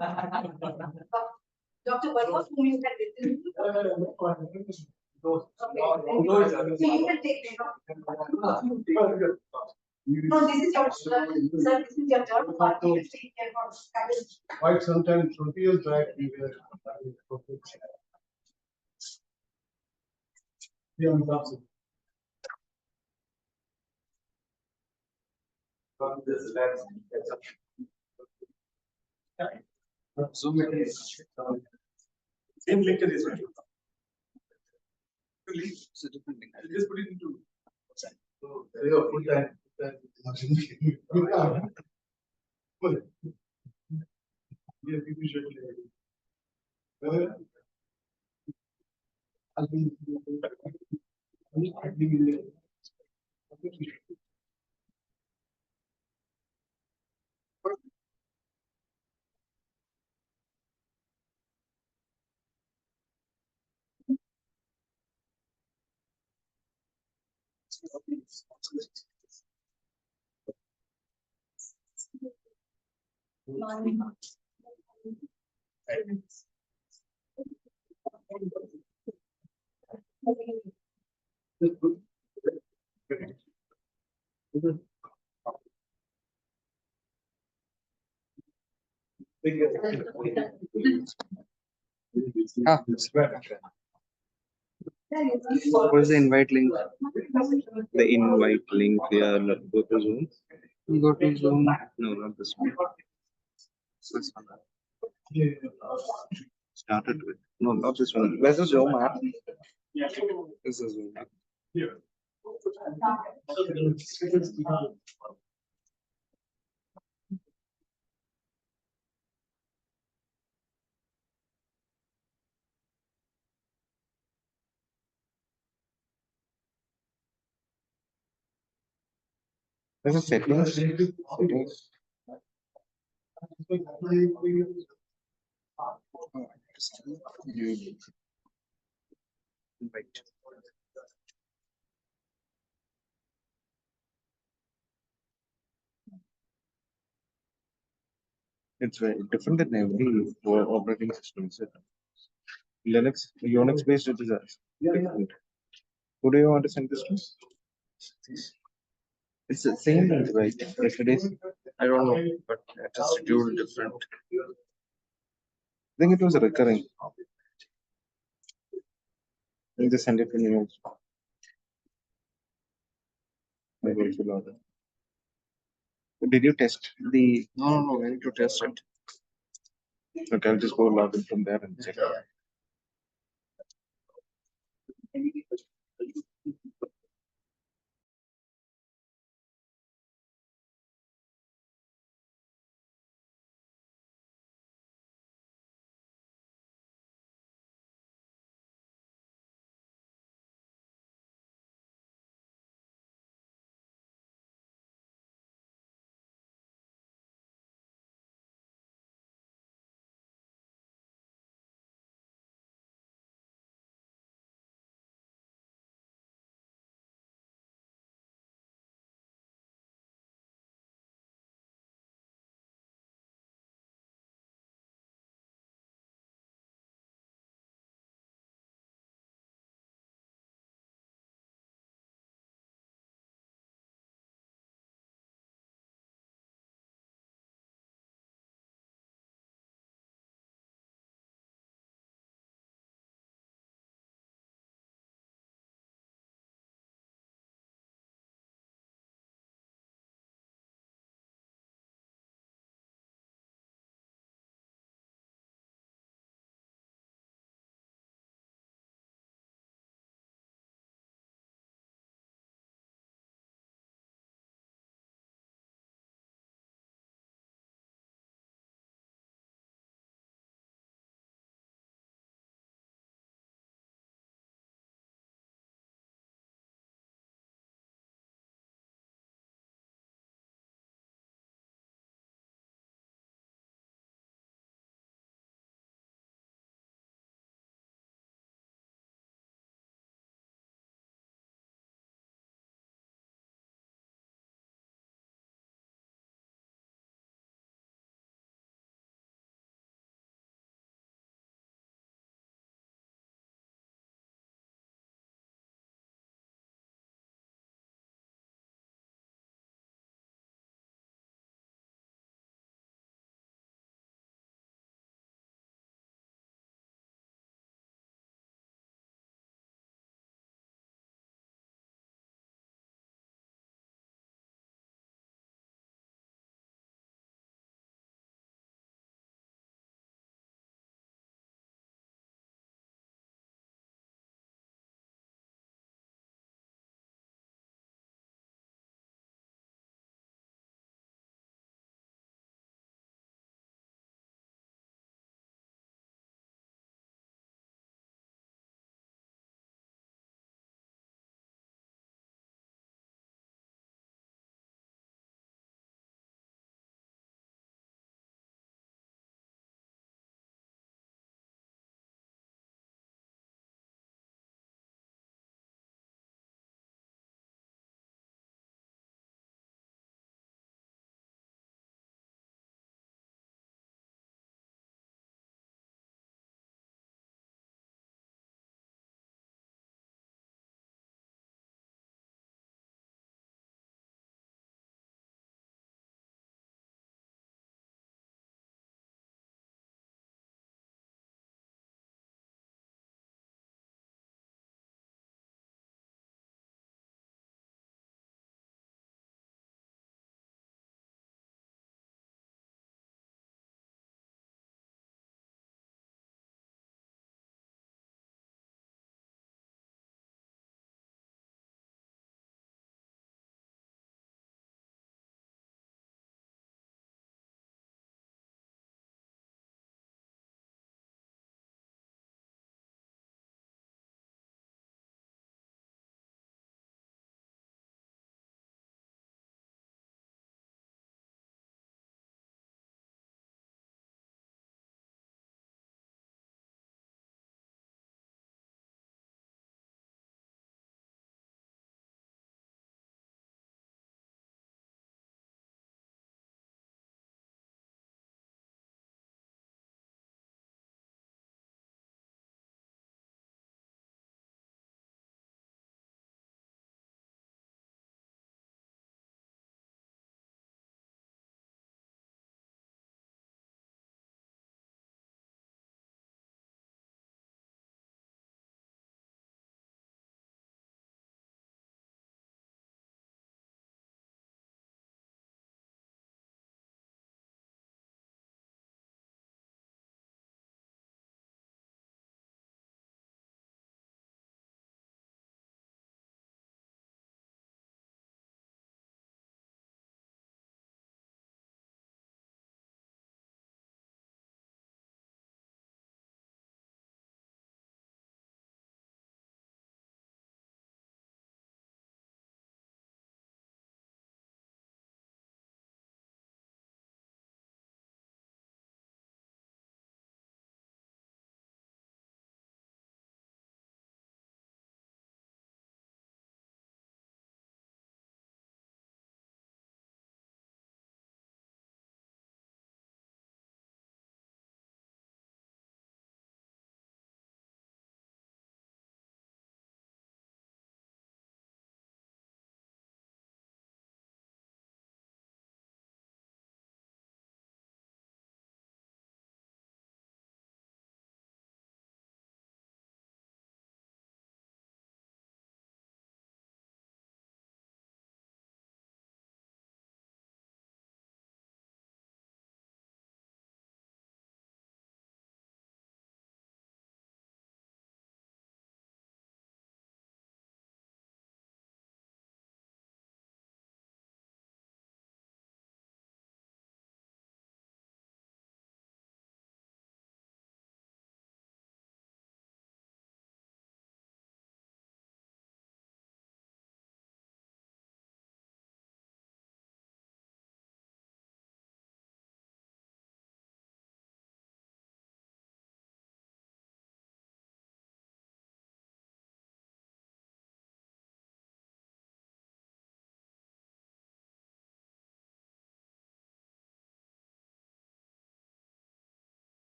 Dr. Verma, whom you had written. Okay. So you can take no, this is your turn. Sir, this is your turn. You take care of Quite sometimes 20 years back, we were Zoom meeting is same link as this one. It's a different link. Just put it into. So, full time. Yeah, people should. What is the invite link? The invite link here. Go to Zoom. Go to Zoom. No, not this one. This one. Started with. No, not this one. Where's the Zoom app? This is Zoom app. This is settings. Settings. Invite. It's very different than every operating system. Linux, Unix based, it is different. Who do you want to send this to? It's the same link, right? If it is, I don't know, but it is scheduled different. I think it was recurring. You just send it to me also. Maybe it will order. Did you test the? No, I need to test it. Okay, I'll just go log in from there and check.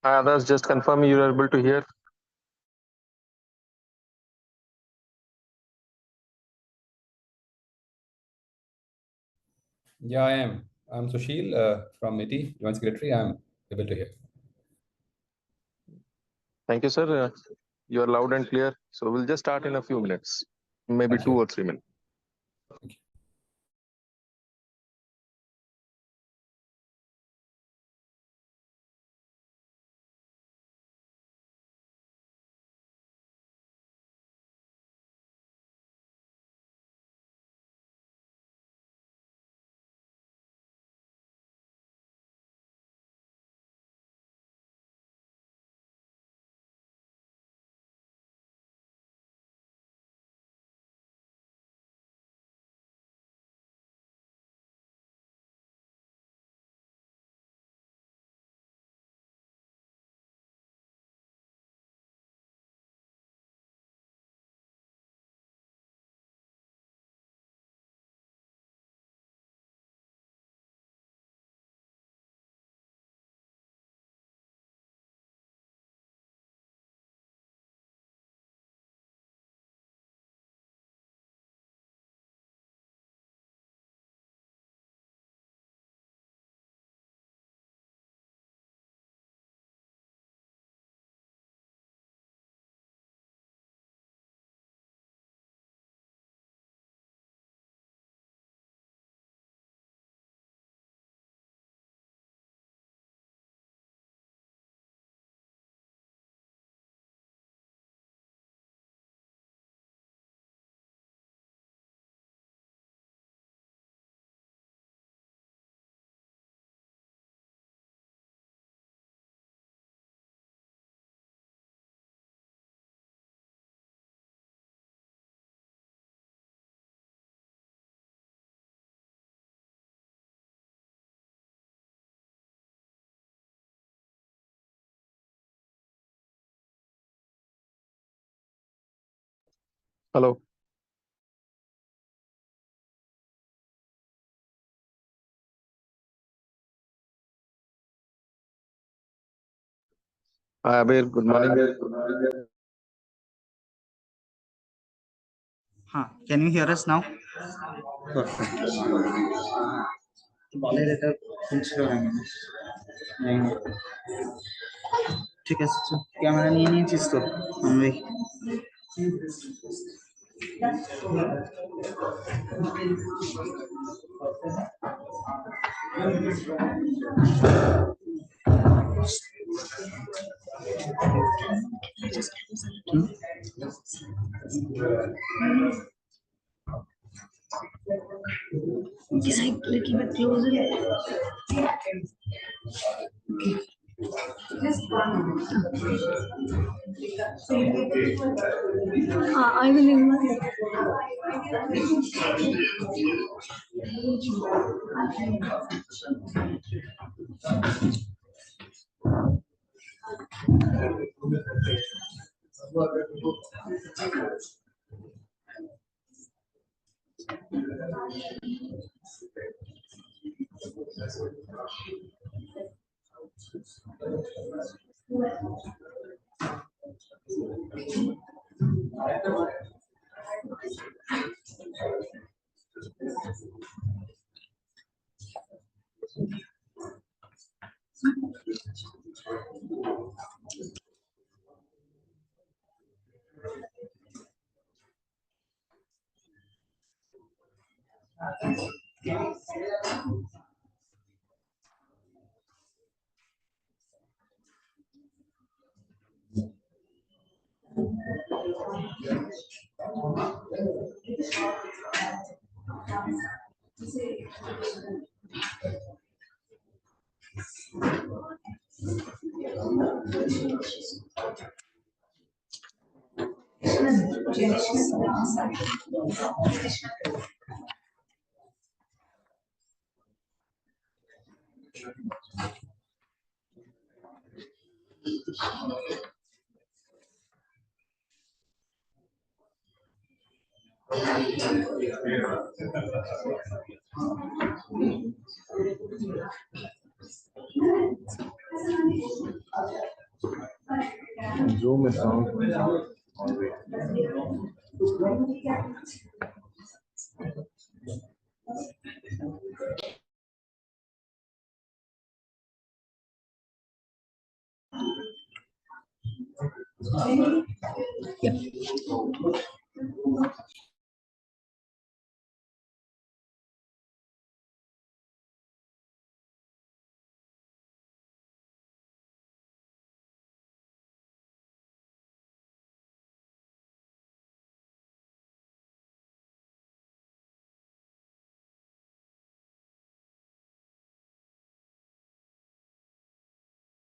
Hi, others, just confirm you are able to hear. Yeah, I am. I'm Sushil from MITI, Joint Secretary. I'm able to hear. Thank you, sir. You are loud and clear. So we'll just start in a few minutes, maybe Thank 2 you. or 3 minutes. Thank you. Hello. Hi, Abir. Good morning. Can you hear us now? ঠিক আছে camera নিয়ে নিয়েছিস তো আমি Just like little bit closer. Just 1 minute. I will invite. Zoom is on always.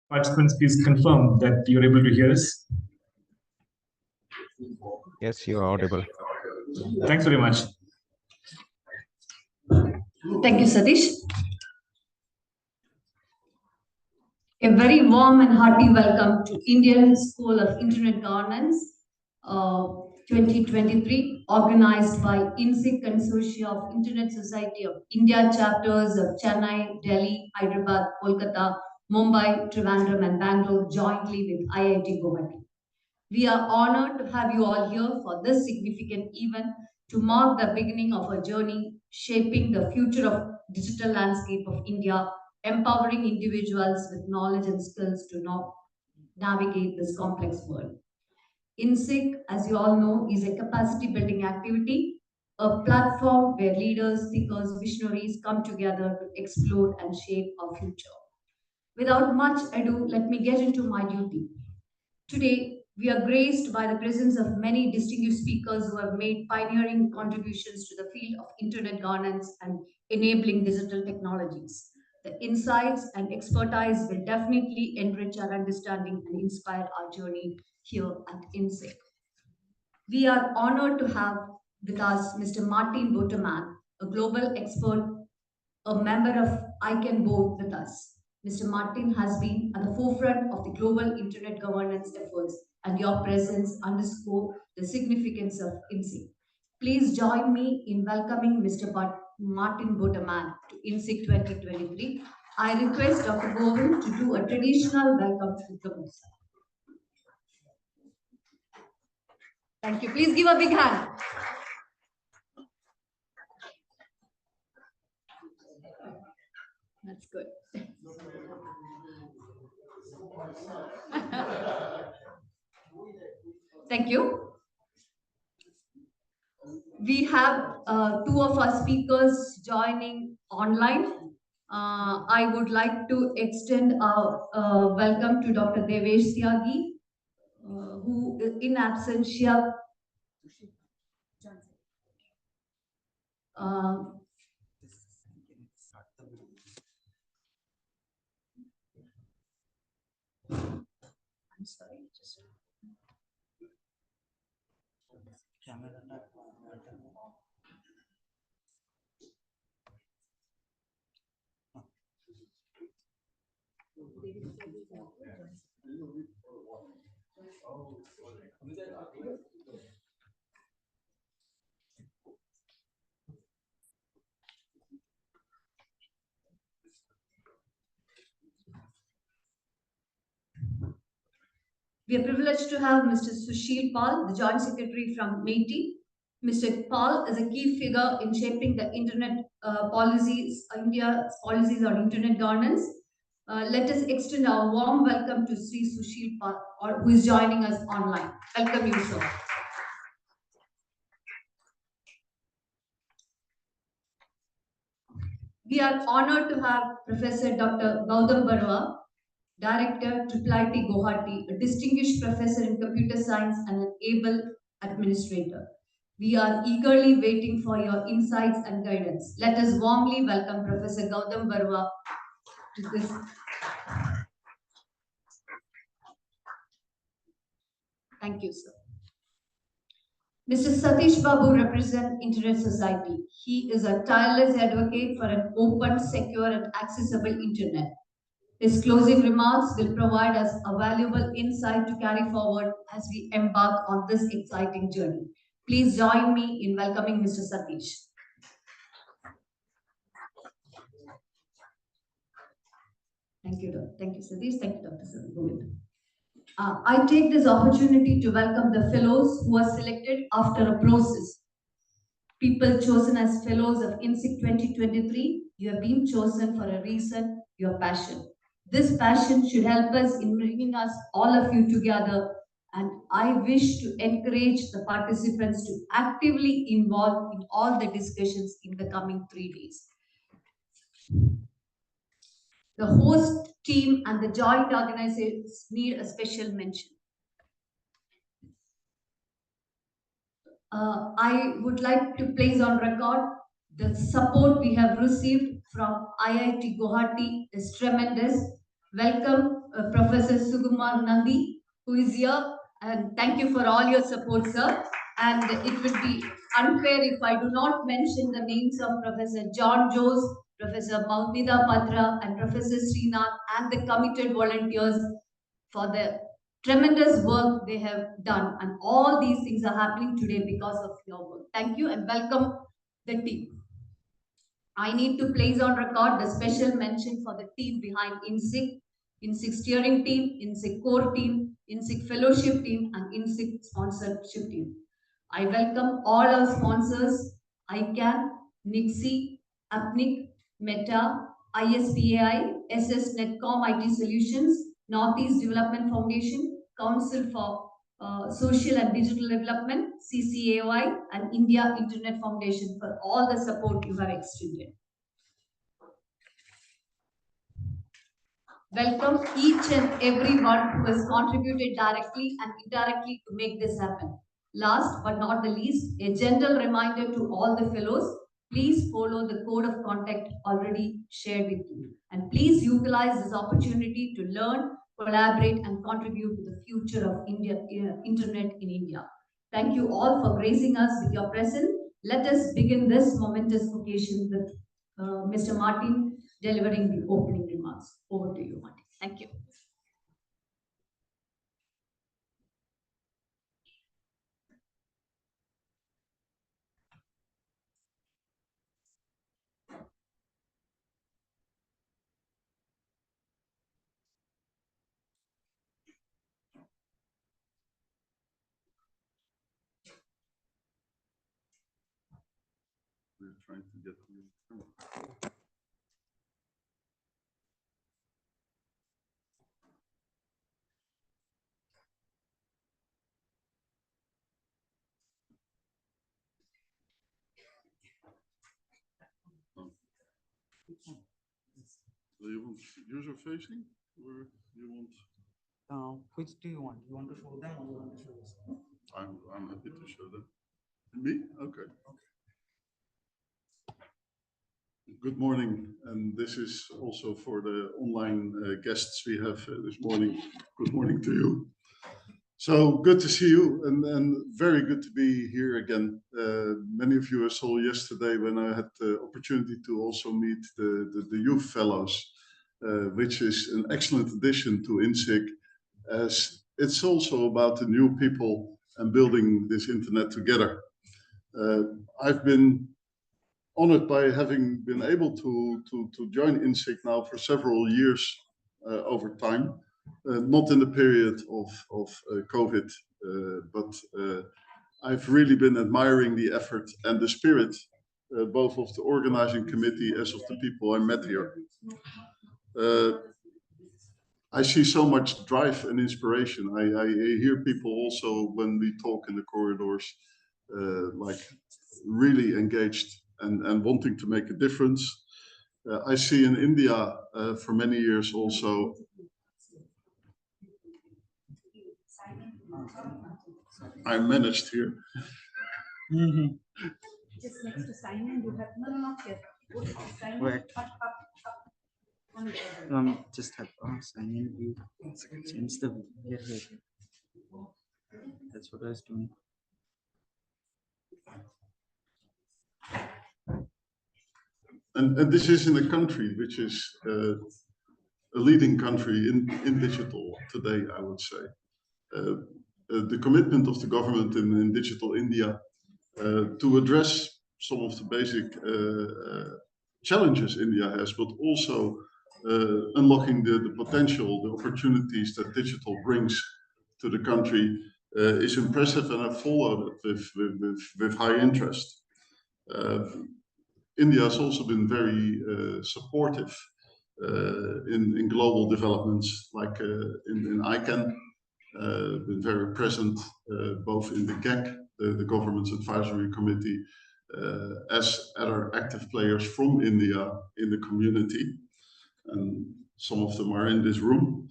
Participants, please confirm that you're able to hear us. Yes, you are audible. Thanks very much. Thank you, Satish. A very warm and hearty welcome to Indian School of Internet Governance 2023, organized by inSIG Consortia of Internet Society of India chapters of Chennai, Delhi, Hyderabad, Kolkata, Mumbai, Trivandrum, and Bangalore, jointly with IIT Guwahati. We are honored to have you all here for this significant event to mark the beginning of a journey shaping the future of digital landscape of India, empowering individuals with knowledge and skills to navigate this complex world. inSIG, as you all know, is a capacity building activity, a platform where leaders, thinkers, visionaries come together to explore and shape our future. Without much ado, let me get into my duty. Today, we are graced by the presence of many distinguished speakers who have made pioneering contributions to the field of internet governance and enabling digital technologies. The insights and expertise will definitely enrich our understanding and inspire our journey here at inSIG. We are honored to have with us Mr. Martin Boterman, a global expert, a member of ICANN board with us. Mr. Martin has been at the forefront of the global internet governance efforts, and your presence underscore the significance of inSIG. Please join me in welcoming Mr. Martin Boterman to inSIG 2023. I request Dr. Govind to do a traditional welcome to the host. Thank you. Please give a big hand. That's good. Thank you. We have two of our speakers joining online. I would like to extend our welcome to Dr. Devesh Tyagi, who in absentia I'm sorry, just we are privileged to have Mr. Sushil Pal, the Joint Secretary from MEITI. Mr. Pal is a key figure in shaping the internet policies, India's policies on internet governance. Let us extend our warm welcome to Sri Sushil Pal, who is joining us online. Welcome you, sir. We are honored to have Professor Dr. Gautam Barua, Director, IIIT Guwahati, a distinguished professor in computer science and an able administrator. We are eagerly waiting for your insights and guidance. Let us warmly welcome Professor Gautam Barua to this. Thank you, sir. Mr. Satish Babu represents Internet Society. He is a tireless advocate for an open, secure, and accessible internet. His closing remarks will provide us a valuable insight to carry forward as we embark on this exciting journey. Please join me in welcoming Mr. Satish. Thank you, Dr. Thank you, Satish. Thank you, Dr. Govind. I take this opportunity to welcome the fellows who are selected after a process. People chosen as fellows of inSIG 2023, you have been chosen for a reason, your passion. This passion should help us in bringing us all of you together, and I wish to encourage the participants to actively involve in all the discussions in the coming 3 days. The host team and the joint organizers need a special mention. I would like to place on record the support we have received from IIT Guwahati is tremendous. Welcome, Professor Sukumar Nandi, who is here, and thank you for all your support, sir. And it would be unfair if I do not mention the names of Professor John Jose, Professor Maumida Patra, and Professor Srinath, and the committed volunteers for the tremendous work they have done, and all these things are happening today because of your work. Thank you and welcome the team. I need to place on record the special mention for the team behind inSIG, inSIG steering team, inSIG core team, inSIG fellowship team, and inSIG sponsorship team. I welcome all our sponsors, ICANN, NIXI, APNIC, Meta, ISPAI, SS Netcom IT Solutions, Northeast Development Foundation, Council for Social and Digital Development, CCAOI, and India Internet Foundation for all the support you have extended. Welcome each and everyone who has contributed directly and indirectly to make this happen. Last but not the least, a gentle reminder to all the fellows, please follow the code of conduct already shared with you. And please utilize this opportunity to learn, collaborate, and contribute to the future of internet in India. Thank you all for gracing us with your presence. Let us begin this momentous occasion with Mr. Martin delivering the opening remarks. Over to you, Martin. Thank you. We're trying to get the So you want user facing or you want? Which do you want? You want to show them or you want to show us? I'm happy to show them. Me? Okay. Good morning, and this is also for the online guests we have this morning. Good morning to you. So good to see you, and very good to be here again. Many of you I saw yesterday when I had the opportunity to also meet the youth fellows, which is an excellent addition to inSIG, as it's also about the new people and building this internet together. I've been honored by having been able to join inSIG now for several years over time. Not in the period of COVID, but I've really been admiring the effort and the spirit, both of the organizing committee as of the people I met here. I see so much drive and inspiration. I hear people also when we talk in the corridors, like really engaged and wanting to make a difference. I see in India for many years also. I managed here. Just next to Simon, you have not yet. Wait. Just have sign in view. Change the view here. That's what I was doing. And this is in a country which is a leading country in digital today, I would say. The commitment of the government in Digital India to address some of the basic challenges India has, but also unlocking the potential, the opportunities that digital brings to the country is impressive, and I followed it with high interest. India has also been very supportive in global developments, like in ICANN, been very present both in the GAC, the Government's Advisory Committee, as other active players from India in the community. And some of them are in this room.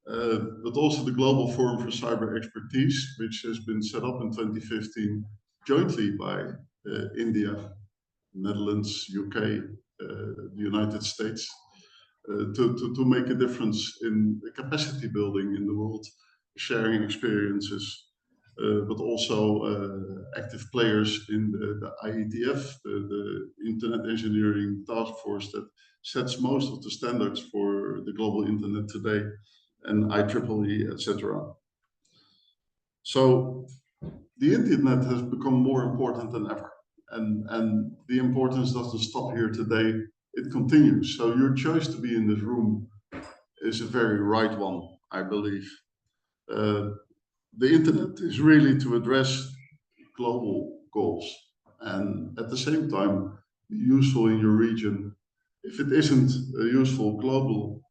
But also the Global Forum for Cyber Expertise, which has been set up in 2015 jointly by India, Netherlands, UK, the United States, to make a difference in the capacity building in the world, sharing experiences, but also active players in the IETF, the Internet Engineering Task Force that sets most of the standards for the global internet today, and IEEE, etc. So the internet has become more important than ever. And the importance doesn't stop here today, it continues. So your choice to be in this room is a very right one, I believe. The internet is really to address global goals and at the same time be useful in your region. If it isn't useful global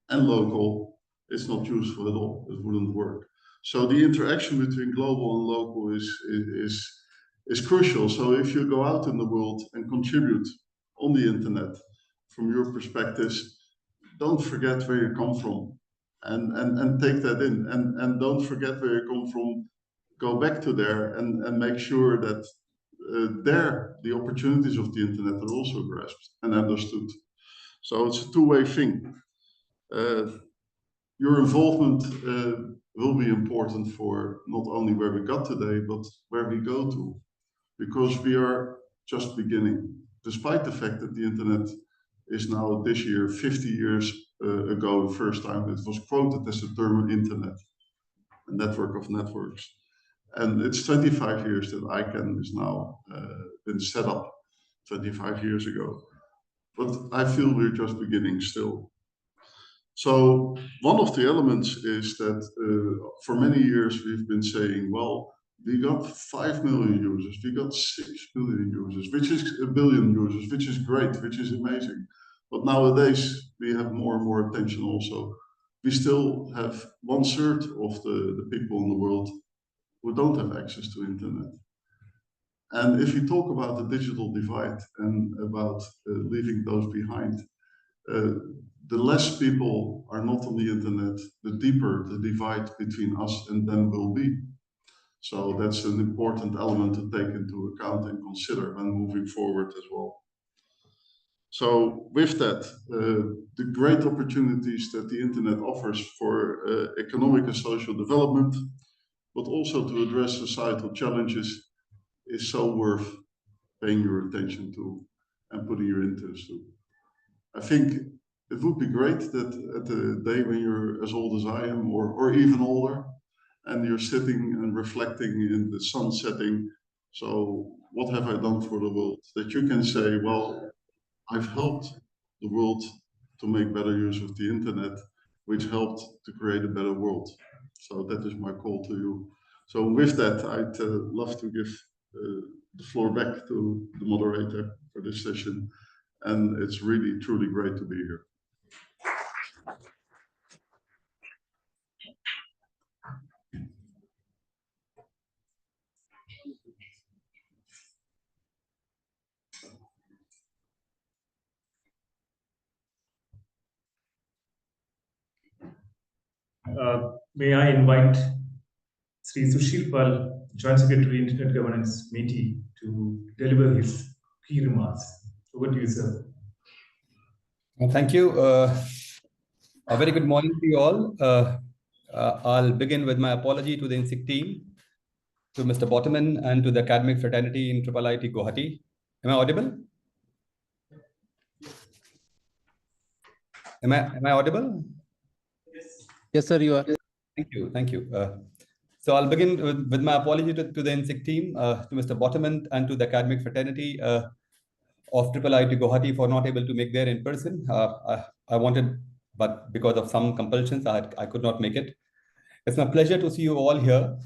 and local, it's not useful at all, it wouldn't work. So the interaction between global and local is crucial. So if you go out in the world and contribute on the internet from your perspectives, don't forget where you come from and take that in. And don't forget where you come from, go back to there and make sure that the opportunities of the internet are also grasped and understood. So it's a two-way thing. Your involvement will be important for not only where we got today, but where we go to, because we are just beginning. Despite the fact that the internet is now this year, 50 years ago, the first time it was quoted as the term internet, a network of networks. And it's 25 years that ICANN is now been set up, 25 years ago. But I feel we're just beginning still. So one of the elements is that for many years we've been saying, well, we got 5 million users, we got 6 billion users, which is a billion users, which is great, which is amazing. But nowadays we have more and more attention also. We still have 1/3 of the people in the world who don't have access to internet. And if we talk about the digital divide and about leaving those behind, the less people are not on the internet, the deeper the divide between us and them will be. So that's an important element to take into account and consider when moving forward as well. So with that, the great opportunities that the internet offers for economic and social development, but also to address societal challenges, is so worth paying your attention to and putting your interest to. I think it would be great that at the day when you're as old as I am, or even older, and you're sitting and reflecting in the sun setting, so what have I done for the world? That you can say, well, I've helped the world to make better use of the internet, which helped to create a better world. So that is my call to you. So with that, I'd love to give the floor back to the moderator for this session. And it's really, truly great to be here. May I invite Sri Sushil Pal, Joint Secretary, Internet Governance Committee, to deliver his key remarks. Over to you, sir. Thank you. A very good morning to you all. I'll begin with my apology to the inSIG team, to Mr. Bottoman, and to the academic fraternity in IIIT Guwahati. Am I audible? Am I audible? Yes, sir, you are. Thank you. Thank you. So I'll begin with my apology to the inSIG team, to Mr. Bottoman, and to the academic fraternity of IIIT Guwahati for not able to make there in person. I wanted, but because of some compulsions, I could not make it. It's my pleasure to see you all here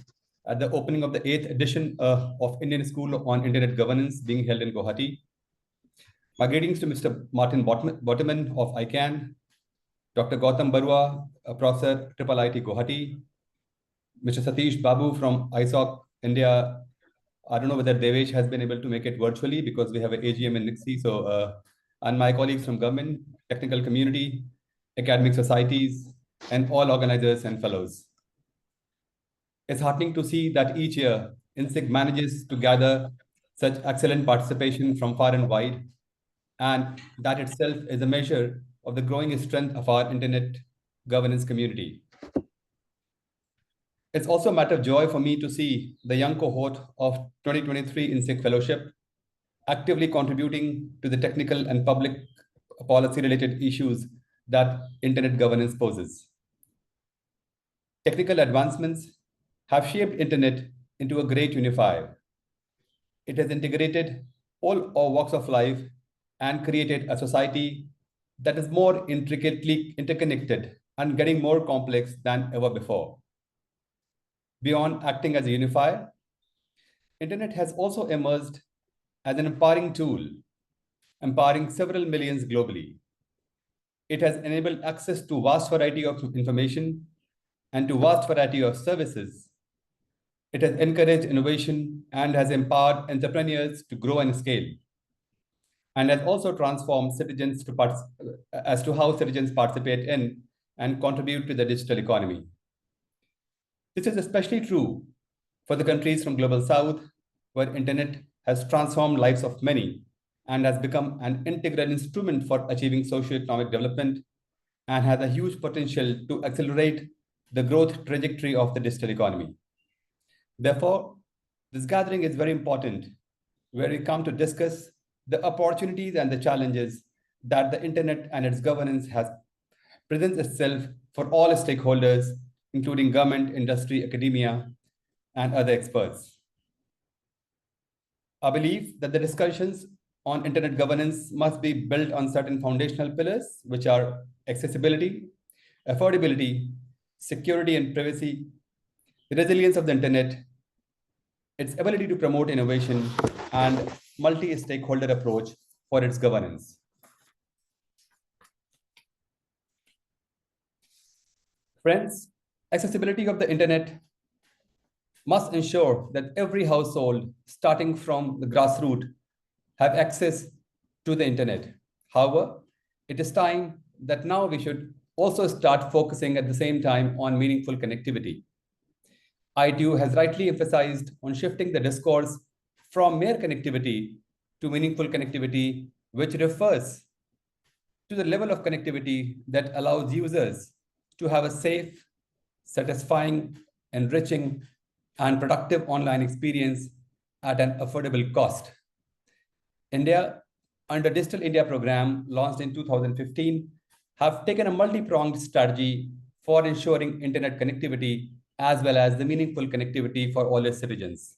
at the opening of the 8th edition of Indian School on Internet Governance being held in Guwahati. My greetings to Mr. Martin Bottoman of ICANN, Dr. Gautam Barua, Professor IIIT Guwahati, Mr. Satish Babu from ISOC India. I don't know whether Devesh has been able to make it virtually because we have an AGM in Nixie. So, and my colleagues from government, technical community, academic societies, and all organizers and fellows. It's heartening to see that each year inSIG manages to gather such excellent participation from far and wide, and that itself is a measure of the growing strength of our internet governance community. It's also a matter of joy for me to see the young cohort of 2023 inSIG Fellowship actively contributing to the technical and public policy-related issues that internet governance poses. Technical advancements have shaped internet into a great unifier. It has integrated all walks of life and created a society that is more intricately interconnected and getting more complex than ever before. Beyond acting as a unifier, internet has also emerged as an empowering tool, empowering several millions globally. It has enabled access to vast variety of information and to vast variety of services. It has encouraged innovation and has empowered entrepreneurs to grow and scale, and has also transformed citizens as to how citizens participate in and contribute to the digital economy. This is especially true for the countries from Global South, where internet has transformed lives of many and has become an integral instrument for achieving socio-economic development and has a huge potential to accelerate the growth trajectory of the digital economy. Therefore, this gathering is very important, where we come to discuss the opportunities and the challenges that the internet and its governance presents itself for all stakeholders, including government, industry, academia, and other experts. I believe that the discussions on internet governance must be built on certain foundational pillars, which are accessibility, affordability, security and privacy, the resilience of the internet, its ability to promote innovation, and multi-stakeholder approach for its governance. Friends, accessibility of the internet must ensure that every household, starting from the grassroots, have access to the internet. However, it is time that now we should also start focusing at the same time on meaningful connectivity. ITU has rightly emphasized on shifting the discourse from mere connectivity to meaningful connectivity, which refers to the level of connectivity that allows users to have a safe, satisfying, enriching, and productive online experience at an affordable cost. India, under Digital India program launched in 2015, have taken a multi-pronged strategy for ensuring internet connectivity as well as the meaningful connectivity for all its citizens.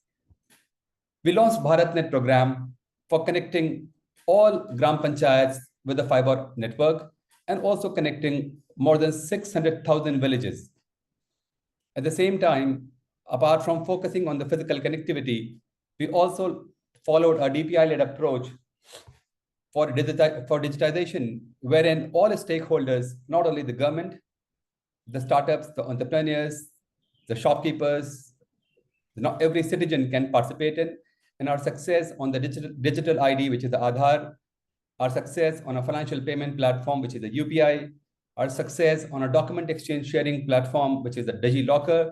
We launched BharatNet program for connecting all Gram Panchayats with the fiber network and also connecting more than 600,000 villages. At the same time, apart from focusing on the physical connectivity, we also followed a DPI-led approach for digitization, wherein all stakeholders, not only the government, the startups, the entrepreneurs, the shopkeepers, not every citizen can participate in. And our success on the digital ID, which is the Aadhaar, our success on a financial payment platform, which is the UPI, our success on a document exchange sharing platform, which is the DigiLocker,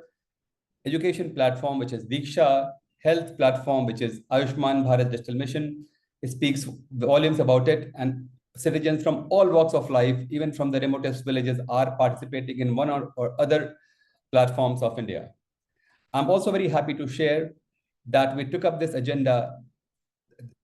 education platform, which is Diksha, health platform, which is Ayushman Bharat Digital Mission. It speaks volumes about it, and citizens from all walks of life, even from the remotest villages, are participating in one or other platforms of India. I'm also very happy to share that we took up this agenda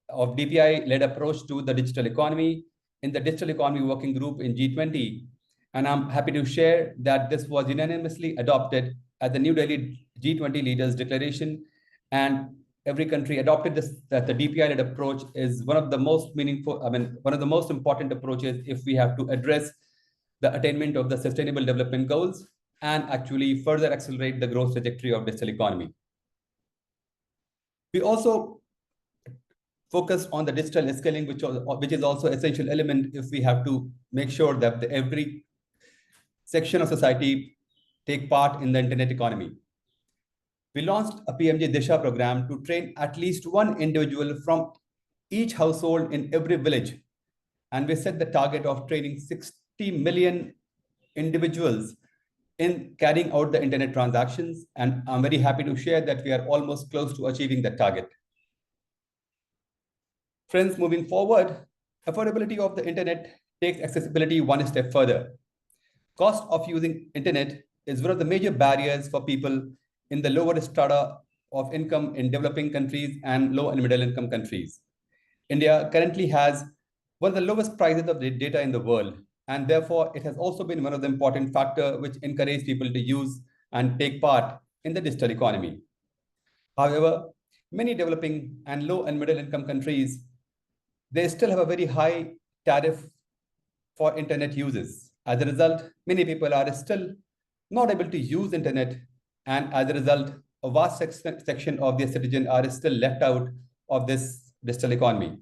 of DPI-led approach to the digital economy in the Digital Economy Working Group in G20. And I'm happy to share that this was unanimously adopted at the New Delhi G20 Leaders Declaration. And every country adopted this, that the DPI-led approach is one of the most meaningful, one of the most important approaches if we have to address the attainment of the Sustainable Development Goals. and actually further accelerate the growth trajectory of digital economy. We also focus on the digital scaling, which is also essential element if we have to make sure that every section of society take part in the internet economy. We launched a PMJ Disha program to train at least one individual from each household in every village. And we set the target of training 60 million individuals in carrying out the internet transactions. And I'm very happy to share that we are almost close to achieving that target. Friends, moving forward, affordability of the internet takes accessibility one step further. Cost of using internet is one of the major barriers for people in the lower strata of income in developing countries and low and middle income countries. India currently has one of the lowest prices of data in the world, and therefore it has also been one of the important factors which encourage people to use and take part in the digital economy. However, many developing and low and middle income countries, they still have a very high tariff for internet uses. As a result, many people are still not able to use internet, and as a result, a vast section of their citizens are still left out of this digital economy.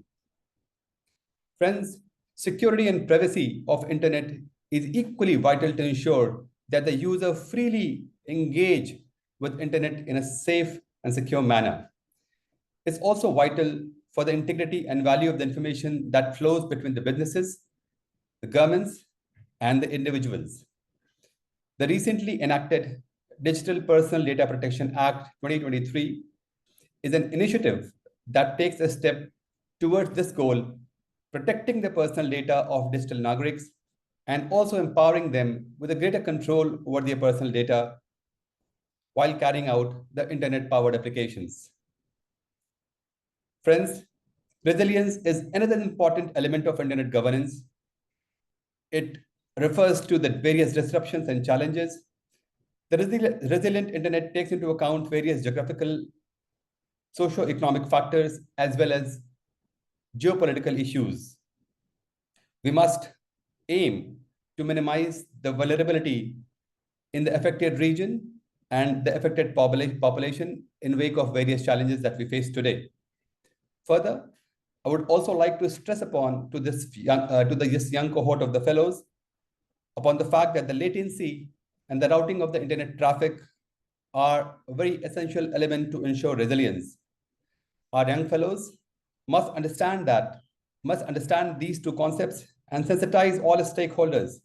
Friends, security and privacy of internet is equally vital to ensure that the user freely engage with internet in a safe and secure manner. It's also vital for the integrity and value of the information that flows between the businesses, the governments, and the individuals. The recently enacted Digital Personal Data Protection Act 2023 is an initiative that takes a step towards this goal, protecting the personal data of digital Nagariks and also empowering them with a greater control over their personal data while carrying out the internet-powered applications. Friends, resilience is another important element of internet governance. It refers to the various disruptions and challenges. The resilient internet takes into account various geographical, socio-economic factors, as well as geopolitical issues. We must aim to minimize the vulnerability in the affected region and the affected population in wake of various challenges that we face today. Further, I would also like to stress upon to this young cohort of the fellows upon the fact that the latency and the routing of the internet traffic are a very essential element to ensure resilience. Our young fellows must understand these two concepts and sensitize all stakeholders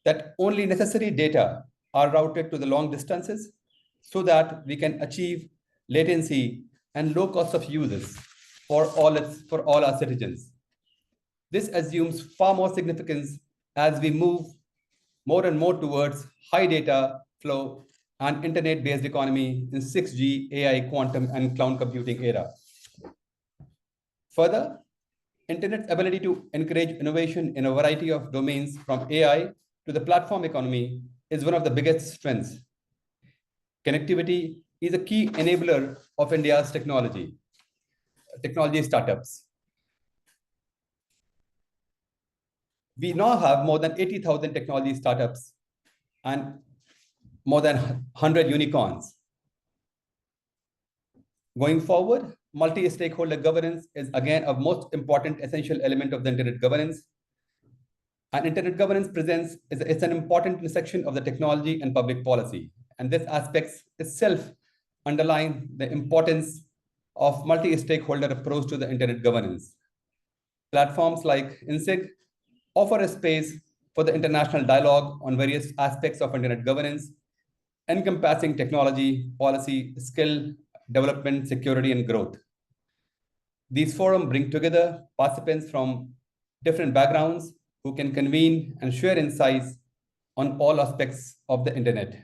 that only necessary data are routed to the long distances so that we can achieve latency and low cost of uses for all our citizens. This assumes far more significance as we move more and more towards high data flow and internet-based economy in 6G, AI, quantum, and cloud computing era. Further, internet's ability to encourage innovation in a variety of domains from AI to the platform economy is one of the biggest strengths. Connectivity is a key enabler of India's technology startups. We now have more than 80,000 technology startups and more than 100 unicorns. Going forward, multi-stakeholder governance is again a most important essential element of the internet governance. And internet governance it's an important intersection of the technology and public policy. And this aspect itself underlines the importance of multi-stakeholder approach to the internet governance. Platforms like inSIG offer a space for the international dialogue on various aspects of internet governance, encompassing technology, policy, skill, development, security, and growth. These forums bring together participants from different backgrounds who can convene and share insights on all aspects of the internet.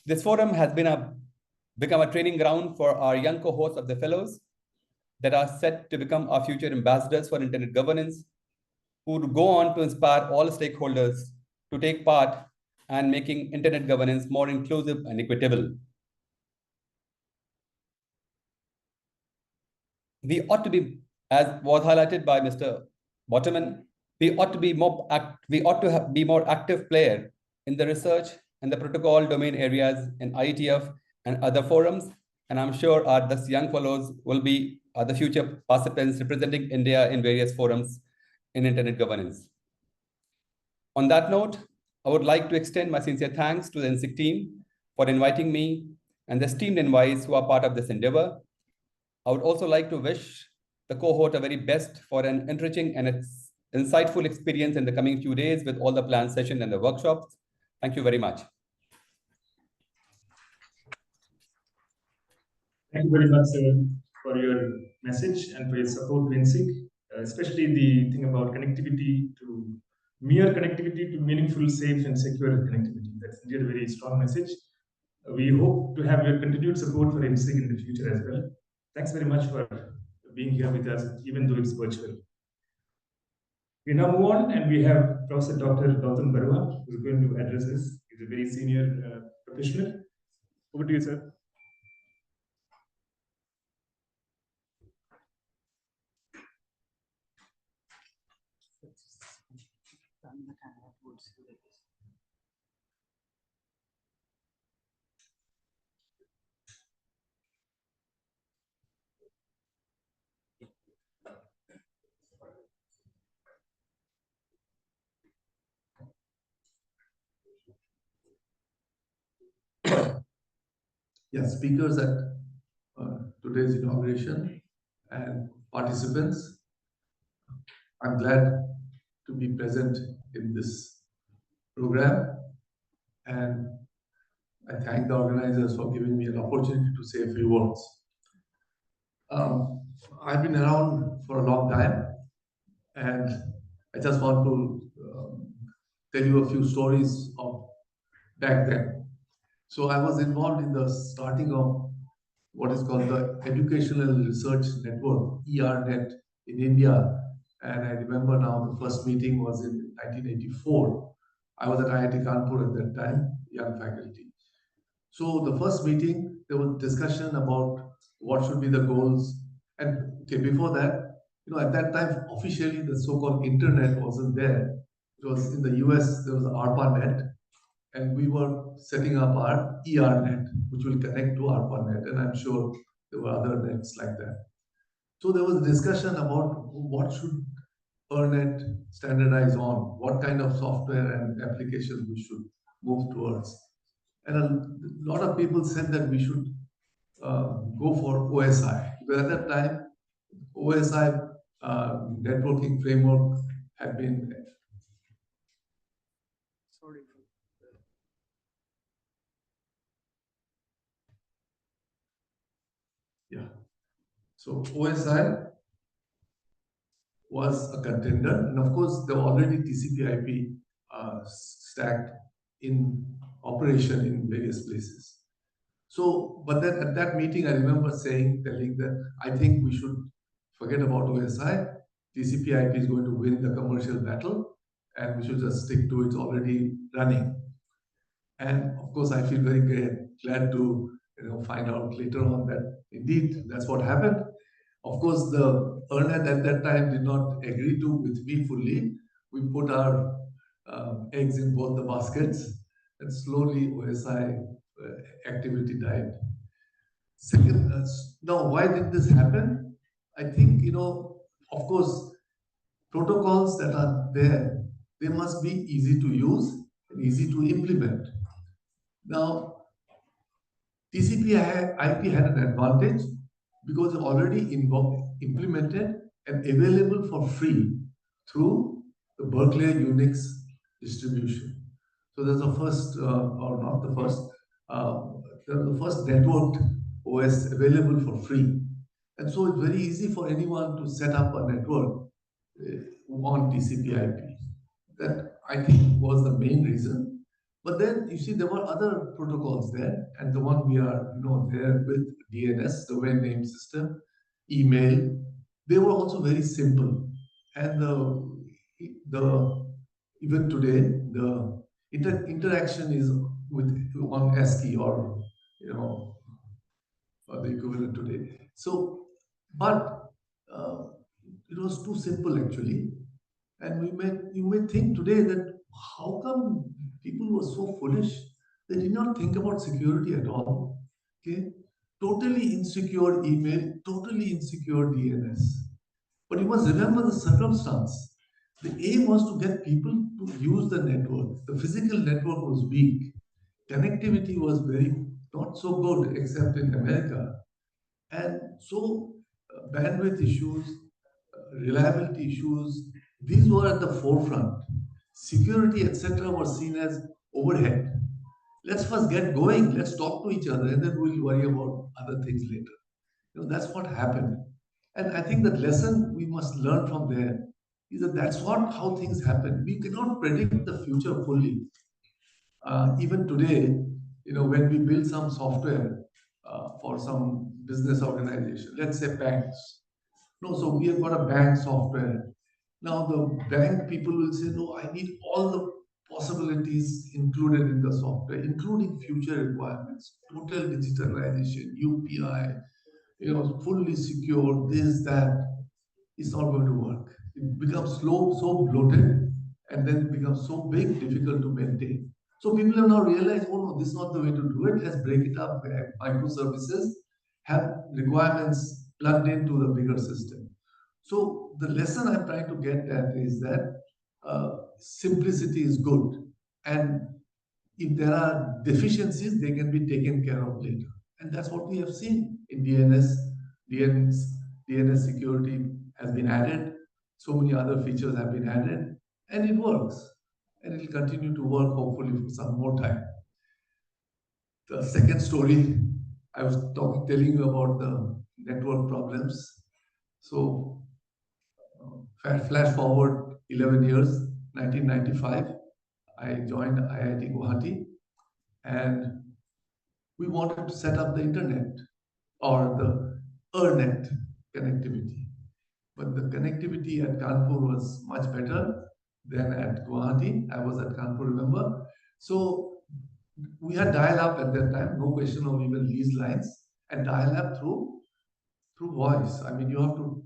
This forum has become a training ground for our young cohorts of the fellows that are set to become our future ambassadors for internet governance, who would go on to inspire all stakeholders to take part and making internet governance more inclusive and equitable. We ought to be, as was highlighted by Mr. Bottoman, we ought to be more active player in the research and the protocol domain areas in IETF and other forums. And I'm sure these young fellows will be the future participants representing India in various forums in internet governance. On that note, I would like to extend my sincere thanks to the inSIG team for inviting me and the esteemed envoys who are part of this endeavor. I would also like to wish the cohort a very best for an enriching and insightful experience in the coming few days with all the planned sessions and the workshops. Thank you very much. Thank you very much, sir, for your message and for your support to inSIG, especially the thing about connectivity to mere connectivity to meaningful, safe, and secure connectivity. That's indeed a very strong message. We hope to have your continued support for inSIG in the future as well. Thanks very much for being here with us, even though it's virtual. We now move on, and we have Professor Dr. Gautam Barua, who is going to address us. He's a very senior professional. Over to you, sir. Yeah, speakers at today's inauguration and participants. I'm glad to be present in this program, and I thank the organizers for giving me an opportunity to say a few words. I've been around for a long time, and I just want to tell you a few stories of back then. So I was involved in the starting of what is called the Educational Research Network, ERNet, in India. And I remember now the first meeting was in 1984. I was at IIT Kanpur at that time, young faculty. So the first meeting, there was discussion about what should be the goals. And okay, before that, at that time, officially the so-called internet wasn't there. It was in the US, there was ARPANET, and we were setting up our ERNet, which will connect to ARPANET, and I'm sure there were other nets like that. So there was a discussion about what should ERNet standardize on, what kind of software and applications we should move towards. And a lot of people said that we should go for OSI. Because at that time, OSI networking framework had been. Sorry. Yeah. So OSI was a contender, and of course, there were already TCP/IP stacked in operation in various places. So, but then at that meeting, I remember telling that I think we should forget about OSI. TCP/IP is going to win the commercial battle, and we should just stick to it's already running. And of course, I feel very glad to find out later on that indeed that's what happened. Of course, the ERNet at that time did not agree with me fully. We put our eggs in both the baskets, and slowly OSI activity died. Second, now why did this happen? I think, of course, protocols that are there, they must be easy to use and easy to implement. Now, TCP/IP had an advantage because it's already implemented and available for free through the Berkeley Unix distribution. So there's the first, or not the first, the first networked OS available for free. And so it's very easy for anyone to set up a network on TCP/IP. That I think was the main reason. But then you see there were other protocols there, and the one we are there with DNS, domain name system, email, they were also very simple. And even today the interaction is on ASCII or or the equivalent today. So, but it was too simple actually, and you may think today that how come people were so foolish They did not think about security at all. Okay, totally insecure email, totally insecure DNS. But you must remember the circumstance. The aim was to get people to use the network. The physical network was weak. Connectivity was very not so good, except in America. And so bandwidth issues, reliability issues, these were at the forefront. Security, etc., were seen as overhead. Let's first get going. Let's talk to each other, and then we'll worry about other things later. That's what happened. And I think the lesson we must learn from there is that that's what how things happen. We cannot predict the future fully. Even today, when we build some software for some business organization, let's say banks. No, so we have got a bank software. Now the bank people will say, no, I need all the possibilities included in the software, including future requirements, total digitalization, UPI, fully secure, this, that. It's not going to work. It becomes so bloated, and then it becomes so big, difficult to maintain. So people have now realized, oh no, this is not the way to do it. Let's break it up. Microservices have requirements plugged into the bigger system. So the lesson I'm trying to get at is that simplicity is good, and if there are deficiencies, they can be taken care of later. And that's what we have seen in DNS. DNS security has been added. So many other features have been added, and it works. And it will continue to work, hopefully, for some more time. The second story, I was telling you about the network problems. So, flash forward 11 years, 1995, I joined IIT Guwahati, and we wanted to set up the internet or the ERNet connectivity. But the connectivity at Kanpur was much better than at Guwahati. I was at Kanpur, remember? So we had dial-up at that time, no question of even leased lines, and dial-up through voice. I mean, you have to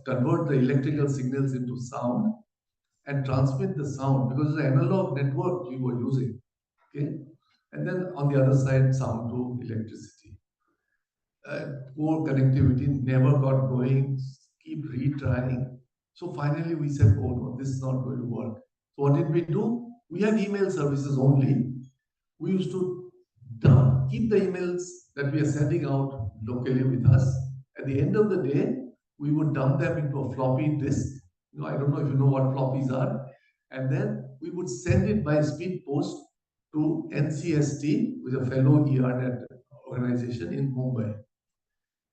convert the electrical signals into sound and transmit the sound because it's an analog network you were using. Okay, and then on the other side, sound to electricity. Poor connectivity never got going, keep retrying. So finally we said, oh no, this is not going to work. So what did we do? We had email services only. We used to keep the emails that we are sending out locally with us. At the end of the day, we would dump them into a floppy disk. I don't know if you know what floppies are. And then we would send it by speed post to NCST, with a fellow ERNet organization in Mumbai.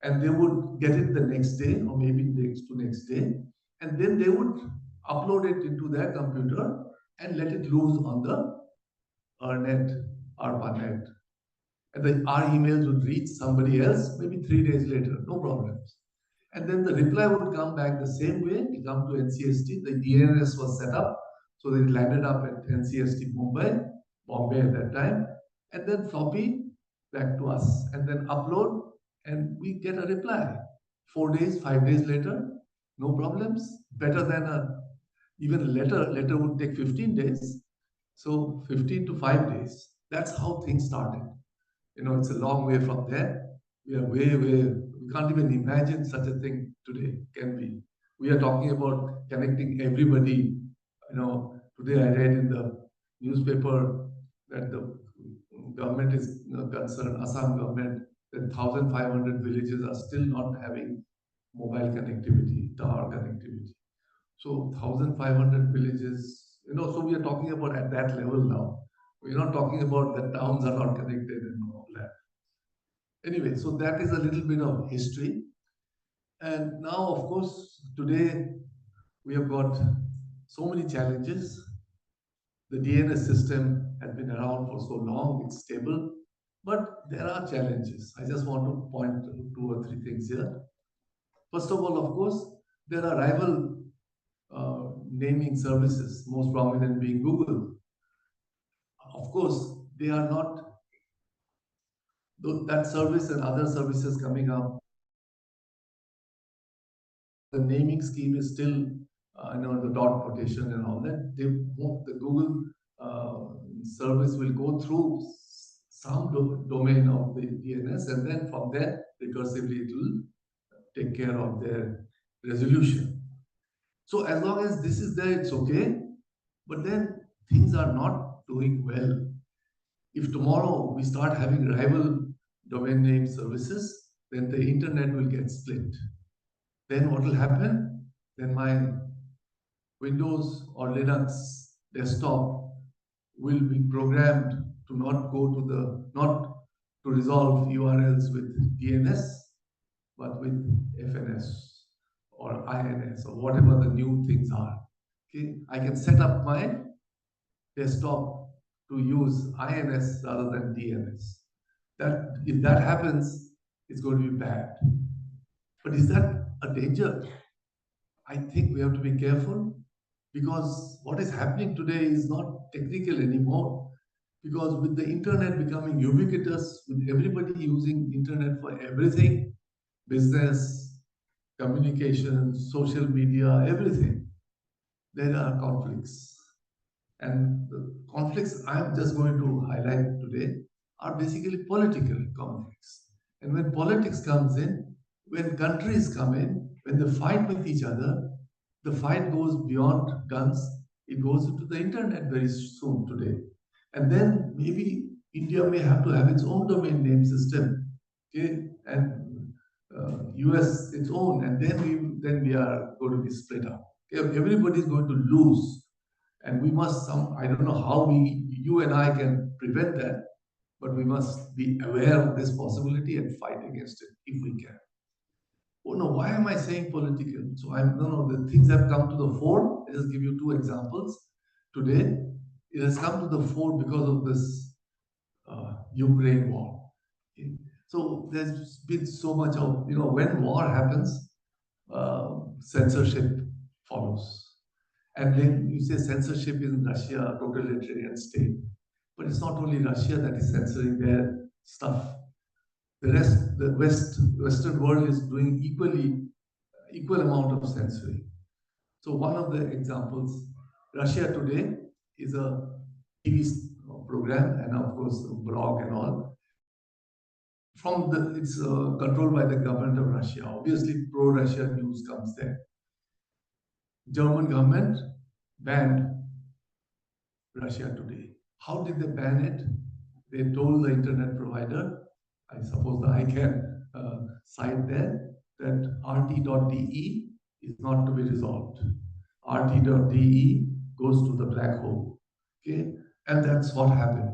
And they would get it the next day or maybe next day, and then they would upload it into their computer and let it loose on the ERNet, ARPANET. And then our emails would reach somebody else maybe 3 days later, no problems. And then the reply would come back the same way. It come to NCST. The DNS was set up, so they landed up at NCST Mumbai, Bombay at that time, and then floppy back to us, and then upload, and we get a reply. 4 days, 5 days later, no problems. Better than even letter would take 15 days. So 15 to 5 days. That's how things started. It's a long way from there. We are way, we can't even imagine such a thing today, can we? We are talking about connecting everybody. Today I read in the newspaper that the government is concerned, Assam government, that 1,500 villages are still not having mobile connectivity, tower connectivity. So 1,500 villages, so we are talking about at that level now. We're not talking about that towns are not connected and all that. Anyway, so that is a little bit of history. And now, of course, today we have got so many challenges. The DNS system has been around for so long, it's stable, but there are challenges. I just want to point to 2 or 3 things here. First of all, of course, there are rival naming services, most prominent being Google. Of course, they are not, that service and other services coming up, the naming scheme is still, the dot notation and all that. The Google service will go through some domain of the DNS, and then from there, recursively, it will take care of their resolution. So as long as this is there, it's okay. But then things are not doing well. If tomorrow we start having rival domain name services, then the internet will get split. Then what will happen? Then my Windows or Linux desktop will be programmed to not to resolve URLs with DNS, but with FNS or INS or whatever the new things are. Okay, I can set up my desktop to use INS rather than DNS. That if that happens, it's going to be bad. But is that a danger? I think we have to be careful, because what is happening today is not technical anymore. Because with the internet becoming ubiquitous, with everybody using internet for everything, business, communication, social media, everything, there are conflicts. And the conflicts I'm just going to highlight today are basically political conflicts. And when politics comes in, when countries come in, when they fight with each other, the fight goes beyond guns. It goes into the internet very soon today. And then maybe India may have to have its own domain name system, okay, and US its own, and then we are going to be split up. Okay? Everybody is going to lose, and we must I don't know how you and I can prevent that, but we must be aware of this possibility and fight against it if we can. Oh no, why am I saying political? So the things have come to the fore. I'll just give you two examples. Today, it has come to the fore because of this Ukraine war. Okay? So there's been so much of, when war happens, censorship follows. And then you say censorship in Russia, totalitarian state. But it's not only Russia that is censoring their stuff. The Western world is doing equal amount of censoring. So one of the examples, Russia Today is a TV program and of course a blog and all. It's controlled by the government of Russia. Obviously, pro-Russia news comes there. German government banned Russia Today. How did they ban it? They told the internet provider, I suppose the ICANN site there, that rt.de is not to be resolved. rt.de goes to the black hole. Okay, and that's what happened.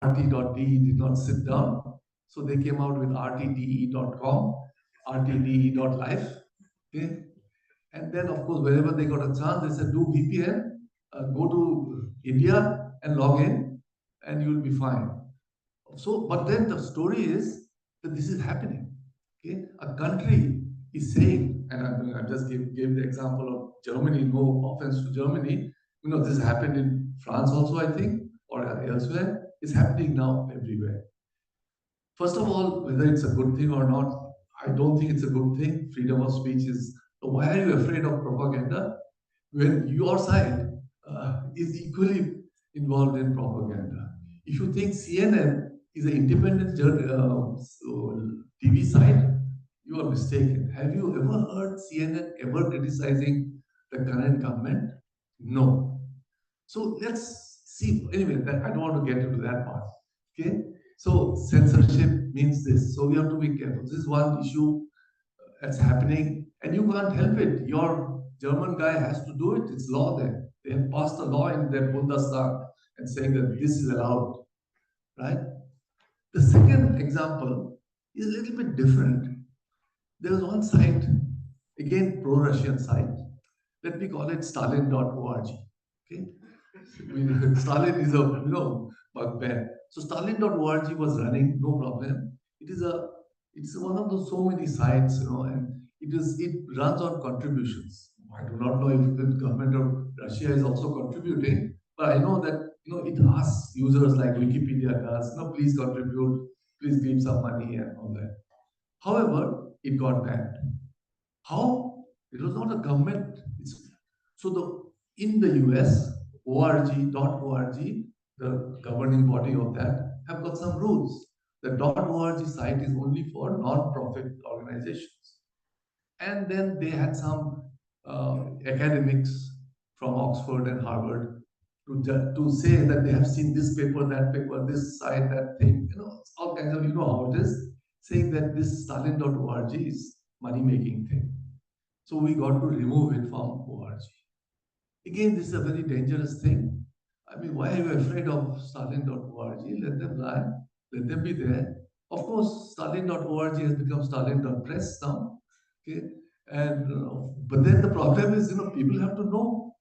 rt.de did not sit down, so they came out with rtde.com, rtde.life. Okay, and then of course wherever they got a chance, they said do VPN, go to India and log in, and you'll be fine. So, but then the story is that this is happening. Okay, a country is saying, and I just gave the example of Germany. No offense to Germany, this happened in France also, I think, or elsewhere. It's happening now everywhere. First of all, whether it's a good thing or not, I don't think it's a good thing. Freedom of speech is. Why are you afraid of propaganda when your side is equally involved in propaganda? If you think CNN is an independent TV site, you are mistaken. Have you ever heard CNN ever criticizing the current government? No. So let's see. Anyway, I don't want to get into that part. Okay. So censorship means this. So we have to be careful. This is one issue that's happening, and you can't help it. Your German guy has to do it. It's law there. They have passed a law in their Bundestag and saying that this is allowed, right? The second example is a little bit different. There was one site, again pro-Russian site. Let me call it Stalin.org. Okay, Stalin is a bugbear. So Stalin.org was running, no problem. It's one of those so many sites, and it runs on contributions. I do not know if the government of Russia is also contributing, but I know that it asks users like Wikipedia does, please contribute, please give some money and all that. However, it got banned. How? It was not a government. In the US, org, the governing body of that, have got some rules. The .org site is only for non-profit organizations. And then they had some academics from Oxford and Harvard to say that they have seen this paper, that paper, this site, that thing, all kinds of, how it is, saying that this Stalin.org is money-making thing. So we got to remove it from org. Again, this is a very dangerous thing. I mean, why are you afraid of Stalin.org? Let them lie, let them be there. Of course, Stalin.org has become Stalin.press now. Okay, and but then the problem is, people have to know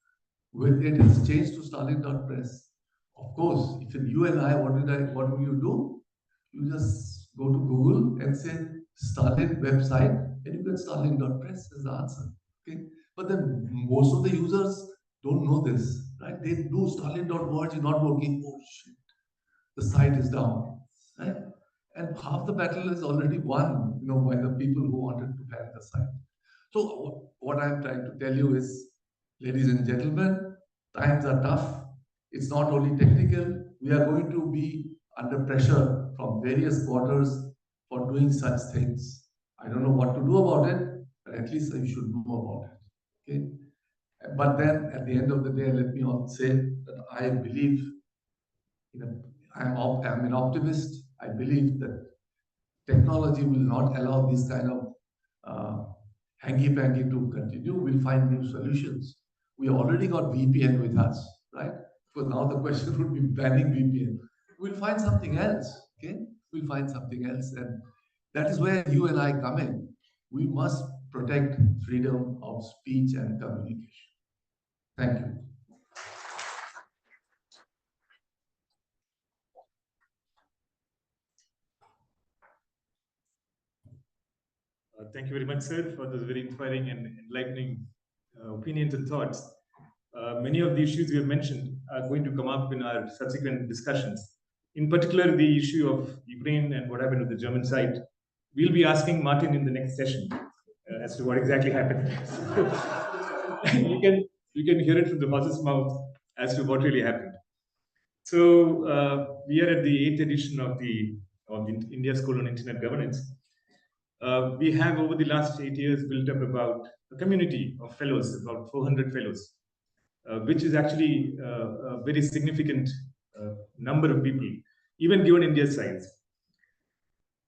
when it is changed to Stalin.press. Of course, if you and I, what will you do? You just go to Google and say Stalin website, and you get Stalin.press as the answer. Okay, but then most of the users don't know this, right? They do Stalin.org is not working. Oh shit, the site is down, right? And half the battle is already won, by the people who wanted to ban the site. So what I'm trying to tell you is, ladies and gentlemen, times are tough. It's not only technical. We are going to be under pressure from various quarters for doing such things. I don't know what to do about it, but at least you should know about it. Okay. But then at the end of the day, let me also say that I believe I'm an optimist. I believe that technology will not allow this kind of hanky-panky to continue. We'll find new solutions. We already got VPN with us, right? Because now the question would be banning VPN. We'll find something else, okay? We'll find something else. And that is where you and I come in. We must protect freedom of speech and communication. Thank you. Thank you very much, sir, for those very inspiring and enlightening opinions and thoughts. Many of the issues you have mentioned are going to come up in our subsequent discussions. In particular, the issue of Ukraine and what happened with the German side. We'll be asking Martin in the next session as to what exactly happened. you can hear it from the horse's mouth as to what really happened. So we are at the 8th edition of the India School on Internet Governance. We have over the last 8 years built up about a community of fellows, about 400 fellows, which is actually a very significant number of people, even given India's size.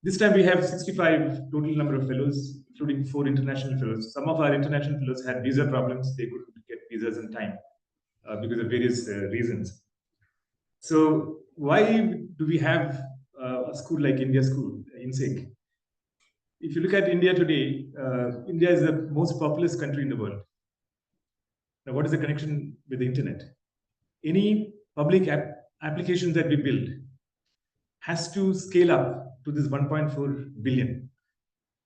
This time we have 65 total number of fellows, including 4 international fellows. Some of our international fellows had visa problems. They couldn't get visas in time because of various reasons. So why do we have a school like India School, inSIG? If you look at India today, India is the most populous country in the world. Now, what is the connection with the internet? Any public application that we build has to scale up to this 1.4 billion,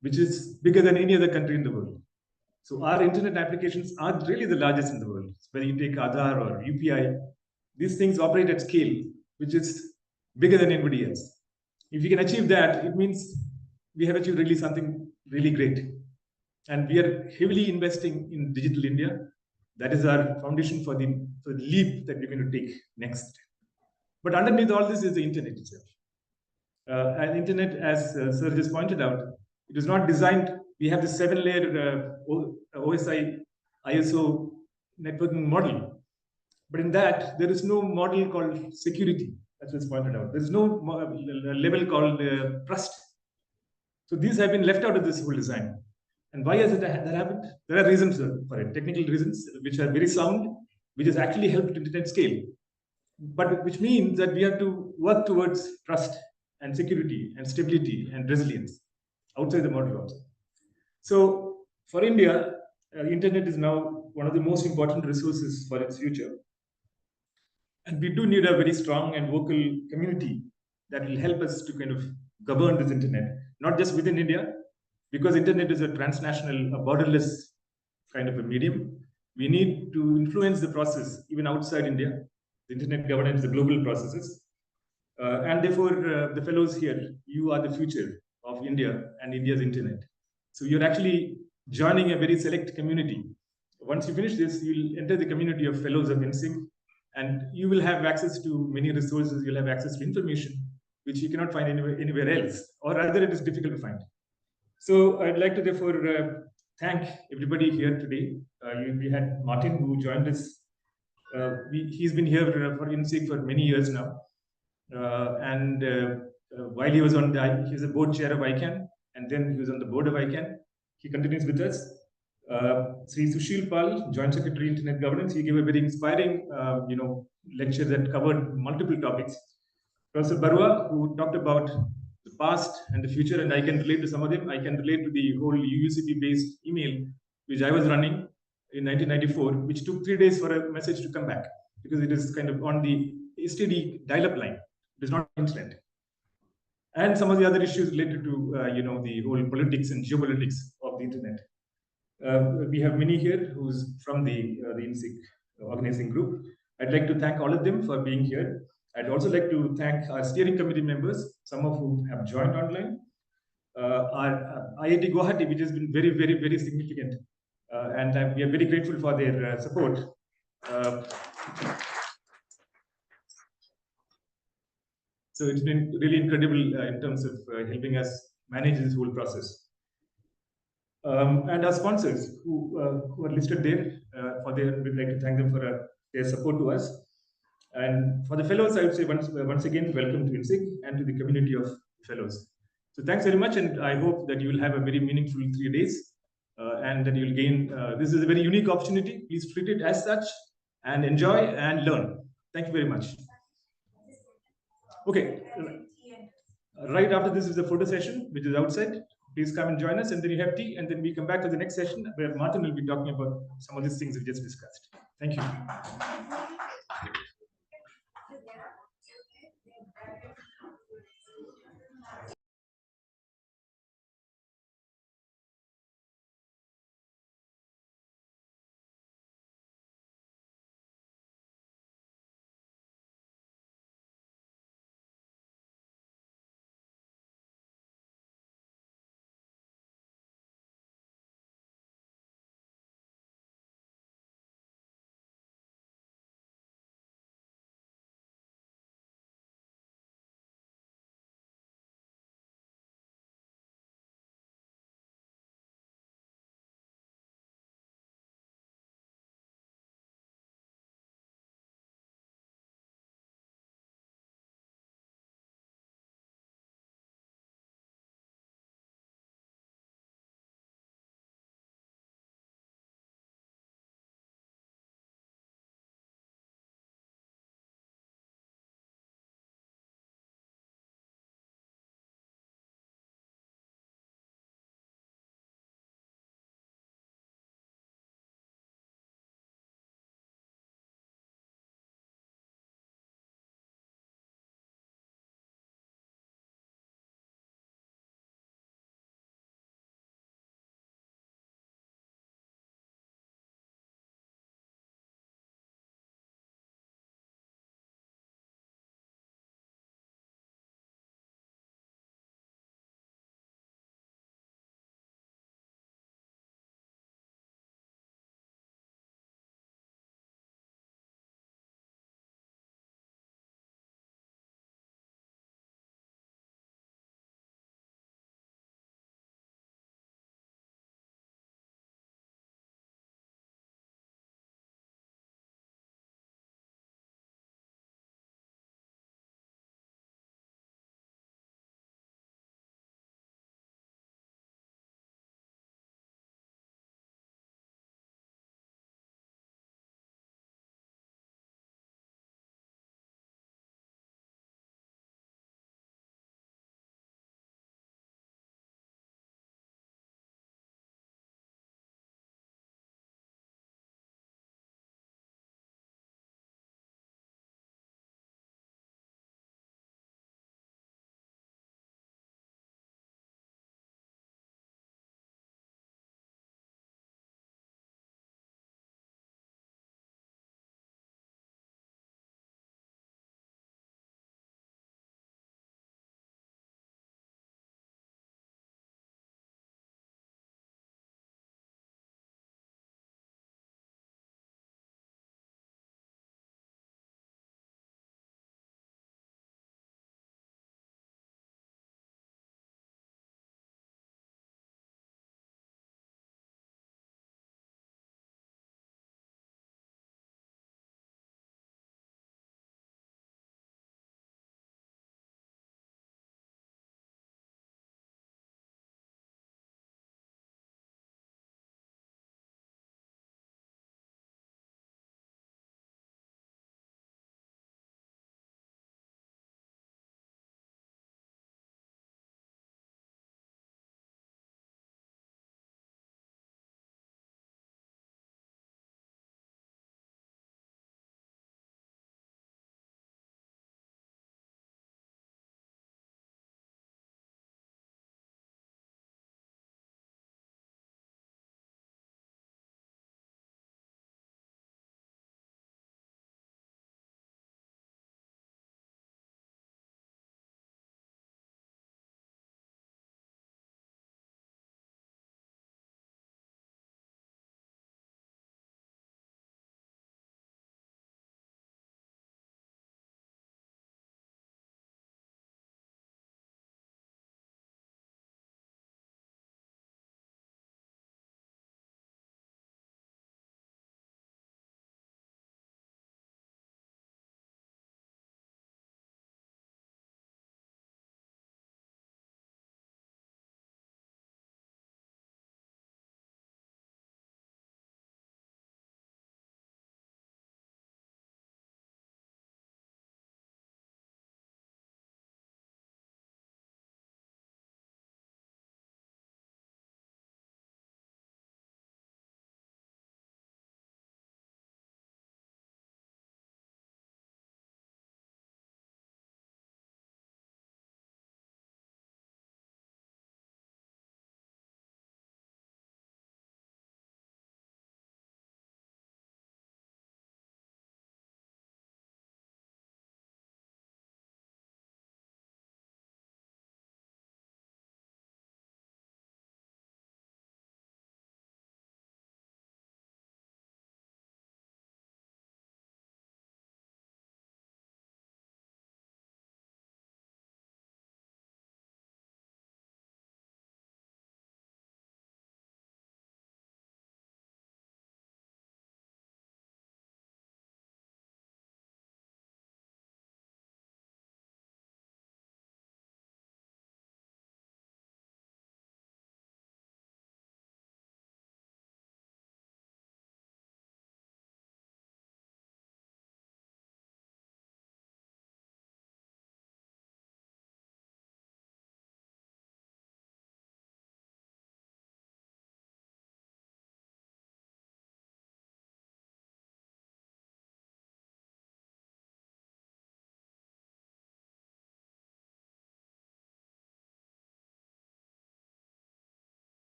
which is bigger than any other country in the world. So our internet applications are really the largest in the world. Whether you take Aadhaar or UPI, these things operate at scale, which is bigger than anybody else. If you can achieve that, it means we have achieved really something really great. And we are heavily investing in digital India. That is our foundation for the leap that we're going to take next. But underneath all this is the internet itself. And internet, as Sir just pointed out, it is not designed. We have the 7-layer OSI ISO networking model. But in that, there is no model called security, as was pointed out. There is no level called trust. So these have been left out of this whole design. And why has that happened? There are reasons for it, technical reasons, which are very sound, which has actually helped internet scale. But which means that we have to work towards trust and security and stability and resilience outside the model also. So for India, internet is now one of the most important resources for its future. And we do need a very strong and vocal community that will help us to kind of govern this internet, not just within India, because internet is a transnational, a borderless kind of a medium. We need to influence the process even outside India. The internet governance, the global processes. And therefore, the fellows here, you are the future of India and India's internet. So you're actually joining a very select community. Once you finish this, you'll enter the community of fellows of inSIG, and you will have access to many resources. You'll have access to information which you cannot find anywhere else, or rather it is difficult to find. So I'd like to therefore thank everybody here today. We had Martin who joined us. He's been here for inSIG for many years now, and while he was on he was a board chair of ICANN, and then he was on the board of ICANN. He continues with us. Sri Sushil Pal, Joint Secretary Internet Governance, he gave a very inspiring, lecture that covered multiple topics. Professor Barua, who talked about the past and the future, and I can relate to some of them. I can relate to the whole UUCP-based email, which I was running in 1994, which took 3 days for a message to come back, because it is kind of on the STD dial-up line. It is not internet. And some of the other issues related to, the whole politics and geopolitics of the internet. We have Minnie here, who's from the inSIG organizing group. I'd like to thank all of them for being here. I'd also like to thank our steering committee members, some of whom have joined online. Our IIT Guwahati, which has been very, very, very significant. And we are very grateful for their support. So it's been really incredible in terms of helping us manage this whole process. And our sponsors who are listed there, we'd like to thank them for their support to us. And for the fellows, I would say once again, welcome to inSIG and to the community of fellows. So thanks very much, and I hope that you will have a very meaningful 3 days, and that you'll gain. This is a very unique opportunity. Please treat it as such, and enjoy and learn. Thank you very much. Okay. Right after this is a photo session, which is outside. Please come and join us, and then you have tea, and then we come back to the next session where Martin will be talking about some of these things we just discussed. Thank you.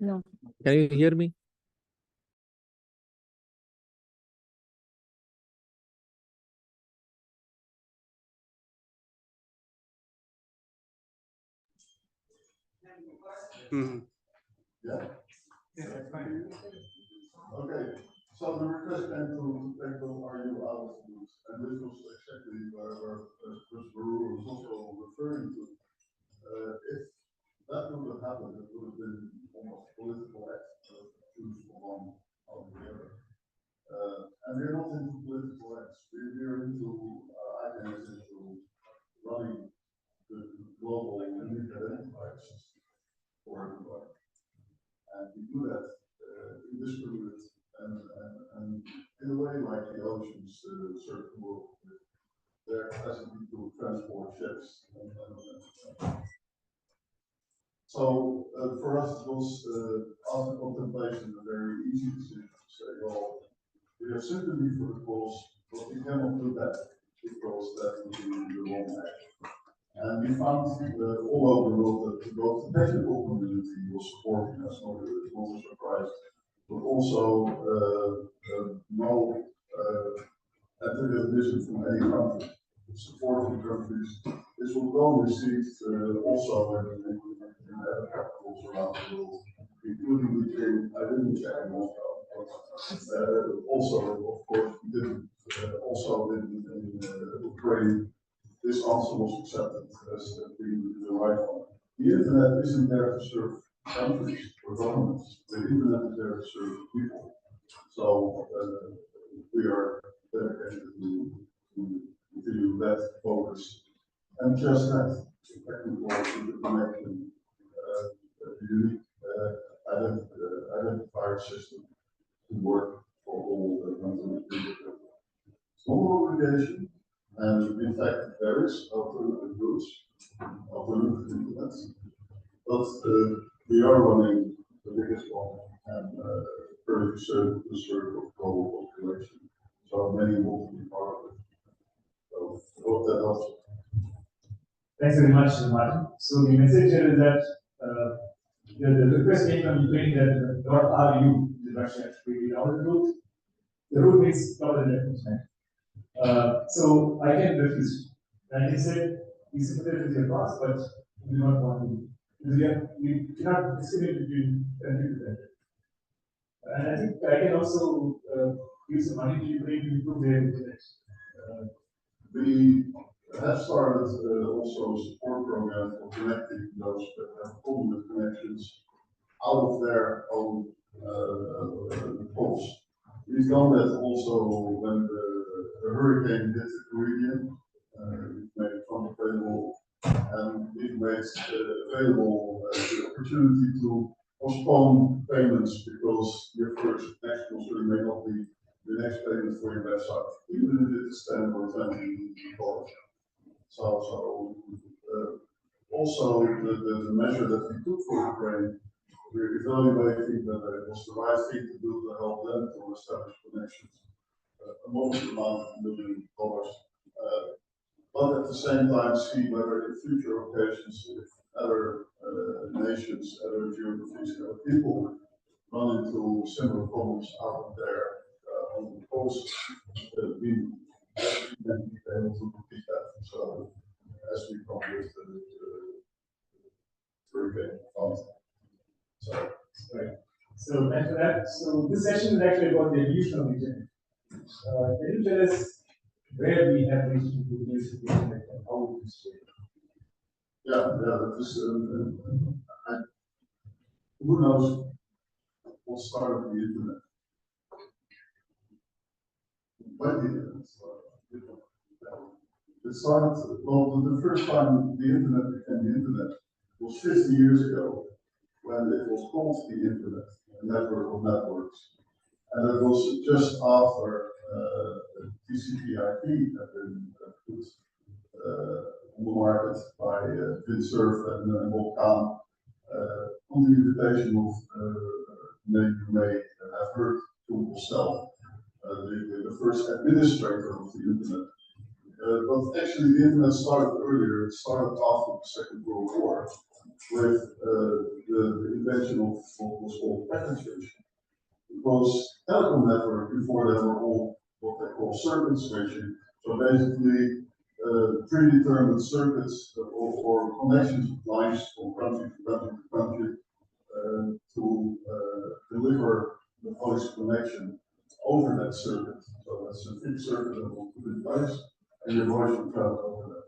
No. Can you hear me? Yeah. Okay, so the request came to take the RU out of the loop, and this was exactly where Baru was also referring to. If that would have happened, it would have been almost political act to choose one or the other. And we're not into political acts. We're into, I think, into running the global unique identifier system for everybody. And we do that indiscriminate and in a way like the oceans serve the world with their capacity to transport ships. So for us it was after contemplation a very easy decision to say, well, we have sympathy for the cause, but we cannot do that because that would be the wrong act. And we found all over the world that both the technical community was supporting us, not a surprise, but also no activism from any country, support from countries. This was well received also in other capitals around the world, including Beijing. I didn't check Moscow, but also, of course, we didn't. Also in Ukraine. This answer was accepted as being the right one. The internet isn't there to serve countries or governments. The internet is there to serve people. So we are dedicated to continue that focus. And just that, technical connection, the unique identifier system to work for all the countries. Small obligation. And in fact, there is alternative routes, alternative internets, but we are running the biggest one and currently serve the sort of global population. So many want to be part of it. So I hope that helps. Thanks very much, Martin. So the message here is that the request came from Ukraine that .ru is Russia. We download the route. The route means download the right? So I can refuse. And he said, we sympathize with your cause, but we do not want to. We cannot discriminate between country to country. And I think I can also give some money to Ukraine to improve their internet. We have started also a support program for connecting those that have problem with connections out of their own poles. We've done that also when the hurricane hit the Caribbean. We've made funds available, and we've made available the opportunity to postpone payments because your first next concern may not be the next payment for your website, even if it is 10 or 20 dollars. So also the measure that we took for Ukraine, we're evaluating whether it was the right thing to do to help them to establish connections. A modest amount of $1 million, but at the same time see whether in future occasions if other nations, other geographies, other people run into similar problems out of there on the coast, we can be able to repeat that. So as we come with the hurricane fund. So, right. So thanks for that. So this session is actually about the evolution of the internet. Can you tell us where we have reached into the use of the internet and how it is changed? yeah, that is, who knows what started the internet? When the internet started? It started, well, the first time the internet became the internet was 50 years ago when it was called the internet, a network of networks. And it was just after TCP/IP had been put on the market by Vinsurf and Bob Kahn on the invitation of maybe you may have heard Tom Postel, the first administrator of the internet. But actually the internet started earlier, it started after the Second World War. with the invention of what was called packet switching. Because telecom network before they were all what they call circuit switching. So basically, predetermined circuits or connections of lines from country to country to country to deliver the voice connection over that circuit. So that's a fixed circuit that will put in place, and your voice will travel over that.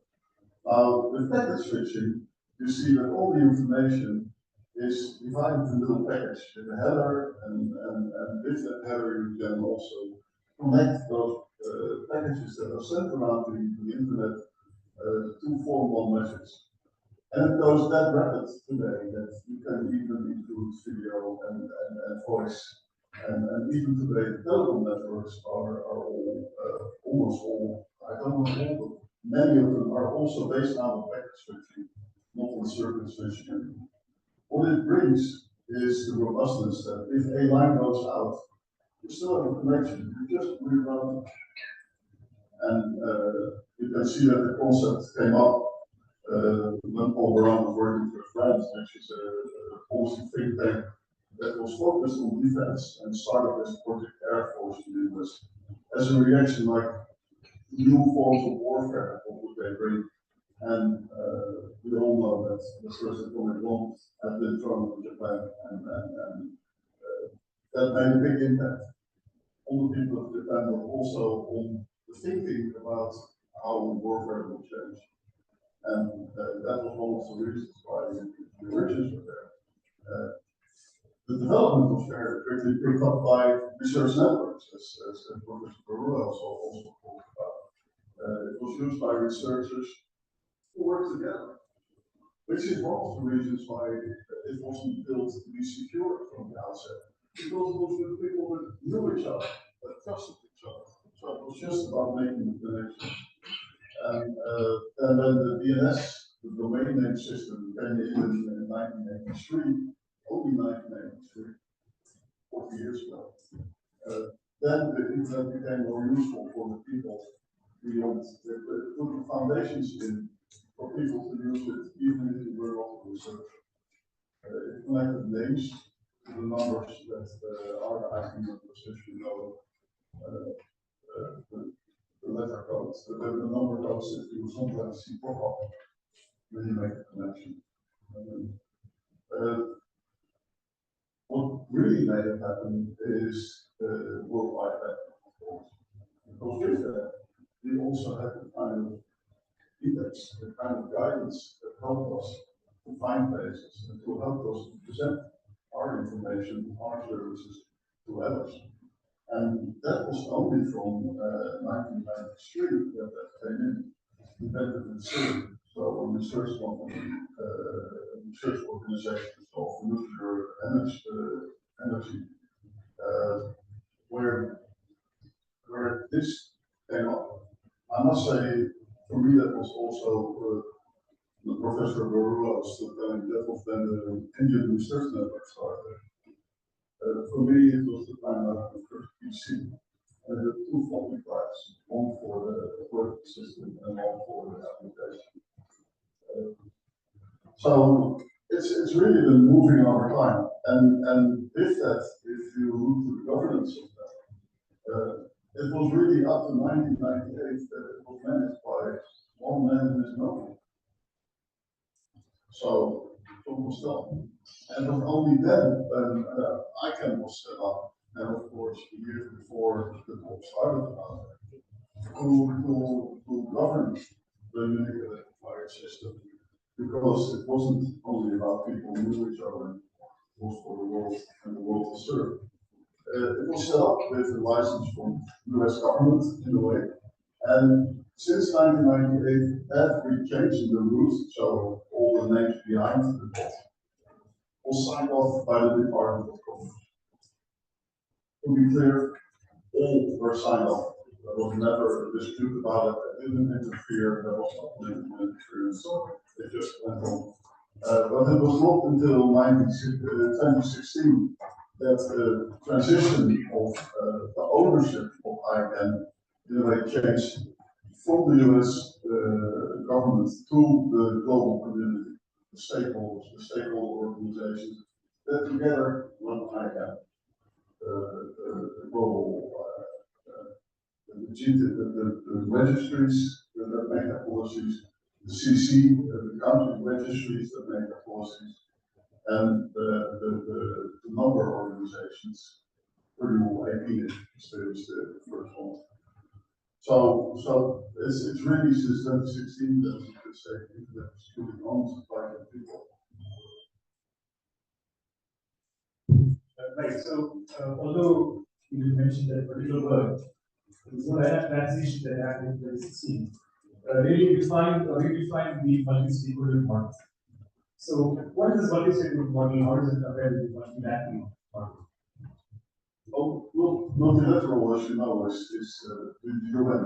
Now, with packet switching, you see that all the information is divided into little packets with a header, and with that header you can also connect those packages that are sent around the internet to form one message. And it goes that rapid today that you can even include video and voice. And even today, the telecom networks are all, almost all, I don't know all, but many of them are also based on packet switching, not on circuit switching anymore. What it brings is the robustness that if a line goes out, you still have a connection, you just reroute it. And you can see that the concept came up when Paul Brown was working for France, which is a policy think tank that was focused on defense and started as Project Air Force in the US. As a reaction, like new forms of warfare, what would they bring? And we all know that the first atomic bomb had been thrown in Japan, and that made a big impact on the people of Japan, but also on the thinking about how warfare will change. And that was one of the reasons why the origins were there. The development was very quickly picked up by research networks, as Professor Barua also talked about. It was used by researchers who work together, which is one of the reasons why it wasn't built to be secure from the outset, because it was with people that knew each other, that trusted each other. So it was just about making the connection. And then the DNS, the domain name system, came in 1983, only 1983, 40 years ago. Then the internet became more useful for the people beyond. They put the foundations in for people to use it, even if you were not a researcher. It connected names to the numbers that are the IP numbers, as you know, the letter codes, the number codes that you sometimes see pop up when you make a connection. What really made it happen is World Wide Web, of course. Because with that, we also had the kind of index, the kind of guidance that helped us to find places and to help us to present our information, our services to others. And that was only from 1993 that came in, invented in Syria. So a research company, research organization of nuclear energy, where this came up. I must say, for me, that was also Professor Barua that was then the Indian Research Network started. For me, it was the time of the first PC. And the two faulty types, one for the operating system and one for the application. So it's really been moving over time. And with that, if you look to the governance of that, it was really up to 1998 that it was managed by one man in his notebook. So it was done. And not only then, when ICANN was set up, and of course, years before the talk started about it, to govern the unique identifier system, because it wasn't only about people who knew each other, it was for the world and the world to serve. It was set up with a license from the US government in a way, and since 1998, every change in the rules, so all the names behind the bot, was signed off by the Department of Commerce. To be clear, all were signed off. There was never a dispute about it. It didn't interfere. There was not political interference. It just went on. But it was not until 2016 that the transition of the ownership of ICANN in a way changed from the US government to the global community. the stakeholder organizations that together run ICANN, the global, the registries that make their policies, the CC, the country registries that make their policies, and the number of organizations, renewable IP is the first one. So it's really since 2016 that you could say Internet is truly owned by the people. Right. So, although you mentioned that particular word, there's no transition that happened in 2016. Really redefine the multi-stakeholder model. So, what is this multi-stakeholder model? How does it compare with the multilateral model? Oh, well, multilateral, as you know, is the UN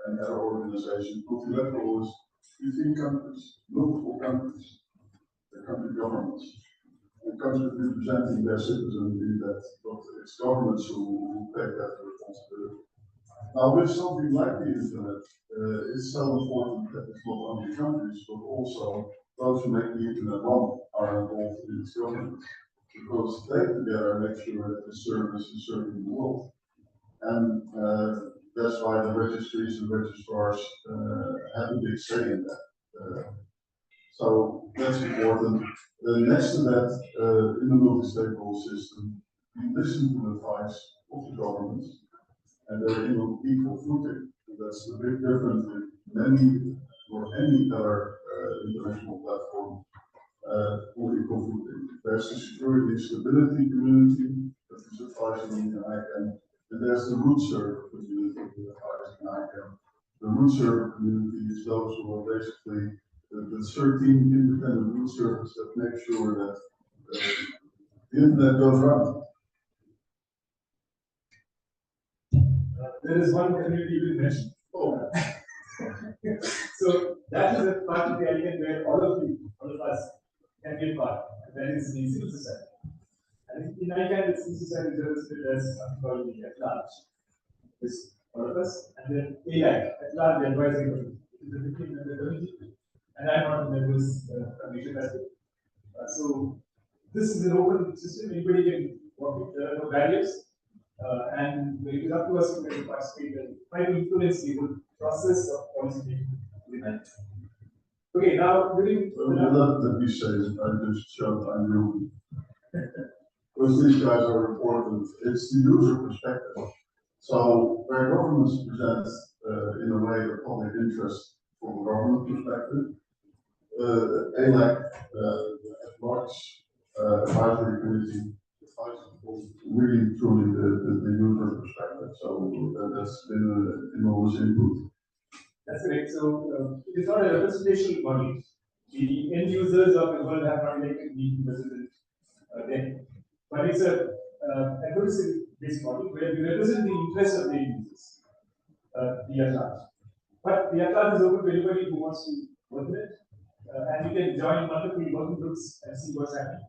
and other organizations. Multilateral is between countries, multiple countries, the country governments, and countries representing their citizens in that, but it's governments who take that responsibility. Now, with something like the internet, it's so important that it's not only countries, but also those who make the internet run are involved in its governance, because they together make sure that the service is serving the world. And that's why the registries and registrars have a big say in that. So that's important. Next to that, in the multi-stakeholder system, we listen to the advice of the governments, and they're in an equal footing. That's the big difference with many or any other international platform on equal footing. There's the security and stability community that is advising ICANN, and there's the root server community that is advising ICANN. The root server community is those who are basically the 13 independent root servers that make sure that the internet goes round. There is one community you didn't mention. Oh. So that is a part of the element where all of us can be a part, and that is the civil society. And in ICANN, the civil society is represented as something called the at large. This all of us, and then ALAC, at large advisory committee. It is a 15-member committee, and I'm not a member of commission as well. So this is an open system, anybody can work it, there are no barriers. And it is up to us to participate and try to influence the whole process of policy making. Okay, now during let me say it, I just showed I knew. Because these guys are important, it's the user perspective. So where governments present in a way the public interest from a government perspective, ALAC, at large advisory committee, really truly the user perspective. So that's been an enormous input. That's correct. So it is not a representation model. The end users of the world have not elected me to represent them, but it's a advocacy-based model where we represent the interests of the end users, the at large. But the at large is open to anybody who wants to work with it, and you can join multiple working groups and see what's happening.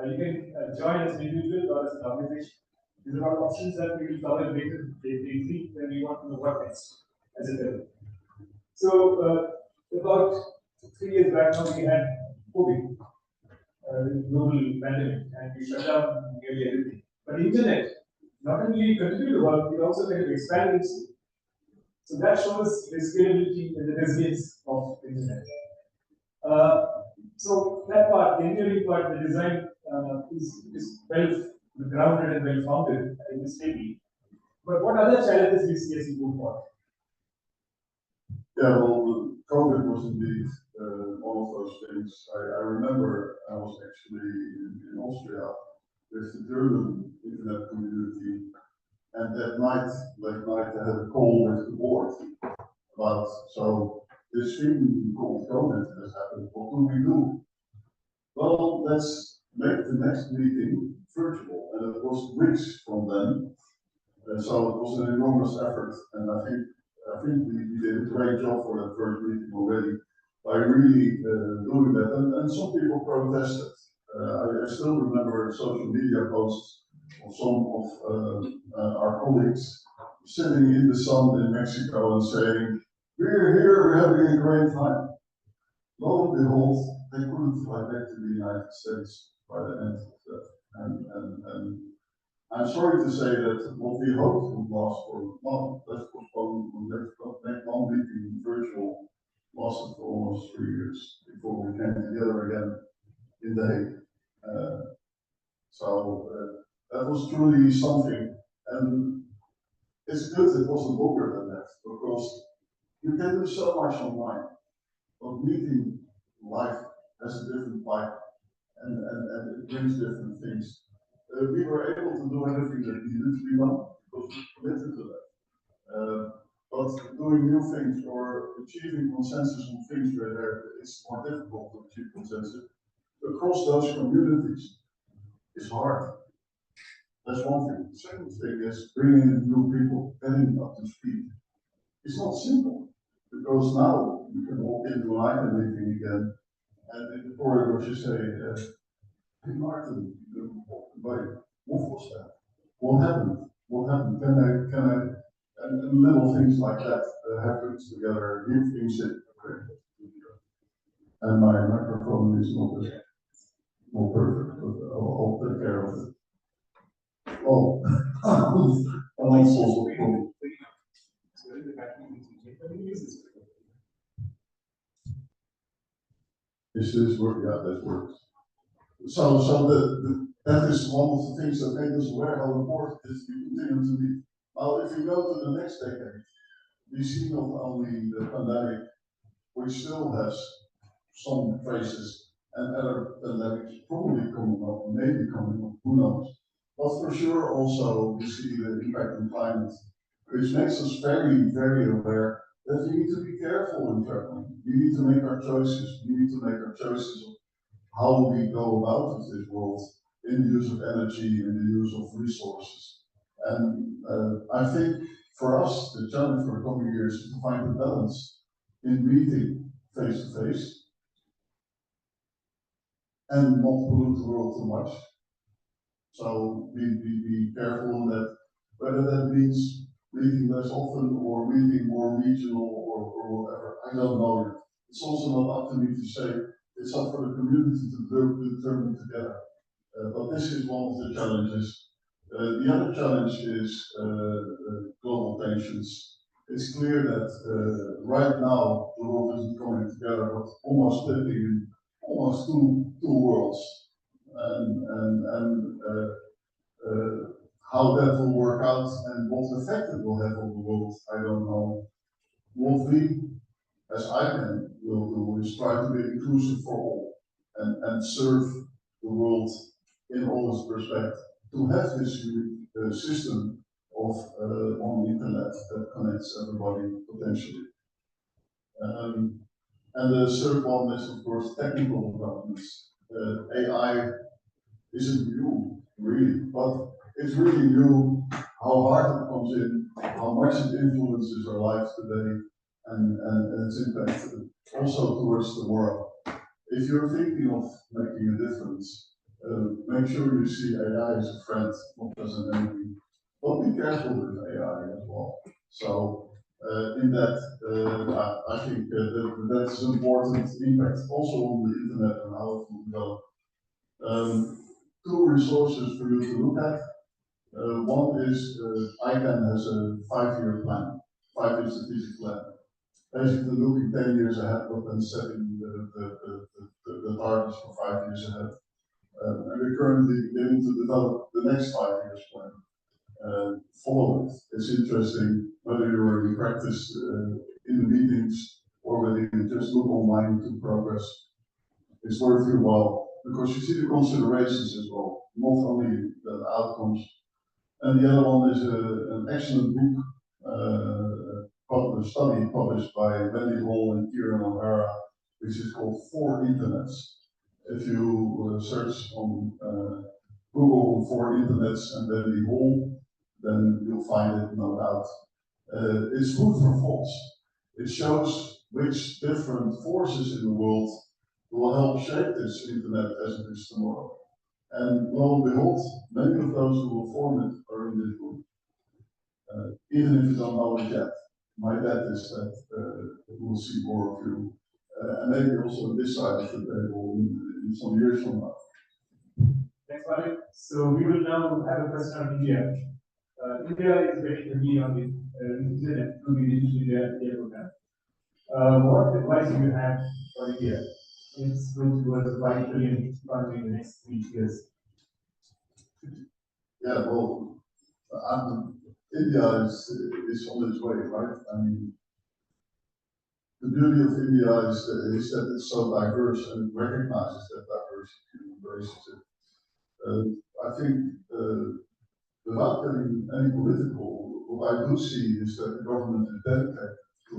You can join as an individual or as an organization. These are all options that we will cover later when we want to know what next as a level. So about 3 years back now we had COVID, global pandemic, and we shut down nearly everything. But the internet not only continued to work, it also kind of expanded its. So that shows the scalability and the resilience of the internet. So that part, the engineering part, the design is well grounded and well founded in this baby. But what other challenges do you see as you move forward? Yeah, well, COVID was indeed one of those things. I remember I was actually in Austria with the German internet community, and that night, late night, I had a call with the board about, so this thing called COVID has happened, what do we do? Well, let's make the next meeting virtual, and it was weeks from then, so it was an enormous effort, and I think we did a great job for that first meeting already by really doing that, and some people protested. I still remember social media posts of some of our colleagues sitting in the sun in Mexico and saying, "We're here, we're having a great time." Lo and behold, they couldn't fly back to the United States by the end of that. And I'm sorry to say that what we hoped would last for a month, let's postpone the next one meeting virtual, lasted for almost 3 years before we came together again in The Hague. That was truly something, and it's good it wasn't longer than that, because you can do so much online, but meeting live has a different vibe, and it brings different things. We were able to do everything that needed to be done because we committed to that. But doing new things or achieving consensus on things where it's more difficult to achieve consensus across those communities is hard. That's one thing. The second thing is bringing in new people, getting them up to speed. It's not simple, because now you can walk into an ICANN meeting again, and in the corridors you say, hey Martin, buddy, what was that? What happened? What happened? Can I, and little things like that happen together, new things that, okay. And my microphone is not perfect, but I'll take care of it. Oh, I'm also problem. Is this work? Yeah, that works. So that is one of the things that made us aware how important it is to continue to be. Now, if you go to the next decade, we see not only the pandemic, which still has some traces, and other pandemics probably coming up, maybe coming up, who knows. But for sure, also, we see the impact on climate, which makes us very, very aware that we need to be careful in traveling. We need to make our choices. We need to make our choices of how we go about this world in the use of energy and the use of resources. And I think for us, the challenge for the coming years is to find a balance in meeting face to face and not pollute the world too much. So be careful on that, whether that means meeting less often or meeting more regional or whatever, I don't know yet. It's also not up to me to say, it's up for the community to determine together. But this is one of the challenges. The other challenge is global tensions. It's clear that right now the world isn't coming together, but almost splitting in almost two worlds. And how that will work out and what effect it will have on the world, I don't know. What we, as ICANN, will do is try to be inclusive for all and serve the world in all its perspective. To have this system of on the internet that connects everybody potentially. And the third one is, of course, technical developments. AI isn't new, really, but it's really new how hard it comes in, how much it influences our lives today, and its impact also towards tomorrow. If you're thinking of making a difference, make sure you see AI as a friend, not as an enemy. But be careful with AI as well. So in that, I think that's an important impact also on the internet and how it will develop. Two resources for you to look at. One is ICANN has a 5-year plan, 5-year strategic plan. Basically looking 10 years ahead, but then setting the targets for 5 years ahead. And we're currently beginning to develop the next 5 years plan. Follow it. It's interesting whether you're in practice in the meetings or whether you just look online to progress. It's worth your while because you see the considerations as well, not only the outcomes. And the other one is an excellent book, a study published by Wendy Hall and Kieran O'Hara, which is called 4 Internets. If you search on Google 4 Internets and Wendy Hall, then you'll find it, no doubt. It's food for thought. It shows which different forces in the world will help shape this internet as it is tomorrow. And lo and behold, many of those who will form it are in this book. Even if you don't know it yet, my bet is that we'll see more of you and maybe also on this side of the table in some years from now. Thanks, Malik. So we will now have a question on India. India is very heavy on the internet through the Digital India program. What advice do you have for India? It's going towards a 5 trillion economy in the next 3 years. Yeah, well, India is on its way, right? I mean, the beauty of India is that it's so diverse and it recognizes that diversity and embraces it. I think without getting any political, what I do see is that the government is dedicated to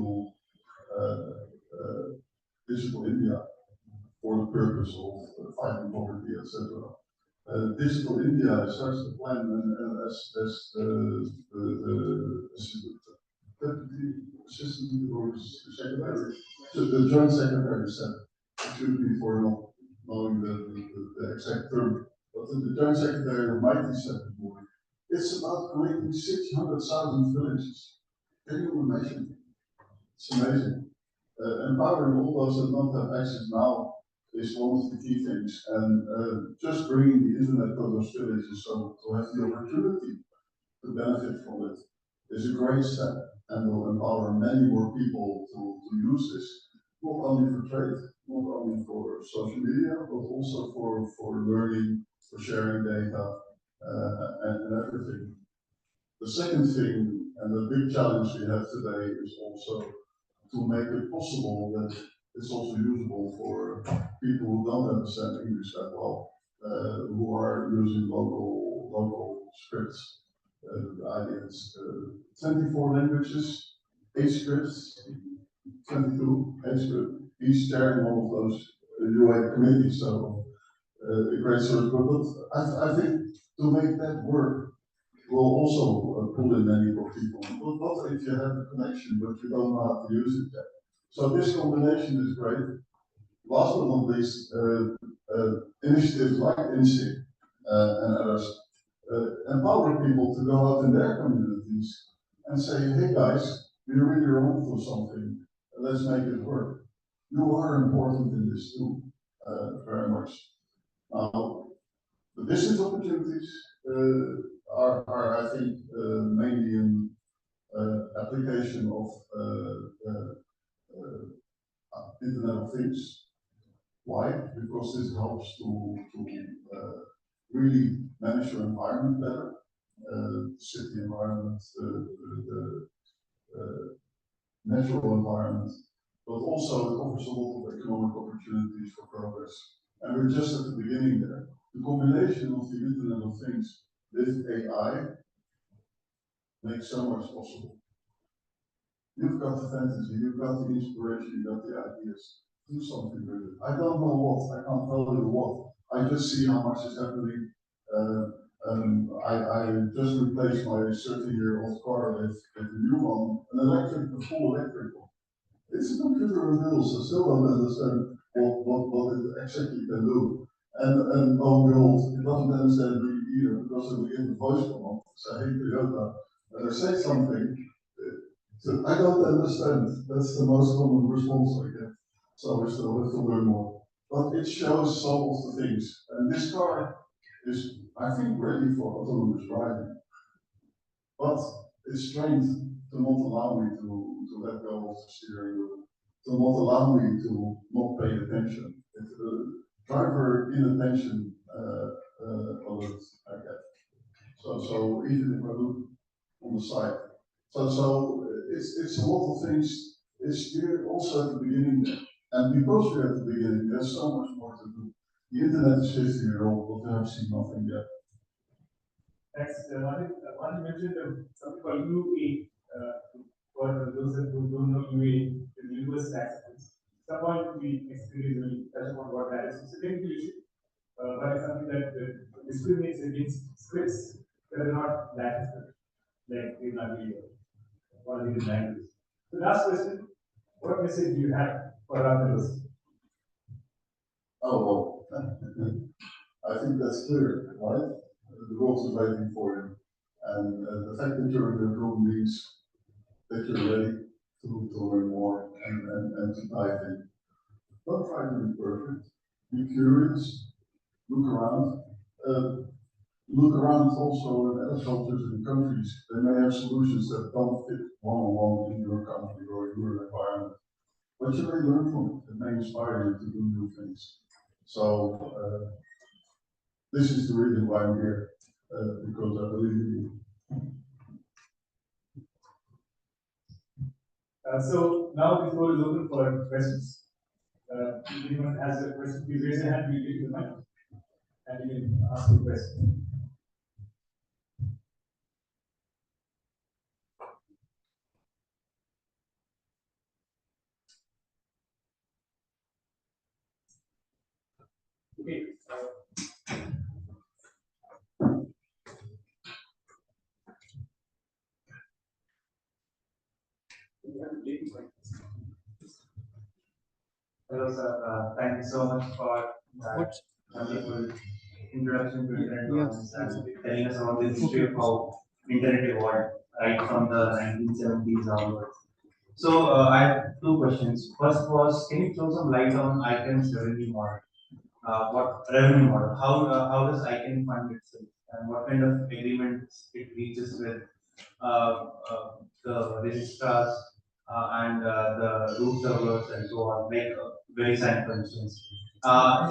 digital India for the purpose of fighting poverty, etc. Digital India is such a plan, and as the deputy assistant or secretary, the joint secretary said, excuse me for not knowing the exact term, but the joint secretary of Mighty said before, it's about connecting 600,000 villages. Can you imagine? It's amazing. Empowering all those that don't have access now is one of the key things, and just bringing the internet to those villages so to have the opportunity to benefit from it is a great step, and will empower many more people to use this, not only for trade, not only for social media, but also for learning, for sharing data, and everything. The second thing, and the big challenge we have today, is also to make it possible that it's also usable for people who don't understand English that well, who are using local scripts. The idea is 24 languages, 8 scripts, 22, 8 scripts. He's chairing one of those UA committees, so a great source. But I think to make that work will also pull in many more people. But not if you have a connection, but you don't know how to use it yet. So this combination is great. Last but not least, initiatives like inSIG and others empower people to go out in their communities and say, hey guys, we really are onto something, let's make it work. You are important in this too, very much. Now, the business opportunities are I think, mainly in application of Internet of Things. Why? Because this helps to really manage your environment better, city environment, the natural environment, but also it offers a lot of economic opportunities for progress. And we're just at the beginning there. The combination of the Internet of Things with AI makes so much possible. You've got the fantasy, you've got the inspiration, you've got the ideas. Do something with it. I don't know what, I can't tell you what. I just see how much is happening. I just replaced my 30-year-old car with a new one, an electric, a full electric one. It's a computer on wheels, I still don't understand what it exactly can do. And oh behold, it doesn't understand me either, because we give the voice command, say, hey Toyota, and I say something, so I don't understand. That's the most common response I get. So we still have to learn more. But it shows some of the things. And this car is, I think, ready for autonomous driving. But it's trained to not allow me to let go of the steering wheel, to not allow me to not pay attention. It's driver inattention alert I get. So even if I look on the side. So it's a lot of things. We're also at the beginning there. And because we're at the beginning, there's so much more to do. The internet is 50-year-old, but we have seen nothing yet. Thanks, Martin. Martin mentioned something called UA. For those who don't know UA, the universal acceptance. Some point we will touch upon what that is. It's a technical issue, but it's something that discriminates against scripts that are not Latin scripts, like Devanagari or the language. So last question, what message do you have for our fellows? Oh, well, I think that's clear, right? The world is waiting for you. And the fact that you're in the room means that you're ready to learn more and to dive in. Don't try to be perfect. Be curious. Look around. Look around also in other cultures and countries. They may have solutions that don't fit one-on-one in your country or your environment. But you may learn from it. It may inspire you to do new things. So this is the reason why I'm here, because I believe in you. So now the floor is open for questions. If anyone has a question, please raise your hand. We'll give you the mic, and you can ask the question. Okay. Hello, sir. Thank you so much for that wonderful introduction to internet governance and telling us about the history of how internet evolved right from the 1970s onwards. So I have two questions. First was, can you throw some light on ICANN's revenue model? What revenue model? How does ICANN fund itself, and what kind of agreements it reaches with the registrars and the root servers and so on, like VeriSign, for instance.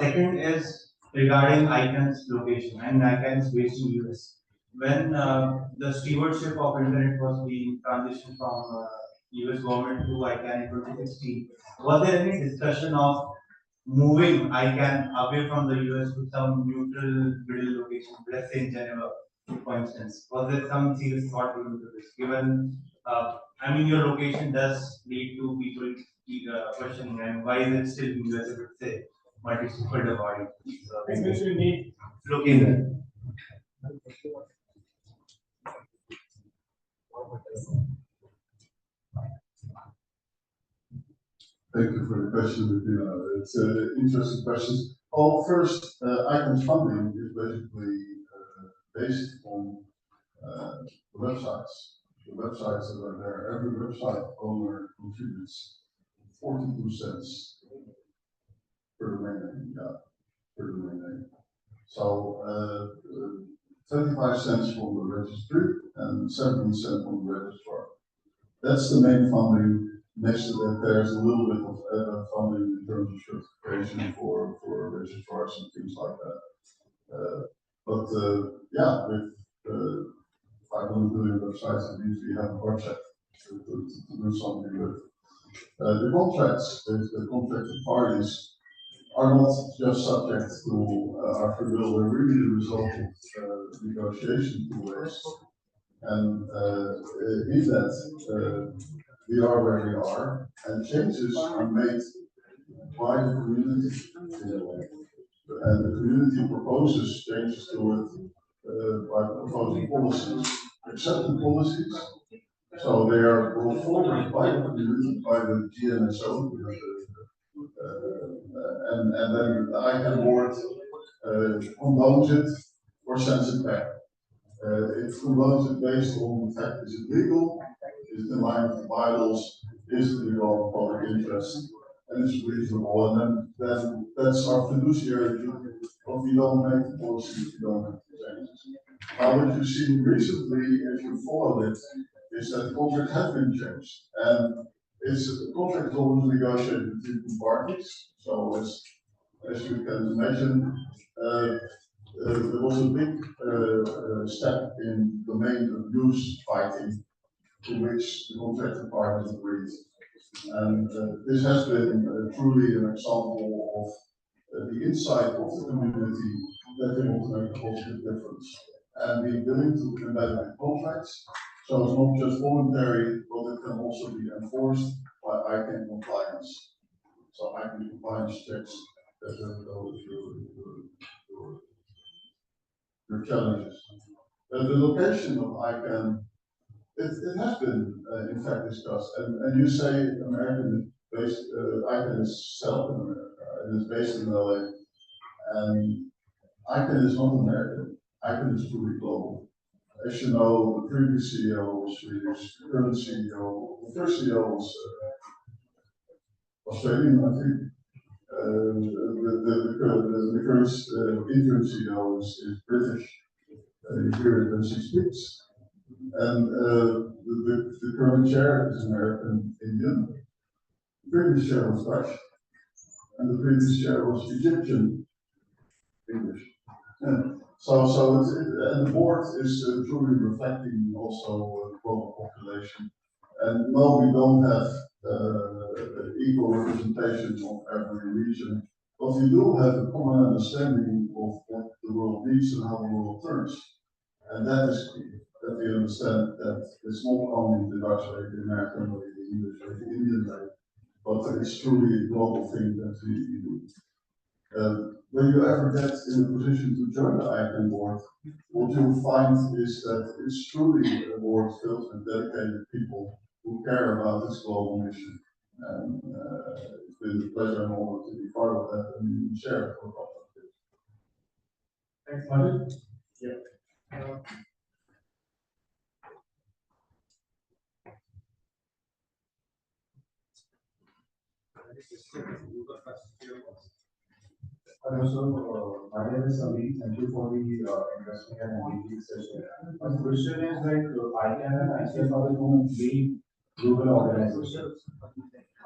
Second is regarding ICANN's location, and ICANN is based in US. When the stewardship of internet was being transitioned from US government to ICANN in 2016, was there any discussion of moving ICANN away from the US to some neutral middle location, let's say in Geneva, for instance? Was there some serious thought into this? Given, I mean, your location does lead to people questioning, and why is it still in US, if it's a multi-stakeholder body? So, Especially need look in there. Thank you for the question, Bettina. It's interesting questions. Oh, first, ICANN's funding is basically based on the websites. The websites that are there, every website owner contributes 42 cents per domain name, per domain name. So 25 cents from the registry and 17 cents from the registrar. That's the main funding. Next to that, there's a little bit of added funding in terms of certification for registrars and things like that. Yeah, with 500 billion websites, we usually have a budget to do something with. The contracts, the contracted parties are not just subject to our free will, they're really the result of negotiation two ways. And in that, we are where we are, and changes are made by the community in a way. And the community proposes changes to it by proposing policies, accepted policies. So they are brought forward by the community, by the GNSO, and then the ICANN board condones it or sends it back. It condones it based on the fact, is it legal, is it in line with the bylaws, is it in the public interest, and it's reasonable, and then that's our fiduciary duty. But we don't make the policies, we don't make the changes. Now, what you've seen recently, if you follow it, is that the contract has been changed, and the contract is always negotiated between two parties. So as you can imagine, there was a big step in domain abuse fighting, to which the contracted parties agreed. And this has been truly an example of the insight of the community that they want to make a positive difference. And being willing to embed in contracts, so it's not just voluntary, but it can also be enforced by ICANN compliance. So ICANN compliance checks that go with your challenges. The location of ICANN, it has been in fact discussed, and you say American based, ICANN is set up in America, it is based in LA, and ICANN is not American, ICANN is truly global. As you know, the previous CEO was Swedish, the current CEO, the first CEO was Australian, I think. The current interim CEO is British. You hear it when she speaks. And the current chair is American Indian. The previous chair was Dutch. And the previous chair was Egyptian English. And so and the board is truly reflecting also the global population. And no, we don't have equal representation of every region, but we do have a common understanding of what the world needs and how the world turns. And that is key, that we understand that it's not only the Dutch way, the American way, the English way, the Indian way, but it's truly a global thing that we do. When you ever get in a position to join the ICANN board, what you'll find is that it's truly a board filled with dedicated people who care about this global mission. And it's been a pleasure and honor to be part of that and share it for a couple of years. Thanks, Martin. Yeah. Hello, so my name is Sameer. Thank you for the interesting and engaging session. My question is like ICANN and ICANN are the two main global organizations.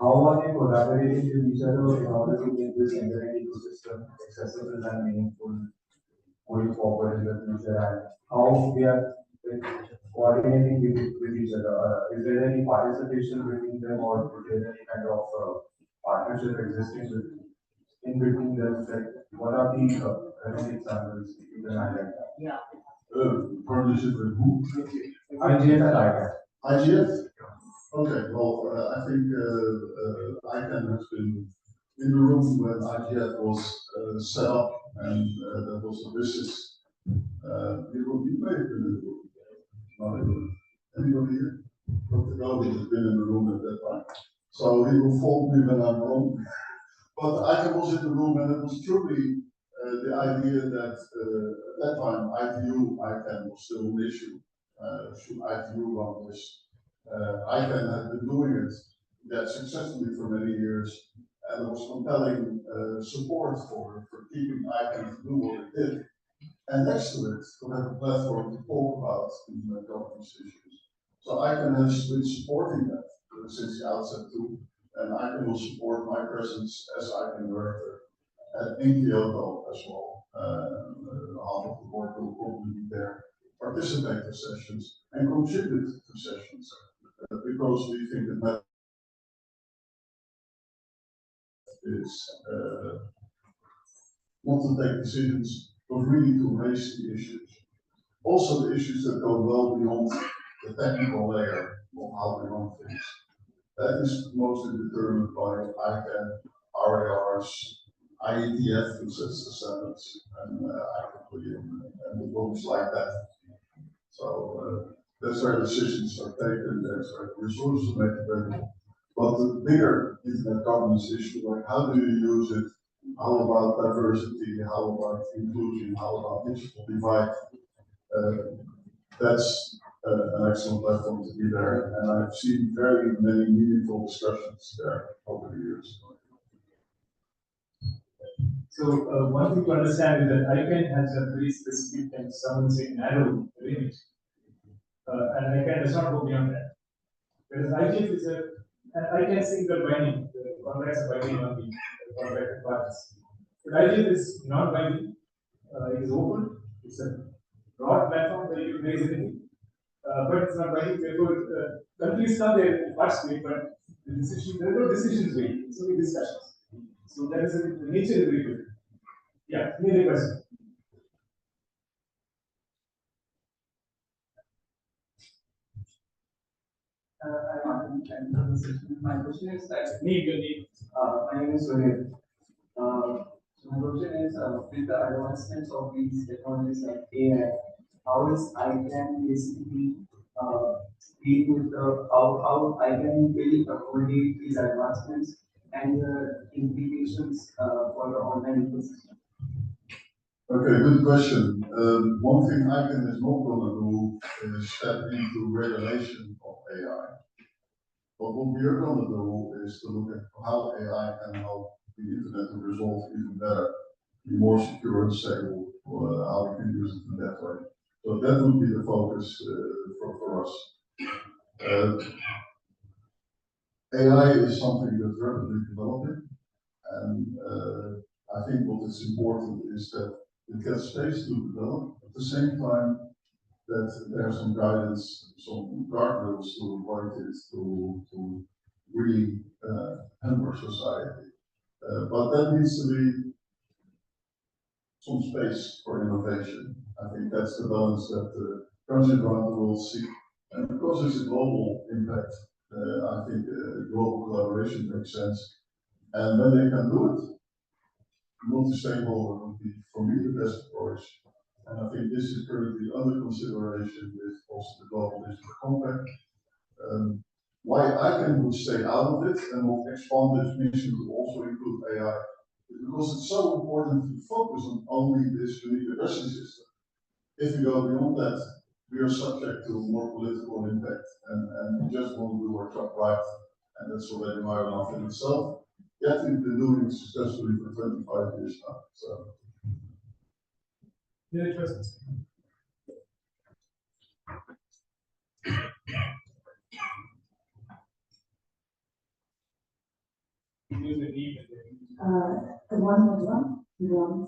How are they collaborating with each other in order to make this internet ecosystem accessible and meaningful going forward in the future, and how they are like, coordinating with each other? Is there any participation between them, or is there any kind of partnership existing in between them? Like, what are the examples you can highlight? Yeah. Partnership with who? IGF and ICANN. IGF? Okay, well, I think ICANN has been in the room when IGF was set up, and that was a business. You may have been in the room. Not in the room. Anybody here? Dr. Gobi has been in the room at that time. So he will fault me when I'm wrong. But ICANN was in the room, and it was truly the idea that at that time ICANN was still an issue. Should ITU run this? ICANN had been doing it successfully for many years, and there was compelling support for keeping ICANN to do what it did. And next to it, to have a platform to talk about governance issues. So ICANN has been supporting that since the outset too. And ICANN will support my presence as ICANN director in Kyoto as well. Half of the board will probably be there, participate in sessions, and contribute to sessions because we think that is not to take decisions, but really to raise the issues. Also, the issues that go well beyond the technical layer of how we run things. That is mostly determined by ICANN, RARs, IETF, who sets the standards, and and the books like that. So that's where decisions are taken, that's where the resources are made available. But the bigger internet governance issue, like how do you use it? How about diversity? How about inclusion? How about digital divide? That's an excellent platform to be there, and I've seen very many meaningful discussions there over the years. So one thing to understand is that ICANN has a very specific and some would say narrow limit, and ICANN does not go beyond that. Whereas IGF is and ICANN is single binding, the contracts are binding on the contracted parties. But IGF is not binding, it is open, it's a broad platform where you can raise anything, but it's not binding. Therefore, countries come there to participate, but there are no decisions made, it's only discussions. So that is the nature is very different. Yeah, any other question? My question is that Need your name. my name is Sunil. So my question is with the advancements of these technologies like AI, how is ICANN basically deal with how ICANN will accommodate these advancements and the implications for the online ecosystem? Okay, good question. One thing ICANN is not going to do is step into regulation of AI. But what we are going to do is to look at how AI can help the internet to resolve even better, be more secure and stable, how we can use it in that way. So that would be the focus for us. AI is something that's rapidly developing, and I think what is important is that it gets space to develop. At the same time, that there's some guidance, some guardrails to avoid it to really hamper society. But that needs to be some space for innovation. I think that's the balance that countries around the world seek. And because it's a global impact, I think global collaboration makes sense. And when they can do it, multi-stakeholder would be, for me, the best approach. And I think this is currently under consideration with also the Global Digital Compact. Why ICANN would stay out of it and will expand its mission to also include AI is because it's so important to focus on only this unique addressing system. If we go beyond that, we are subject to more political impact, and we just want to do our job right, and that's already hard enough in itself. Yet we've been doing it successfully for 25 years now. So. Yeah, questions. Good morning, everyone. Good morning.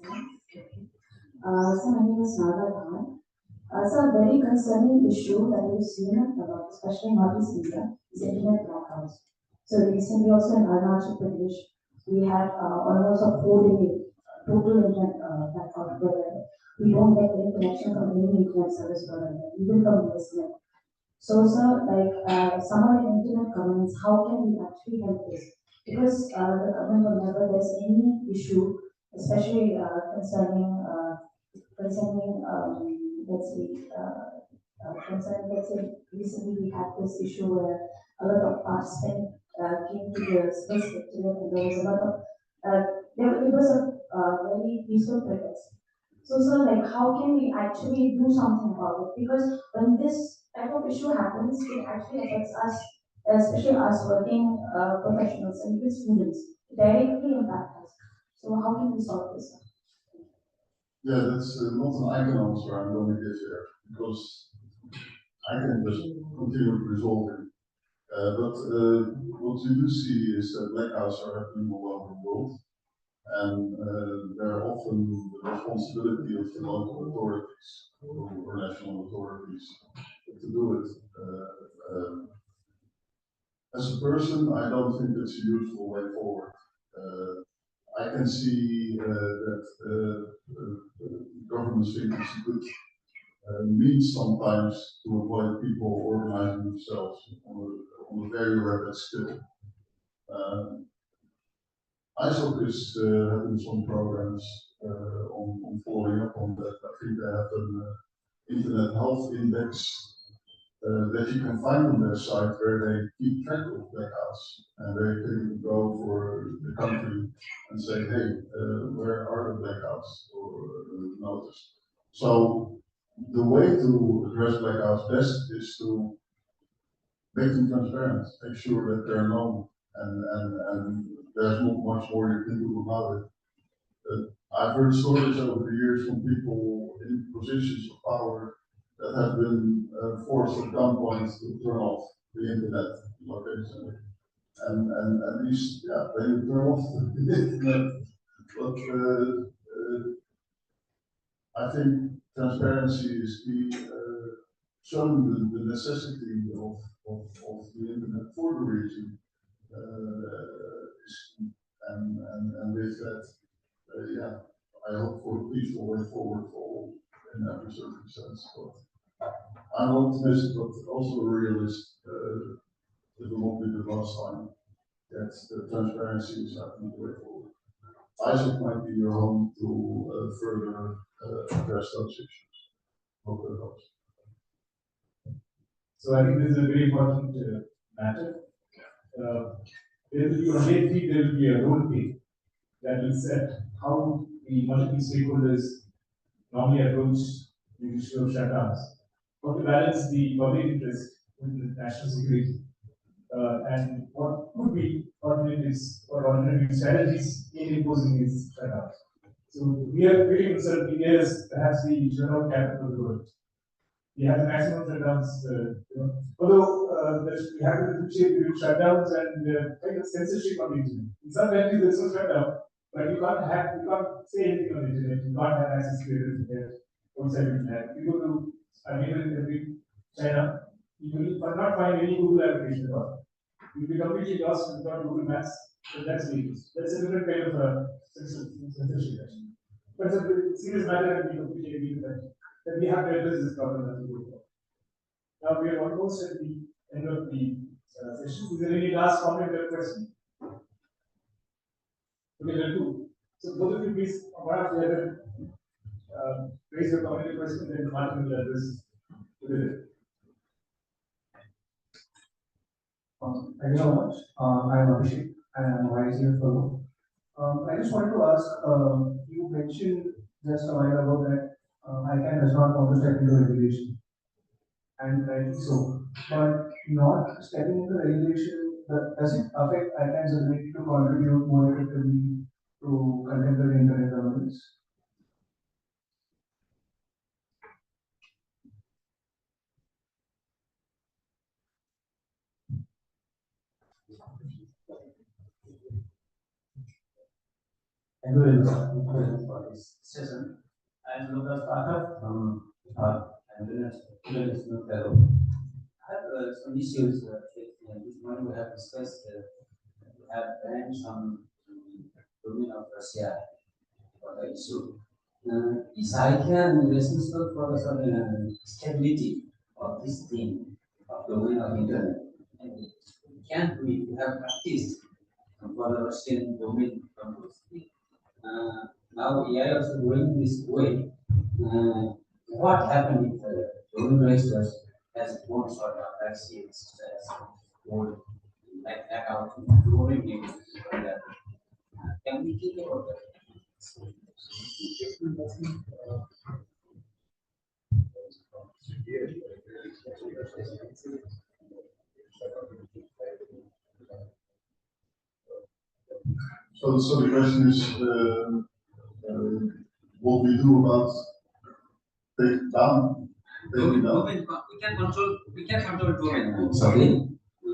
So my name is Naga Khan. So a very concerning issue that we've seen, especially in Northeast India, is internet blackouts. So recently also in Arunachal Pradesh, we had almost a 4-day total internet blackout where we don't get any connection from any internet service provider, even from BSNL. So sir, like some of the internet governance, how can we actually help this? Because the government, whenever there's any issue, especially concerning, let's say, recently we had this issue where a lot of participants came to the space festival and there was a lot of, it was a very peaceful protest. So sir, like how can we actually do something about it? Because when this type of issue happens, it actually affects us, especially us working professionals and even students, directly impact us. So how can we solve this? Yeah, that's not an ICANN answer I'm going to give here, because I can just continue resolving. But what you do see is that blackouts are happening all over the world, and they're often the responsibility of the local authorities or national authorities to do it. As a person, I don't think it's a useful way forward. I can see that governments think it's a good means sometimes to avoid people organizing themselves on a very rapid scale. ISOC is having some programs on following up on that. I think they have an Internet Health Index that you can find on their site where they keep track of blackouts, and they can go for the country and say, hey, where are the blackouts or notice. So the way to address blackouts best is to make them transparent, make sure that they're known, and there's not much more you can do about it. I've heard stories over the years from people in positions of power that have been forced at gunpoint to turn off the internet location. And at least, yeah, they turn off the internet. But I think transparency is key. Showing the necessity of the internet for the region is key. And with that, yeah, I hope for a peaceful way forward for all in every circumstance. But I'm optimistic, but also a realist. It will not be the last time that the transparency is happening the way forward. ISOC might be your home to further address those issues. Hope that helps. So I think this is a very important matter. There will be on day 3, there will be a role play that will set how the multiple stakeholders normally approach the issue of shutdowns, how to balance the public interest with the national security, and what could be alternatives or alternative strategies in imposing these shutdowns. So we are really concerned India is perhaps the shutdown capital of the world. We have the maximum shutdowns, although we have to differentiate between shutdowns and kind of censorship on the internet. In some countries there is no shutdown, but you can't say anything on the internet, you can't have access to the internet outside the internet. If you go to China, you will not find any Google application at all. You'll be completely lost without Google Maps, but that's dangerous. That's a different kind of censorship actually. But it's a serious matter and we completely agree with that we have to address this problem as we go forward. Now we are almost at the end of the session. Is there any last comment or question? Okay, there are two. So both of you please, one after the other, raise your comment or question, then Martin will address together. Thank you so much. I am Abhishek and I am a YCF fellow. I just wanted to ask, you mentioned just a while ago that ICANN does not want to step into regulation, and rightly so. But not stepping into regulation, does it affect ICANN's ability to contribute more effectively to contemporary internet governance? Thank you very much for this session. I'm Lucas Parker from International Fellow. I have some issues this morning we have discussed. We have banned some domain of Russia for the issue. Is ICANN responsible for the stability of this thing of domain of internet? And can we have practiced for the Russian domain control? Now AI also going this way. What happened if the domain registers has its own sort of access as old like account domain name like that? Can we think about that? So the question is, what we do about taking down? We can control domain names. Okay.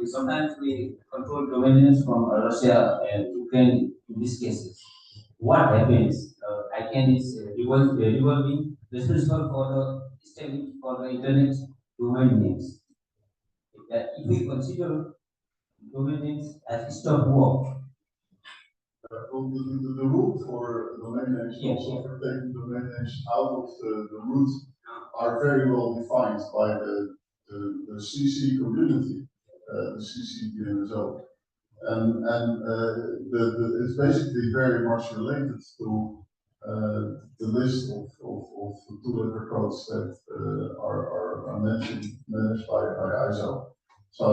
Sometimes we control domain names from Russia and Ukraine in these cases. What happens? ICANN is revolving responsible for the stability for the internet domain names. If we consider domain names as stop work, the root for domain names, also for taking domain names out of the root, are very well defined by the CC community, the CC DNSO. And it's basically very much related to the list of two-letter codes that are managed by ISO. So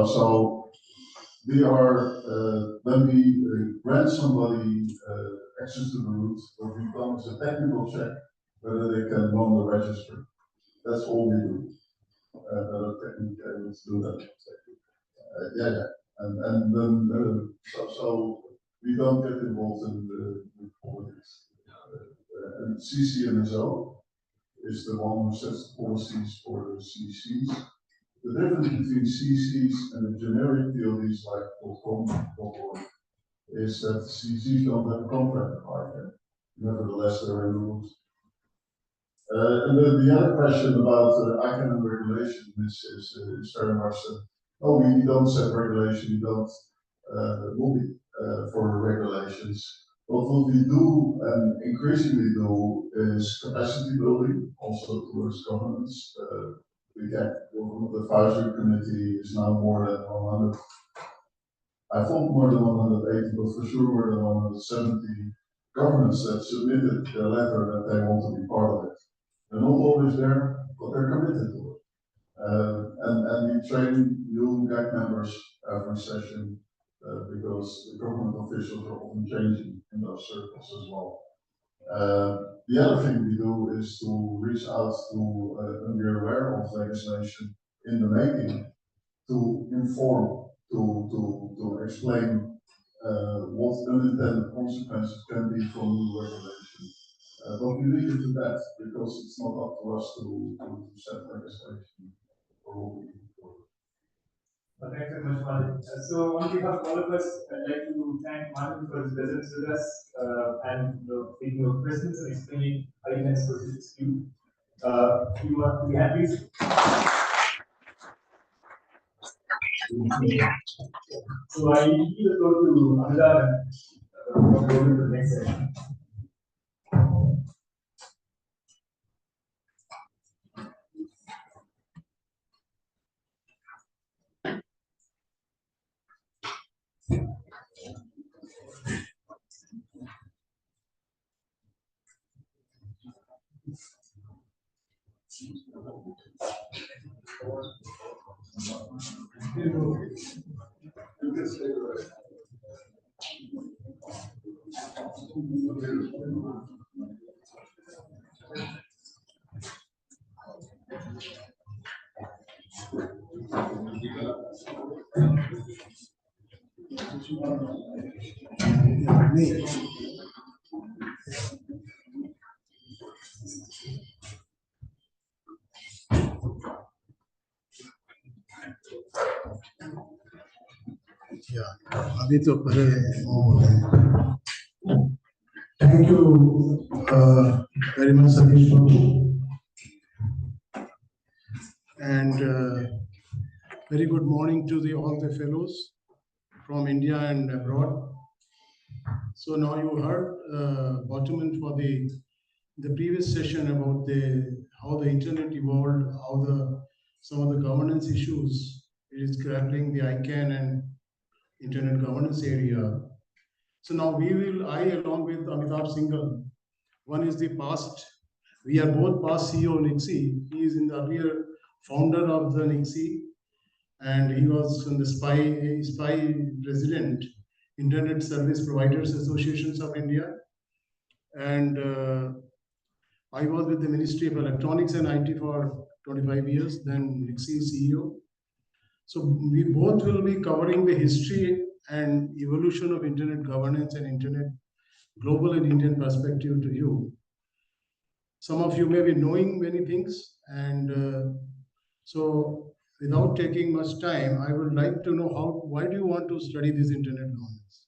we are, when we grant somebody access to the root, what we've done is a technical check whether they can run the register. That's all we do. Technically able to do that. Yeah. And then, so we don't get involved in the politics. And CCNSO is the one who sets the policies for the CCs. The difference between CCs and the generic PLDs like .com.org is that the CCs don't have a contract with ICANN. Nevertheless, they're in the rules. And the other question about ICANN and regulation is very much that, no, we don't set regulation, we don't lobby for regulations. But what we do and increasingly do is capacity building, also towards governments. The advisory committee is now more than 100. I thought more than 180, but for sure more than 170 governments that submitted their letter that they want to be part of it. They're not always there, but they're committed to it. And we train new GAC members every session because the government officials are often changing in those circles as well. The other thing we do is to reach out to, when we're aware of legislation in the making, to inform, to explain what unintended consequences can be from new regulation. But we leave it to that because it's not up to us to set legislation for what we do. Thanks very much, Martin. So, on behalf of all of us, I'd like to thank Martin for his presence with us and taking your presence and explaining how you can specific to you are be happy. So, I give the floor to Amida and go to the next session. अभी तो पहले thank you very much Satish and very good morning to all the fellows from India and abroad. So now you heard Bottoman for the previous session about how the internet evolved, how some of the governance issues it is grappling the ICANN and internet governance area. So now I along with Amitabh Singhal, one is the past, we are both past CEO of NIXI. He is in the earlier founder of the NIXI and he was in the SPI president, Internet Service Providers Associations of India. And I was with the Ministry of Electronics and IT for 25 years, then NIXI CEO. So we both will be covering the history and evolution of internet governance and internet global and Indian perspective to you. Some of you may be knowing many things, and so without taking much time, I would like to know why do you want to study this internet governance?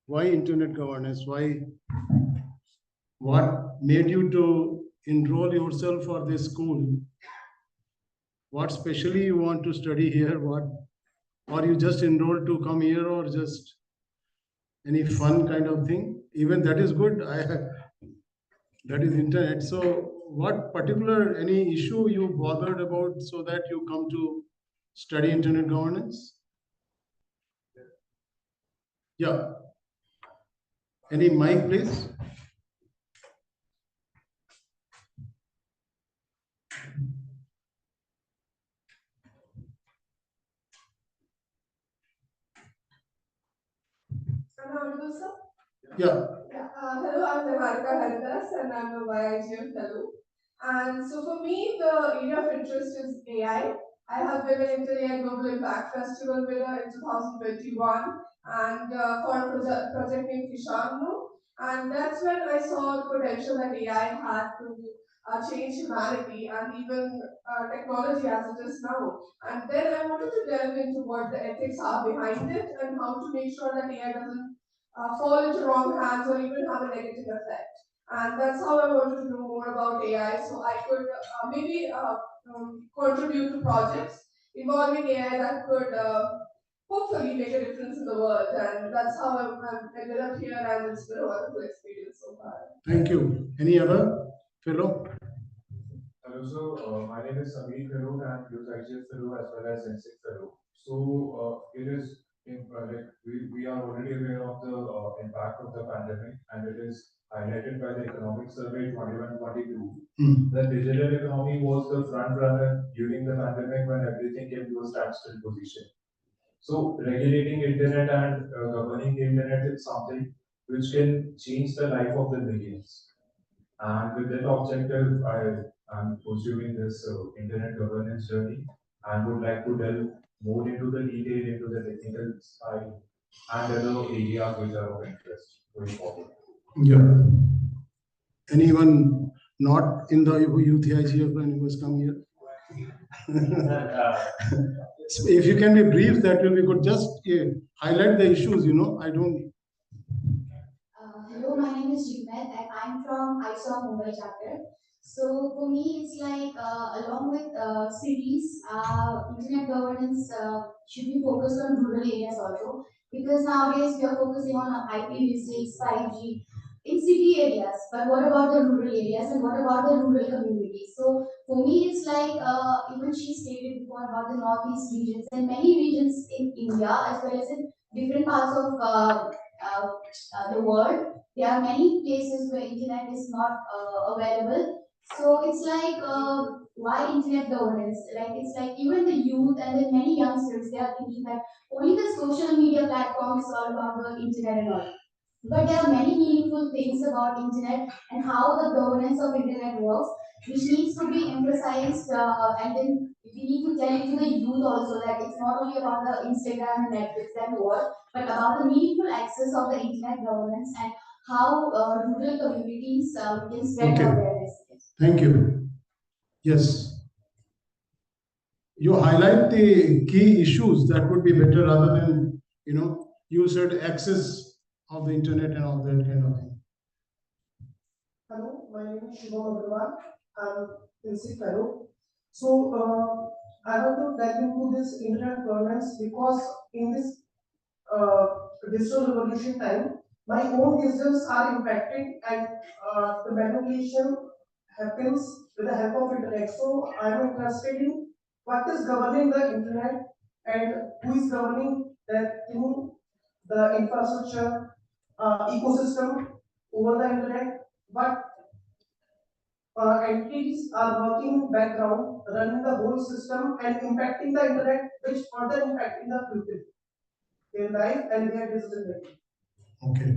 Why internet governance? What made you to enroll yourself for this school? What specially you want to study here? Or you just enrolled to come here, or just any fun kind of thing? Even that is good. That is internet. So what particular, any issue you bothered about so that you come to study internet governance? Yeah. Any mic, please? Am I audible, sir? Yeah. Hello, I'm Niharika Haridas and I'm a YIGM fellow. And so for me, the area of interest is AI. I have been an Intel AI Global Impact Festival winner in 2021 and for a project named Kishanu. And that's when I saw the potential that AI had to change humanity and even technology as it is now. And then I wanted to delve into what the ethics are behind it and how to make sure that AI doesn't fall into wrong hands or even have a negative effect. And that's how I wanted to know more about AI so I could maybe contribute to projects involving AI that could hopefully make a difference in the world. And that's how I ended up here, and it's been a wonderful experience so far. Thank you. Any other fellow? Hello, so my name is Sameer Fellow and inSIG Fellow as well as inSIG Fellow. So it is like we are already aware of the impact of the pandemic, and it is highlighted by the Economic Survey 21-22. The digital economy was the front runner during the pandemic when everything came to a standstill position. So regulating internet and governing the internet is something which can change the life of the millions. And with that objective, I am pursuing this internet governance journey and would like to delve more into the detail, into the technical side, and other areas which are of interest going forward. Yeah. Anyone not in the youth IGF when he was come here? So if you can be brief, that will be good. Just highlight the issues, I don't. Hello, my name is Jigmet and I'm from ISOC Mumbai chapter. So for me, it's like along with cities, internet governance should be focused on rural areas also, because nowadays we are focusing on IPv6, 5G in city areas. But what about the rural areas and what about the rural communities? So for me, it's like even she stated before about the northeast regions and many regions in India as well as in different parts of the world. There are many places where internet is not available. So it's like why internet governance? Like it's like even the youth and then many youngsters they are thinking that only the social media platform is all about the internet and all. But there are many meaningful things about internet and how the governance of internet works, which needs to be emphasized, and then we need to tell it to the youth also that it's not only about the Instagram and Netflix and what, but about the meaningful access of the internet governance and how rural communities can spread the Okay. awareness. Thank you. Yes. You highlight the key issues that would be better rather than, you said access of the internet and all that kind of thing. Hello, my name is Shubham Agarwal. I'm inSIG fellow. So I want to delve into this internet governance because in this uh, digital revolution time, my own decisions are impacted and the manipulation happens with the help of internet. So I'm interested in what is governing the internet and who is governing that the infrastructure ecosystem over the internet. What entities are working in background, running the whole system and impacting the internet, which further impacting the people, their life and their decision making. Okay.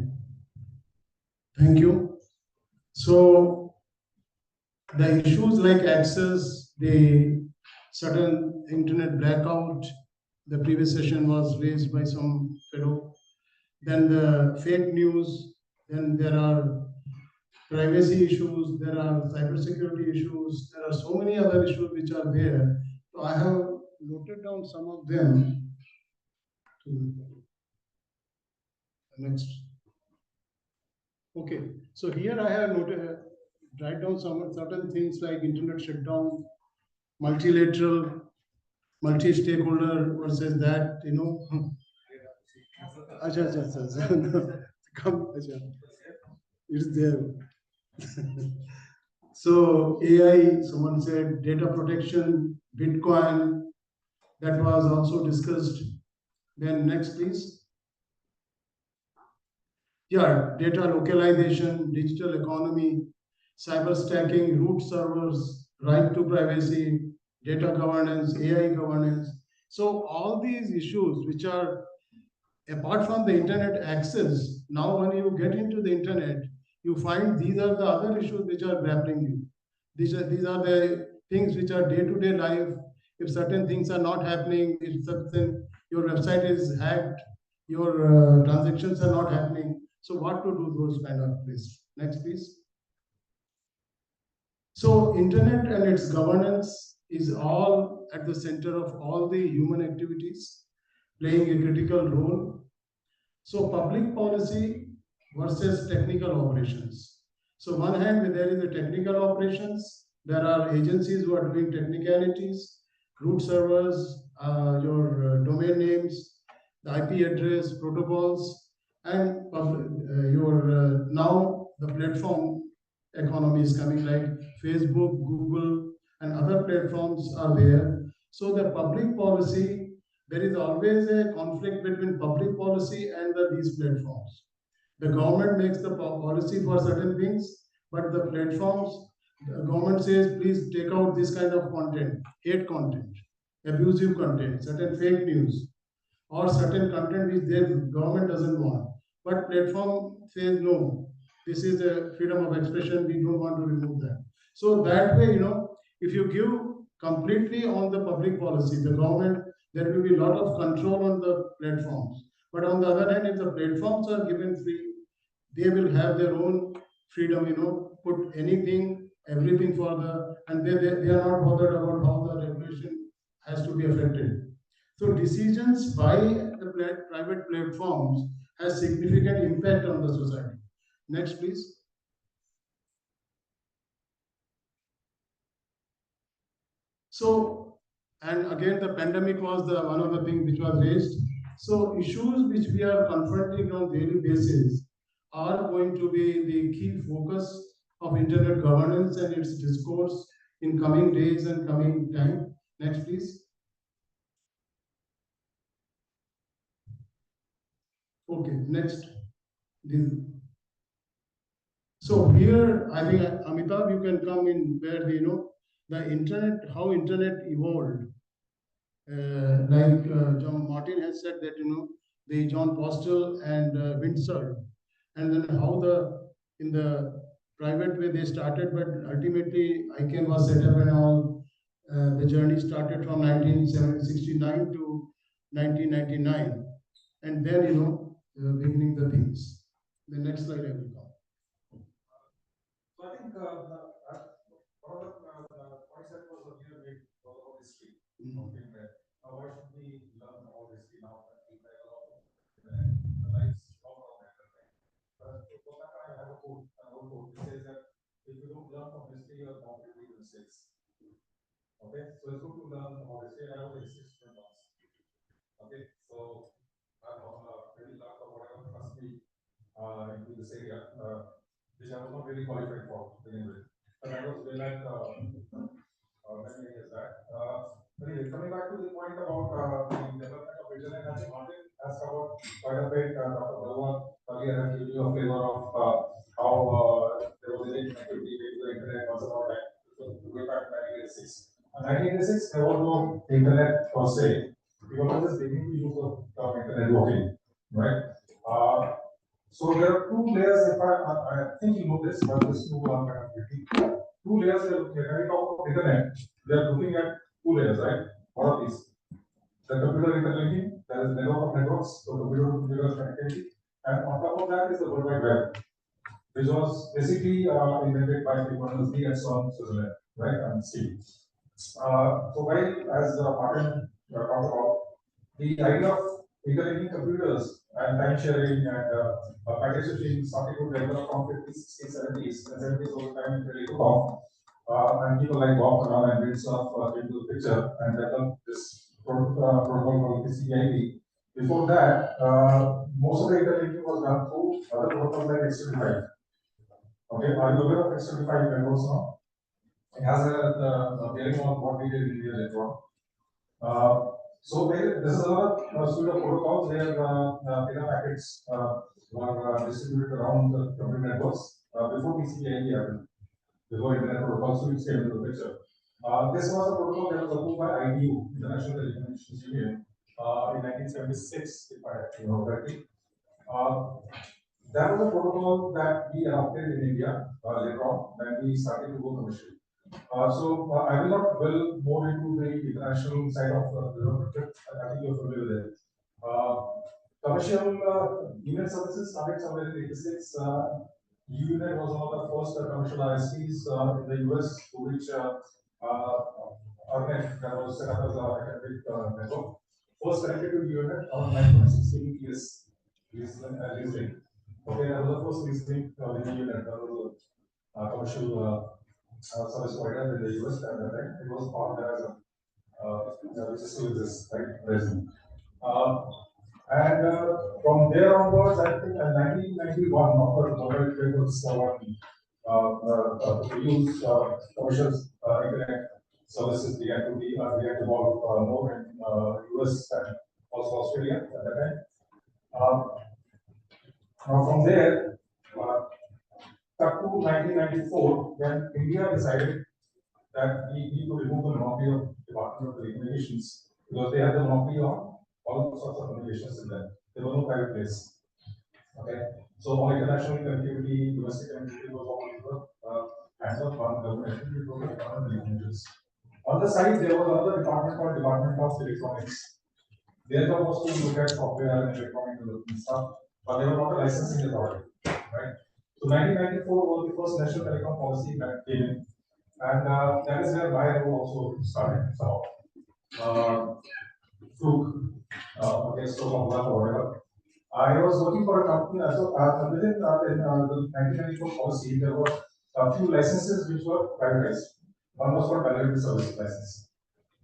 Thank you. So the issues like access, the sudden internet blackout, the previous session was raised by some fellow. Then the fake news, then there are privacy issues, there are cybersecurity issues, there are so many other issues which are there. So I have noted down some of them. Next. Okay, so here I have noted, write down some certain things like internet shutdown, multilateral, multi-stakeholder versus that, Acha, acha, acha. Come, acha. It's there. So AI, someone said data protection, Bitcoin, that was also discussed. Then next, please. Yeah, data localization, digital economy, cyber stacking, root servers, right to privacy, data governance, AI governance. So all these issues which are apart from the internet access, now when you get into the internet, you find these are the other issues which are grappling you. These are the things which are day-to-day life. If certain things are not happening, if certain your website is hacked, your transactions are not happening. So what to do those kind of things? Next, please. So internet and its governance is all at the center of all the human activities, playing a critical role. So public policy versus technical operations. So one hand there is the technical operations. There are agencies who are doing technicalities, root servers, your domain names, the IP address, protocols, and now the platform economy is coming like Facebook, Google, and other platforms are there. So the public policy, there is always a conflict between public policy and these platforms. The government makes the policy for certain things, but the platforms, the government says, please take out this kind of content, hate content, abusive content, certain fake news, or certain content which their government doesn't want. But platform says no, this is a freedom of expression, we don't want to remove that. So that way, if you give completely on the public policy, the government there will be a lot of control on the platforms. But on the other hand, if the platforms are given free, they will have their own freedom, put anything, everything for the, and they are not bothered about how the regulation has to be affected. So decisions by the private platforms has significant impact on the society. Next, please. So, and again, the pandemic was the one of the things which was raised. So issues which we are confronting on daily basis are going to be the key focus of internet governance and its discourse in coming days and coming time. Next, please. Okay, next. So here, I think Amitabh, you can come in where the internet, how internet evolved. Like John Martin has said that the John Postel and Windsor, and then how in the private way they started, but ultimately ICANN was set up and all. The journey started from 1969 to 1999, and then beginning the things. The next slide I will come. So I think one of the points that was here made was about history of internet. Why should we learn all history now that we have a lot of internet? The lives long on internet. For that, I have a quote, an old quote, which says that if you don't learn from history, you're bound to repeat mistakes. Okay, so it's good to learn about history. I was a history student once. Okay, so I'm very learned or whatever trust me into this area, which I was not really qualified for to begin with. But I was way back many years back. Anyway, coming back to the point about the development of internet, I think Martin has covered quite a bit. Dr. Balwan earlier had given you a flavor of how there was a connectivity to the internet once upon a time. So way back in 1986. In 1986, there was no internet per se. People were just beginning to use the term internet working, right? So there are two layers. If I think you know this, but just to kind of repeat. Two layers we are looking at. When we talk about internet, we are looking at two layers, right? What are these? The computer interlinking, there is network of networks, so computer to computer connectivity, and on top of that is the World Wide Web, which was basically invented by people Berners-Lee and so on, Switzerland, right? And Steve. So while as Martin talked about, the idea of interlinking computers and time sharing and packet switching started to develop from 50s, 60s, 70s. The 70s over time it really took off. And people like Bob Canal and Vince came to the picture and developed this protocol called TCP/IP. Before that, most of the interlinking was done through other protocols like X25. Okay, are you aware of X25 networks now? It has a bearing on what we did in India later on. So this is another suite of protocols where data packets were distributed around the computer networks before TCP/IP happened, before Internet Protocol suites came into the picture. This was a protocol that was approved by ITU, International Telecommunications Union, in 1976, if I remember correctly. That was a protocol that we adopted in India later on when we started to go commercial. I will not dwell more into the international side of development. I think you're familiar with it. Commercial email services started somewhere in 86. UNet was one of the first commercial ISPs in the US to which ARNet that was set up as an academic network. First connected to UNet on 9.16 PS leasing. Okay, that was the first leasing with UNet. That was a commercial service provider in the US at that time. It was part of Verizon, which still exists, right? Verizon. From there onwards, I think in 1991, after the mobile network was to use commercial internet services began to evolve more in US and also Australia at that time. Now from there, up to 1994, when India decided that we need to remove the monopoly of Department of Telecommunications because they had the monopoly on all sorts of communications in them. There was no private place. Okay, so all international connectivity, domestic connectivity was all in the hands of one government. It was the Department of Telecommunications. On the side, there was another department called Department of Electronics. Their job was to look at software and electronic development stuff, but they were not licensing the product, right? So 1994 was the first national telecom policy that came in, and that is where my role also started. So, Fluke, okay, so or whatever. I was working for a company, so within the 1994 policy, there were a few licenses which were privatized. One was called value-added services license.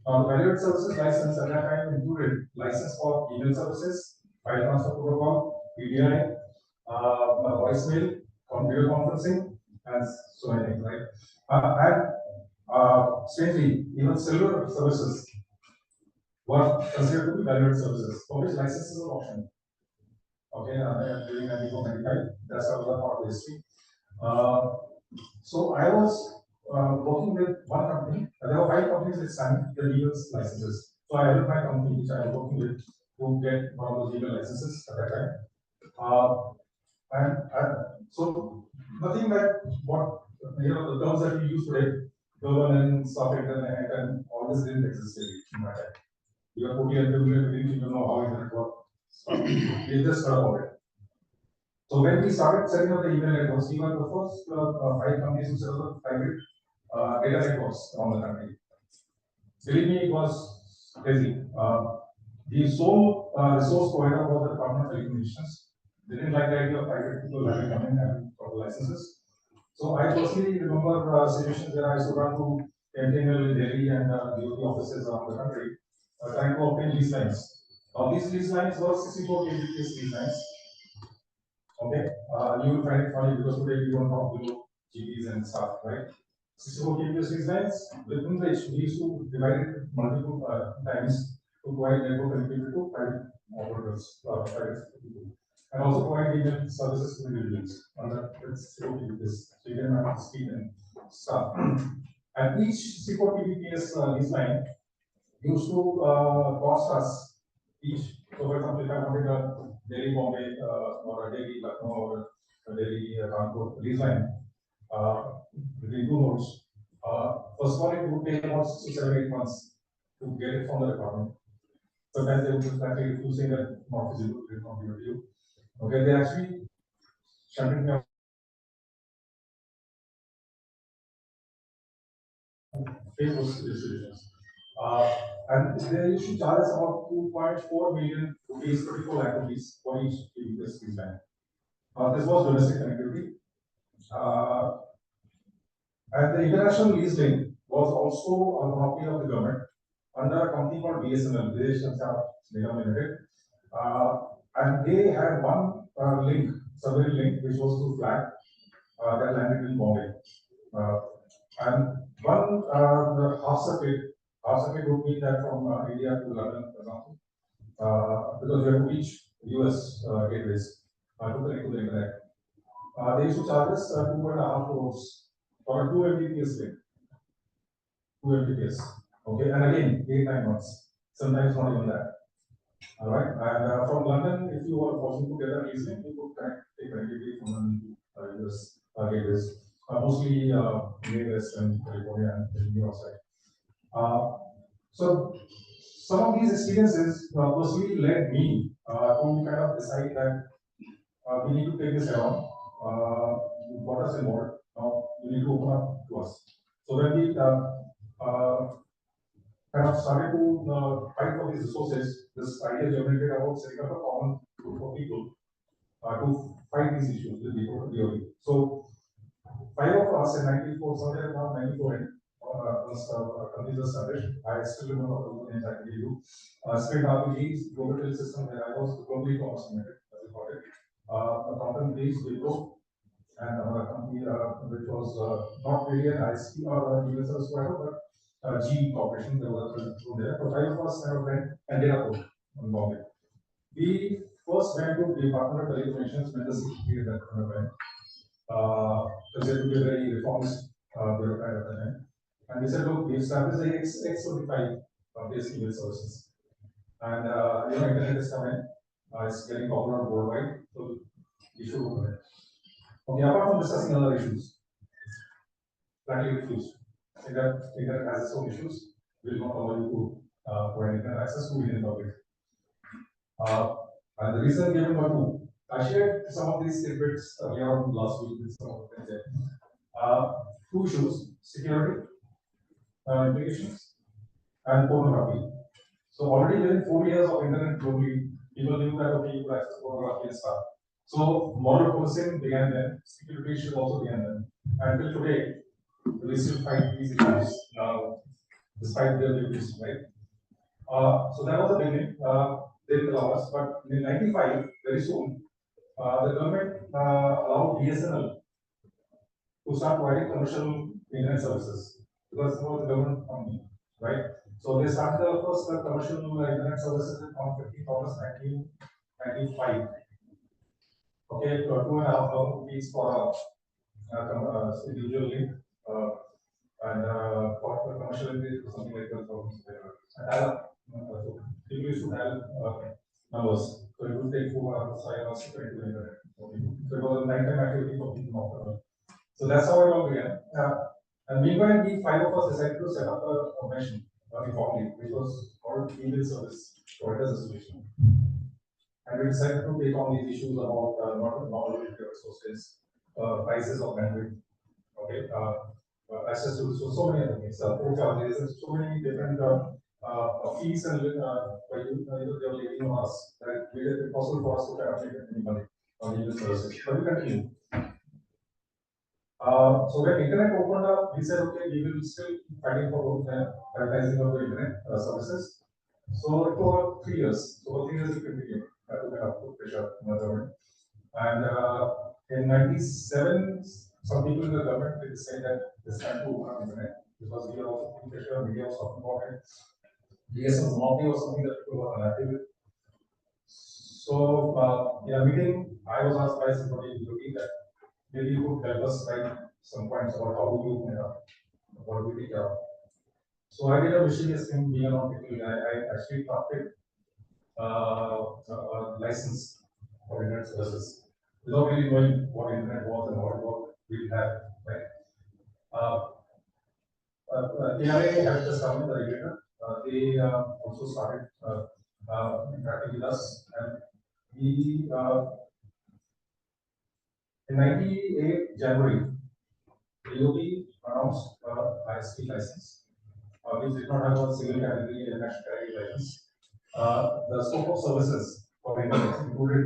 Now, the value-added services license at that time included license for email services, file transfer protocol, PDI, voicemail, video conferencing, and so many things, right? Strangely, even cellular services were considered to be value-added services, for which licenses were optional. Okay, during 1995, that's another part of the history. So I was working with one company. There were 5 companies which signed the legal licenses. So I helped my company, which I was working with, to get one of those legal licenses at that time. So nothing like what the terms that we use today, governance, software, internet, and all this didn't exist in my time. You are totally unfamiliar, you didn't even know how internet works. We just heard about it. So when we started setting up the email networks, we were the first 5 companies to set up private data networks around the country. Believe me, it was crazy. The sole resource provider was the Department of Telecommunications. They didn't like the idea of private people having come in and proper licenses. So I personally remember situations where I used to run to MTNL in Delhi and DOT offices around the country trying to obtain lease lines. Now these lease lines were 64 kbps lease lines. Okay, you will find it funny because today we don't talk below GBs and stuff, right? 64 kbps lease lines, within which we used to divide it multiple times to provide network connectivity to private operators, private people, and also provide email services to individuals. And that's 64 kbps, so you can manage the speed and stuff. And each 64 kbps lease line used to cost us each. So, for example, if I wanted a Delhi Bombay or a Delhi Lucknow or a Delhi Kanpur lease line between 2 nodes, first of all, it would take about 6 to 7, 8 months to get it from the department. Sometimes they would just flatly refuse, saying that not feasible, it will not give it to you. Okay, they actually shunted me out. Famous decisions. And they used to charge us about 2.4 million rupees, 34 lakh rupees for each lease line. This was domestic connectivity. And the international lease link was also a monopoly of the government under a company called BSNL, Videsh Sanchar Nigam Limited. And they had one link, submarine link, which was through flag that landed in Bombay. And one the half circuit would mean that from India to London, for example, because we have to reach US gateways to connect to the internet. They used to charge us 2.5 crores for a 2 Mbps link. 2 Mbps. Okay, and again, 8-9 months. Sometimes not even that. All right, and from London, if you were fortunate to get a lease link, you could take connectivity from London to US gateways. Mostly Midwest and California and New York side. So some of these experiences personally led me to kind of decide that we need to take this around. You got us involved. Now you need to open up to us. So when we kind of started to fight for these resources, this idea generated about setting up a common group of people to fight these issues with the DOD. So 5 of us in 94, somewhere around 94, companies were established. I still remember the names I can give you. Sprint RPGs, Global Tel System, where I was globally commerce limited, as we call it. A company based Wipro, and another company which was not really an ISP or an email service provider, but G Corporation. There was a there. So 5 of us kind of went and did a code on Bombay. We first went to the Department of Telecommunications when the secretary at that point of time. Because they would be a very reformist bureaucrat at the time. And we said, look, we established the X25 basic email services. And internet is coming, it's getting popular worldwide, so we should open it. Okay, apart from discussing other issues, flatly refused. Internet has its own issues. We will not allow you to provide internet access to Indian public. And the reason given were two. I shared some of these tidbits earlier on last week with some of them. Two issues: security implications and pornography. So already within 4 years of internet globally, people knew that okay, you could access pornography and stuff. So moral policing began then, security issues also began then. Until today, we still fight these issues despite their limits, right? So that was the beginning. They didn't allow us, but in 95, very soon, the government allowed BSNL to start providing commercial internet services because it was a government company, right? So they started the first commercial internet services on 15th August 1995. Okay, 2,500 rupees for individual link, and for commercial link it was something like 12,000. And so people used to have numbers, so it would take 4 hours, 5 hours to connect to the internet. So it was a nighttime activity for people. So that's how it all began. And meanwhile, we 5 of us decided to set up a mission informally, which was called email service providers association. And we decided to take on these issues about not availability of resources, prices of bandwidth, okay, access to so many other things, charges, so many different fees and they are leaving on us that made it impossible for us to allocate any money on email services. But we continue. So when internet opened up, we said, okay, we will still fighting for advertising of the internet services. So it took 3 years. So for 3 years we continued to put pressure on the government. And in 97, some people in the government did say that it's time to open up internet because we are also putting pressure. Media was talking about it. DSM monopoly was something that people were unhappy with. So in a meeting, I was asked by somebody in UP that maybe you could help us write some points about how do you open it up, what do we take care of. So I did a mischievous thing being around people. I actually drafted a license for internet services without really knowing what internet was and what we had, right? TRA had just come in, the regulator. They also started interacting with us, and we in 98 January, AOP announced ISP license, which did not have a single category and national category license. The scope of services for internet included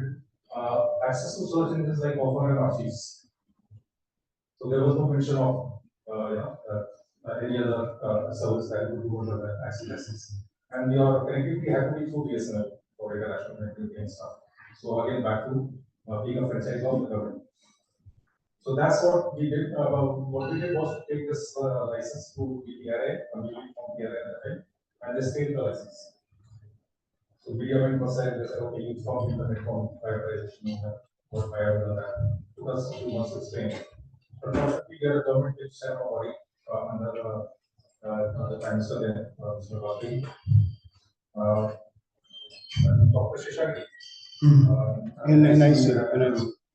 access to search engines like Offer and Archives. So there was no mention of any other service that would do under the access license. And your connectivity had to be through BSNL for international connectivity and stuff. So again, back to being a franchise of the government. So that's what we did. What we did was to take this license to TRA, from TRA at that time, and they stayed the license. So we went for side, they said, okay, you from internet from privatization, what I have done that. Took us a few months to explain. Unfortunately, the government did set a body under the Prime Minister then, Mr. Bhatt. Dr. Shishaki.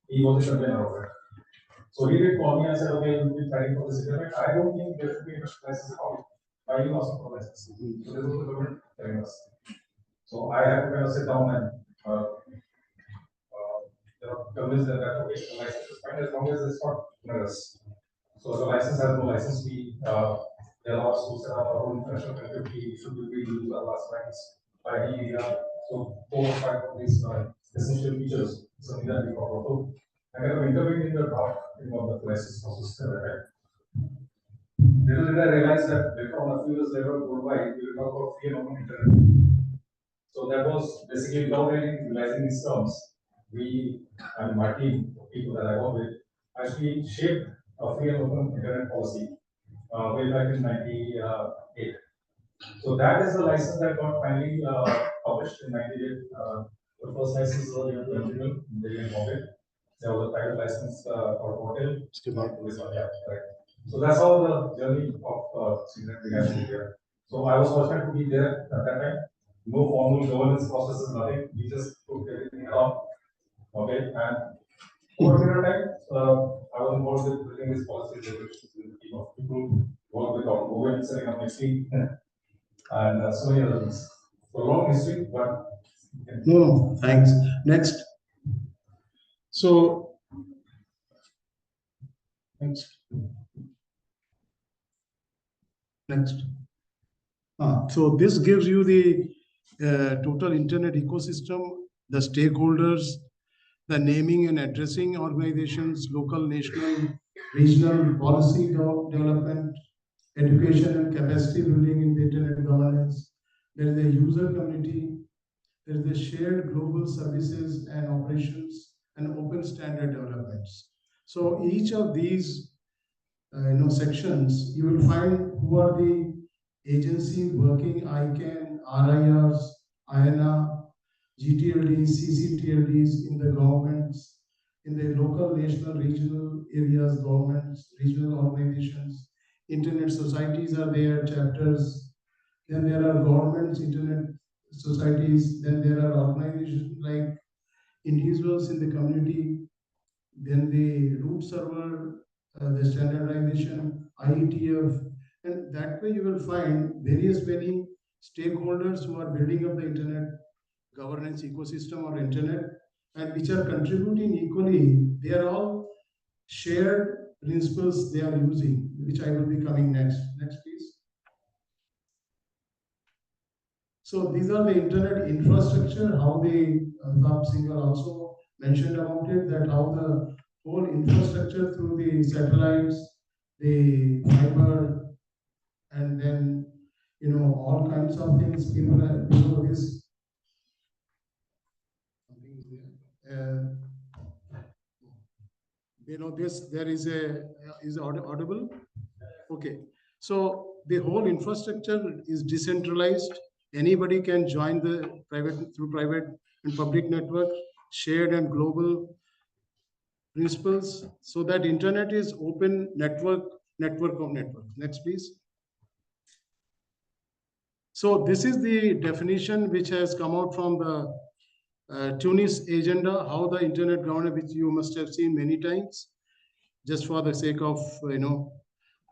He was the convener of it. So he did call me and said, okay, you'll be fighting for this internet. I don't think there should be a crisis at all. Why you also for license? So this was the government telling us. So I had to kind of sit down and convince them that okay, the license is fine as long as it's not onerous. So the license has no license fee. They allow us to set up our own international connectivity. Should we use our last lines by the so 4 or 5 of these essential features, something that we follow. So I kind of intervened in the draft in one of the license process. Little did I realize that later on, a few years later, worldwide, we will talk about free and open internet. So that was basically without really realizing these terms. We and my team, people that I work with, actually shaped a free and open internet policy way back in 98. So that is the license that got finally published in 98. The first license was given to Engineer in Bombay. There was a private license called Hotel. Yeah, right. So that's how the journey of CNET began in India. So I was fortunate to be there at that time. No formal governance processes, nothing. We just took everything along. Okay, and over a period of time, I was involved with building these policies, regulations with a team of people, work with Dr. Govind, setting up next week, and so many other things. So long history, but No, thanks. Next. So, next. So this gives you the total internet ecosystem, the stakeholders, the naming and addressing organizations, local, national, regional policy development, education and capacity building in the internet governance. There is a user community. There is a shared global services and operations and open standard developments. So each of these sections, you will find who are the agencies working, ICANN, RIRs, INA, GTLDs, CCTLDs in the governments, in the local, national, regional areas, governments, regional organizations, internet societies are there, chapters. Then there are governments, internet societies. Then there are organizations like individuals in the community. Then the root server, the standardization, IETF, and that way you will find various many stakeholders who are building up the internet governance ecosystem or internet and which are contributing equally. They are all shared principles they are using, which I will be coming next. Next, please. So these are the internet infrastructure, how the Amitabh Singhal also mentioned about it, that how the whole infrastructure through the satellites, the fiber, and then all kinds of things. People have, this. Something is there. This. There is is audible. Okay. So the whole infrastructure is decentralized. Anybody can join the private and public network, shared and global principles, so that internet is open network of networks. Next, please. So this is the definition which has come out from the Tunis agenda, how the internet governance, which you must have seen many times, just for the sake of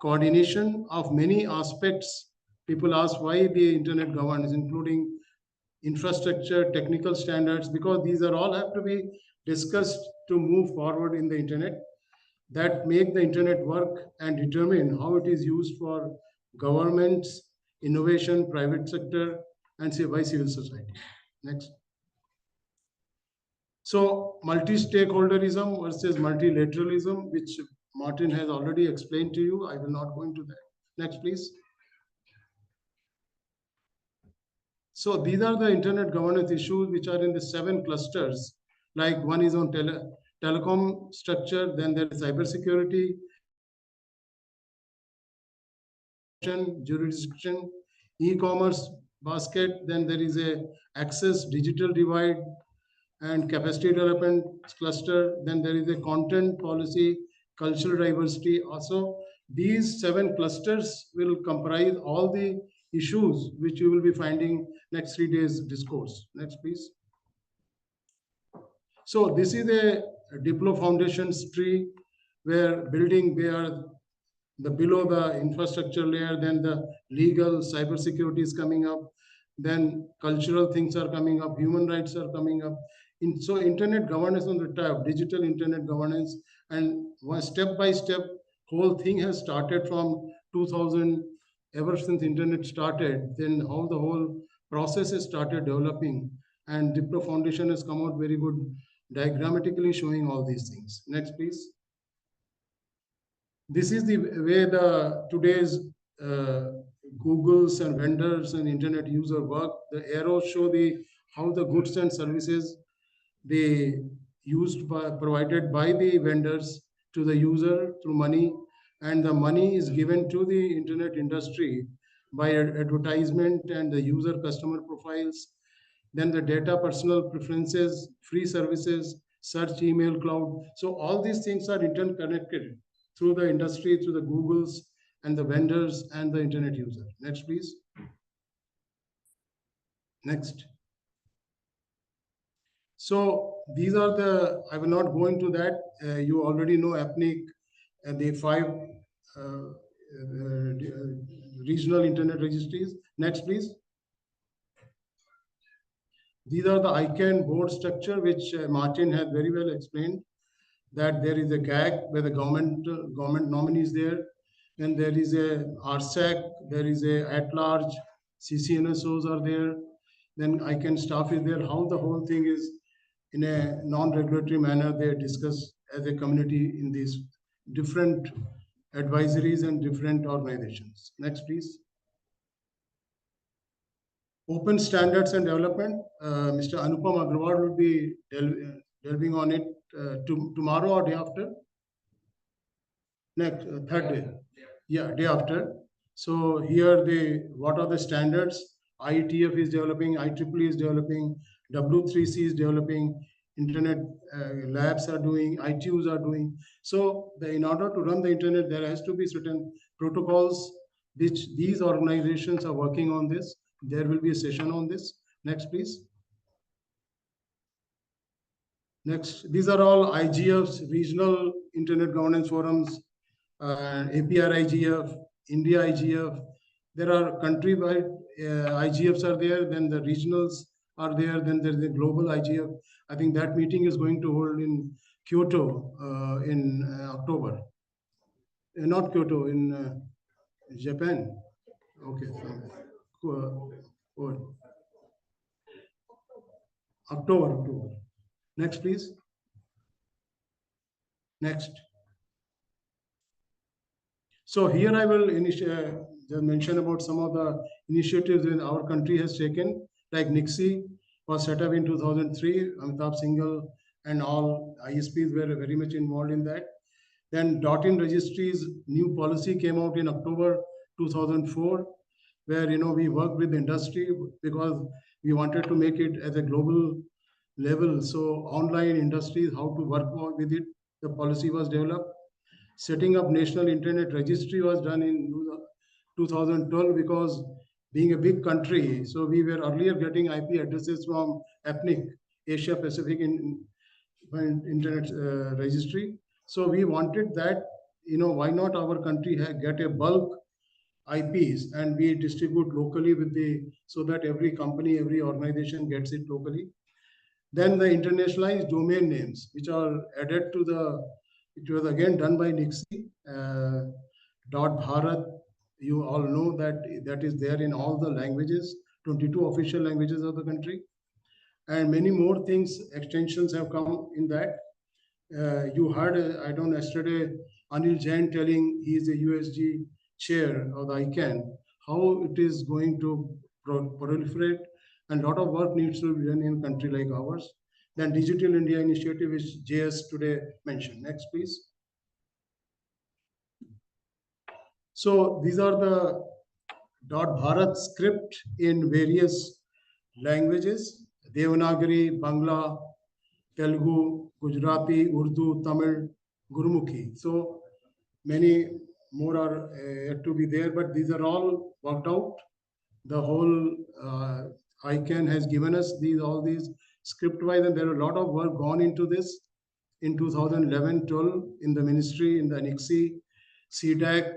coordination of many aspects. People ask why the internet governance, including infrastructure, technical standards, because these are all have to be discussed to move forward in the internet, that make the internet work and determine how it is used for governments, innovation, private sector, and say by civil society. Next. So multi-stakeholderism versus multilateralism, which Martin has already explained to you. I will not go into that. Next, please. So these are the internet governance issues which are in the 7 clusters. Like one is on telecom structure, then there is cybersecurity, jurisdiction, e-commerce basket, then there is a access digital divide and capacity development cluster, then there is a content policy, cultural diversity. Also, these 7 clusters will comprise all the issues which you will be finding next 3 days discourse. Next, please. So this is a Diplo Foundations tree where the below the infrastructure layer, then the legal cybersecurity is coming up, then cultural things are coming up, human rights are coming up. So internet governance on the top, digital internet governance, and one step by step, whole thing has started from 2000, ever since internet started, then how the whole process has started developing, and Diplo Foundation has come out very good diagrammatically showing all these things. Next, please. This is the way the today's Googles and vendors and internet user work. The arrows show the how the goods and services they provided by the vendors to the user through money, and the money is given to the internet industry by advertisement and the user customer profiles, then the data personal preferences, free services, search, email, cloud. So all these things are interconnected through the industry, through the Googles and the vendors and the internet user. Next, please. Next. So these are the, I will not go into that. You already know APNIC and the 5 regional internet registries. Next, please. These are the ICANN board structure, which Martin had very well explained, that there is a GAG where the government nominee is there, and there is a RSAC, there is a at-large, CCNSOs are there, then ICANN staff is there. How the whole thing is in a non-regulatory manner, they discuss as a community in these different advisories and different organizations. Next, please. Open standards and development. Mr. Anupam Agrawal will be delving on it tomorrow or day after. Next, third day. Yeah, day after. So here what are the standards? IETF is developing, IEEE is developing, W3C is developing, internet labs are doing, ITUs are doing. So in order to run the internet, there has to be certain protocols which these organizations are working on this. There will be a session on this. Next, please. Next, these are all IGFs, regional internet governance forums, APR IGF, India IGF. There are country-wide IGFs are there, then the regionals are there, then there's the global IGF. I think that meeting is going to hold in Kyoto in October. Not Kyoto, in Japan. Okay, good. October. Next, please. Next. So here I will just mention about some of the initiatives that our country has taken, like NIXI was set up in 2003. Amitabh Singhal and all ISPs were very much involved in that. Then .in registries new policy came out in October 2004, where we worked with the industry because we wanted to make it as a global level. So online industries, how to work with it, the policy was developed. Setting up National Internet Registry was done in 2012 because being a big country, so we were earlier getting IP addresses from APNIC, Asia Pacific Internet Registry. So we wanted that, why not our country get a bulk IPs and we distribute locally so that every company, every organization gets it locally. Then the internationalized domain names, which are added to it was again done by NIXI. .Bharat, you all know that is there in all the languages, 22 official languages of the country. And many more things, extensions have come in that. You heard, I don't know, yesterday, Anil Jain telling he is a USG chair of the ICANN, how it is going to proliferate, and a lot of work needs to be done in a country like ours. Then Digital India Initiative, which JS today mentioned. Next, please. So these are the .Bharat script in various languages: Devanagari, Bangla, Telugu, Gujarati, Urdu, Tamil, Gurmukhi. So many more are yet to be there, but these are all worked out. The whole ICANN has given us all these script-wise, and there are a lot of work gone into this in 2011-12 in the ministry, in the NIXI, CDAC,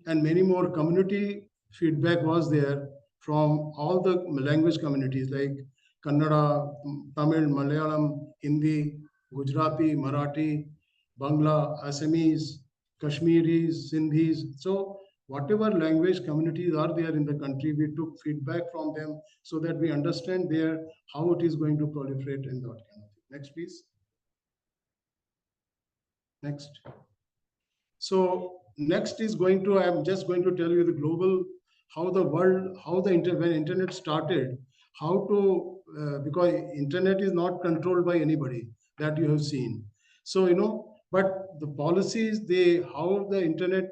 and many more community feedback was there from all the language communities like Kannada, Tamil, Malayalam, Hindi, Gujarati, Marathi, Bangla, Assamese, Kashmiris, Sindhis. So whatever language communities are there in the country, we took feedback from them so that we understand how it is going to proliferate and that kind of thing. Next, please. Next. So next is I'm just going to tell you the global, when internet started, because internet is not controlled by anybody that you have seen. So, but the policies, how the internet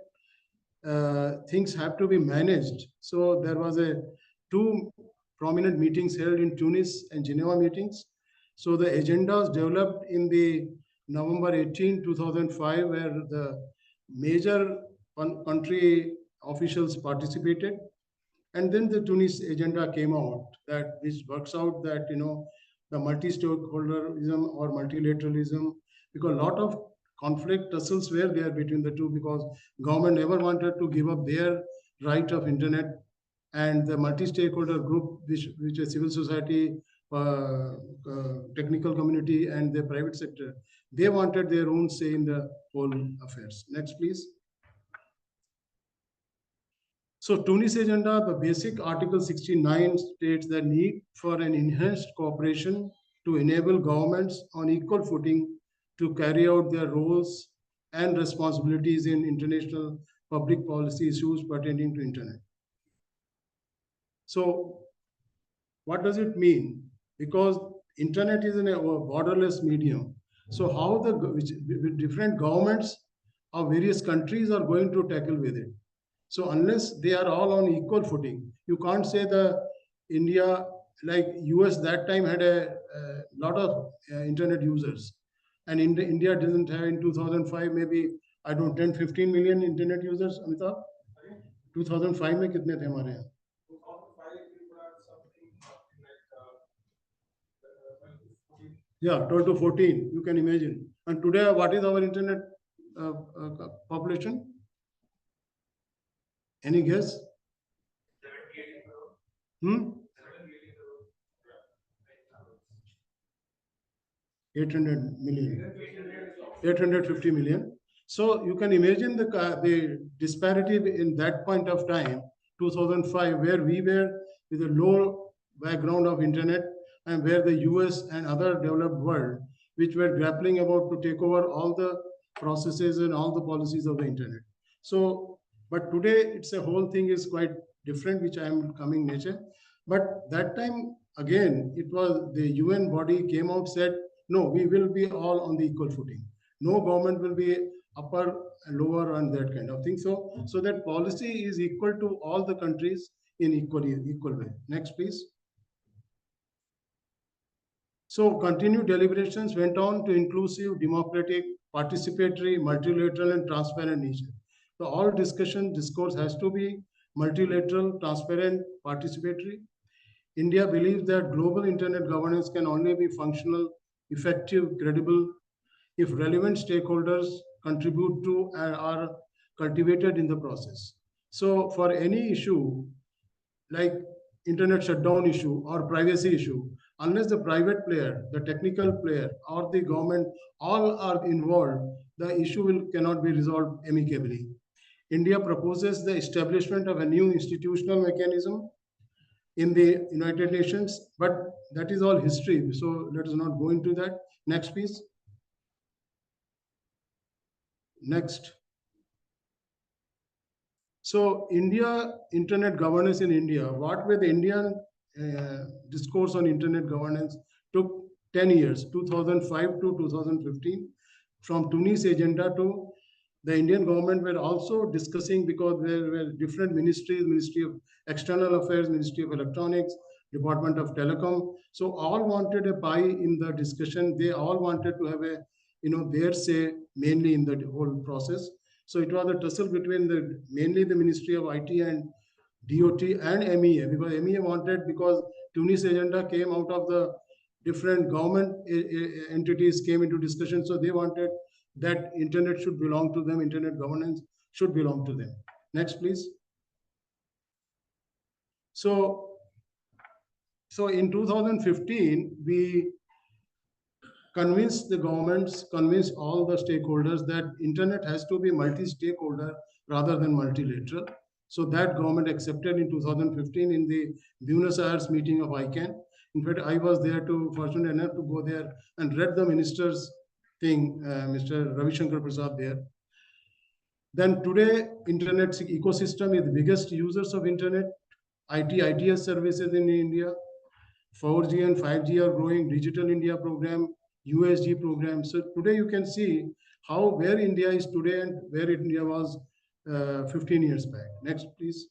things have to be managed. So there was two prominent meetings held in Tunis and Geneva meetings. So the agendas developed in the November 18, 2005, where the major country officials participated. And then the Tunis agenda came out, which works out that, the multi-stakeholderism or multilateralism, because a lot of conflict tussles were there between the two, because government never wanted to give up their right of internet, and the multi-stakeholder group, which is civil society, technical community and the private sector, they wanted their own say in the whole affairs. Next, please. So Tunis agenda, the basic Article 69 states the need for an enhanced cooperation to enable governments on equal footing to carry out their roles and responsibilities in international public policy issues pertaining to internet. So what does it mean? Because internet is a borderless medium. So how with different governments of various countries are going to tackle with it? So unless they are all on equal footing, you can't say the India, like US that time had a lot of internet users, and India didn't have in 2005 maybe I don't 10-15 million internet users. Amitabh, 2005 में कितने थे हमारे यहाँ? Yeah, 12 to 14, you can imagine. And today, what is our internet population? Any guess? 800 million, 850 million. So you can imagine the disparity in that point of time, 2005, where we were with a low background of internet, and where the US and other developed world, which were grappling about to take over all the processes and all the policies of the internet. So, but today it's a whole thing is quite different, which I am coming nature. But that time, again, it was the UN body came out, said, no, we will be all on the equal footing. No government will be upper and lower and that kind of thing. So that policy is equal to all the countries in equal way. Next, please. So continued deliberations went on to inclusive, democratic, participatory, multilateral, and transparent nature. So all discourse has to be multilateral, transparent, participatory. India believes that global internet governance can only be functional, effective, credible, if relevant stakeholders contribute to and are cultivated in the process. So for any issue like internet shutdown issue or privacy issue, unless the private player, the technical player, or the government all are involved, the issue cannot be resolved amicably. India proposes the establishment of a new institutional mechanism in the United Nations, but that is all history. So let us not go into that. Next, please. Next. So India, internet governance in India, what were the Indian discourse on internet governance took 10 years, 2005 to 2015, from Tunis agenda to the Indian government were also discussing, because there were different ministries, Ministry of External Affairs, Ministry of Electronics, Department of Telecom. So all wanted a pie in the discussion. They all wanted to have a, their say mainly in the whole process. So it was a tussle between mainly the Ministry of IT and DOT and MEA, because MEA wanted, because Tunis agenda came out of the different government entities came into discussion. So they wanted that internet should belong to them, internet governance should belong to them. Next, please. So in 2015, we convinced the governments, convinced all the stakeholders that internet has to be multi-stakeholder rather than multilateral. So that government accepted in 2015 in the Buenos Aires meeting of ICANN. In fact, I was there fortunate enough to go there and read the minister's thing, Mr. Ravi Shankar Prasad there. Then today, internet ecosystem is the biggest users of internet, ITS services in India. 4G and 5G are growing, Digital India program, USG program. So today you can see where India is today and where India was 15 years back. Next, please.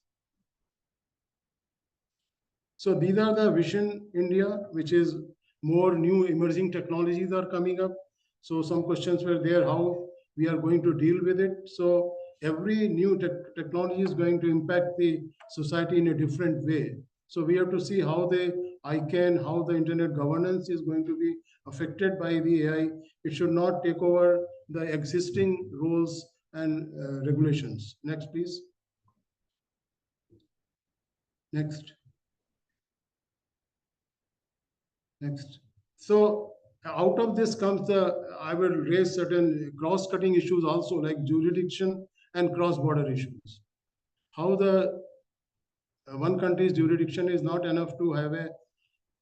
So these are the Vision India, which is more new emerging technologies are coming up. So some questions were there, how we are going to deal with it. So every new technology is going to impact the society in a different way. So we have to see how how the internet governance is going to be affected by the AI. It should not take over the existing rules and regulations. Next, please. Next. Next. So out of this comes I will raise certain cross-cutting issues also, like jurisdiction and cross-border issues. How the one country's jurisdiction is not enough to have a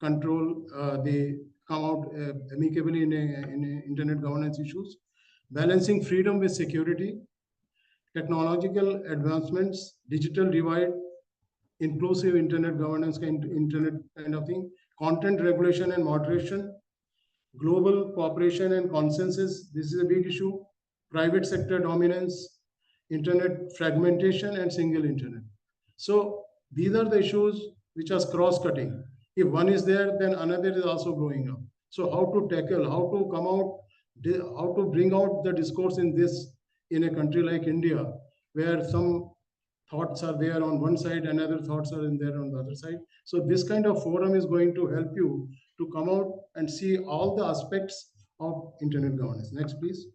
control, they come out amicably in internet governance issues. Balancing freedom with security, technological advancements, digital divide, inclusive internet governance, internet kind of thing, content regulation and moderation, global cooperation and consensus. This is a big issue. Private sector dominance, internet fragmentation, and single internet. So these are the issues which are cross-cutting. If one is there, then another is also growing up. So how to tackle, how to come out, how to bring out the discourse in this, in a country like India, where some thoughts are there on one side and other thoughts are in there on the other side. So this kind of forum is going to help you to come out and see all the aspects of internet governance. Next, please.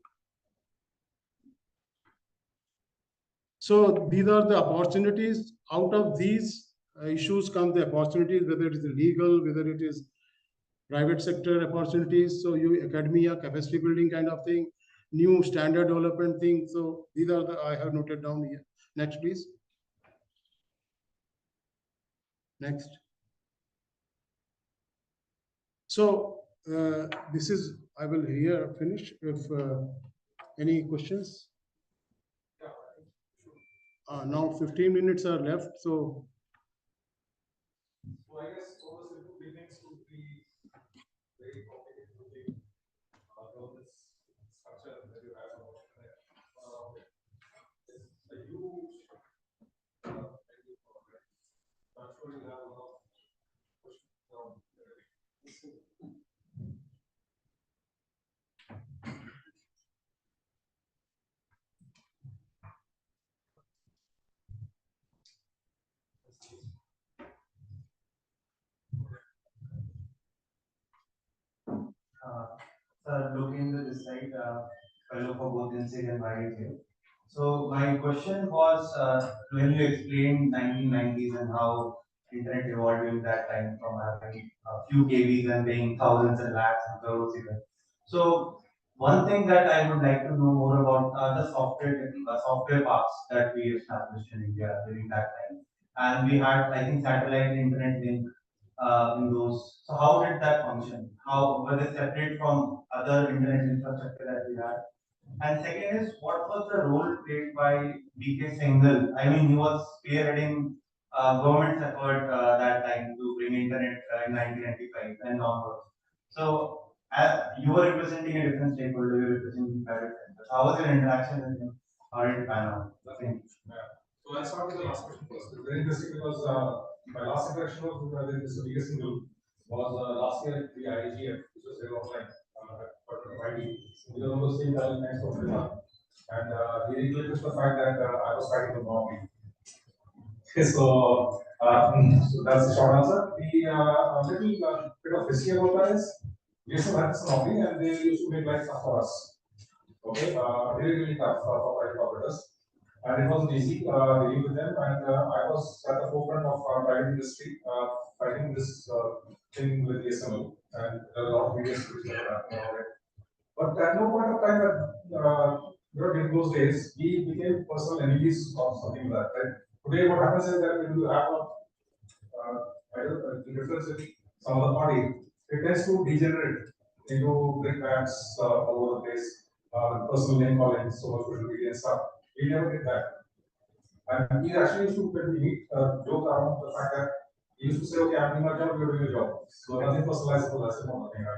So these are the opportunities. Out of these issues come the opportunities, whether it is legal, whether it is private sector opportunities. So you academia, capacity building kind of thing, new standard development thing. So these are the I have noted down here. Next, please. Next. So this is, I will here finish if any questions. Now 15 minutes are left, so. So I guess all the simple beginnings would be very complicated governance structure that you have about it. It's a huge I'm sure you have a lot of questions from Sir, looking into this side, fellow for both inSIG and YIJ. So my question was, when you explained 1990s and how internet evolved during that time from having a few KBs and paying thousands and lakhs and crores even. So one thing that I would like to know more about are the software parks that we established in India during that time. And we had, I think, satellite internet link in those. So how did that function? How were they separate from other internet infrastructure that we had? And second is, what was the role played by BK Singhal? I mean, he was spearheading government's effort that time to bring internet in 1995 and onwards. So, as you were representing a different stakeholder, you were representing private sector. How was your interaction with him? How did it pan out? Thank you. So I'll start with the last question first. It's very interesting because my last interaction was with Mr. BK Singhal was last year at the IGF, which was very offline at We were on the same level next to Africa. And he reiterated the fact that I was fighting the monopoly. So that's the short answer. The little bit of history about that is we used to have this monopoly and they used to make life tough for us. Okay, really, really tough for private operators. And it wasn't easy dealing with them. And I was at the forefront of private industry fighting this thing with the SML. And there are a lot of videos which were happening about it. But at no point of time during those days, we became personal enemies of something like that. Right? Today, what happens is that when you have a difference with some other party, it tends to degenerate into brickbats all over the place, personal name calling, social media and stuff. We never did that. And he actually used to, when we meet, joke around the fact that he used to say, okay, I'm doing my job, you're doing your job. So nothing personalizable, I said, no, nothing, I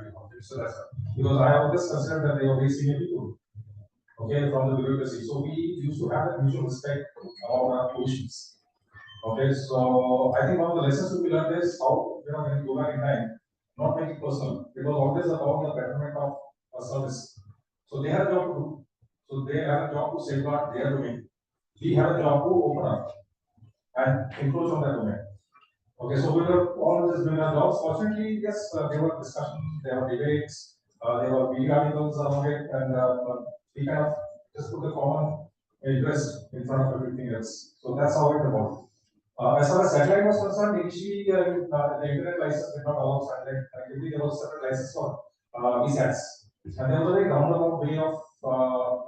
because I always considered that they were very senior people, okay, from the bureaucracy. So we used to have that mutual respect about our positions. Okay, so I think one of the lessons to be learned is how, when you go back in time, not make it personal. It was always about the betterment of a service. So they had a job to do. So they have a job to safeguard their domain. We have a job to open up and encroach on that domain. Okay, so we were all just doing our jobs. Fortunately, yes, there were discussions, there were debates, there were media articles around it, and we kind of just put the common interest in front of everything else. So that's how it evolved. As far as satellite was concerned, initially the internet license did not allow satellite connectivity. There was a separate license for VSATs, and there was a very roundabout way of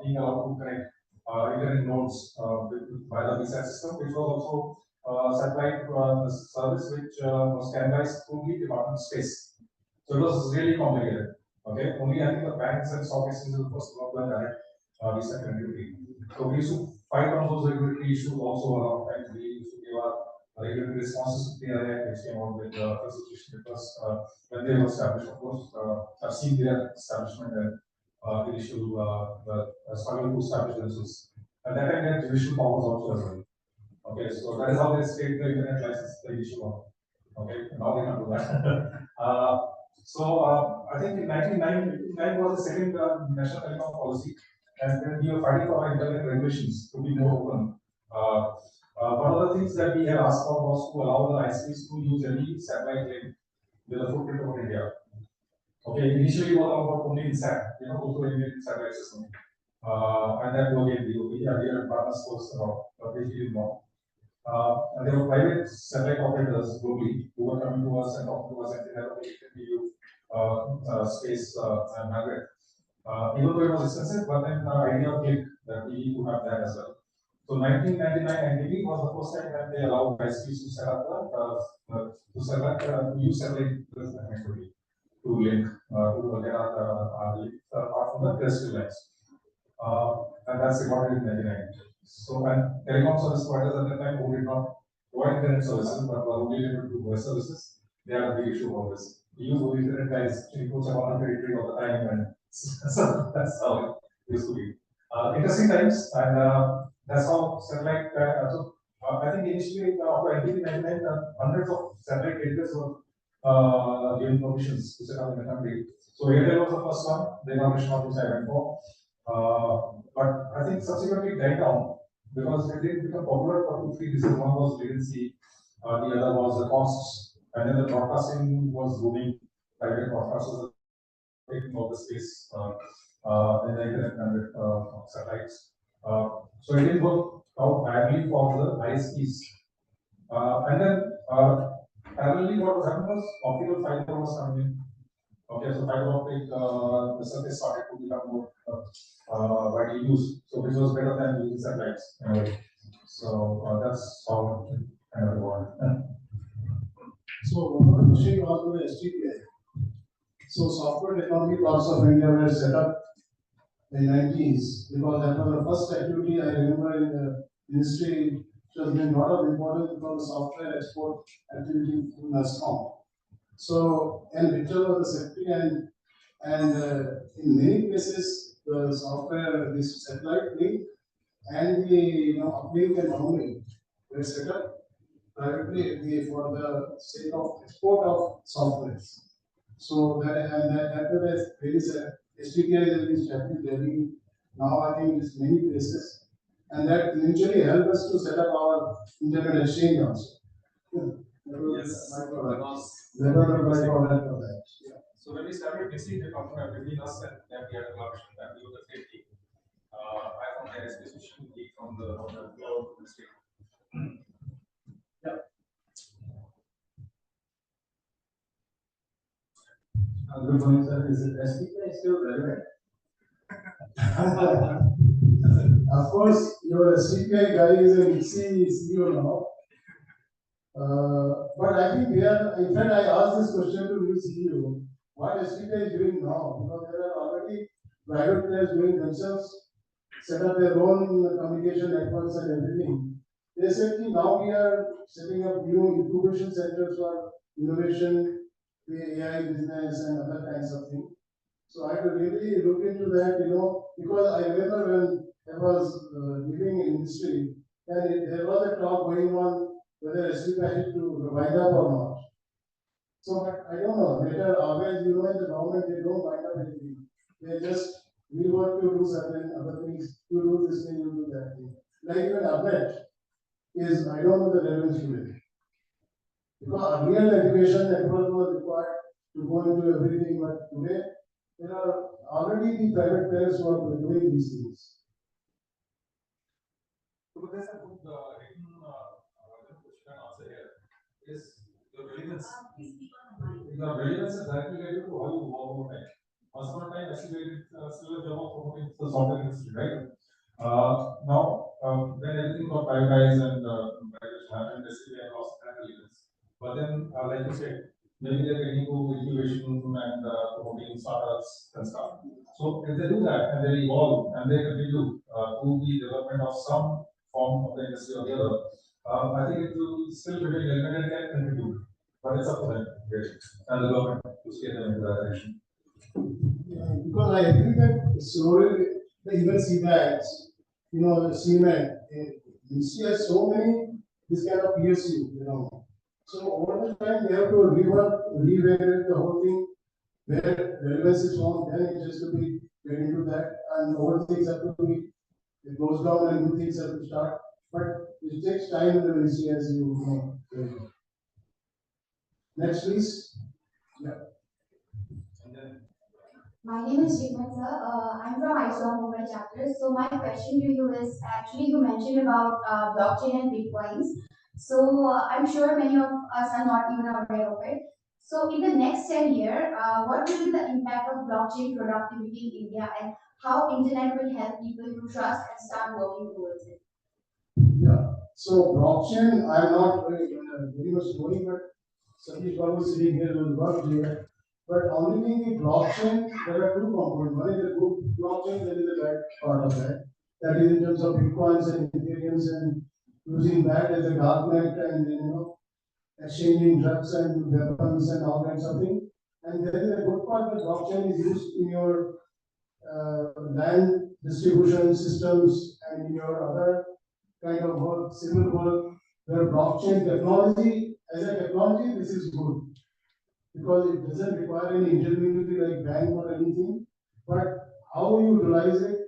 being allowed to connect internet nodes by the VSAT system, which was also satellite service which was standardized through the Department of Space. So it was really complicated. Okay, only I think the banks and stock exchanges were first blocked by direct VSAT connectivity. So we used to fight on those regulatory issues also around times. We used to give our regulatory responses to the area which came out with the situation because when they were established, of course, I've seen their establishment and the issue, the struggle to establish themselves. At that time, they had judicial powers also as well. Okay, so that is how they state the internet license, the issue of. Okay, now they can't do that. I think in 1999 was the second national telecom policy, and then we were fighting for our internet regulations to be more open. One of the things that we had asked for was to allow the ISPs to use any satellite link with a footprint over India. Okay, initially it was about only INSAT, also Indian satellite system. And then again, we had partners was about, which we did not. And there were private satellite operators globally who were coming to us and talking to us and they had a space and bandwidth. Even though it was expensive, but then the idea of click that we need to have that as well. So 1999 NTP was the first time that they allowed ISPs to set up use satellite connectivity to link to get our link apart from the terrestrial lines. And that's recorded in 99. So, and telecom service providers at that time who did not provide internet services but were only able to do voice services, they had a big issue about this. We use only internet guys, includes around territory all the time, and so that's how it used to be. Interesting times, and that's how satellite. I think initially after NTP 99, hundreds of satellite carriers were given permissions to set up in the country. So Airtel was the first one, the inauguration of which I went for. But I think subsequently died down because it didn't become popular for 2-3 reasons. One was latency, the other was the costs, and then the broadcasting was booming. Private broadcasters were taking all the space in the internet and satellites. So it didn't work out badly for the ISPs. And then parallelly, what was happening was optical fiber was coming in. Okay, so fiber optic, the surface started to become more widely used, so which was better than using satellites. So that's how it kind of evolved. So one of the question was about the STPI. So Software Technology Parks of India were set up in the 90s because that was the first activity I remember in the ministry, which has been a lot of importance for the software export activity in NASCOM. So, and Victor was the secretary, and in many places, the software, this satellite link and the uplink and downlink were set up privately for the sake of export of software. So that there is a SDK that is happening in Delhi. Now I think it's many places, and that eventually helped us to set up our internet exchange also. Yes, so when we started mixing the company between us and that we had a collaboration that we were the same team. I from the aerospace mission, he from the cloud industry. Yeah. Good morning, sir. Is it SDK still relevant? Of course, your SDK guy is an CEO now. But I think they are, in fact, I asked this question to new CEO, what SDK is doing now? Because there are already private players doing themselves, set up their own communication networks and everything. They said now we are setting up new incubation centers for innovation, the AI business and other kinds of things. So I had to really look into that, because I remember when I was living in industry, then there was a talk going on whether SDK had to wind up or not. So, but I don't know, later always, in the government, they don't wind up anything. They just, we want to do certain other things, you do this thing, you do that thing. Like even ABNet is, I don't know the relevance today. Because earlier the education network was required to go into everything, but today, there are already the private players who are doing these things. So there's a good written question is your relevance. Your relevance is directly related to how you work over time. Once upon a time, actually, we did still a job of promoting the software industry, right? Now, when everything got privatized and privatization happened, basically, I lost that relevance. But then, like you said, maybe they're getting into incubation and promoting startups and stuff. So if they do that and they evolve and they continue to the development of some form of the industry or the other, I think it will still remain relevant and can contribute. But it's up to them, really, and the government to steer them into that direction. Because I agree that slowly the even CPACs, CMAT, UC has so many this kind of PSU. So over the time they have to reevaluate the whole thing, where relevance is found, then it has to be get into that, and old things have to be it goes down and new things have to start. But it takes time in the ministry, as you know. Next, please. Yeah. My name is Jigman sir. I'm from ISOM Mumbai chapter. So my question to you is actually you mentioned about blockchain and bitcoins. So I'm sure many of us are not even aware of it. So in the next 10 years, what will be the impact of blockchain productivity in India and how internet will help people to trust and start working towards it? Yeah. So blockchain, I'm not very much knowing, but Satish Babu is sitting here will work here. But only thing in blockchain, there are two components. One is the good blockchain, there is a bad part of that. That is in terms of bitcoins and ethereums and using that as a darknet and exchanging drugs and weapons and all kinds of things. And there is a good part that blockchain is used in your land distribution systems and in your other kind of work, civil work, where blockchain technology, as a technology, this is good because it doesn't require any intermediary like bank or anything, but how you utilize it,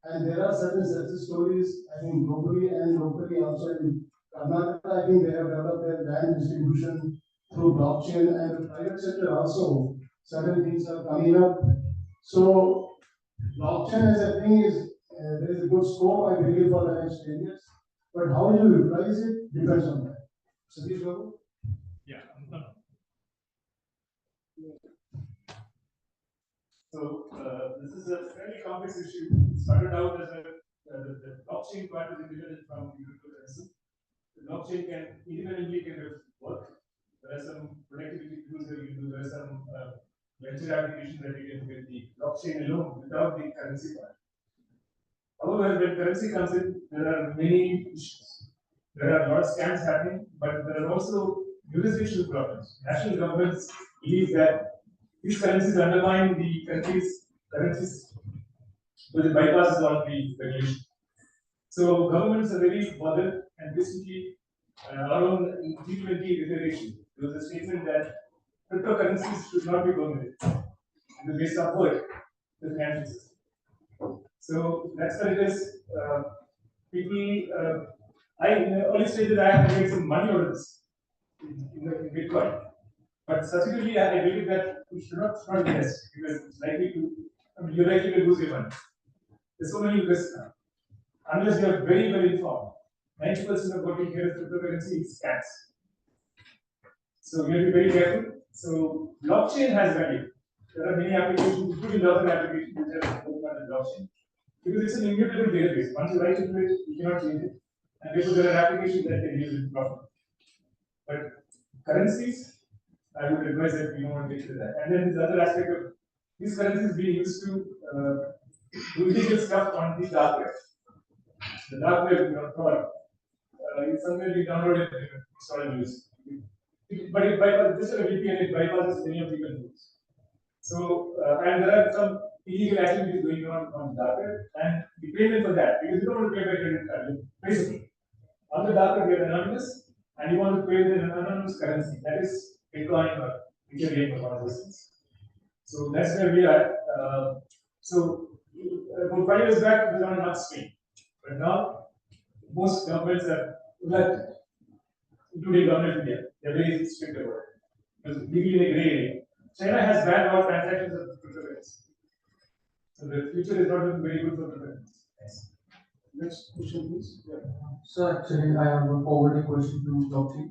and there are certain success stories, I think globally and locally also in Karnataka, I think they have developed their land distribution through blockchain, and the private sector also, certain things are coming up. So blockchain as a thing is, there is a good scope, I believe, for the next 10 years, but how you utilize it depends on that. Satish Babu? Yeah. So this is a fairly complex issue. It started out as the blockchain part is independent from the cryptocurrency. The blockchain can independently kind of work. There are some productivity tools that you can do. There are some venture applications that you can do with the blockchain alone without the currency part. However, when currency comes in, there are many issues. There are a lot of scams happening, but there are also jurisdictional problems. National governments believe that these currencies undermine the country's currencies, but it bypasses all the regulation. So governments are very bothered, and recently our own G20 declaration, there was a statement that cryptocurrencies should not be permitted in the base upward the financial system. So that's what it is. People, I in the early stages I have made some money out of this in Bitcoin. But subsequently, I believe that we should not invest because it's likely to, you're likely to lose your money. There's so many risks now. Unless you are very, very informed. 90% of what you hear is cryptocurrency is scams. So you have to be very careful. So blockchain has value. There are many applications, including other applications which are focused on the blockchain. Because it's an immutable database. Once you write into it, you cannot change it. And therefore there are applications that can use it properly. But currencies, I would advise that we don't want to get into that. And then this other aspect of these currencies being used to do illegal stuff on the dark web. The dark web product. It's somewhere we download it and install and use. But it bypasses this is a VPN, it bypasses many of the controls. So and there are some illegal activities going on the dark web, and the payment for that, because you don't want to pay by credit card, basically. On the dark web, you are anonymous, and you want to pay with an anonymous currency. That is Bitcoin or Ethereum or one of those things. So that's where we are. So about 5 years back, it was on a much scale. But now, most governments are, like, including government India, they're very strict about it. Because legally in a gray area. China has banned all transactions of cryptocurrency. So the future is not looking very good for cryptocurrency. Thanks. Next question, please. Yeah. So actually, I have a forwarding question to Dr.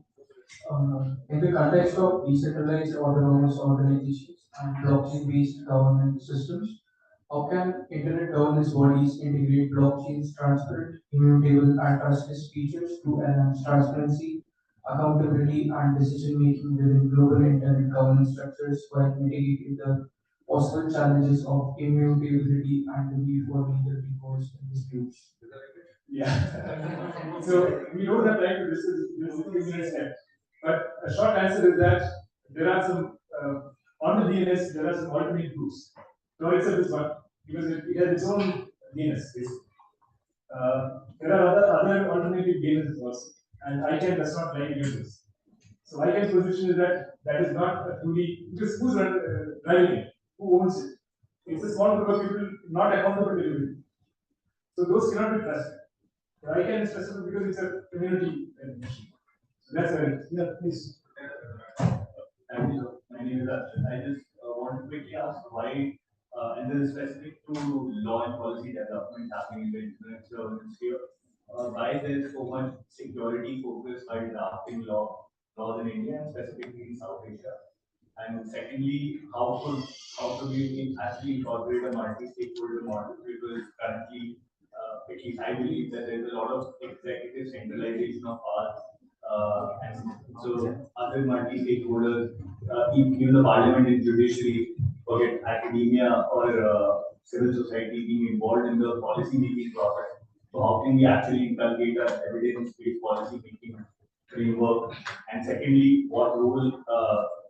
In the context of decentralized autonomous organizations and blockchain-based governance systems, how can internet governance bodies integrate blockchain's transparent, immutable, and trustless features to enhance transparency, accountability, and decision-making within global internet governance structures while mitigating the possible challenges of immutability and the need for legal recourse in disputes? Yeah. So we don't have time to discuss this in 2 minutes time. But a short answer is that there are some on the DNS there are some alternate groups. No, except this one because it has its own DNS. There are other alternative DNS also, and ICANN does not like users. So ICANN's position is that that is not a truly because who's driving it? Who owns it? It's a small group of people not accountable to everything. So those cannot be trusted. So ICANN is trusted because it's a community machine. So that's where it is. Yeah, please. Thank you, sir. My name is Arjun. I just want to quickly ask why, and this is specific to law and policy development happening in the internet governance sphere, why there is so much security focus while drafting laws in India and specifically in South Asia. And secondly, how could we actually incorporate a multi-stakeholder model? Because currently, at least I believe that there is a lot of executive centralization of powers, and so other multi-stakeholders, even the parliament and judiciary, forget academia or civil society being involved in the policy making process. So how can we actually inculcate an evidence-based policy making framework? And secondly, what role?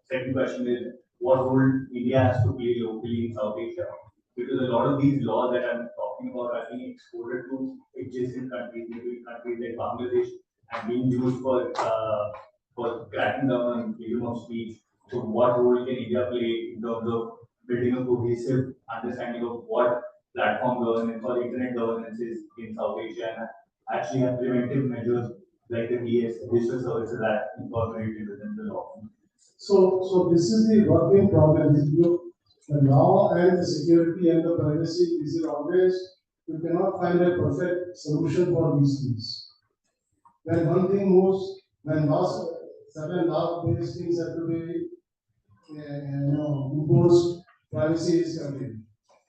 Second question is what role India has to play locally in South Asia? Because a lot of these laws that I'm talking about are being exported to adjacent countries, maybe countries like Bangladesh, and being used for cracking down on freedom of speech. So what role can India play in terms of building a cohesive understanding of what platform governance or internet governance is in South Asia and actually have preventive measures like the Digital Services Act incorporated within the law? So this is the working problem. The law and the security and the privacy, this is always, you cannot find a perfect solution for these things. When one thing moves, when certain law-based things have to be imposed, privacy is curtailed.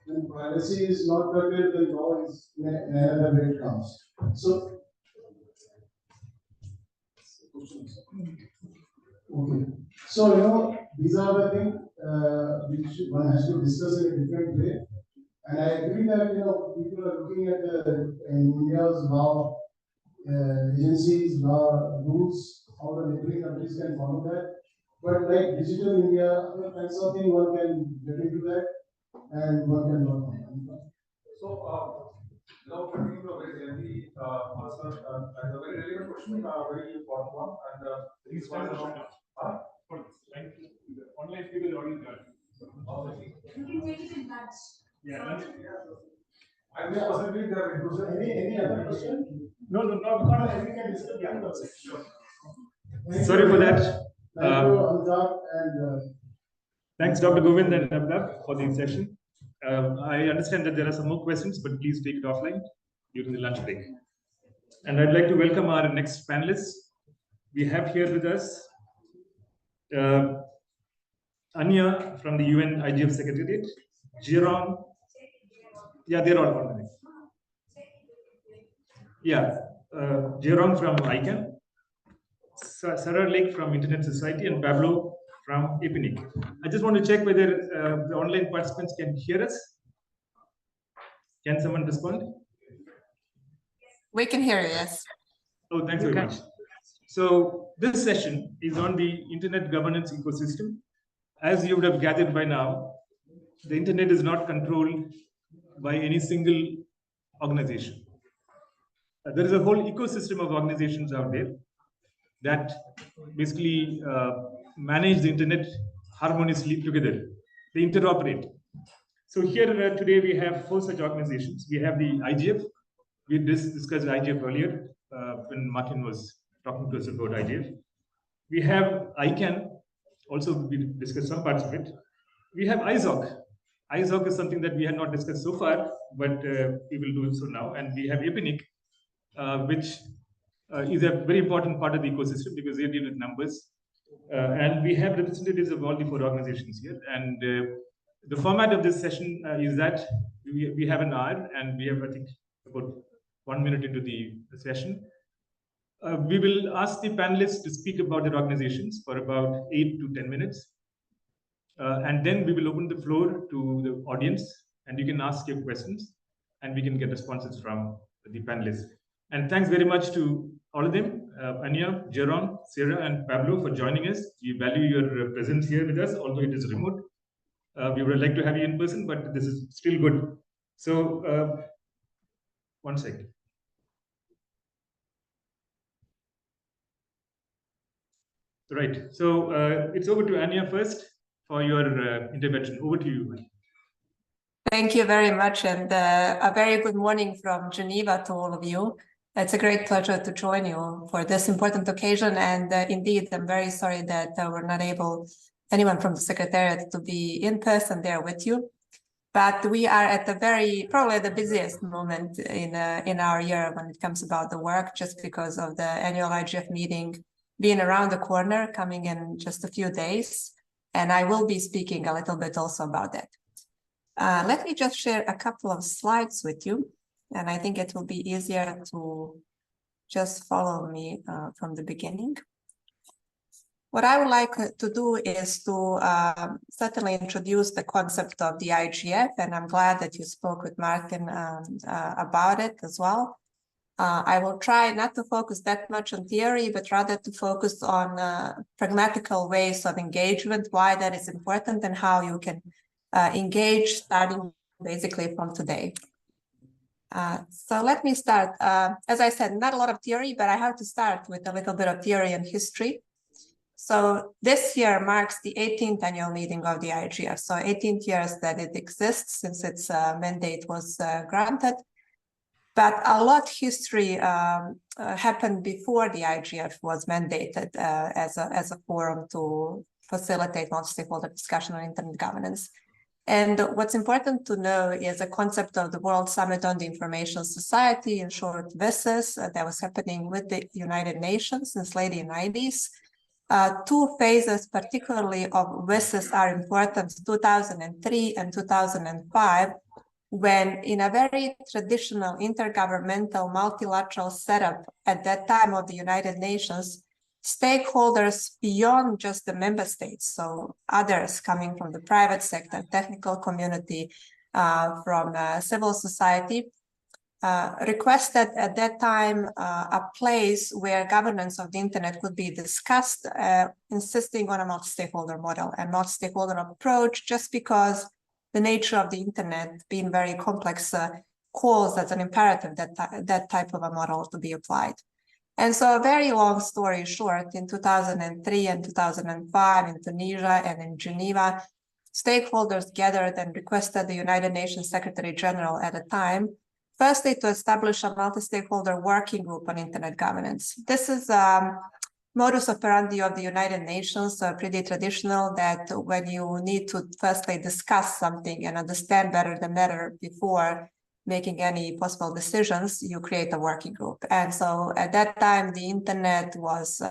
When privacy is not curtailed, the law is another way it comes. So, okay. So, these are the things which one has to discuss in a different way. And I agree that, people are looking at India's law, agencies, law, rules, how the neighboring countries can follow that. But like digital India, other kinds of thing, one can get into that and one can work on that. So, now coming to a very lengthy answer, and a very relevant question, very important one, and this one Online people already done. You can take it in batch. Yeah. And this possibly they are inclusive. Any other question? No, not every can discuss. Yeah. Sure. Sorry for that. Thank you, Amitabh, and Thanks, Dr. Govind and Abhinav, for the session. I understand that there are some more questions, but please take it offline during the lunch break. And I'd like to welcome our next panelists. We have here with us Anya from the UN IGF Secretariat, Jerome. Yeah, they're all on the Yeah, Jerome from ICANN, Sarah Lake from Internet Society, and Pablo from IPNIC. I just want to check whether the online participants can hear us. Can someone respond? We can hear you, yes. Oh, thanks very much. So this session is on the internet governance ecosystem. As you would have gathered by now, the internet is not controlled by any single organization. There is a whole ecosystem of organizations out there that basically manage the internet harmoniously together. They interoperate. So here today we have 4 such organizations. We have the IGF. We discussed IGF earlier when Martin was talking to us about IGF. We have ICANN. Also, we discussed some parts of it. We have ISOC. ISOC is something that we had not discussed so far, but we will do so now. And we have IPNIC, which is a very important part of the ecosystem because they deal with numbers. And we have representatives of all the 4 organizations here. And the format of this session is that we have an hour, and we have, I think, about 1 minute into the session. We will ask the panelists to speak about their organizations for about 8 to 10 minutes. And then we will open the floor to the audience, and you can ask your questions, and we can get responses from the panelists. And thanks very much to all of them, Anya, Jerome, Sarah, and Pablo, for joining us. We value your presence here with us, although it is remote. We would like to have you in person, but this is still good. So, one second. Right. So it's over to Anya first for your intervention. Over to you. Thank you very much, and a very good morning from Geneva to all of you. It's a great pleasure to join you for this important occasion, and indeed, I'm very sorry that we're not able, anyone from the Secretariat, to be in person there with you. But we are at the probably the busiest moment in our year when it comes about the work, just because of the annual IGF meeting being around the corner, coming in just a few days. And I will be speaking a little bit also about that. Let me just share a couple of slides with you, and I think it will be easier to just follow me from the beginning. What I would like to do is to certainly introduce the concept of the IGF, and I'm glad that you spoke with Martin about it as well. I will try not to focus that much on theory, but rather to focus on pragmatical ways of engagement, why that is important, and how you can engage starting basically from today. So let me start. As I said, not a lot of theory, but I have to start with a little bit of theory and history. So this year marks the 18th annual meeting of the IGF. So 18 years that it exists since its mandate was granted. But a lot of history happened before the IGF was mandated as a forum to facilitate multi-stakeholder discussion on internet governance. And what's important to know is the concept of the World Summit on the Information Society, in short, WSIS, that was happening with the United Nations since late 90s. 2 phases, particularly of WSIS, are important, 2003 and 2005, when in a very traditional intergovernmental multilateral setup at that time of the United Nations, stakeholders beyond just the member states, so others coming from the private sector, technical community, from civil society, requested at that time a place where governance of the internet could be discussed, insisting on a multi-stakeholder model and multi-stakeholder approach, just because the nature of the internet being very complex calls as an imperative that type of a model to be applied. And so a very long story short, in 2003 and 2005 in Tunisia and in Geneva, stakeholders gathered and requested the United Nations Secretary General at the time, firstly, to establish a multi-stakeholder working group on internet governance. This is modus operandi of the United Nations, pretty traditional, that when you need to firstly discuss something and understand better the matter before making any possible decisions, you create a working group. And so at that time, the internet was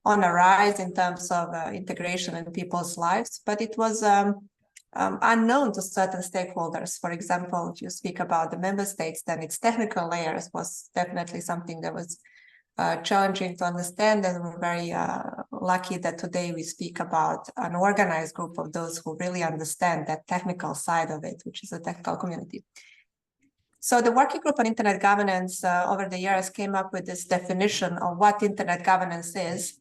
on a rise in terms of integration in people's lives, but it was unknown to certain stakeholders. For example, if you speak about the member states, then its technical layers was definitely something that was challenging to understand, and we're very lucky that today we speak about an organized group of those who really understand that technical side of it, which is a technical community. So the working group on internet governance over the years came up with this definition of what internet governance is,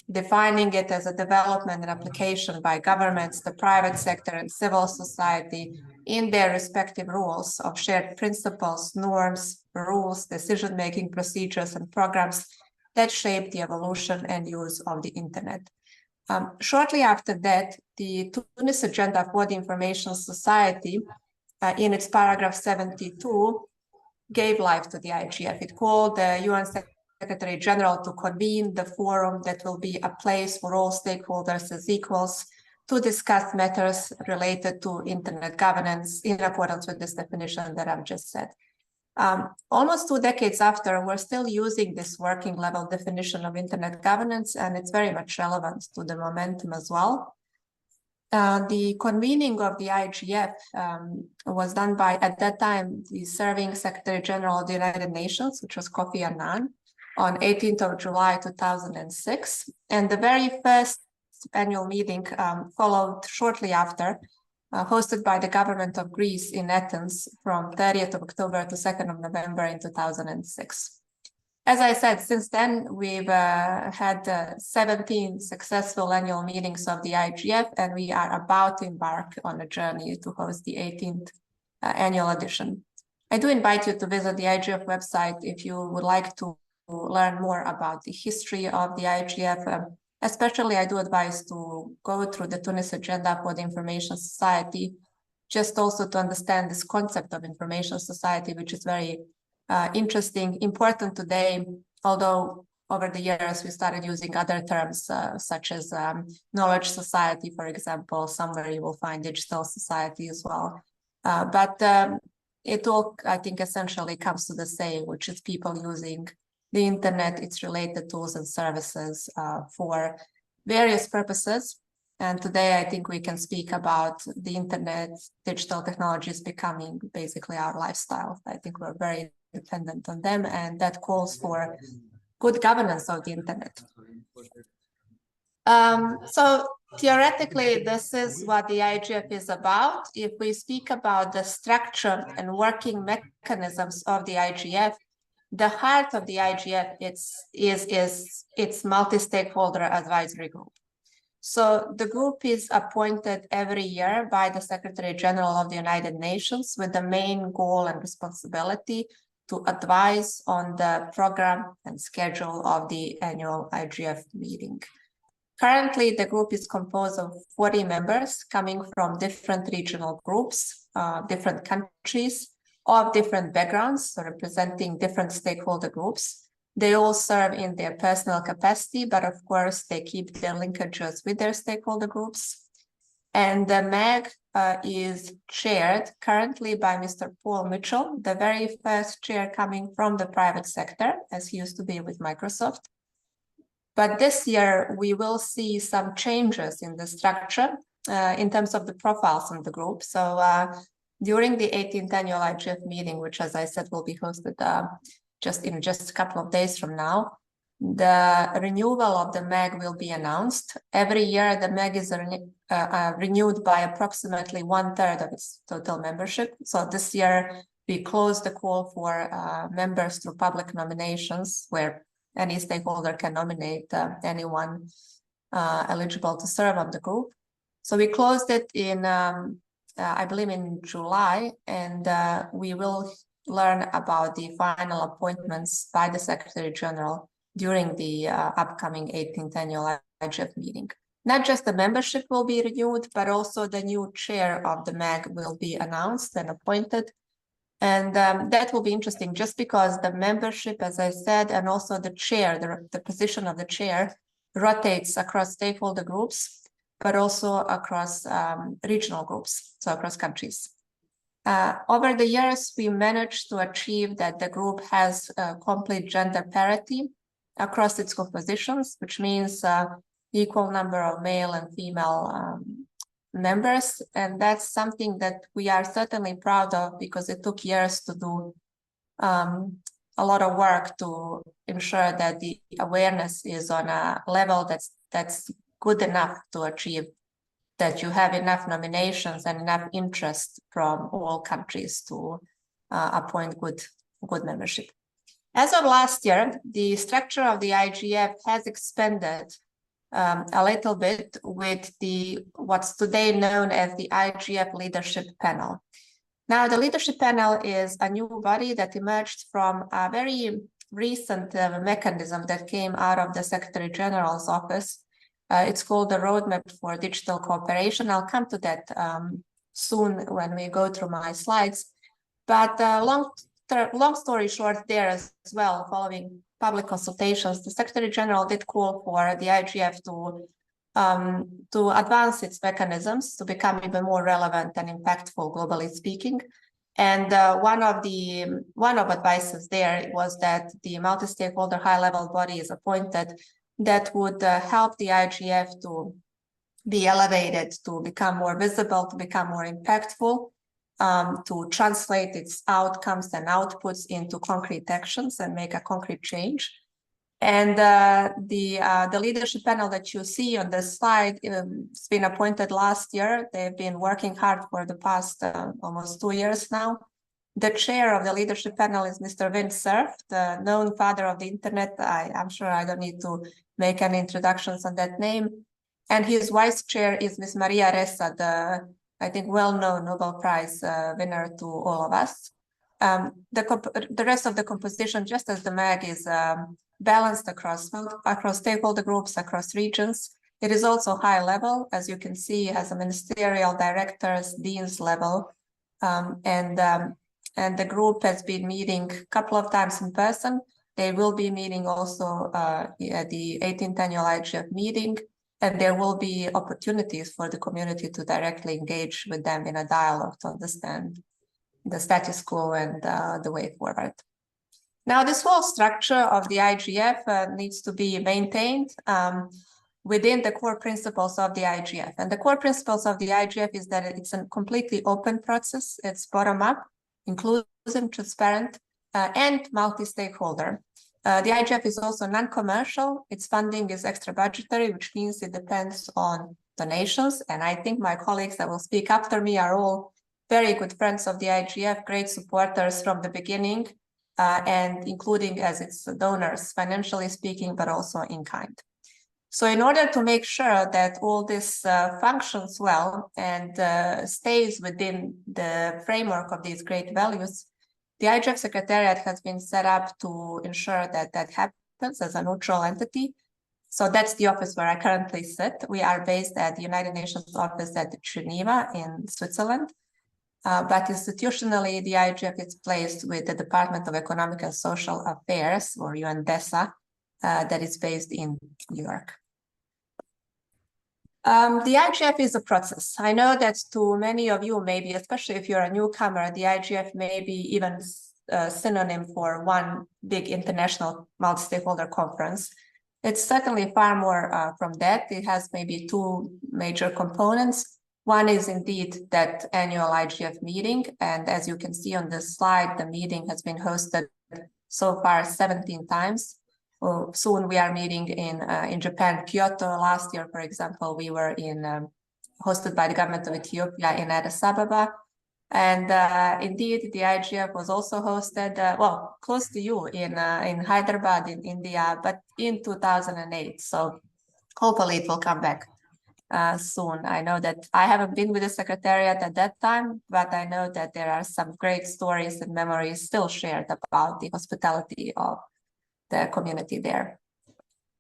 defining it as a development and application by governments, the private sector, and civil society in their respective roles of shared principles, norms, rules, decision-making procedures, and programs that shape the evolution and use of the internet. Shortly after that, the Tunis Agenda for the Information Society, in its paragraph 72, gave life to the IGF. It called the UN Secretary General to convene the forum that will be a place for all stakeholders as equals to discuss matters related to internet governance in accordance with this definition that I've just said. Almost 2 decades after, we're still using this working level definition of internet governance, and it's very much relevant to the momentum as well. The convening of the IGF was done by, at that time, the serving Secretary General of the United Nations, which was Kofi Annan, on 18th of July 2006. And the very first annual meeting followed shortly after, hosted by the government of Greece in Athens from 30th of October to 2nd of November in 2006. As I said, since then, we've had 17 successful annual meetings of the IGF, and we are about to embark on a journey to host the 18th annual edition. I do invite you to visit the IGF website if you would like to learn more about the history of the IGF. Especially, I do advise to go through the Tunis Agenda for the Information Society, just also to understand this concept of information society, which is very interesting, important today, although over the years we started using other terms such as knowledge society, for example. Somewhere you will find digital society as well. But it all, I think, essentially comes to the same, which is people using the internet, its related tools and services for various purposes. And today, I think we can speak about the internet, digital technologies becoming basically our lifestyle. I think we're very dependent on them, and that calls for good governance of the internet. So theoretically, this is what the IGF is about. If we speak about the structure and working mechanisms of the IGF, the heart of the IGF is its multi-stakeholder advisory group. So the group is appointed every year by the Secretary General of the United Nations with the main goal and responsibility to advise on the program and schedule of the annual IGF meeting. Currently, the group is composed of 40 members coming from different regional groups, different countries, of different backgrounds, so representing different stakeholder groups. They all serve in their personal capacity, but of course, they keep their linkages with their stakeholder groups. And the MAG is chaired currently by Mr. Paul Mitchell, the very first chair coming from the private sector, as he used to be with Microsoft. But this year, we will see some changes in the structure in terms of the profiles in the group. So during the 18th annual IGF meeting, which, as I said, will be hosted just a couple of days from now, the renewal of the MAG will be announced. Every year, the MAG is renewed by approximately 1/3 of its total membership. So this year, we closed the call for members through public nominations, where any stakeholder can nominate anyone eligible to serve on the group. So we closed it in, I believe, in July, and we will learn about the final appointments by the Secretary General during the upcoming 18th annual IGF meeting. Not just the membership will be renewed, but also the new chair of the MAG will be announced and appointed. And that will be interesting just because the membership, as I said, and also the chair, the position of the chair rotates across stakeholder groups, but also across regional groups, so across countries. Over the years, we managed to achieve that the group has complete gender parity across its compositions, which means equal number of male and female members. And that's something that we are certainly proud of because it took years to do a lot of work to ensure that the awareness is on a level that's good enough to achieve that you have enough nominations and enough interest from all countries to appoint good membership. As of last year, the structure of the IGF has expanded a little bit with what's today known as the IGF Leadership Panel. Now, the Leadership Panel is a new body that emerged from a very recent mechanism that came out of the Secretary General's office. It's called the Roadmap for Digital Cooperation. I'll come to that soon when we go through my slides. But long story short there as well, following public consultations, the Secretary General did call for the IGF to advance its mechanisms to become even more relevant and impactful, globally speaking. And one of advices there was that the multi-stakeholder high-level body is appointed that would help the IGF to be elevated, to become more visible, to become more impactful, to translate its outcomes and outputs into concrete actions and make a concrete change. And the leadership panel that you see on this slide, it's been appointed last year. They've been working hard for the past almost 2 years now. The chair of the leadership panel is Mr. Vint Cerf, the known father of the internet. I'm sure I don't need to make any introductions on that name. And his vice chair is Ms. Maria Ressa, the, I think, well-known Nobel Prize winner to all of us. The rest of the composition, just as the MAG, is balanced across stakeholder groups, across regions. It is also high level, as you can see, it has a ministerial directors, deans level, and the group has been meeting a couple of times in person. They will be meeting also at the 18th annual IGF meeting, and there will be opportunities for the community to directly engage with them in a dialogue to understand the status quo and the way forward. Now, this whole structure of the IGF needs to be maintained within the core principles of the IGF. And the core principles of the IGF is that it's a completely open process. It's bottom-up, inclusive, transparent, and multi-stakeholder. The IGF is also non-commercial. Its funding is extra budgetary, which means it depends on donations. And I think my colleagues that will speak after me are all very good friends of the IGF, great supporters from the beginning, and including as its donors, financially speaking, but also in kind. So in order to make sure that all this functions well and stays within the framework of these great values, the IGF Secretariat has been set up to ensure that that happens as a neutral entity. So that's the office where I currently sit. We are based at the United Nations office at Geneva in Switzerland. But institutionally, the IGF is placed with the Department of Economic and Social Affairs, or UNDESA, that is based in New York. The IGF is a process. I know that to many of you, maybe, especially if you're a newcomer, the IGF may be even a synonym for one big international multi-stakeholder conference. It's certainly far more from that. It has maybe two major components. One is indeed that annual IGF meeting. And as you can see on this slide, the meeting has been hosted so far 17 times. Well, soon we are meeting in Japan, Kyoto. Last year, for example, we were hosted by the government of Ethiopia in Addis Ababa. And indeed, the IGF was also hosted, well, close to you in Hyderabad in India, but in 2008. So hopefully it will come back soon. I know that I haven't been with the Secretariat at that time, but I know that there are some great stories and memories still shared about the hospitality of the community there.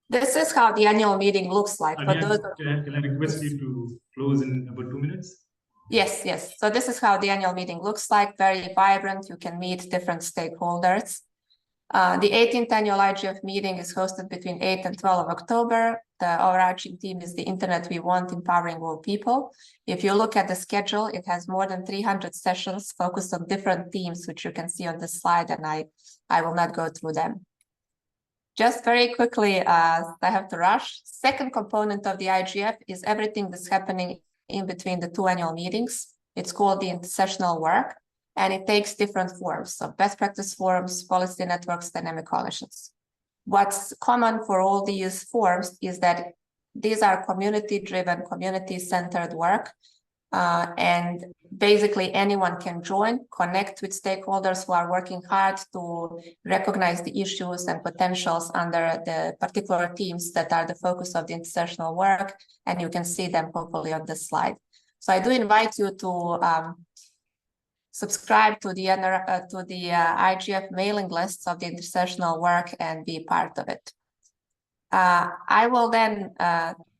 This is how the annual meeting looks like. For those can I request you to close in about 2 minutes? Yes, yes. So this is how the annual meeting looks like, very vibrant. You can meet different stakeholders. The 18th annual IGF meeting is hosted between 8 and 12 of October. The overarching theme is the internet we want, empowering all people. If you look at the schedule, it has more than 300 sessions focused on different themes, which you can see on this slide, and I will not go through them. Just very quickly, I have to rush. Second component of the IGF is everything that's happening in between the two annual meetings. It's called the intersessional work, and it takes different forms. So best practice forums, policy networks, dynamic coalitions. What's common for all these forms is that these are community-driven, community-centered work. And basically anyone can join, connect with stakeholders who are working hard to recognize the issues and potentials under the particular themes that are the focus of the intersessional work. And you can see them hopefully on this slide. So I do invite you to subscribe to the IGF mailing lists of the intersessional work and be part of it. I will then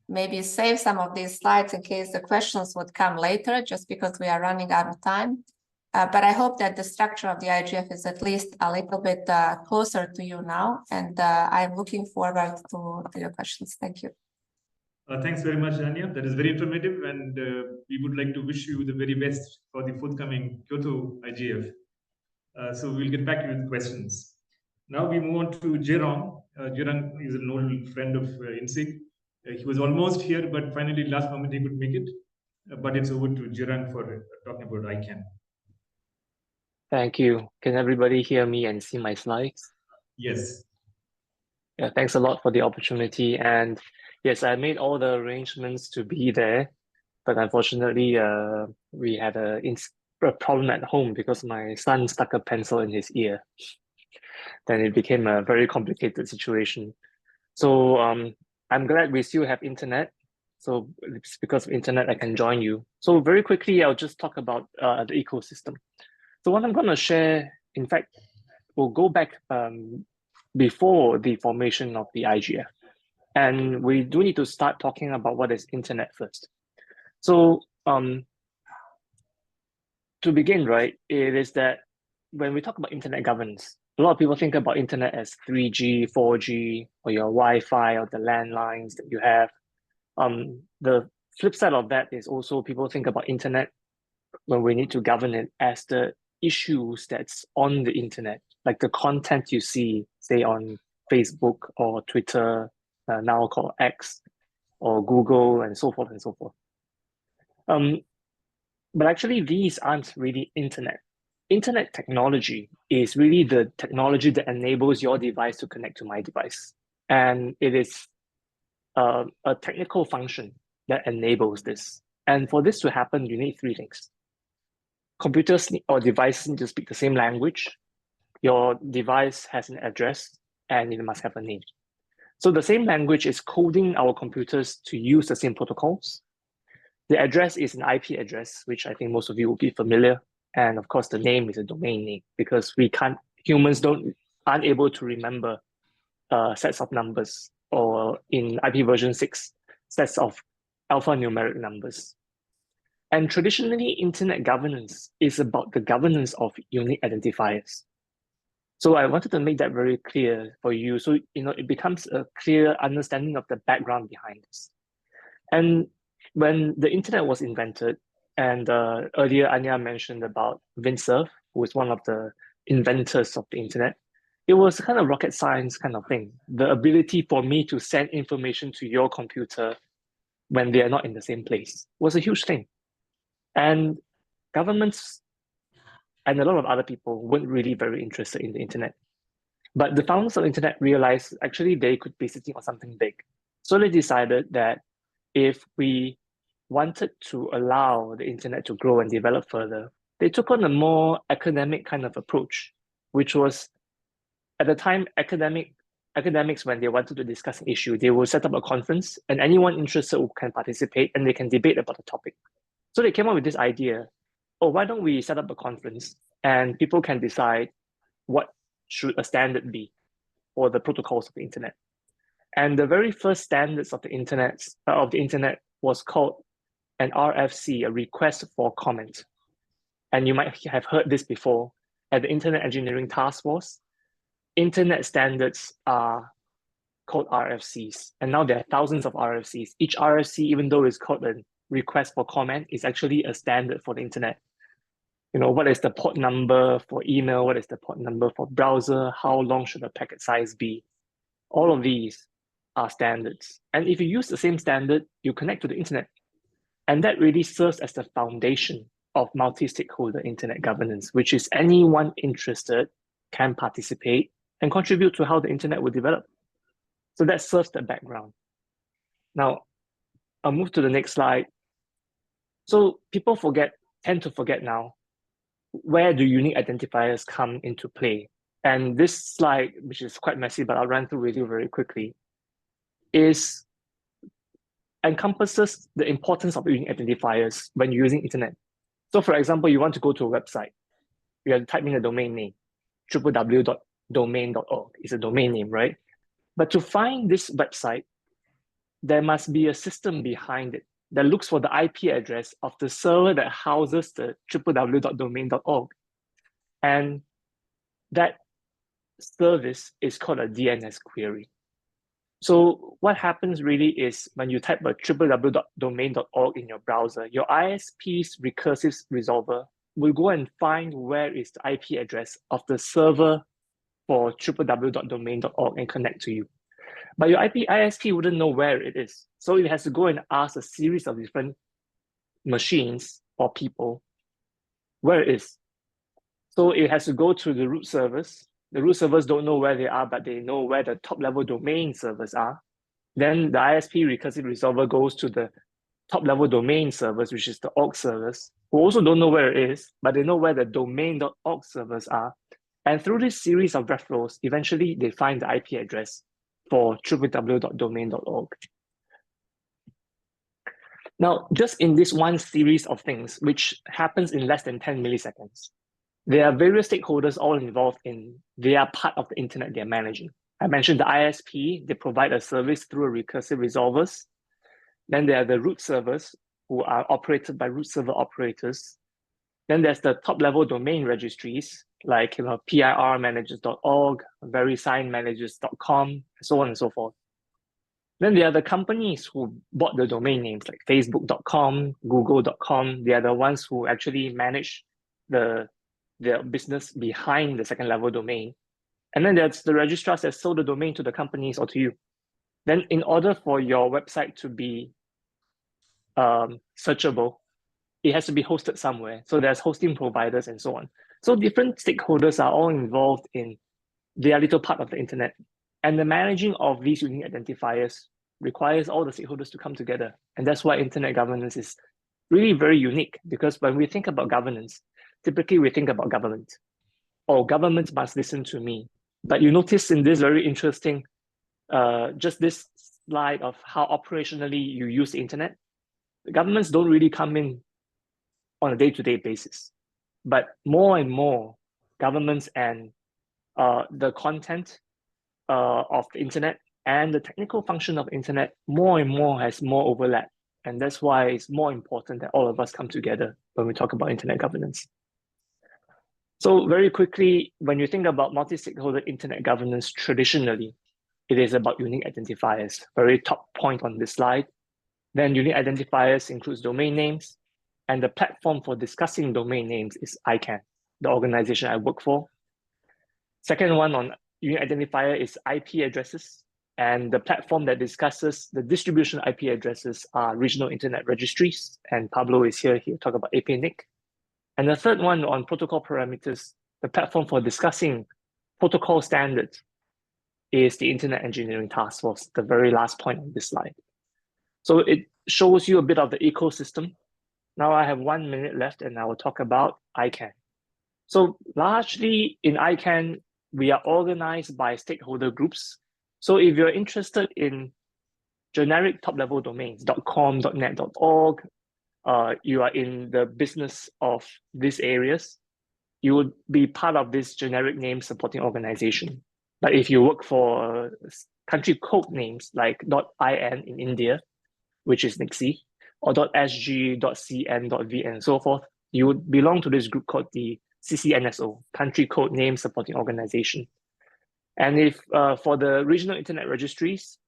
maybe save some of these slides in case the questions would come later, just because we are running out of time. But I hope that the structure of the IGF is at least a little bit closer to you now. And I'm looking forward to your questions. Thank you. Thanks very much, Anya. That is very informative, and we would like to wish you the very best for the forthcoming Kyoto IGF. So we'll get back to you with questions. Now we move on to Jerong. Jerong is an old friend of inSIG. He was almost here, but finally last moment he could make it. But it's over to Jerong for talking about ICANN. Thank you. Can everybody hear me and see my slides? Yes. Yeah, thanks a lot for the opportunity. And yes, I made all the arrangements to be there, but unfortunately, we had a problem at home because my son stuck a pencil in his ear. Then it became a very complicated situation. So I'm glad we still have internet. So it's because of internet I can join you. So very quickly, I'll just talk about the ecosystem. So what I'm going to share, in fact, will go back before the formation of the IGF. And we do need to start talking about what is internet first. So to begin, right, it is that when we talk about internet governance, a lot of people think about internet as 3G, 4G, or your Wi-Fi or the landlines that you have. The flip side of that is also people think about internet when we need to govern it as the issues that's on the internet, like the content you see, say on Facebook or Twitter, now called X, or Google, and so forth and so forth. But actually, these aren't really internet. Internet technology is really the technology that enables your device to connect to my device. And it is a technical function that enables this. And for this to happen, you need three things. Computers or devices need to speak the same language. Your device has an address, and it must have a name. So the same language is coding our computers to use the same protocols. The address is an IP address, which I think most of you will be familiar. And of course, the name is a domain name because humans aren't able to remember sets of numbers, or in IP version 6, sets of alphanumeric numbers. And traditionally, internet governance is about the governance of unique identifiers. So I wanted to make that very clear for you, so it becomes a clear understanding of the background behind this. And when the internet was invented, and earlier Anya mentioned about Vint Cerf, who was one of the inventors of the internet, it was kind of rocket science kind of thing. The ability for me to send information to your computer when they are not in the same place was a huge thing. And governments and a lot of other people weren't really very interested in the internet. But the founders of the internet realized actually they could be sitting on something big. So they decided that if we wanted to allow the internet to grow and develop further, they took on a more academic kind of approach, which was, at the time, academics, when they wanted to discuss an issue, they will set up a conference and anyone interested can participate and they can debate about the topic. So they came up with this idea, why don't we set up a conference and people can decide what should a standard be for the protocols of the internet. And the very first standards of the internet was called an RFC, a request for comment. And you might have heard this before. At the Internet Engineering Task Force, internet standards are called RFCs. And now there are thousands of RFCs. Each RFC, even though it's called a request for comment, is actually a standard for the internet. What is the port number for email? What is the port number for browser? How long should the packet size be? All of these are standards. And if you use the same standard, you connect to the internet. And that really serves as the foundation of multi-stakeholder internet governance, which is anyone interested can participate and contribute to how the internet will develop. So that serves the background. Now, I'll move to the next slide. So people tend to forget now, where do unique identifiers come into play? And this slide, which is quite messy, but I'll run through with you very quickly, encompasses the importance of unique identifiers when you're using internet. So for example, you want to go to a website. You have to type in a domain name. www.domain.org is a domain name, right? But to find this website, there must be a system behind it that looks for the IP address of the server that houses the www.domain.org. And that service is called a DNS query. So what happens really is when you type a www.domain.org in your browser, your ISP's recursive resolver will go and find where is the IP address of the server for www.domain.org and connect to you. But your ISP wouldn't know where it is. So it has to go and ask a series of different machines or people where it is. So it has to go to the root servers. The root servers don't know where they are, but they know where the top level domain servers are. Then the ISP recursive resolver goes to the top level domain servers, which is the org servers, who also don't know where it is, but they know where the domain.org servers are. And through this series of referrals, eventually they find the IP address for www.domain.org. Now, just in this one series of things, which happens in less than 10 milliseconds, there are various stakeholders all involved in, they are part of the internet they're managing. I mentioned the ISP, they provide a service through a recursive resolvers. Then there are the root servers who are operated by root server operators. Then there's the top level domain registries like pirmanagers.org, verisignmanagers.com, so on and so forth. Then there are the companies who bought the domain names like facebook.com, google.com. They are the ones who actually manage the business behind the second level domain. And then there's the registrars that sold the domain to the companies or to you. Then in order for your website to be searchable, it has to be hosted somewhere. So there's hosting providers and so on. So different stakeholders are all involved in their little part of the internet. And the managing of these unique identifiers requires all the stakeholders to come together. And that's why internet governance is really very unique, because when we think about governance, typically we think about government. Oh, government must listen to me. But you notice in this very interesting, just this slide of how operationally you use the internet, the governments don't really come in on a day-to-day basis. But more and more governments and the content of the internet and the technical function of internet more and more has more overlap. And that's why it's more important that all of us come together when we talk about internet governance. So very quickly, when you think about multi-stakeholder internet governance, traditionally, it is about unique identifiers, very top point on this slide. Then unique identifiers includes domain names, and the platform for discussing domain names is ICANN, the organization I work for. Second one on unique identifier is IP addresses, and the platform that discusses the distribution IP addresses are regional internet registries, and Pablo is here, he'll talk about APNIC. And the third one on protocol parameters, the platform for discussing protocol standards is the Internet Engineering Task Force, the very last point on this slide. So it shows you a bit of the ecosystem. Now I have 1 minute left and I will talk about ICANN. So largely in ICANN, we are organized by stakeholder groups. So if you're interested in generic top-level domains, .com, .net, .org, you are in the business of these areas, you would be part of this generic name supporting organization. But if you work for country code names like .in in India, which is NIXI, or .sg, .cn, .v, and so forth, you would belong to this group called the CCNSO, Country Code Name Supporting Organization. And if for the regional internet registries,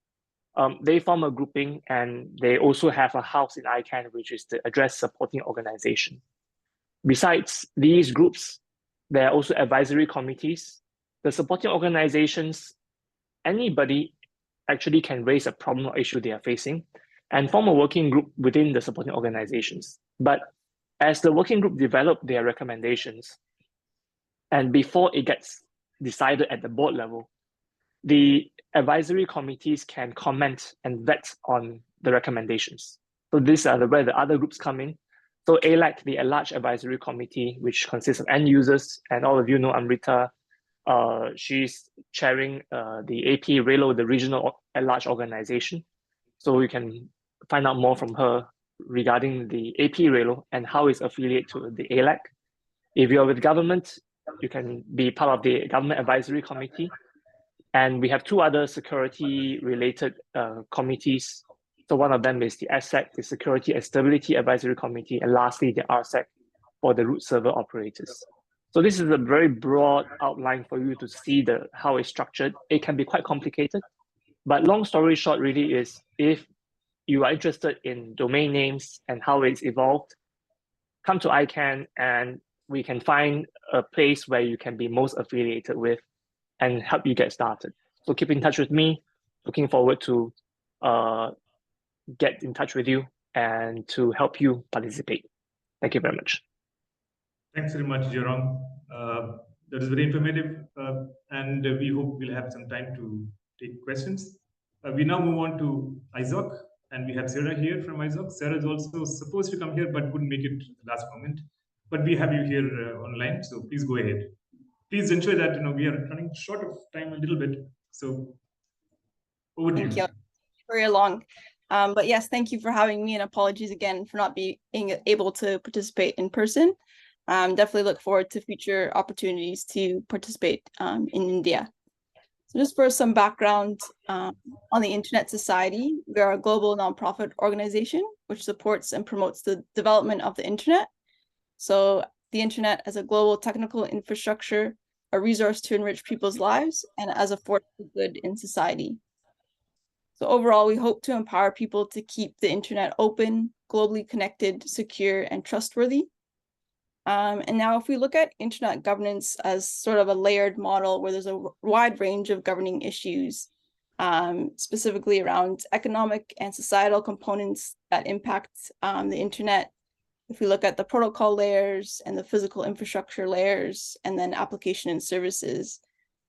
they form a grouping and they also have a house in ICANN, which is the Address Supporting Organization. Besides these groups, there are also advisory committees. The supporting organizations, anybody actually can raise a problem or issue they are facing and form a working group within the supporting organizations. But as the working group develop their recommendations, and before it gets decided at the board level, the advisory committees can comment and vet on the recommendations. So these are where the other groups come in. So ALAC, the At-Large Advisory Committee, which consists of end users, and all of you know Amrita. She's chairing the AP RELO, the Regional At-Large Organization. So we can find out more from her regarding the AP RELO and how it's affiliated to the ALAC. If you're with government, you can be part of the Government Advisory Committee. And we have two other security-related committees. So one of them is the SSEC, the Security and Stability Advisory Committee, and lastly, the RSEC for the root server operators. So this is a very broad outline for you to see how it's structured. It can be quite complicated, But long story short really is, if you are interested in domain names and how it's evolved, come to ICANN and we can find a place where you can be most affiliated with and help you get started. So keep in touch with me. Looking forward to get in touch with you and to help you participate. Thank you very much. Thanks very much, Jerome. That is very informative, and we hope we'll have some time to take questions. We now move on to ISOC, and we have Sarah here from ISOC. Sarah is also supposed to come here, but couldn't make it at the last moment. But we have you here online, so please go ahead. Please ensure that we are running short of time a little bit. So over to Thank you. Very long. But yes, thank you for having me, and apologies again for not being able to participate in person. Definitely look forward to future opportunities to participate in India. So just for some background on the Internet Society, we are a global nonprofit organization which supports and promotes the development of the Internet. So the Internet as a global technical infrastructure, a resource to enrich people's lives, and as a force for good in society. So overall, we hope to empower people to keep the Internet open, globally connected, secure, and trustworthy. And now if we look at Internet governance as sort of a layered model where there's a wide range of governing issues, specifically around economic and societal components that impact the Internet. If we look at the protocol layers and the physical infrastructure layers, and then application and services.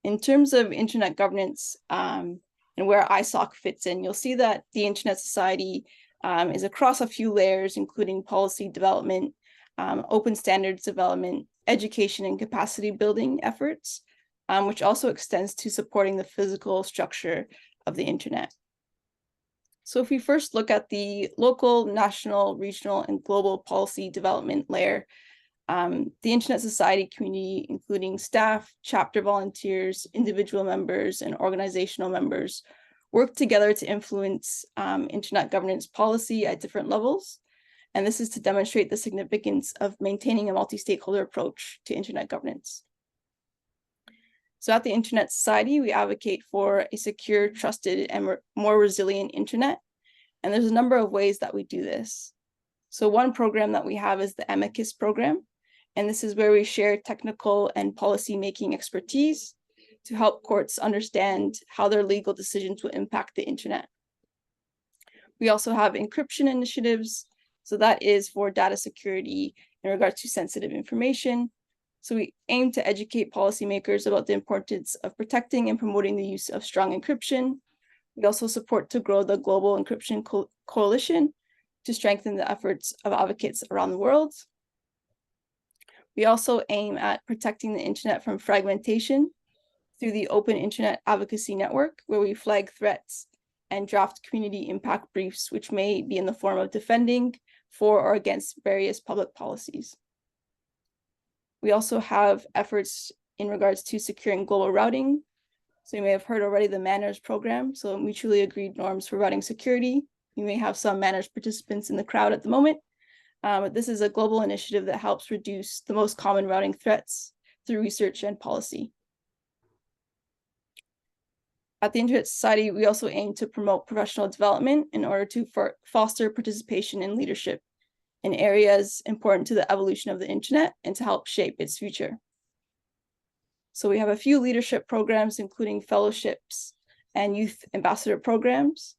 In terms of Internet governance and where ISOC fits in, you'll see that the Internet Society is across a few layers, including policy development, open standards development, education and capacity building efforts, which also extends to supporting the physical structure of the Internet. So if we first look at the local, national, regional, and global policy development layer, the Internet Society community, including staff, chapter volunteers, individual members, and organizational members, work together to influence Internet governance policy at different levels. And this is to demonstrate the significance of maintaining a multi-stakeholder approach to Internet governance. So at the Internet Society, we advocate for a secure, trusted, and more resilient Internet. And there's a number of ways that we do this. So one program that we have is the Amicus program. And this is where we share technical and policy-making expertise to help courts understand how their legal decisions will impact the Internet. We also have encryption initiatives. So that is for data security in regards to sensitive information. So we aim to educate policymakers about the importance of protecting and promoting the use of strong encryption. We also support to grow the Global Encryption Coalition to strengthen the efforts of advocates around the world. We also aim at protecting the Internet from fragmentation through the Open Internet Advocacy Network, where we flag threats and draft community impact briefs, which may be in the form of defending for or against various public policies. We also have efforts in regards to securing global routing. So you may have heard already the Manners program, so mutually agreed norms for routing security. You may have some Manners participants in the crowd at the moment, but this is a global initiative that helps reduce the most common routing threats through research and policy. At the Internet Society, we also aim to promote professional development in order to foster participation and leadership in areas important to the evolution of the Internet and to help shape its future. So we have a few leadership programs, including fellowships and youth ambassador programs.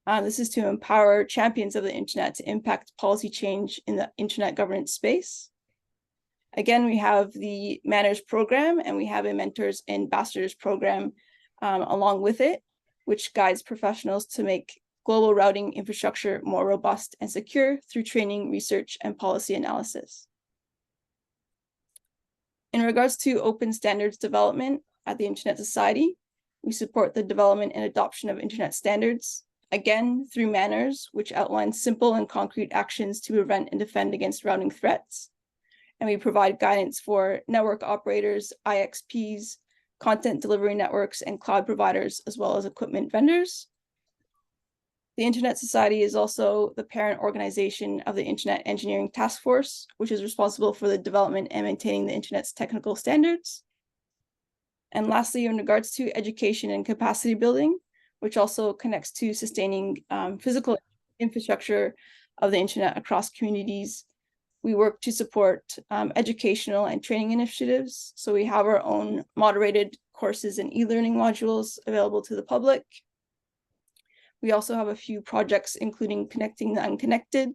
This is to empower champions of the Internet to impact policy change in the Internet governance space. Again, we have the Manners program, and we have a Mentors and Ambassadors program along with it, which guides professionals to make global routing infrastructure more robust and secure through training, research, and policy analysis. In regards to open standards development at the Internet Society, we support the development and adoption of Internet standards, again, through Manners, which outlines simple and concrete actions to prevent and defend against routing threats. And we provide guidance for network operators, IXPs, content delivery networks, and cloud providers, as well as equipment vendors. The Internet Society is also the parent organization of the Internet Engineering Task Force, which is responsible for the development and maintaining the Internet's technical standards. And lastly, in regards to education and capacity building, which also connects to sustaining physical infrastructure of the internet across communities. We work to support educational and training initiatives. So we have our own moderated courses and e-learning modules available to the public. We also have a few projects, including Connecting the Unconnected,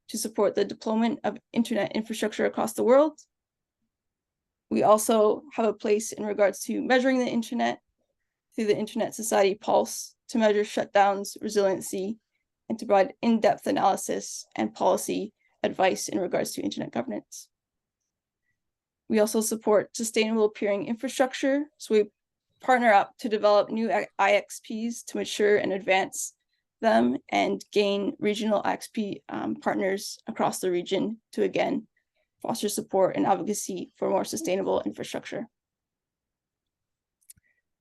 to support the deployment of internet infrastructure across the world. We also have a place in regards to measuring the internet through the Internet Society Pulse to measure shutdowns, resiliency, and to provide in-depth analysis and policy advice in regards to internet governance. We also support sustainable peering infrastructure. So we partner up to develop new IXPs to mature and advance them and gain regional IXP partners across the region to again foster support and advocacy for more sustainable infrastructure.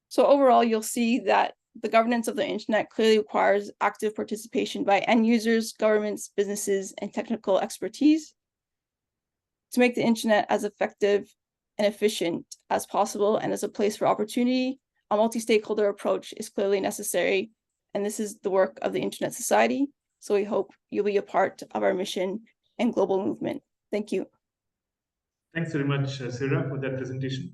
So overall, you'll see that the governance of the internet clearly requires active participation by end users, governments, businesses, and technical expertise. To make the internet as effective and efficient as possible and as a place for opportunity, a multi-stakeholder approach is clearly necessary. And this is the work of the Internet Society. So we hope you'll be a part of our mission and global movement. Thank you. Thanks very much, Sarah, for that presentation.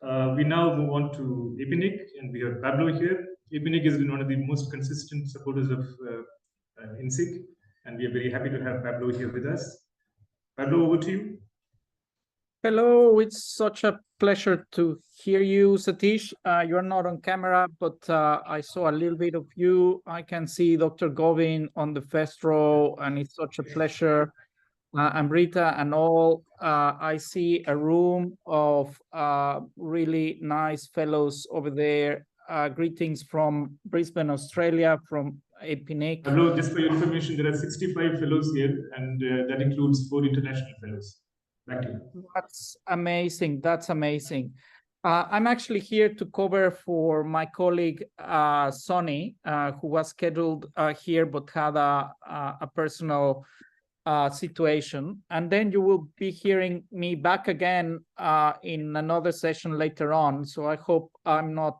We now move on to IPNIC, and we have Pablo here. IPNIC has been one of the most consistent supporters of inSIG, and we are very happy to have Pablo here with us. Pablo, over to you. Hello, it's such a pleasure to hear you, Satish. You're not on camera, but I saw a little bit of you. I can see Dr. Govin on the first row, and it's such a pleasure. Amrita and all, I see a room of really nice fellows over there. Greetings from Brisbane, Australia, from IPNIC. Pablo, just for your information, there are 65 fellows here, and that includes 4 international fellows. Back to you. That's amazing. That's amazing. I'm actually here to cover for my colleague, Sonny, who was scheduled here but had a personal situation. And then you will be hearing me back again in another session later on. So I hope I'm not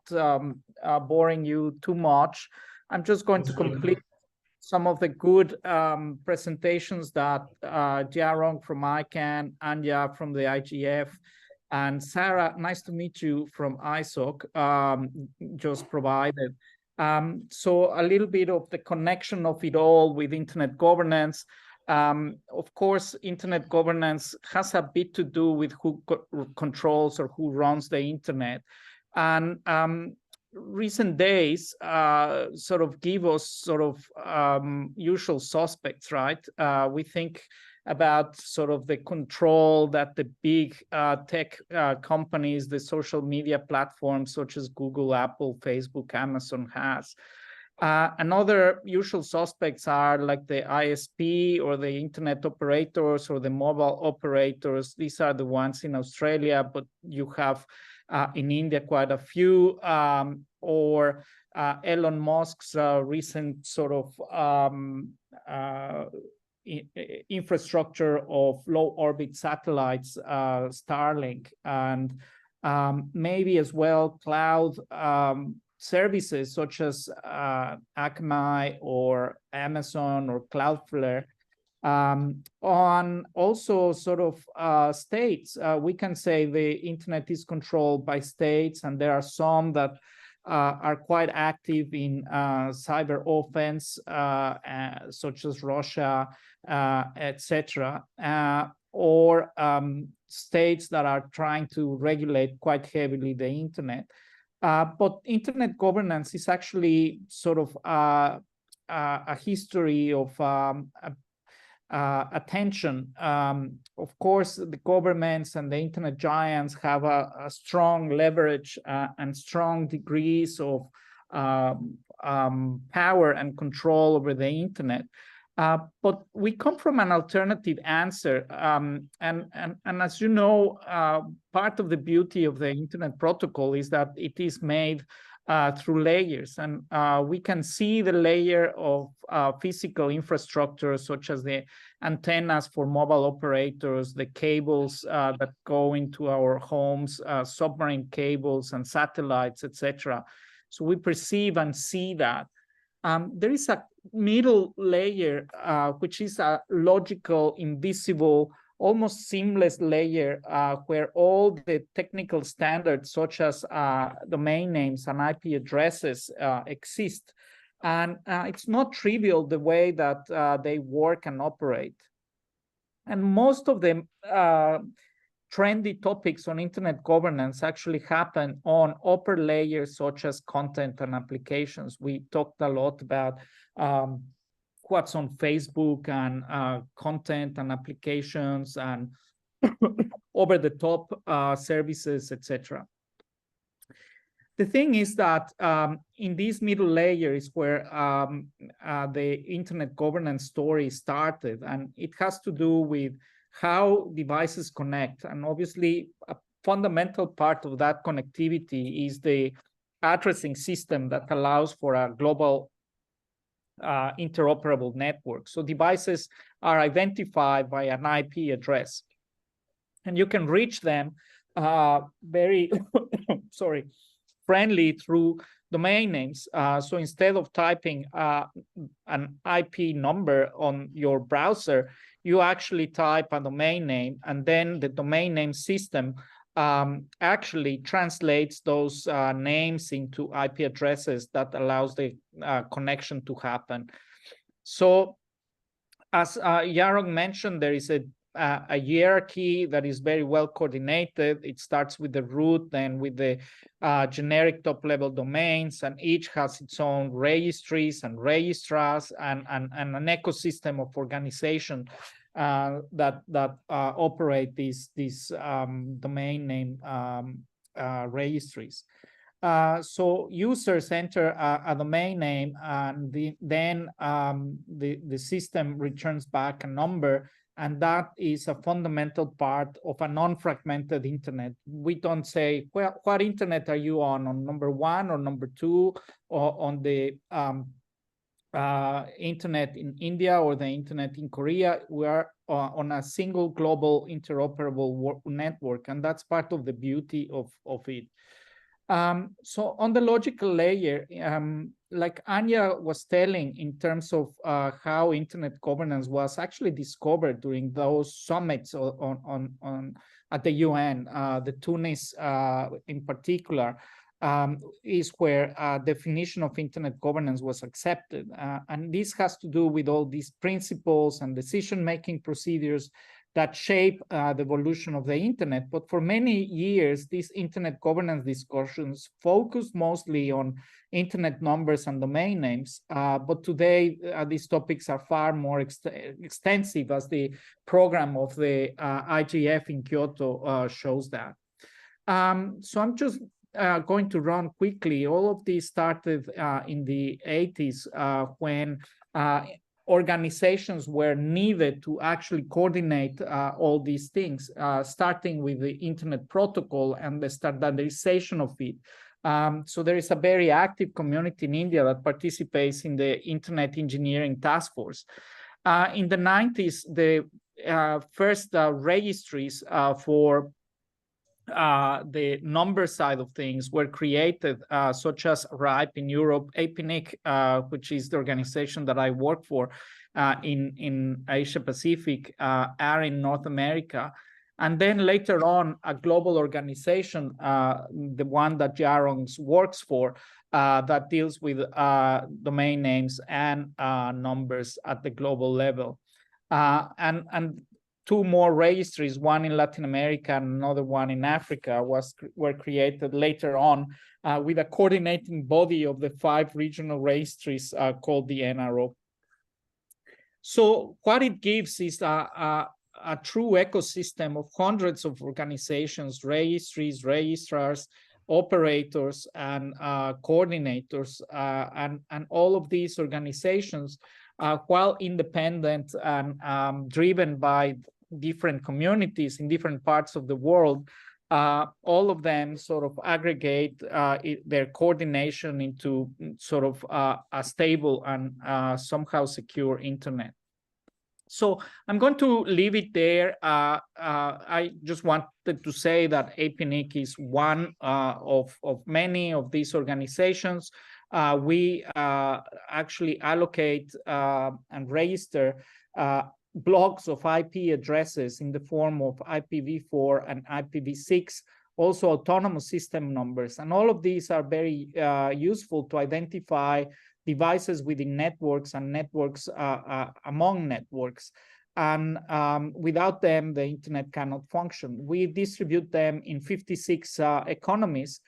boring you too much. I'm just going to complete some of the good presentations that Jarong from ICANN, Anja from the IGF, and Sarah, nice to meet you, from ISOC, just provided. So a little bit of the connection of it all with internet governance. Of course, internet governance has a bit to do with who controls or who runs the internet. And recent days sort of give us sort of usual suspects, right? We think about sort of the control that the big tech companies, the social media platforms such as Google, Apple, Facebook, Amazon has. Another usual suspects are like the ISP or the internet operators or the mobile operators. These are the ones in Australia, but you have in India quite a few, or Elon Musk's recent sort of infrastructure of low orbit satellites, Starlink, and maybe as well cloud services such as Akamai or Amazon or Cloudflare. On also sort of states, we can say the internet is controlled by states, and there are some that are quite active in cyber offense, such as Russia, etc., or states that are trying to regulate quite heavily the internet. But internet governance is actually sort of a history of attention. Of course, the governments and the internet giants have a strong leverage and strong degrees of power and control over the internet. But we come from an alternative answer. And as you know, part of the beauty of the internet protocol is that it is made through layers. And we can see the layer of physical infrastructure, such as the antennas for mobile operators, the cables that go into our homes, submarine cables and satellites, etc. So we perceive and see that. There is a middle layer, which is a logical, invisible, almost seamless layer where all the technical standards, such as domain names and IP addresses, exist. And it's not trivial the way that they work and operate. And most of the trendy topics on internet governance actually happen on upper layers, such as content and applications. We talked a lot about what's on Facebook and content and applications and over-the-top services, etc. The thing is that in this middle layer is where the internet governance story started, and it has to do with how devices connect. And obviously, a fundamental part of that connectivity is the addressing system that allows for a global interoperable network. So devices are identified by an IP address, and you can reach them very, friendly through domain names. So instead of typing an IP number on your browser, you actually type a domain name, and then the domain name system actually translates those names into IP addresses that allows the connection to happen. So as Jarong mentioned, there is a hierarchy that is very well coordinated. It starts with the root, then with the generic top-level domains, and each has its own registries and registrars and an ecosystem of organization that operate these domain name registries. So users enter a domain name, and then the system returns back a number. And that is a fundamental part of a non-fragmented internet. We don't say, well, what internet are you on number 1 or number 2, or on the internet in India or the internet in Korea. We are on a single global interoperable network, and that's part of the beauty of it. So on the logical layer, like Anya was telling in terms of how internet governance was actually discovered during those summits at the UN, the Tunis in particular, is where definition of internet governance was accepted. And this has to do with all these principles and decision-making procedures that shape the evolution of the internet. But for many years, these internet governance discussions focused mostly on internet numbers and domain names. But today, these topics are far more extensive, as the program of the IGF in Kyoto shows that. So I'm just going to run quickly. All of these started in the 80s when organizations were needed to actually coordinate all these things, starting with the internet protocol and the standardization of it. So there is a very active community in India that participates in the Internet Engineering Task Force. In the 90s, the first registries for the number side of things were created, such as RIPE in Europe, APNIC, which is the organization that I work for in Asia Pacific, are in North America. And then later on, a global organization, the one that Jarong works for, that deals with domain names and numbers at the global level. And two more registries, one in Latin America and another one in Africa, were created later on with a coordinating body of the 5 regional registries called the NRO. So what it gives is a true ecosystem of hundreds of organizations, registries, registrars, operators, and coordinators, and all of these organizations, while independent and driven by different communities in different parts of the world, all of them sort of aggregate their coordination into sort of a stable and somehow secure internet. So I'm going to leave it there. I just wanted to say that APNIC is one of many of these organizations. We actually allocate and register blocks of IP addresses in the form of IPv4 and IPv6, also autonomous system numbers. And all of these are very useful to identify devices within networks and networks among networks. And without them, the internet cannot function. We distribute them in 56 economies,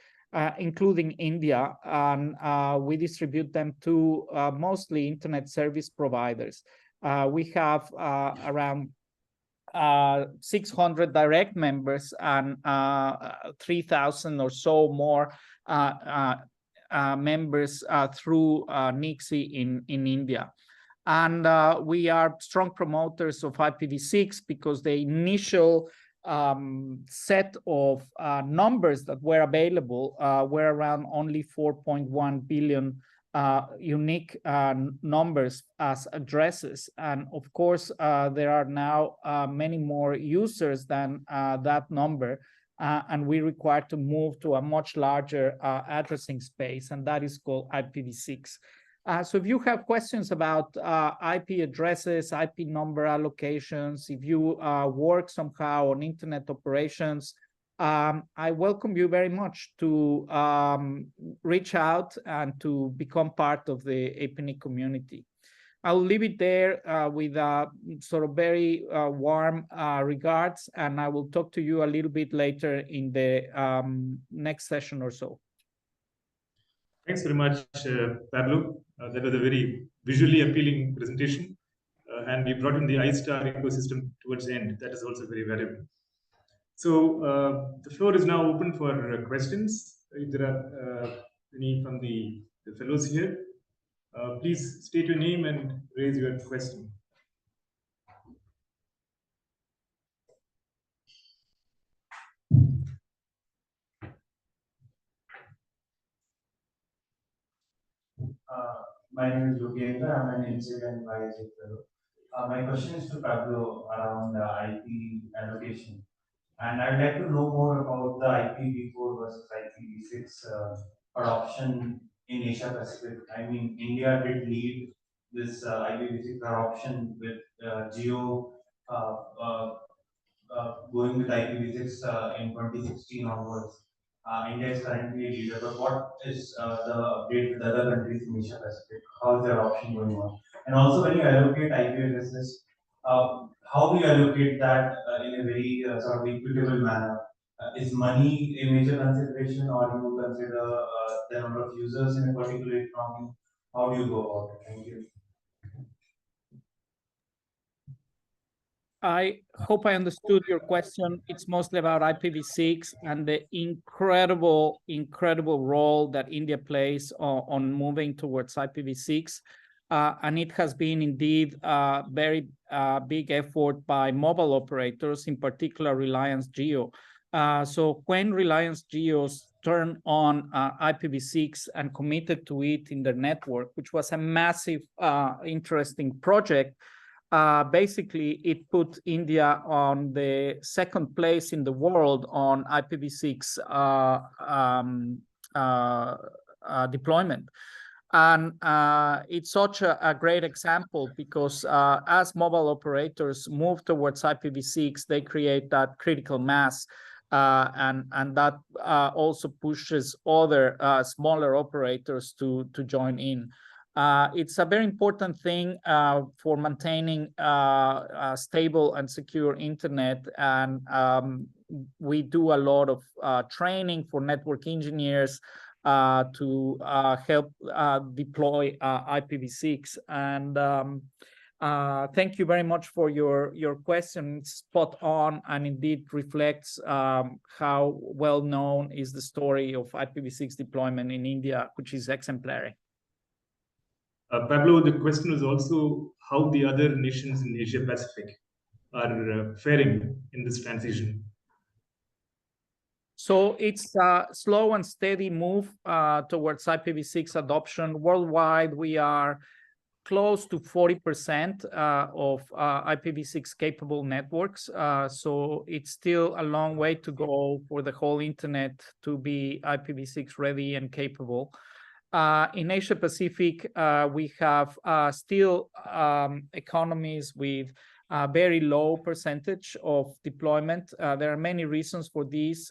including India, and we distribute them to mostly internet service providers. We have around 600 direct members and 3,000 or so more members through NIXI in India. And we are strong promoters of IPv6 because the initial set of numbers that were available were around only 4.1 billion unique numbers as addresses. And of course, there are now many more users than that number. And we require to move to a much larger addressing space, and that is called IPv6. So if you have questions about IP addresses, IP number allocations, if you work somehow on internet operations, I welcome you very much to reach out and to become part of the APNIC community. I'll leave it there with sort of very warm regards, and I will talk to you a little bit later in the next session or so. Thanks very much, Pablo. That was a very visually appealing presentation, and we brought in the iStar ecosystem towards the end. That is also very valuable. So the floor is now open for questions. If there are any from the fellows here, please state your name and raise your question. My name is Yogendra. I'm an inSIG and inSIG fellow. My question is to Pablo around IP allocation. And I'd like to know more about the IPv4 versus IPv6 adoption in Asia Pacific. I mean, India did lead this IPv6 adoption with Geo going with IPv6 in 2016 onwards. India is currently a leader, but what is the update with other countries in Asia Pacific? How is their adoption going on? And also, when you allocate IP addresses, how do you allocate that in a very sort of equitable manner? Is money a major consideration, or do you consider the number of users in a particular economy? How do you go about it? Thank you. I hope I understood your question. It's mostly about IPv6 and the incredible role that India plays on moving towards IPv6. And it has been indeed a very big effort by mobile operators, in particular Reliance Jio. So when Reliance Jio turned on IPv6 and committed to it in their network, which was a massive, interesting project, basically, it put India on the second place in the world on IPv6 deployment. And it's such a great example because as mobile operators move towards IPv6, they create that critical mass. And that also pushes other smaller operators to join in. It's a very important thing for maintaining a stable and secure internet. And we do a lot of training for network engineers to help deploy IPv6. And thank you very much for your question. It's spot on and indeed reflects how well known is the story of IPv6 deployment in India, which is exemplary. Pablo, the question was also how the other nations in Asia Pacific are faring in this transition. So it's a slow and steady move towards IPv6 adoption. Worldwide, we are close to 40% of IPv6 capable networks. So it's still a long way to go for the whole internet to be IPv6 ready and capable. In Asia Pacific, we have still economies with a very low percentage of deployment. There are many reasons for this,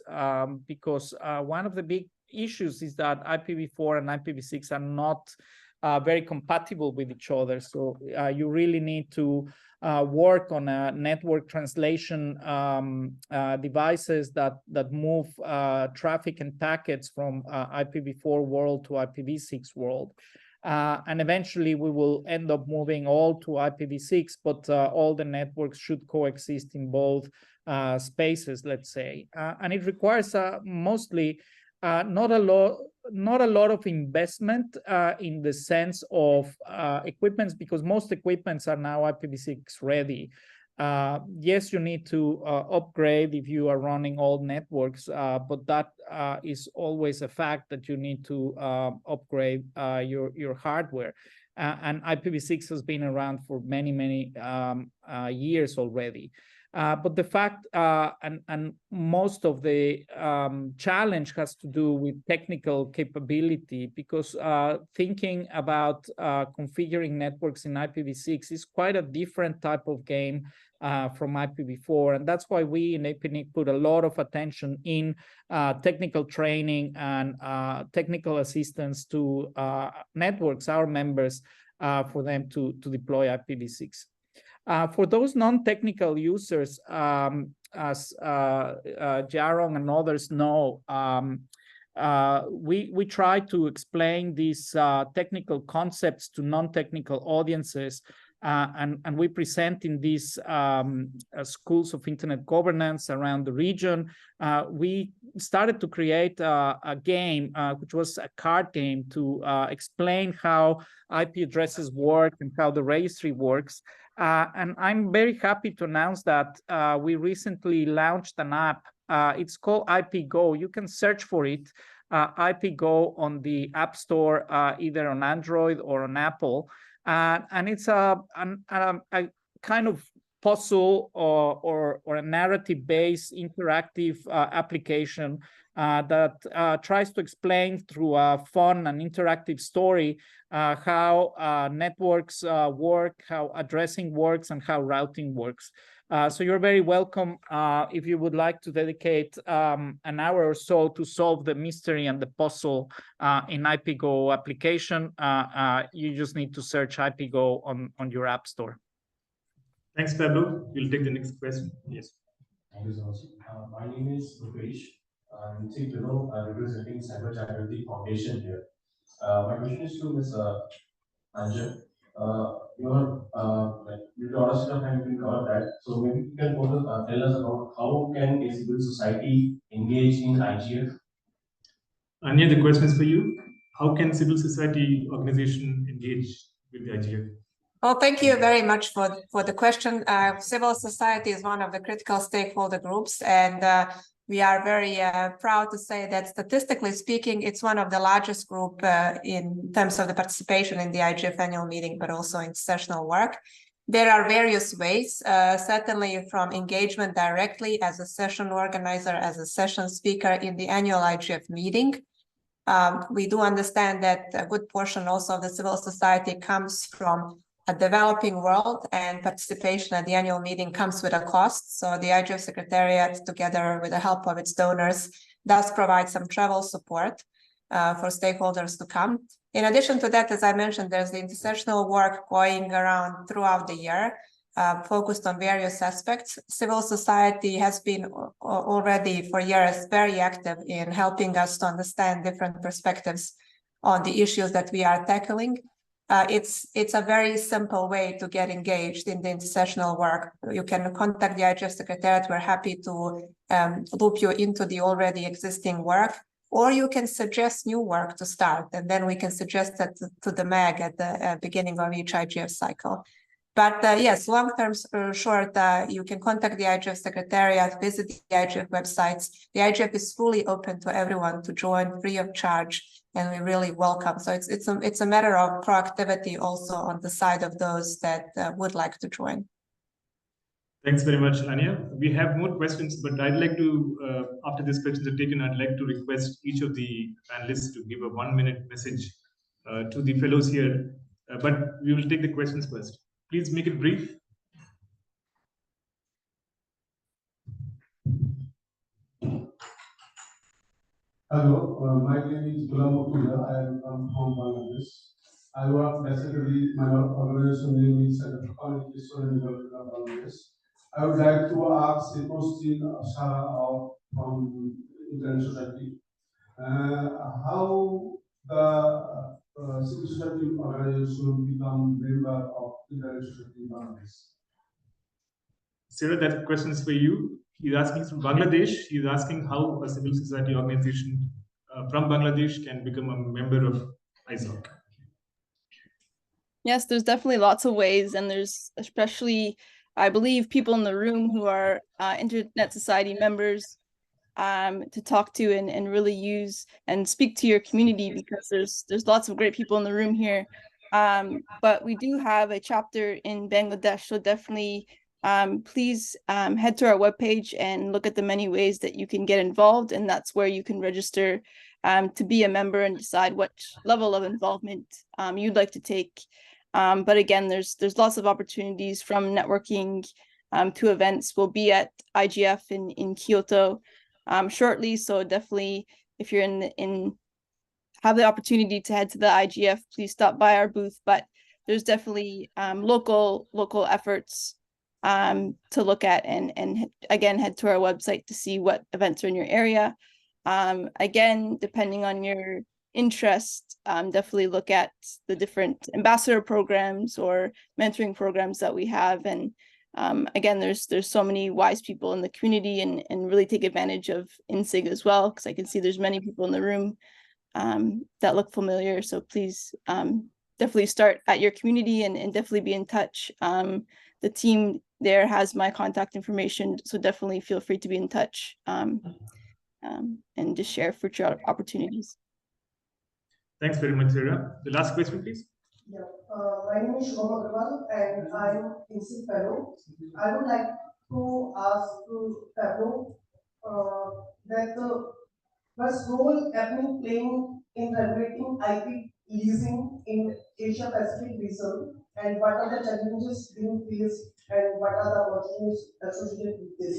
because one of the big issues is that IPv4 and IPv6 are not very compatible with each other. So you really need to work on a network translation devices that move traffic and packets from IPv4 world to IPv6 world. And eventually we will end up moving all to IPv6, but all the networks should coexist in both spaces, let's say. And it requires mostly not a lot of investment in the sense of equipments, because most equipments are now IPv6 ready. Yes, you need to upgrade if you are running old networks, but that is always a fact that you need to upgrade your hardware. And IPv6 has been around for many years already. But the fact and most of the challenge has to do with technical capability, because thinking about configuring networks in IPv6 is quite a different type of game from IPv4. And that's why we in APNIC put a lot of attention in technical training and technical assistance to networks, our members, for them to deploy IPv6. For those non-technical users, as Jarong and others know, we try to explain these technical concepts to non-technical audiences, and we present in these schools of internet governance around the region. We started to create a game, which was a card game, to explain how IP addresses work and how the registry works. And I'm very happy to announce that we recently launched an app. It's called IPGo. You can search for it, IPGo, on the App Store, either on Android or on Apple. And it's a kind of puzzle or a narrative-based interactive application that tries to explain through a fun and interactive story how networks work, how addressing works, and how routing works. So you're very welcome if you would like to dedicate an hour or so to solve the mystery and the puzzle in IPGo application. You just need to search IPGo on your app store. Thanks, Pablo. We'll take the next question. Yes. Thank you so much. My name is Rupesh. I'm representing Cyber Charity Foundation here. My question is to Ms. Anjan. With the honest of time, we covered that. So maybe you can tell us about how can a civil society engage in IGF? Anya, the question is for you. How can civil society organization engage with the IGF? Well, thank you very much for the question. Civil society is one of the critical stakeholder groups, and we are very proud to say that statistically speaking, it's one of the largest group in terms of the participation in the IGF annual meeting, but also in sessional work. There are various ways, certainly from engagement directly as a session organizer, as a session speaker in the annual IGF meeting. We do understand that a good portion also of the civil society comes from a developing world, and participation at the annual meeting comes with a cost. So the IGF Secretariat, together with the help of its donors, does provide some travel support for stakeholders to come. In addition to that, as I mentioned, there's the intersessional work going around throughout the year, focused on various aspects. Civil society has been already for years very active in helping us to understand different perspectives on the issues that we are tackling. It's a very simple way to get engaged in the intersessional work. You can contact the IGF Secretariat. We're happy to loop you into the already existing work, or you can suggest new work to start, and then we can suggest that to the MAG at the beginning of each IGF cycle. But yes, long term or short, you can contact the IGF Secretariat, visit the IGF websites. The IGF is fully open to everyone to join free of charge, and we really welcome. So it's a matter of proactivity also on the side of those that would like to join. Thanks very much, Anya. We have more questions, but I'd like to, after these questions are taken, I'd like to request each of the panelists to give a 1-minute message to the fellows here. But we will take the questions first. Please make it brief. Hello, my name is Gulam Mukunda. I am from Bangladesh. I work basically, my organization name is Communication and Development of Bangladesh. I would like to ask a question, Sarah, from Internet Society. How the civil society organization become member of Internet Society in Bangladesh? Sarah, that question is for you. He's asking from Bangladesh. He's asking how a civil society organization from Bangladesh can become a member of ISOC. Yes, there's definitely lots of ways, and there's especially, I believe, people in the room who are Internet Society members to talk to and really use and speak to your community, because there's lots of great people in the room here. But we do have a chapter in Bangladesh, so definitely please head to our webpage and look at the many ways that you can get involved, and that's where you can register to be a member and decide what level of involvement you'd like to take. But again, there's lots of opportunities, from networking to events. We'll be at IGF in Kyoto shortly, so definitely if you're have the opportunity to head to the IGF, please stop by our booth. But there's definitely local efforts to look at, and again, head to our website to see what events are in your area. Again, depending on your interest, definitely look at the different ambassador programs or mentoring programs that we have. And again, there's so many wise people in the community, and really take advantage of inSIG as well, because I can see there's many people in the room that look familiar. So please definitely start at your community and definitely be in touch. The team there has my contact information, so definitely feel free to be in touch and just share future opportunities. Thanks very much, Sarah. The last question, please. Yeah, my name is Shubham Agarwal, and I'm inSIG fellow. I would like to ask fellow that what's role Apple playing in regulating IP leasing in Asia Pacific region, and what are the challenges being faced, and what are the opportunities associated with this?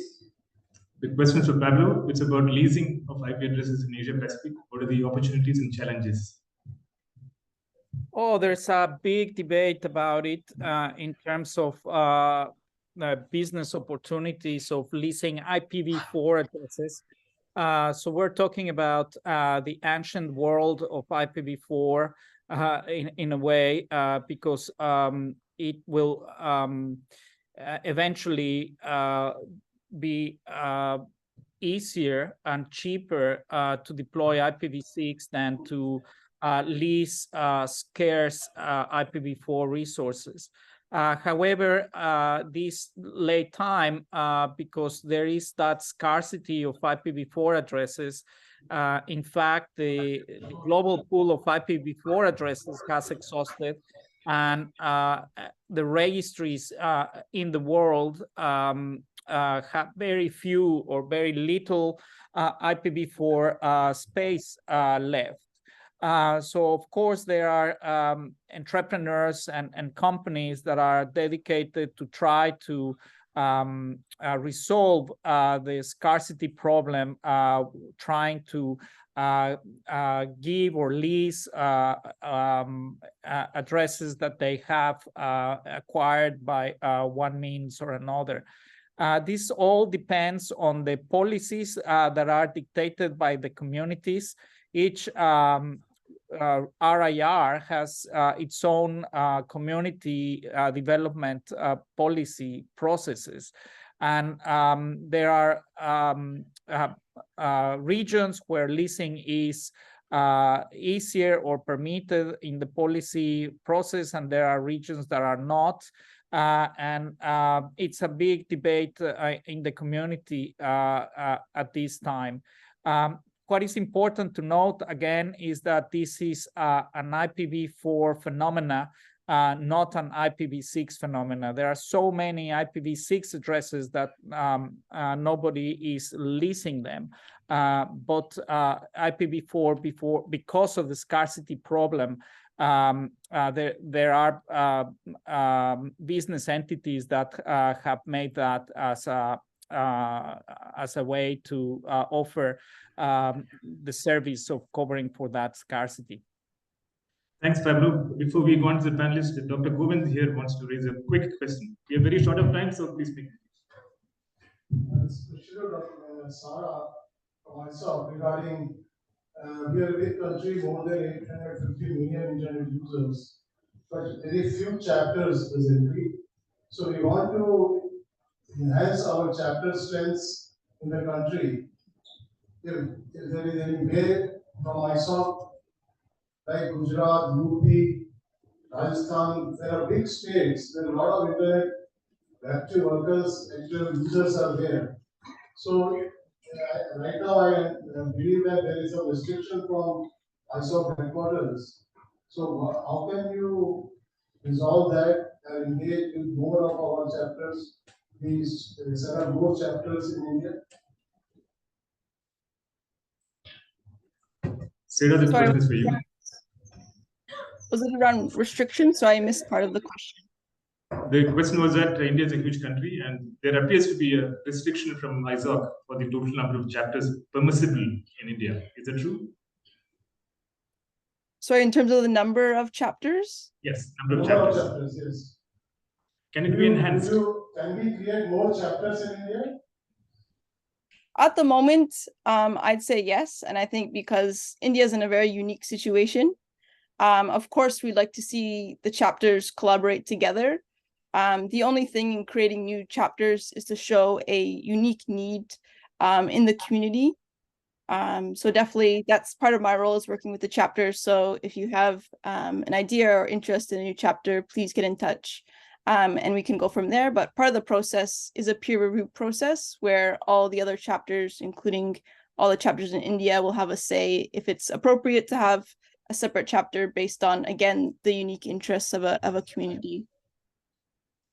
The question for Pablo, it's about leasing of IP addresses in Asia Pacific. What are the opportunities and challenges? Oh, there's a big debate about it in terms of business opportunities of leasing IPv4 addresses. So we're talking about the ancient world of IPv4 in a way, because it will eventually be easier and cheaper to deploy IPv6 than to lease scarce IPv4 resources. However, this late time, because there is that scarcity of IPv4 addresses, in fact, the global pool of IPv4 addresses has exhausted, and the registries in the world have very few or very little IPv4 space left. So of course there are entrepreneurs and companies that are dedicated to try to resolve the scarcity problem, trying to give or lease addresses that they have acquired by one means or another. This all depends on the policies that are dictated by the communities. Each RIR has its own community development policy processes. And there are regions where leasing is easier or permitted in the policy process, and there are regions that are not. and it's a big debate in the community at this time. What is important to note again is that this is an IPv4 phenomena, not an IPv6 phenomena. There are so many IPv6 addresses that nobody is leasing them. But IPv4, because of the scarcity problem, there are business entities that have made that as a way to offer the service of covering for that scarcity. Thanks, Pablo. Before we go on to the panelists, Dr. Govind here wants to raise a quick question. We are very short of time, so please speak. Dr. Sarah, for myself, regarding we are a big country, more than 850 million internet users, but very few chapters presently. So we want to enhance our chapter strengths in the country. If there is any way from myself, like Gujarat, UP, Rajasthan, there are big states, there are a lot of internet active workers, active users are there. So right now I believe that there is a restriction from ISOP headquarters. So how can you resolve that and engage with more of our chapters, please set up more chapters in India? Sarah, this question is for you. Was it around restrictions? So I missed part of the question. The question was that India is a huge country and there appears to be a restriction from ISOC for the total number of chapters permissible in India. Is that true? Sorry, in terms of the number of chapters? Yes, number of chapters. Yes. Can it be enhanced? Can we create more chapters in India? At the moment, I'd say yes. And I think because India is in a very unique situation, of course, we'd like to see the chapters collaborate together. The only thing in creating new chapters is to show a unique need in the community. So definitely that's part of my role is working with the chapters. So if you have an idea or interest in a new chapter, please get in touch and we can go from there. But part of the process is a peer review process where all the other chapters, including all the chapters in India, will have a say if it's appropriate to have a separate chapter based on, again, the unique interests of a community.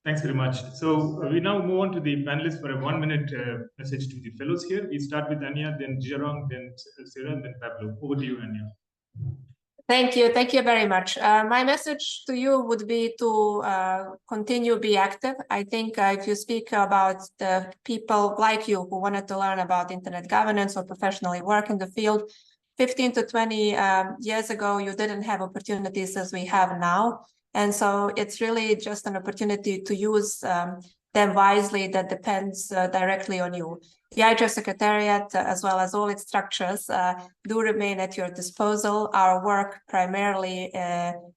Thanks very much. So we now move on to the panelists for a 1-minute message to the fellows here. We start with Anya, then Jerong, then Sarah, and then Pablo. Over to you, Anya. Thank you very much. My message to you would be to continue be active. I think if you speak about the people like you who wanted to learn about internet governance or professionally work in the field, 15 to 20 years ago, you didn't have opportunities as we have now. And so it's really just an opportunity to use them wisely that depends directly on you. The IGF Secretariat, as well as all its structures, do remain at your disposal. Our work primarily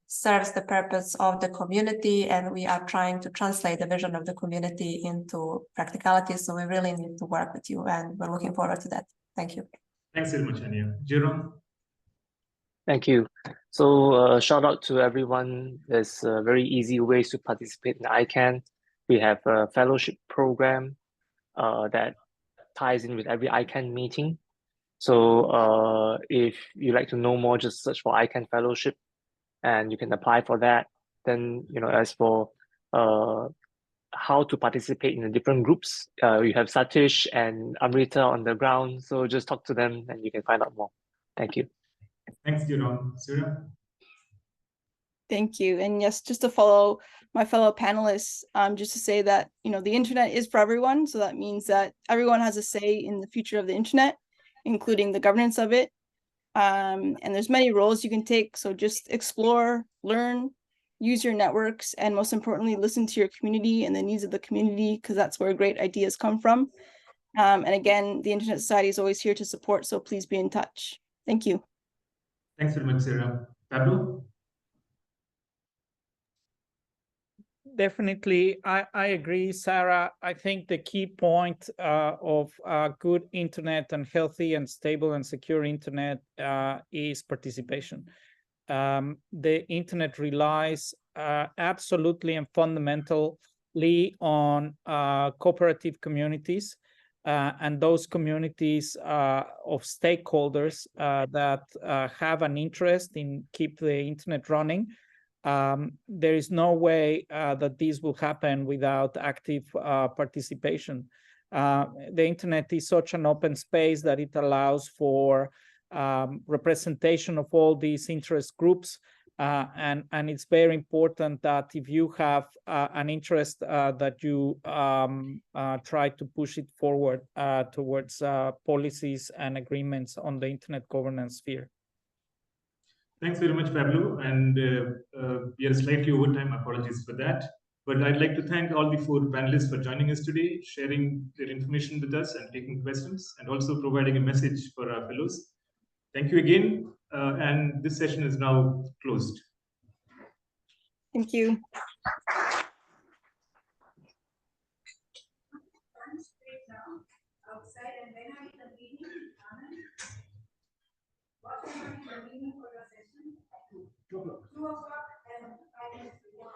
serves the purpose of the community, and we are trying to translate the vision of the community into practicality. So we really need to work with you, and we're looking forward to that. Thank you. Thanks very much, Anya. Jerome? Thank you. So shout out to everyone. There's very easy ways to participate in ICANN. We have a fellowship program that ties in with every ICANN meeting. So if you'd like to know more, just search for ICANN fellowship and you can apply for that. Then, as for how to participate in the different groups, you have Satish and Amrita on the ground. So just talk to them and you can find out more. Thank you. Thanks, Jerome. Sarah? Thank you. And yes, just to follow my fellow panelists, just to say that, the internet is for everyone. So that means that everyone has a say in the future of the internet, including the governance of it. And there's many roles you can take. So just explore, learn, use your networks, and most importantly, listen to your community and the needs of the community, because that's where great ideas come from. And again, the Internet Society is always here to support. So please be in touch. Thank you. Thanks very much, Sarah. Pablo? Definitely, I agree, Sarah. I think the key point of good internet and healthy and stable and secure internet is participation. The internet relies absolutely and fundamental on cooperative communities and those communities of stakeholders that have an interest in keep the internet running. There is no way that this will happen without active participation. The internet is such an open space that it allows for representation of all these interest groups. And it's very important that if you have an interest that you try to push it forward towards policies and agreements on the internet governance sphere. Thanks very much, Pablo. And we are slightly over time. Apologies for that. But I'd like to thank all the 4 panelists for joining us today, sharing their information with us and taking questions, and also providing a message for our fellows. Thank you again. And this session is now closed. Thank you. Outside, and when are you convening? What time are you convening for your session? 2 o'clock. 2 o'clock and 5 minutes before.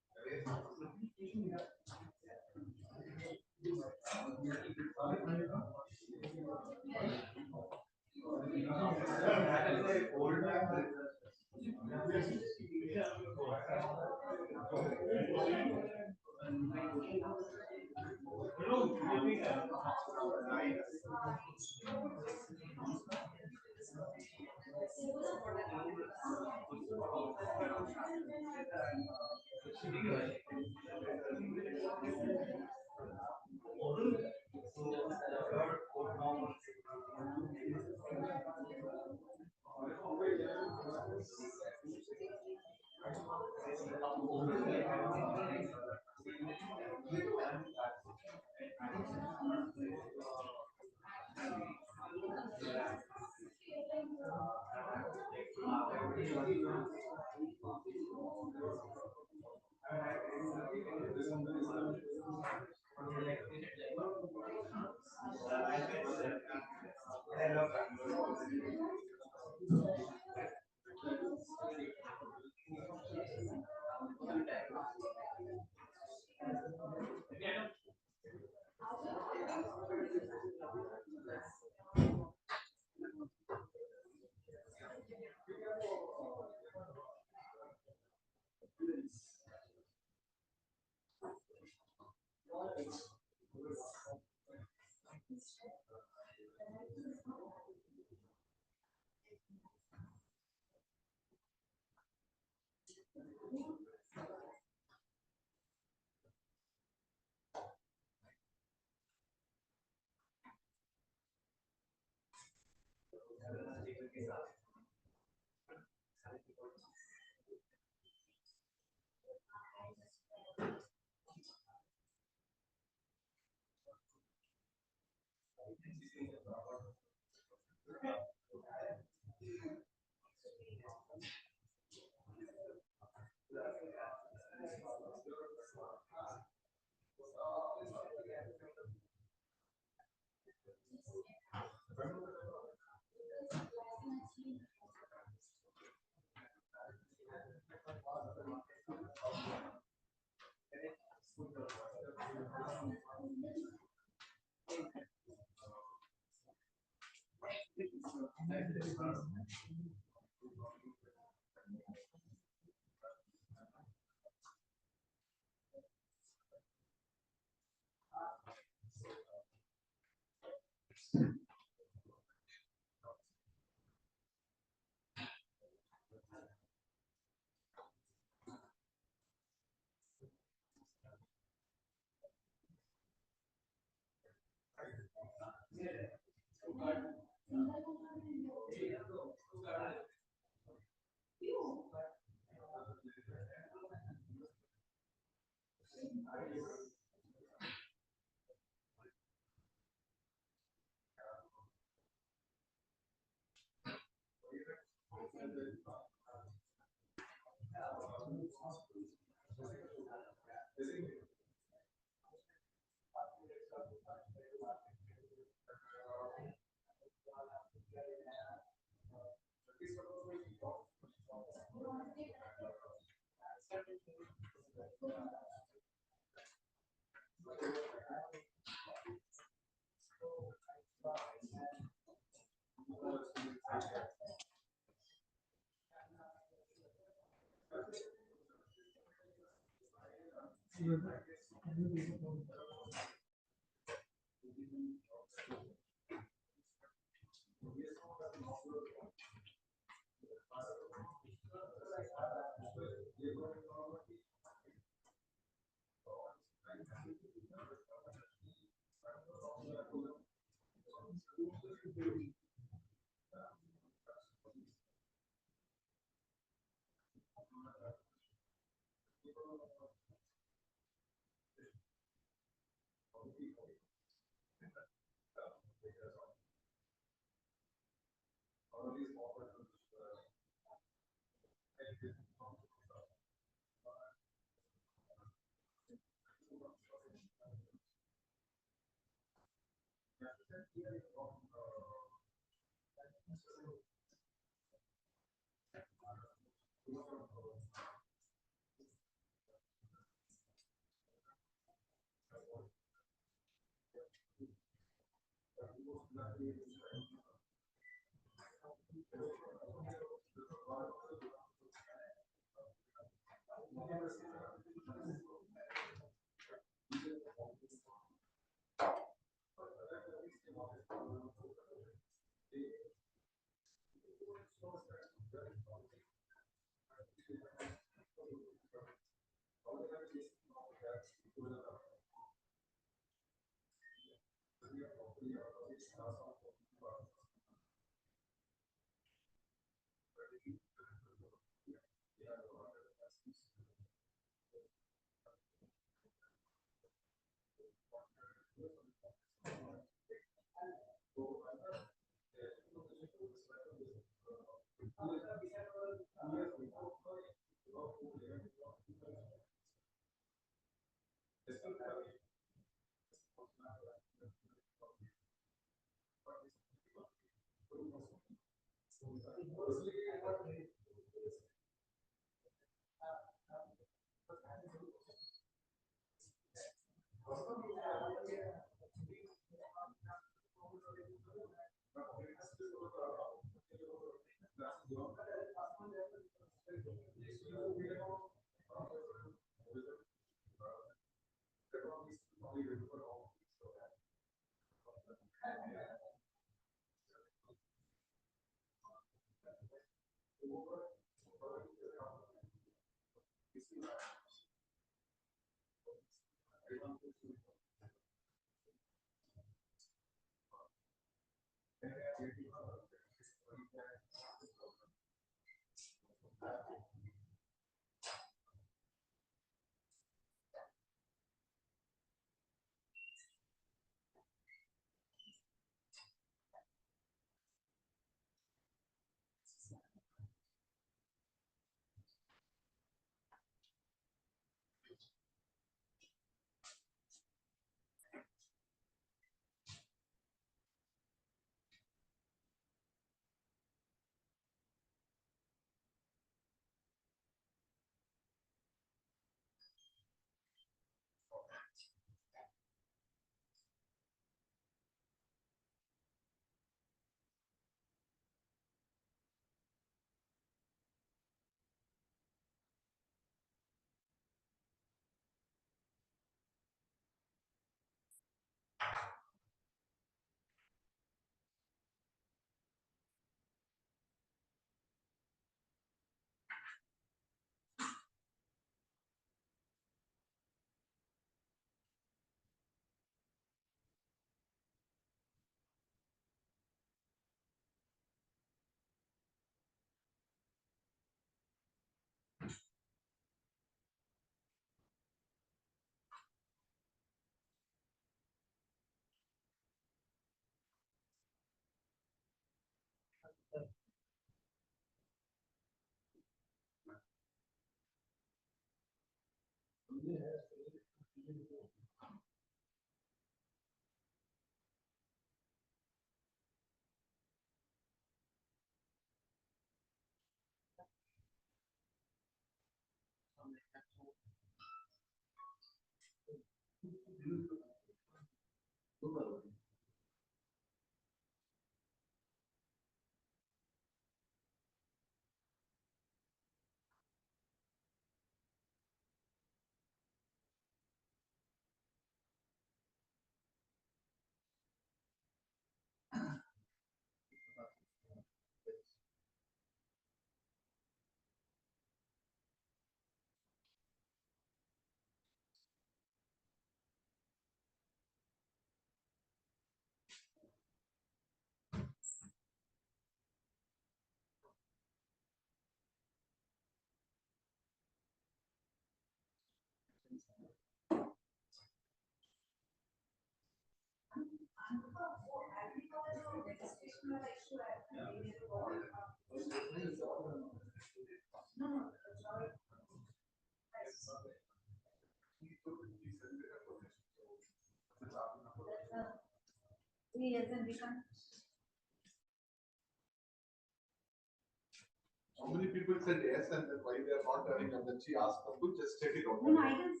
So many people said yes, and then why they are not turning up? Then she asked them to just check it out. No, I didn't.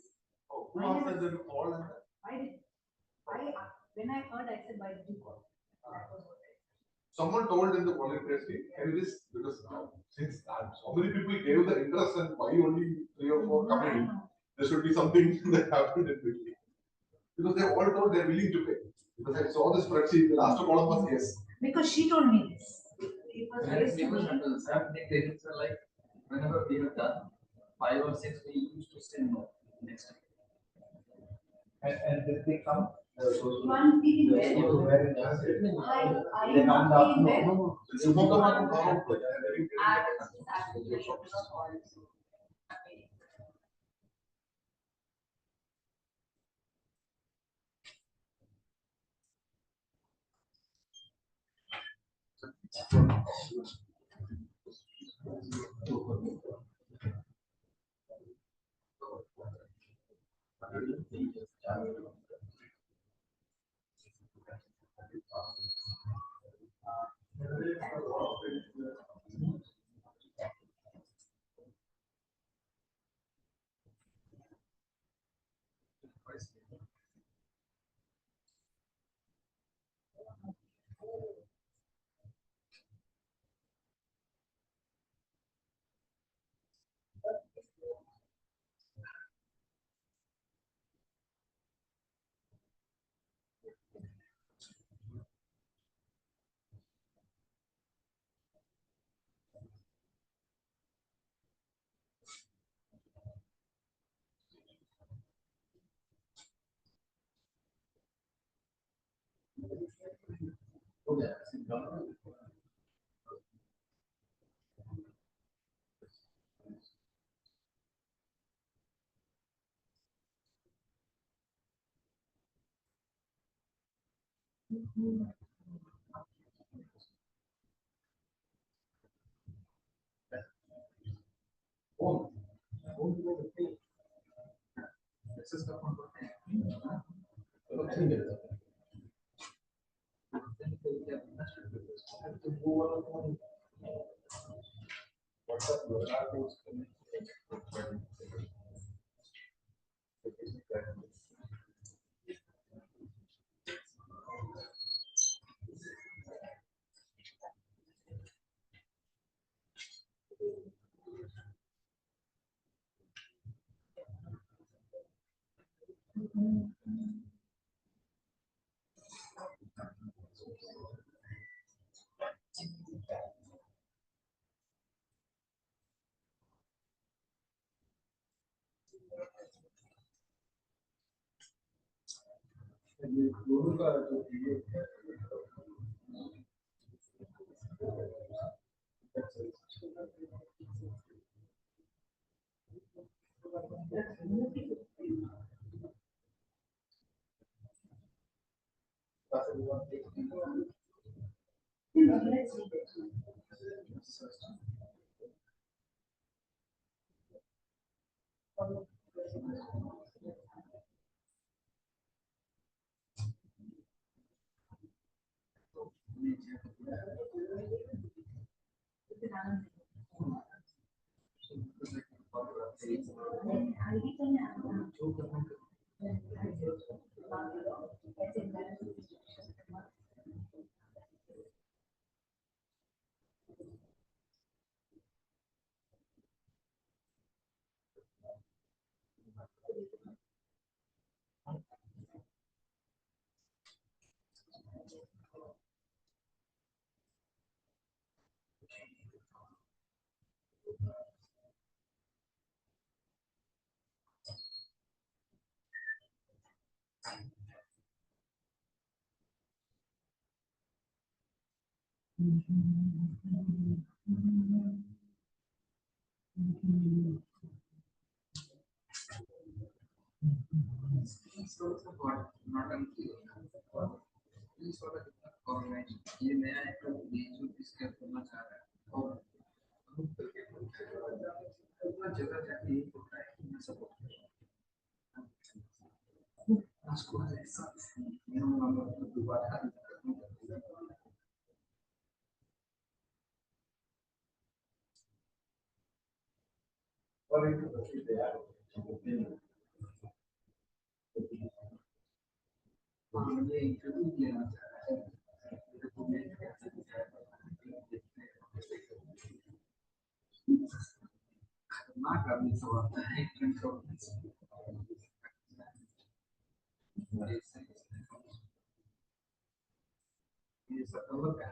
Oh, who asked them to call and that? I did. When I heard, I said, why did you call? That was what I said. Someone told in the volunteers team, can you just, because since so many people gave the interest and why only 3 or 4 coming, there should be something that happened in between. Because they all told they're willing to pay. Because I saw the spreadsheet, the last column was yes. Because she told me this. It was raised to me. Like whenever we have done 5 or 6, we used to say no next time. And did they come? One thing They is come down. ये नया एक जो इसके करना चाह रहा है और जगह जाके ये होता है कि मैं सपोर्ट उसको ऐसा दोबारा और एक ये इंटरव्यू लेना चाह रहा है खतरनाक आदमी सब आता है ये सितंबर का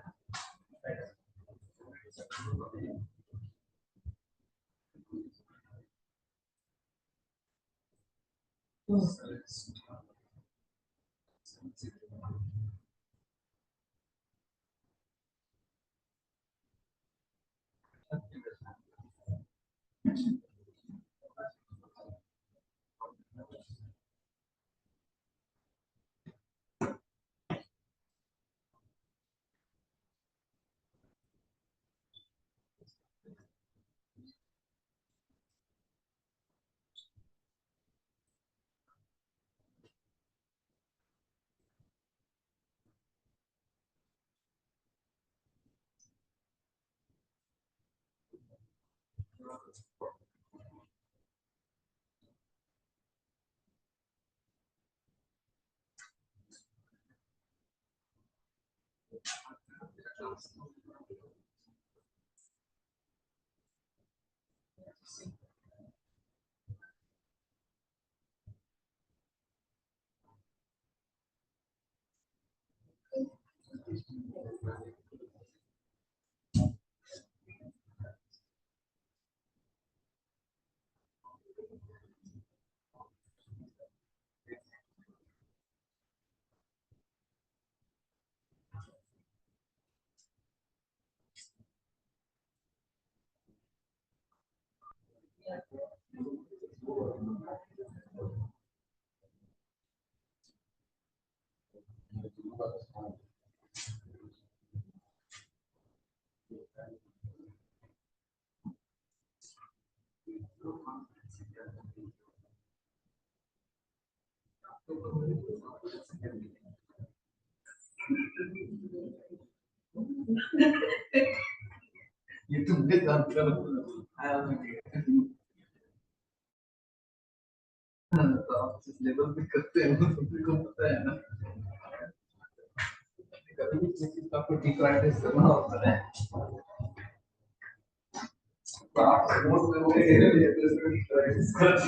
ये तुमने जानकर आया मुझे तो आप जिस लेवल पे करते हैं वो तुमको को पता है ना कभी भी किसी चीज का कोई प्रैक्टिस करना होता है तो आप नोट में वो प्रैक्टिस कर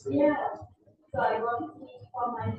Yeah. So I want to for my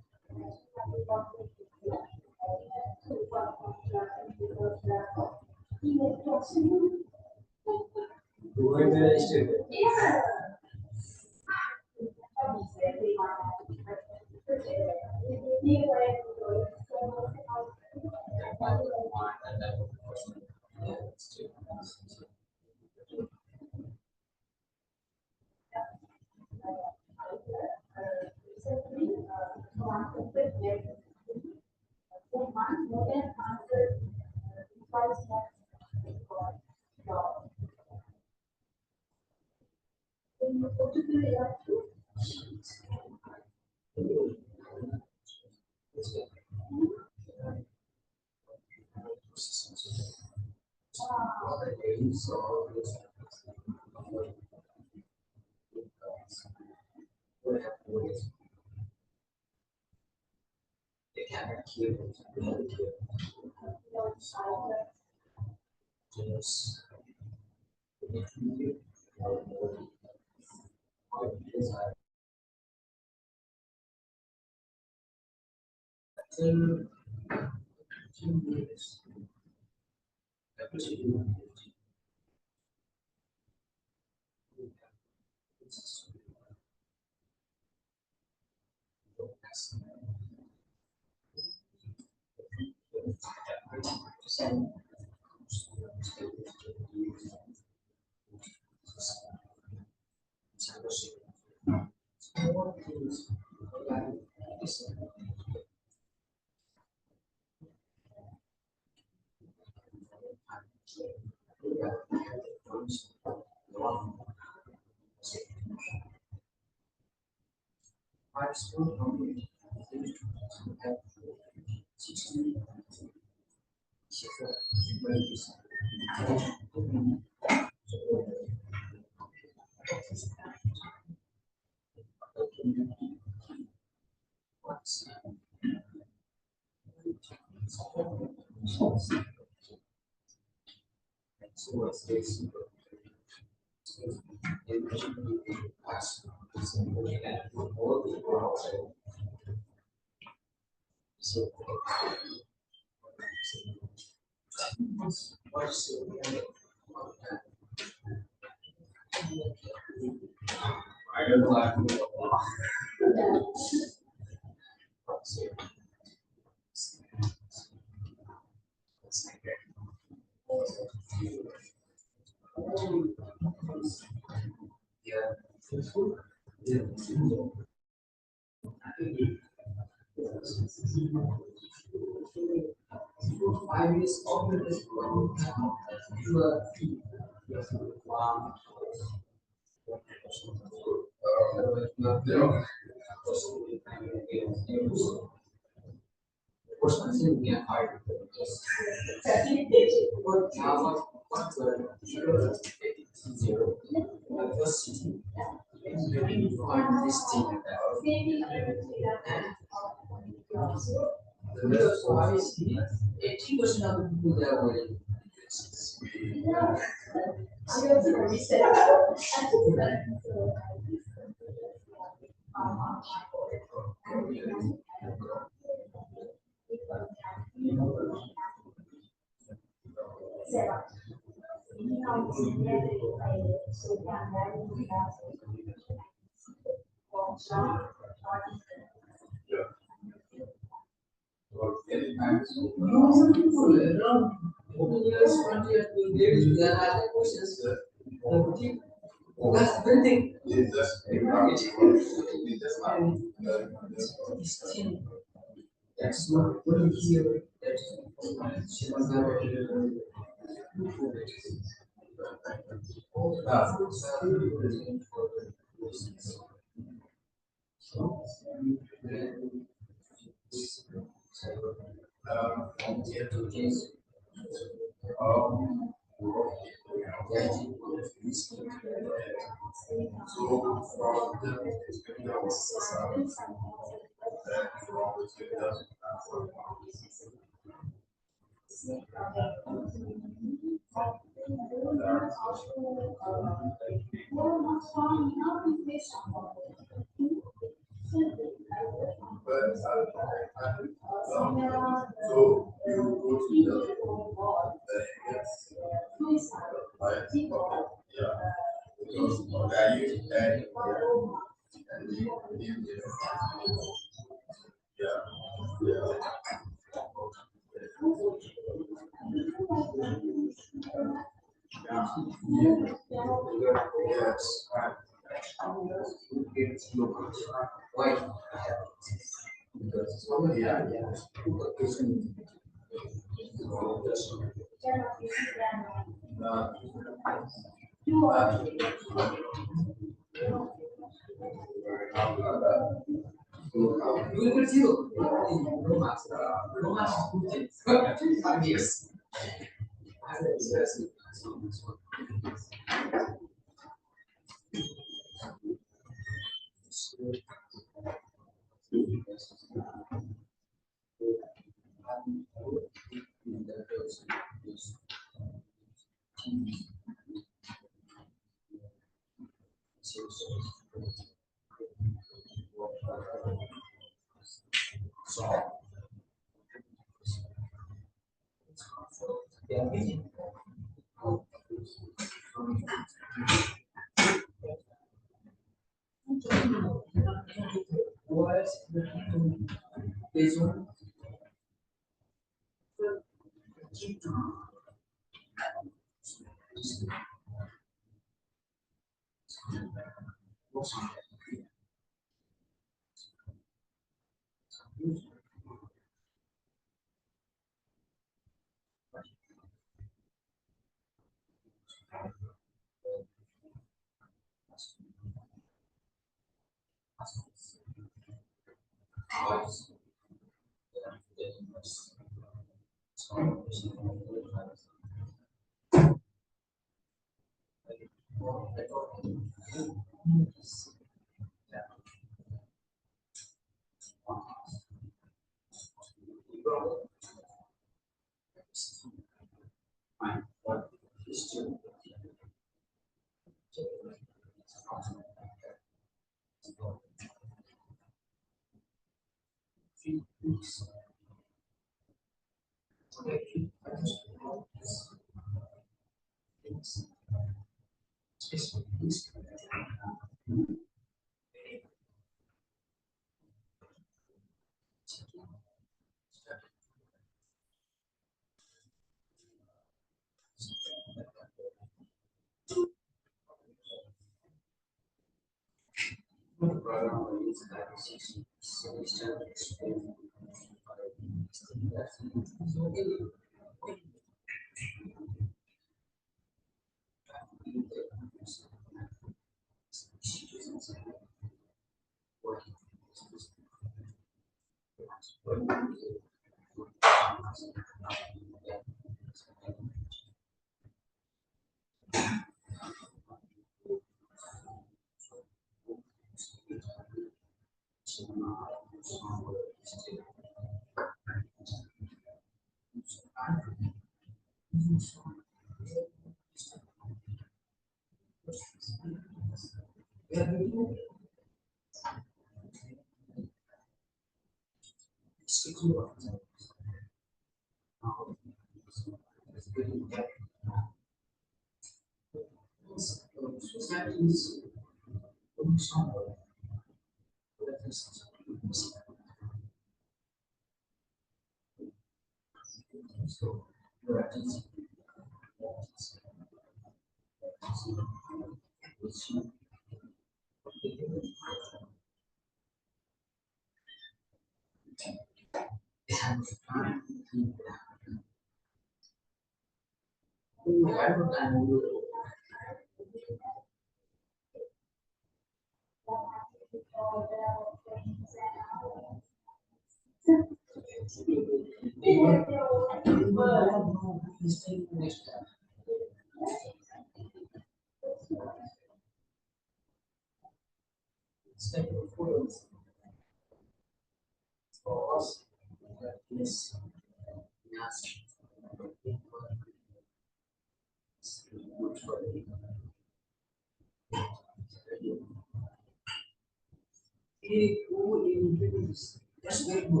That's very good.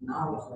Now,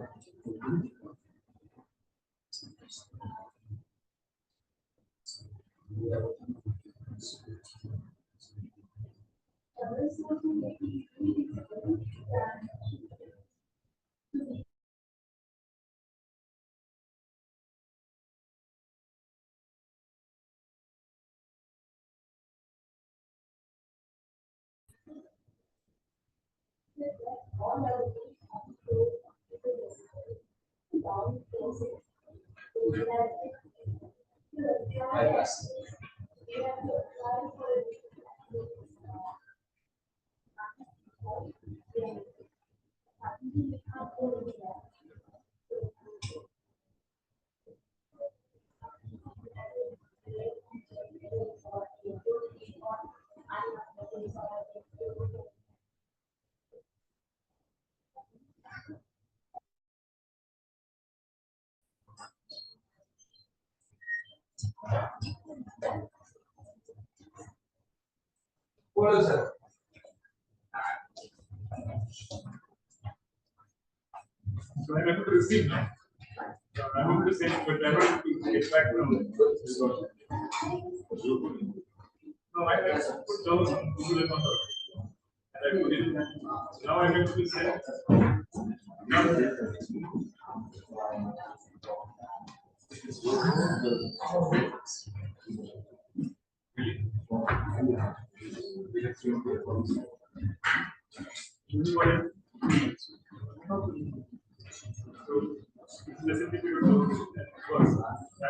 what is it? So I'm able to receive now. I'm able to say, but never to get back from. No, I just put down on Google account and I put it. So now I'm able to send. I'm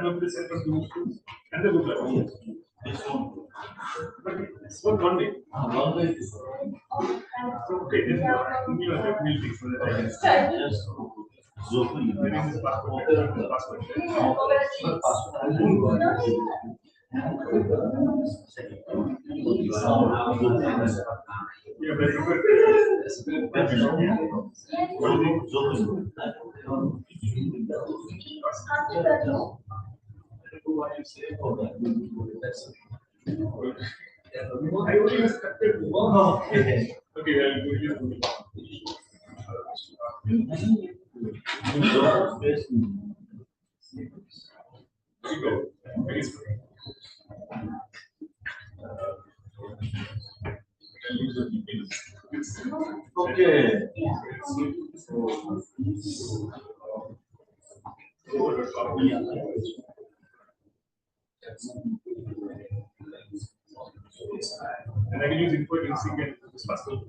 able to send from Google and the Google account. But it's not one day. Okay, then we'll fix so that I can start. Yeah, very good. Okay, okay. And I can use input in second as possible.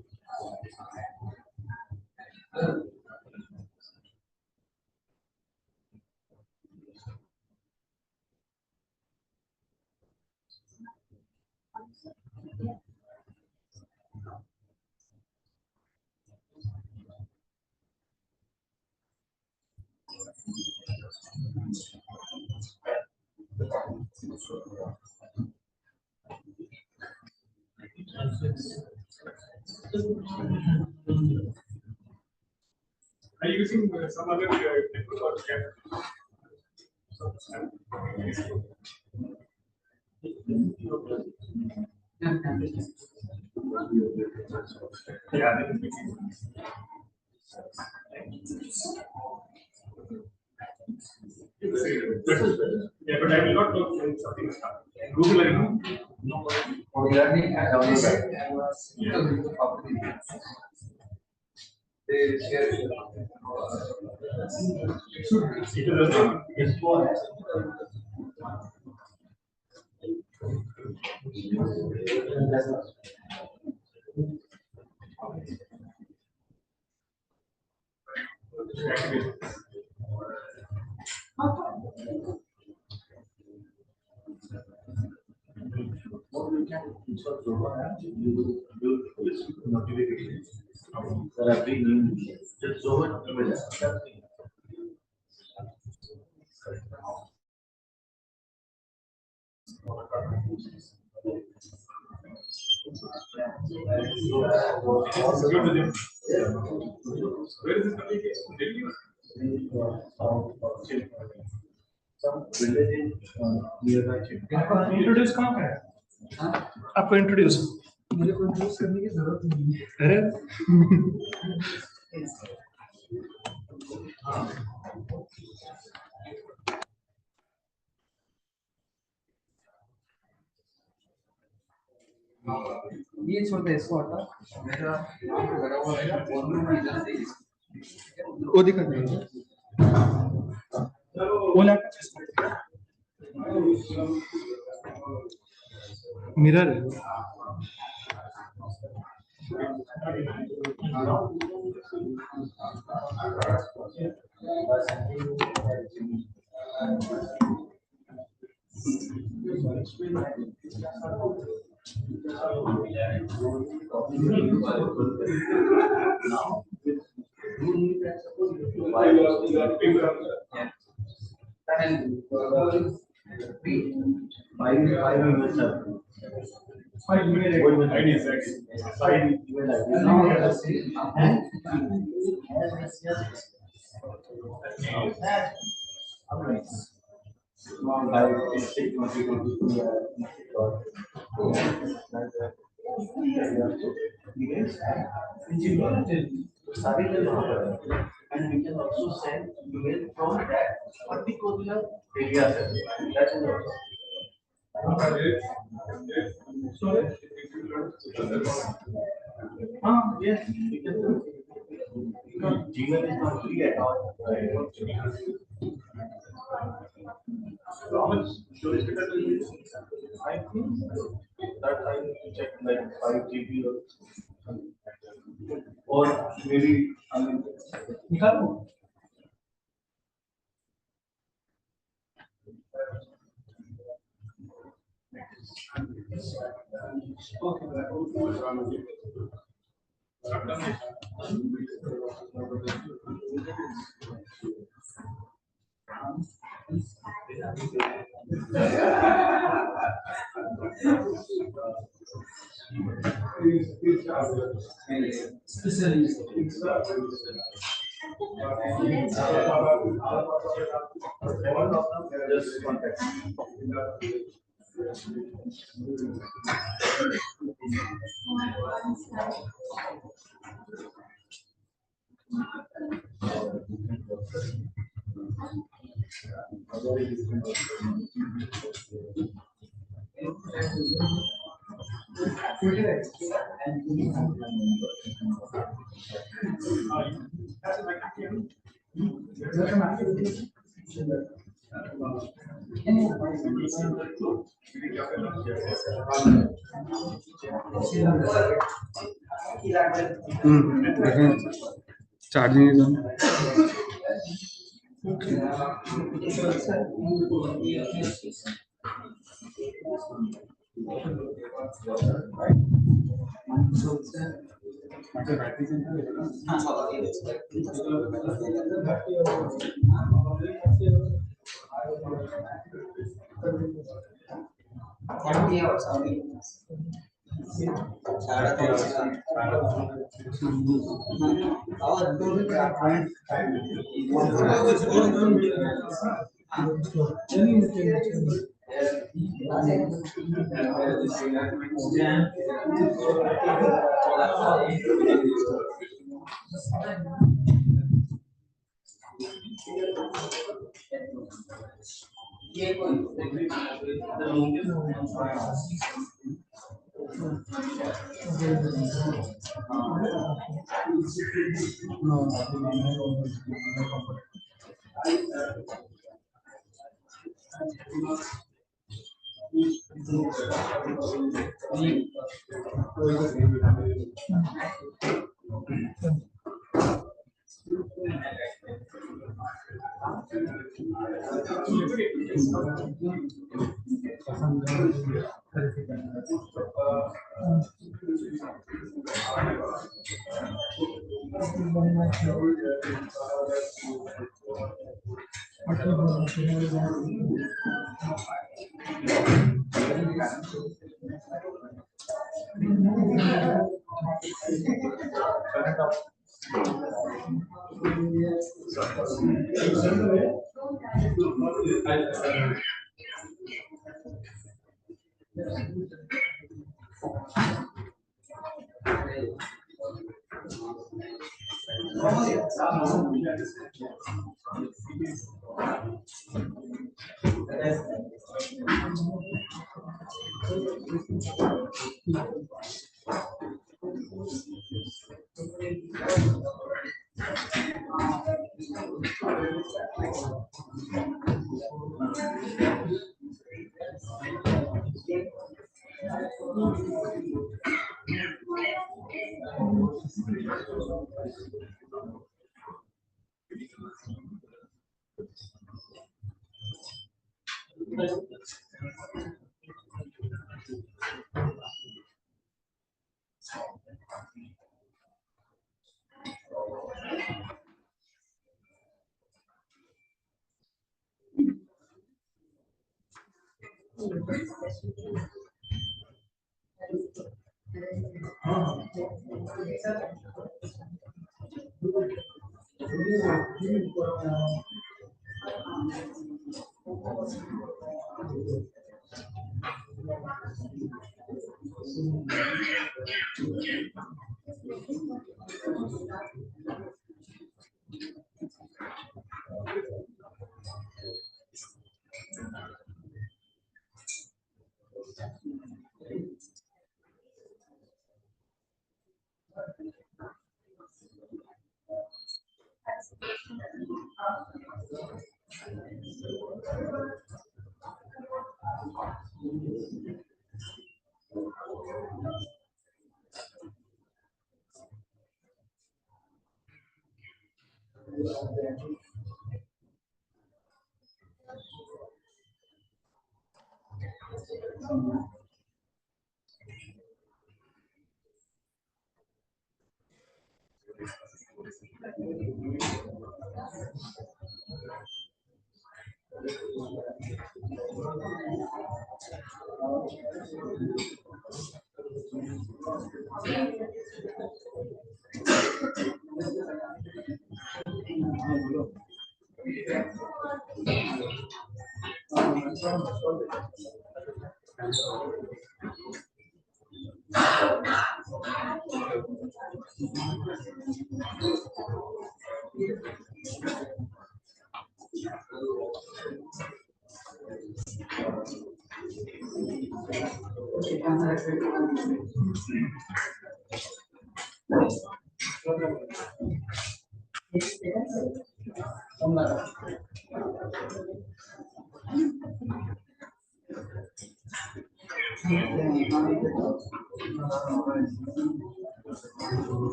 Are you using some other network or camera? Yeah, yeah, but I will not look for something like that. Google, I know. For learning and they share it. What you can install Zoho app, you receive notifications that are being used. Just Zoho email. Where is this application? Some villages nearby. आपको introduce कहाँ करें? आपको introduce? मेरे को introduce करने की जरूरत नहीं है। ये छोड़ दे इसको हटा। मेरा लगा हुआ है ना इधर से वो दिखा दे। वो lap mirror and we can also send email from that particular area. That is also. Yes, we can do it. Because Gmail is not free at all. How much storage capacity is it? I think that I need to check like 5 GB or maybe I mean, Charging is on.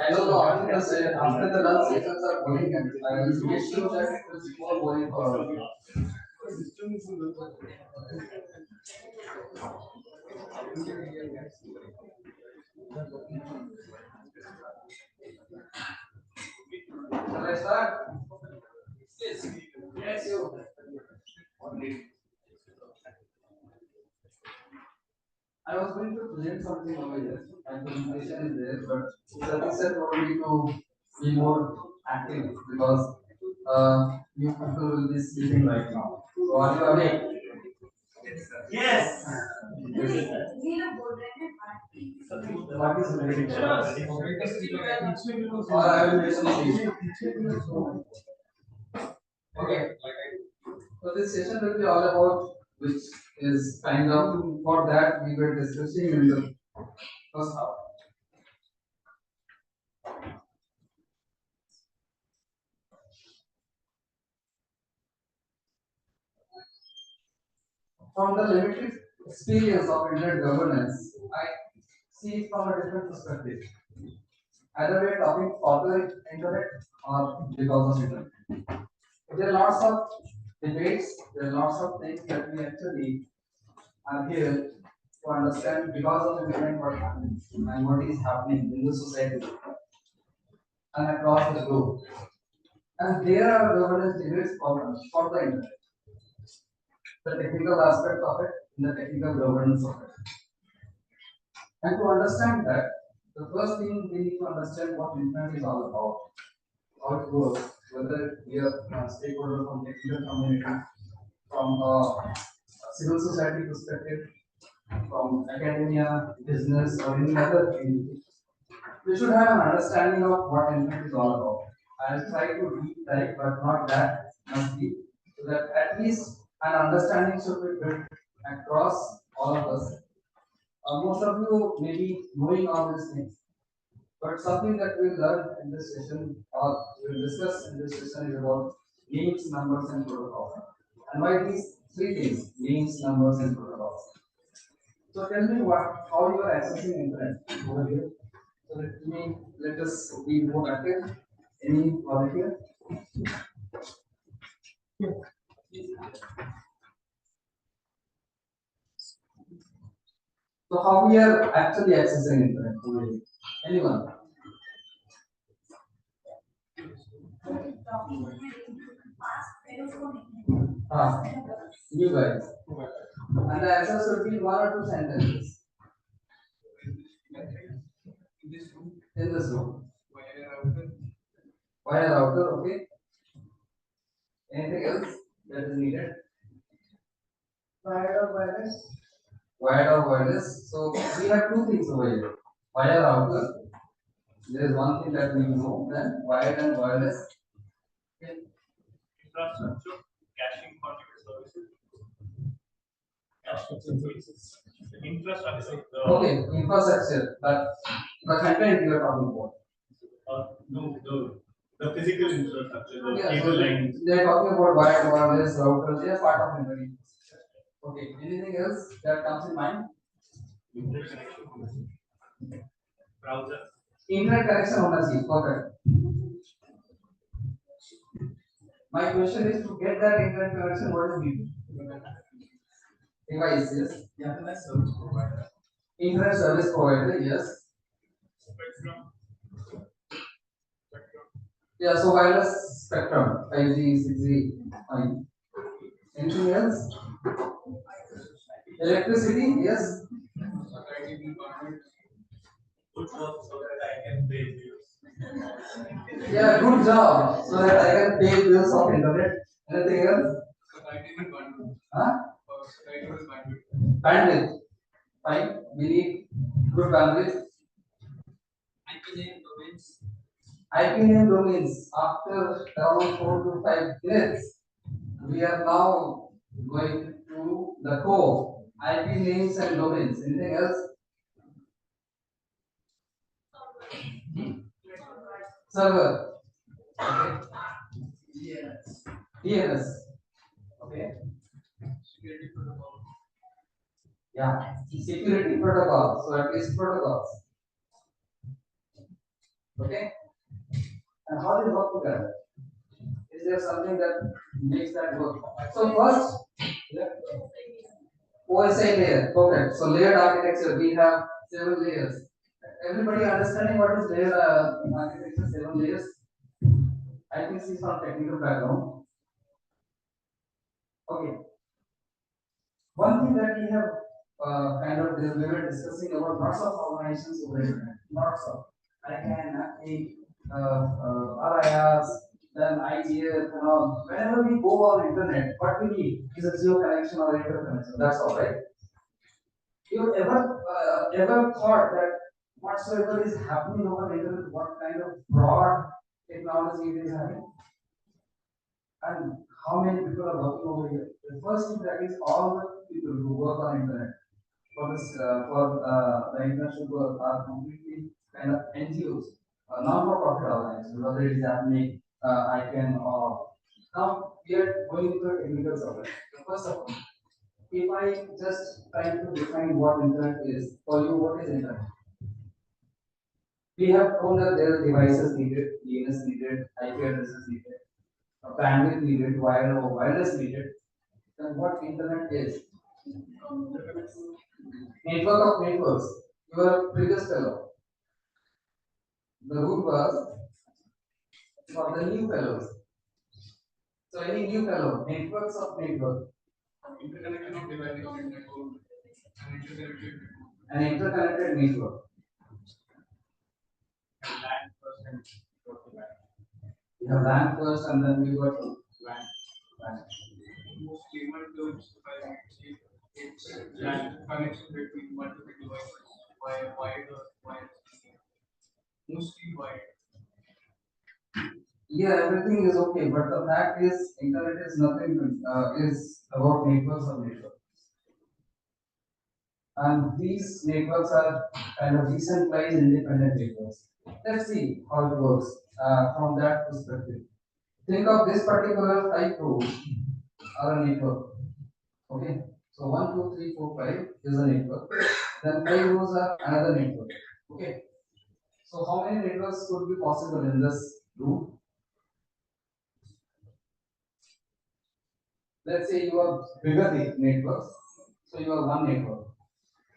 I know the audience after the lunch sessions are going and I will make sure that it is more going for all of you. Shall I start? Yes. Yes, you. I was going to present something over here. My presentation is there, but Satish sir told me to be more active because you people will be sleeping right now. So are you awake? Yes. What is ready? Or I will just sleep. Okay. So this session will be all about which is kind of for that we were discussing in the first half. from the limited experience of internet governance, I see it from a different perspective. Either we're talking for the internet or because of internet. There are lots of debates, there are lots of things that we actually are here to understand because of internet what happens and what is happening in the society and across the globe. And there are governance debates for the internet. The technical aspect of it, and the technical governance of it. And to understand that, the first thing we need to understand what internet is all about, how it works, whether we are a stakeholder from technical community, from a civil society perspective, from academia, business, or any other thing. We should have an understanding of what internet is all about. I'll try to deep dive, but not that much deep, so that at least an understanding should be built across all of us. Most of you may be knowing all these things, but something that we learn in this session or we'll discuss in this session is about names, numbers, and protocols. And why these three things: names, numbers, and protocols. So tell me how you are accessing internet over here. So let us be more active. Any volunteer? So how we are actually accessing internet? Anyone? You guys. And the answer should be one or two sentences. In this room. Wire router, okay. Anything else that is needed? Wired or wireless? Wired or wireless. So we have two things over here. Wire router. There is one thing that we know, then wired and wireless. Okay. Infrastructure, caching services. Infrastructure. Okay, infrastructure. But the content you are talking about. No, the physical infrastructure, the Yeah, cable line. they are talking about wired, wireless, router. They are part of internet. Okay. Anything else that comes in mind? Internet connection. Browser. Internet connection होना चाहिए. Perfect. My question is to get that internet connection, what is needed? Device, yes. Internet service provider. Internet service provider, yes. Spectrum. Yeah, so wireless spectrum, 5G, 6G, fine. Anything else? Electricity, yes. So that I can pay bills. Yeah, good job. So that I can pay bills of internet. Anything else? Huh? Bandwidth. Fine. We need good bandwidth. IP name domains. After around 4 to 5 minutes, we are now going to the core. IP names and domains. Anything else? Server. Okay. DNS. Okay. Yeah. Security protocol. So at least protocols. Okay. And how they work together? Is there something that makes that work? So first, OSI layer. Perfect. So layered architecture. We have 7 layers. Everybody understanding what is layered architecture? 7 layers. I can see some technical background. Okay. One thing that we have we were discussing about lots of organizations over internet, lots of ICANN, RIRs, then IGF and all. Whenever we go on internet, what we need is a geo connection or interconnection. That's all, right? You ever thought that whatsoever is happening over internet, what kind of broad technology it is having? And how many people are working over here? The first thing that is all the people who work on internet for this the international work are completely kind of NGOs, non-for-profit organizations, whether it is happening ICANN or now we are going to the technical side. First of all, if I just try to define what internet is, for you, what is internet? We have known that there are devices needed, DNS needed, IP addresses needed, bandwidth needed, wireless needed. Then what internet is? Network of networks. Your previous fellow. The rule was for the new fellows. So any new fellow, networks of network. Interconnection of devices network. An interconnected network. We have LAN first and then we got WAN. Most common terms it's LAN connection between multiple devices via wired or wireless. Mostly wired. Yeah, everything is okay, but the fact is, internet is nothing. Is about networks of networks, and these networks are kind of decentralized, independent networks. Let's see how it works from that perspective. Think of this particular 5 rows are a network. Okay, so 1, 2, 3, 4, 5 is a network. Then 5 rows are another network. Okay, so how many networks could be possible in this room? Let's say you have bigger networks, so you have one network.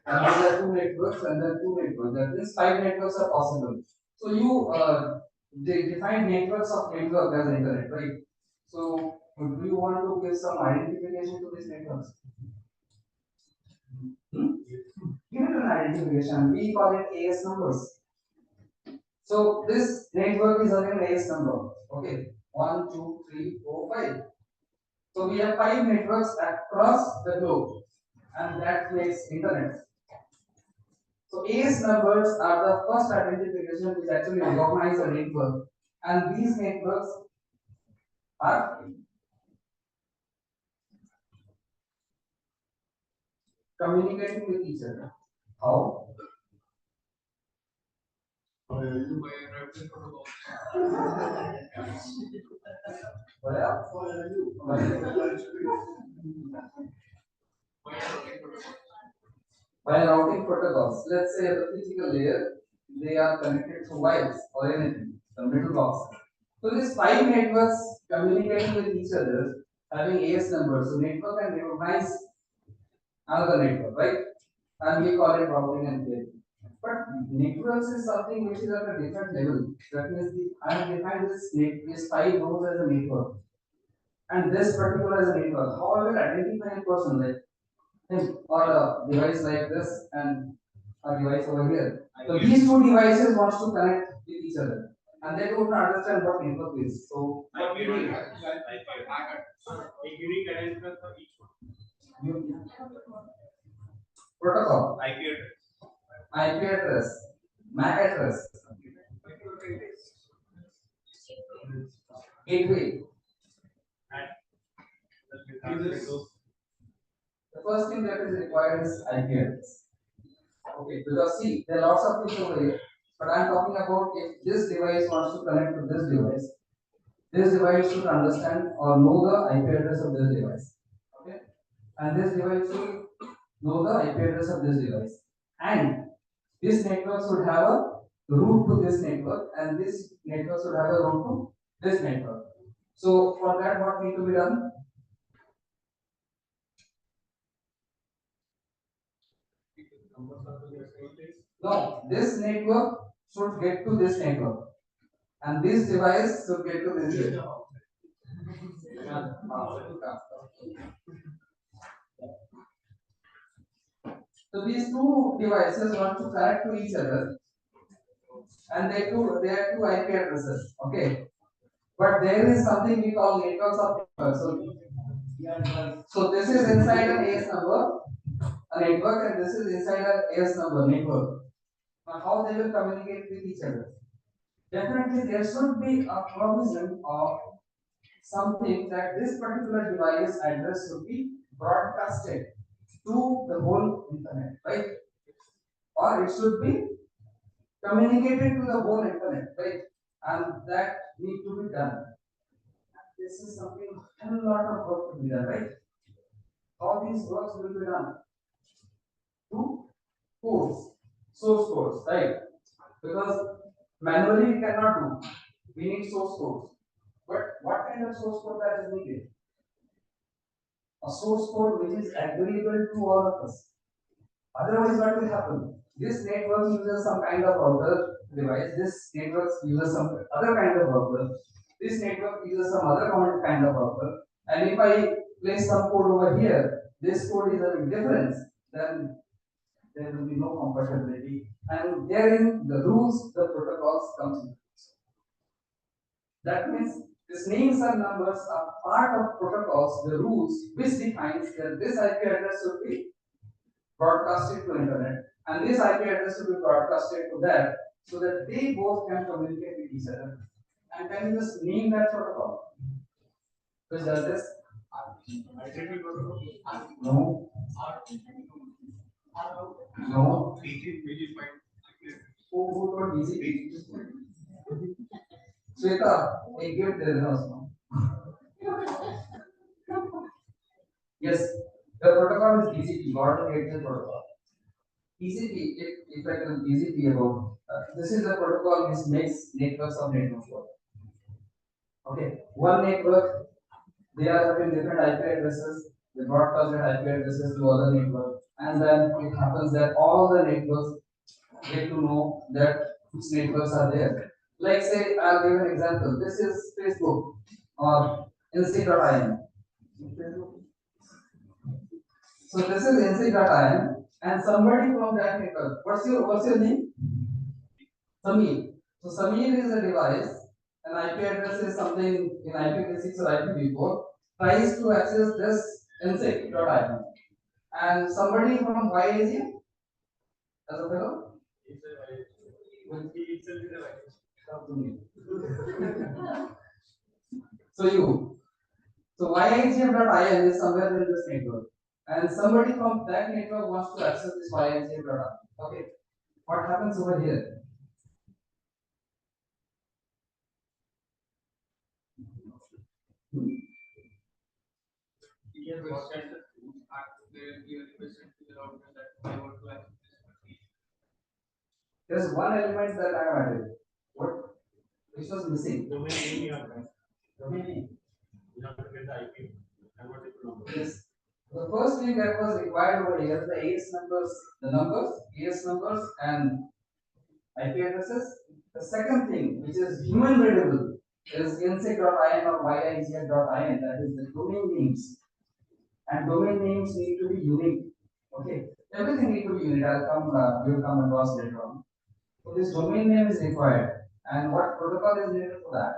And then there are 2 networks and then 2 networks. That means 5 networks are possible. So you define networks of network as internet, right? So do you want to give some identification to these networks? Give it an identification. We call it AS numbers. So this network is having an AS number. Okay, 1, 2, 3, 4, 5. So we have 5 networks across the globe, and that makes internet. So AS numbers are the first identification which actually recognize a network, and these networks are communicating with each other. How? By routing protocols, let's say at the physical layer, they are connected through wires or anything, the middle box. So these 5 networks communicating with each other, having AS numbers, so network can recognize another network, right? And we call it routing and peering. But networks is something which is at a different level. That means I have defined this 5 rows as a network, and this particular as a network. How I will identify a person like him or a device like this and a device over here. So these 2 devices wants to connect with each other, and they don't understand what network is. So what we need a unique identifier for each one. Protocol. IP address. MAC address. Gateway. The first thing that is required is IP address. Okay, because see, there are lots of things over here, but I am talking about if this device wants to connect to this device should understand or know the IP address of this device. Okay, and this device should know the IP address of this device, and this network should have a route to this network, and this network should have a route to this network. So for that, what need to be done? No, this network should get to this network, and this device should get to this network. So these 2 devices want to connect to each other, and they have 2 IP addresses. Okay, but there is something we call networks of networks. So this is inside an AS number, a network, and this is inside an AS number network. Now how they will communicate with each other? Definitely there should be a provision of something that this particular device address should be broadcasted to the whole internet, right? Or it should be communicated to the whole internet, right? And that need to be done. This is something a lot of work to be done, right? how these works will be done? Through codes, source codes, right? Because manually we cannot do. We need source codes. But what kind of source code that is needed? A source code which is agreeable to all of us. Otherwise, what will happen? This network uses some kind of router device. This network uses some other kind of router. This network uses some other kind of router. And if I place some code over here, this code is a big difference. Then there will be no compatibility. And therein the rules, the protocols comes in. That means these names and numbers are part of protocols, the rules which defines that this IP address should be broadcasted to internet and this IP address should be broadcasted to that so that they both can communicate with each other. And can you just name that protocol? Which does this? No. No. Who told BGP? Sweta, a gift there is also. Yes, the protocol is BGP, Modern Gateway Protocol. BGP, if I can BGP about, this is the protocol which makes networks of networks work. Okay, one network, they are having different IP addresses, they broadcast their IP addresses to other networks, and then it happens that all the networks get to know that which networks are there. Like say, I'll give an example. This is Facebook or inSIG.in. So this is inSIG.in and somebody from that network. What's your name? Samir. So Samir is a device, an IP address is something in IPv6 or IPv4, tries to access this inSIG.in. And somebody from YAG as a fellow? So you. So YIGF.in is somewhere in this network. And somebody from that network wants to access this YIGF.in. Okay. What happens over here? There's one element that I have added. What? Which was missing? Domain name you have done. Domain name. You have to get the IP. Yes. The first thing that was required over here, the AS numbers, AS numbers, and IP addresses. The second thing, which is human readable, is inSIG.in or YIGF.in, that is the domain names. And domain names need to be unique. Okay, everything need to be unique. We will come across later on. So this domain name is required. And what protocol is needed for that?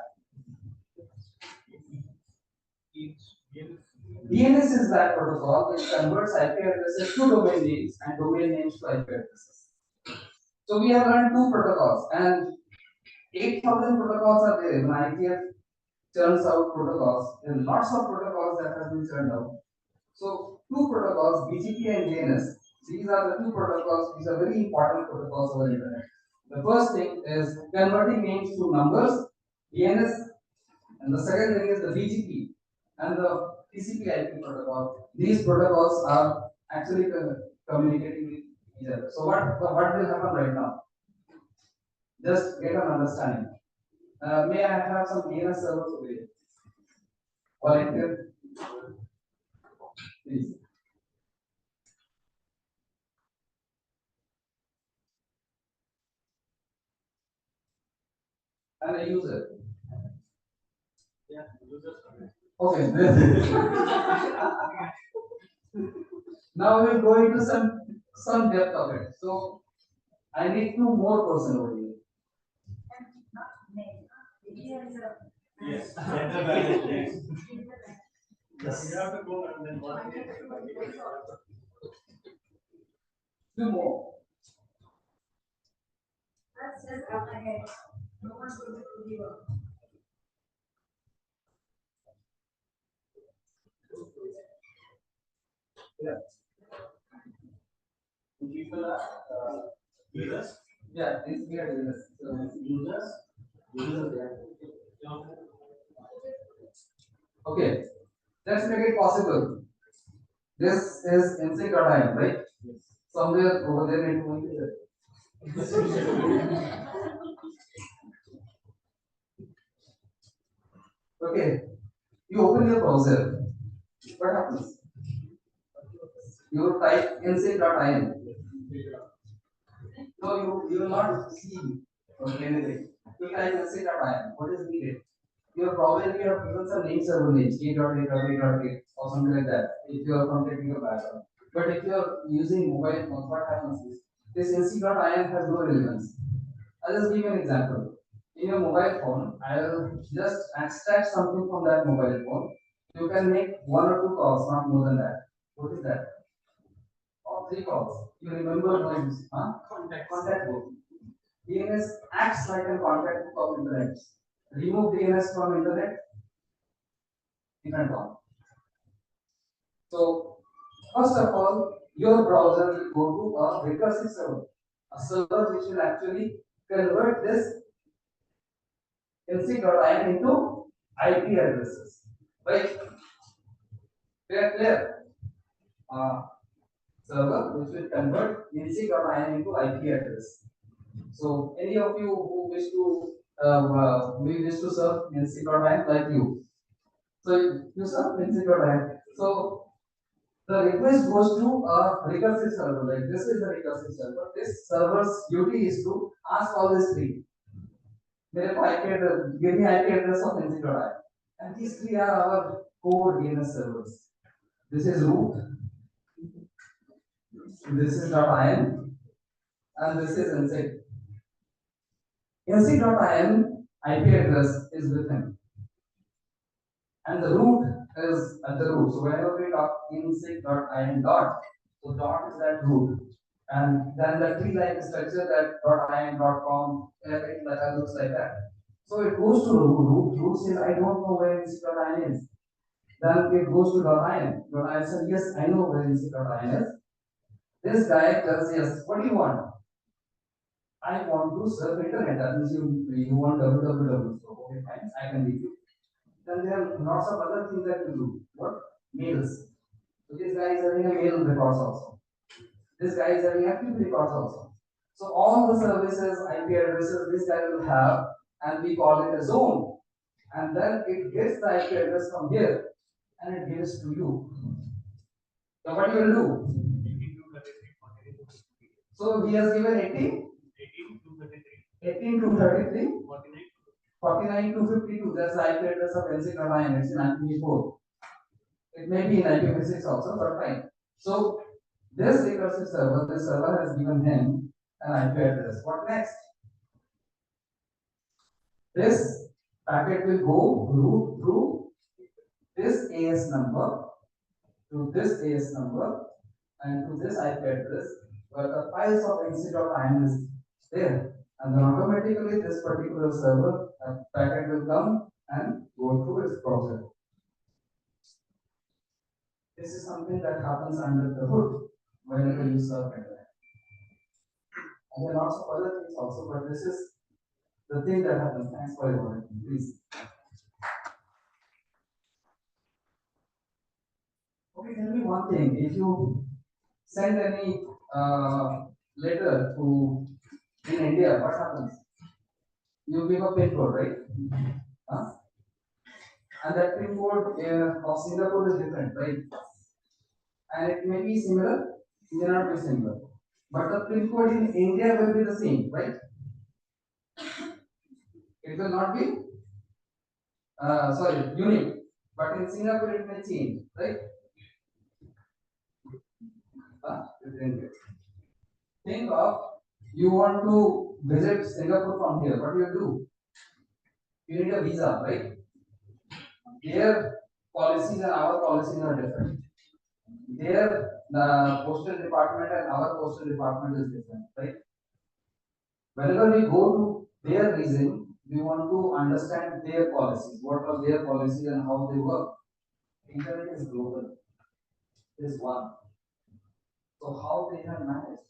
DNS is that protocol which converts IP addresses to domain names and domain names to IP addresses. So we have learned two protocols and 8,000 protocols are there. When IETF churns out protocols, there are lots of protocols that have been churned out. So two protocols, BGP and DNS. These are the two protocols. These are very important protocols over the internet. The first thing is converting names to numbers, DNS, and the second thing is the BGP and the TCP/IP protocol. These protocols are actually communicating with each other. So what will happen right now? Just get an understanding. May I have some DNS servers over here? Volunteer, please. And a user. Yeah, users. Okay. Now we will go into some depth of it. So I need 2 more person over here. Yes. Yes. You have to go and then 2 more. That's just up ahead. No one's going to give up. Yeah. People are users? Yeah, it's we are users. So users. Okay, let's make it possible. This is inSIG.in, right? Somewhere over there it won't be there. Okay, you open your browser. What happens? You type inSIG.in. So you will not see anything. You type inSIG.in. What is needed? You probably have given some name server names, a.8.8.8 or something like that, if you are from technical background. But if you are using mobile phone, what happens is this inSIG.in has no relevance. I'll just give you an example. In your mobile phone, I'll just extract something from that mobile phone. You can make 1 or 2 calls, not more than that. What is that? Or 3 calls. You remember names, huh? Contact book. DNS acts like a contact book of internet. Remove DNS from internet, different one. So, first of all, your browser will go to a recursive server, a server which will actually convert this inSIG.in into IP addresses. Right? Clear? Server which will convert inSIG.in into IP address. So, any of you who wish to serve inSIG.in like you. So, you serve inSIG.in. So, the request goes to a recursive server. Like this is the recursive server. This server's duty is to ask all these three. Give me IP address of inSIG.in. And these three are our core DNS servers. This is root. This is .in. And this is inSIG. inSIG.in IP address is with him. And the root is at the root. So whenever we talk inSIG.in dot, so dot is that root. And then the tree-like structure that .in, .com, it looks like that. So it goes to root. Root says, I don't know where inSIG.in is. Then it goes to .in. .in says, yes, I know where inSIG.in is. This guy tells, yes, what do you want? I want to serve internet. That means you want www. So, okay, fine, I can give you. Then there are lots of other things that you do. What? Mails. So this guy is having a mail records also. This guy is having active records also. So all the services, IP addresses, this guy will have, and we call it a zone. And then it gets the IP address from here, and it gives to you. So what you will do? So he has given 18, 18 to 33, 49 to 52. That's the IP address of inSIG.in. It's in IPv4. It may be in IPv6 also, but fine. So this recursive server, this server has given him an IP address. What next? This packet will go route through this AS number to this AS number and to this IP address where the files of inSIG.in is there. And then automatically this particular server packet will come and go through its browser. This is something that happens under the hood whenever you serve internet. And there are lots of other things also, but this is the thing that happens. Thanks for your attention, please. Okay, tell me one thing. If you send any letter to in India, what happens? You give a pin code, right? Huh? And that pin code of Singapore is different, right? And it may be similar, it may not be similar. But the pin code in India will be the same, right? It will not be, unique. But in Singapore it may change, right? Think of you want to visit Singapore from here. What do you do? You need a visa, right? Their policies and our policies are different. Their postal department and our postal department is different, right? Whenever we go to their region, we want to understand their policies. What are their policies and how they work? Internet is global. It is one. So how they have managed?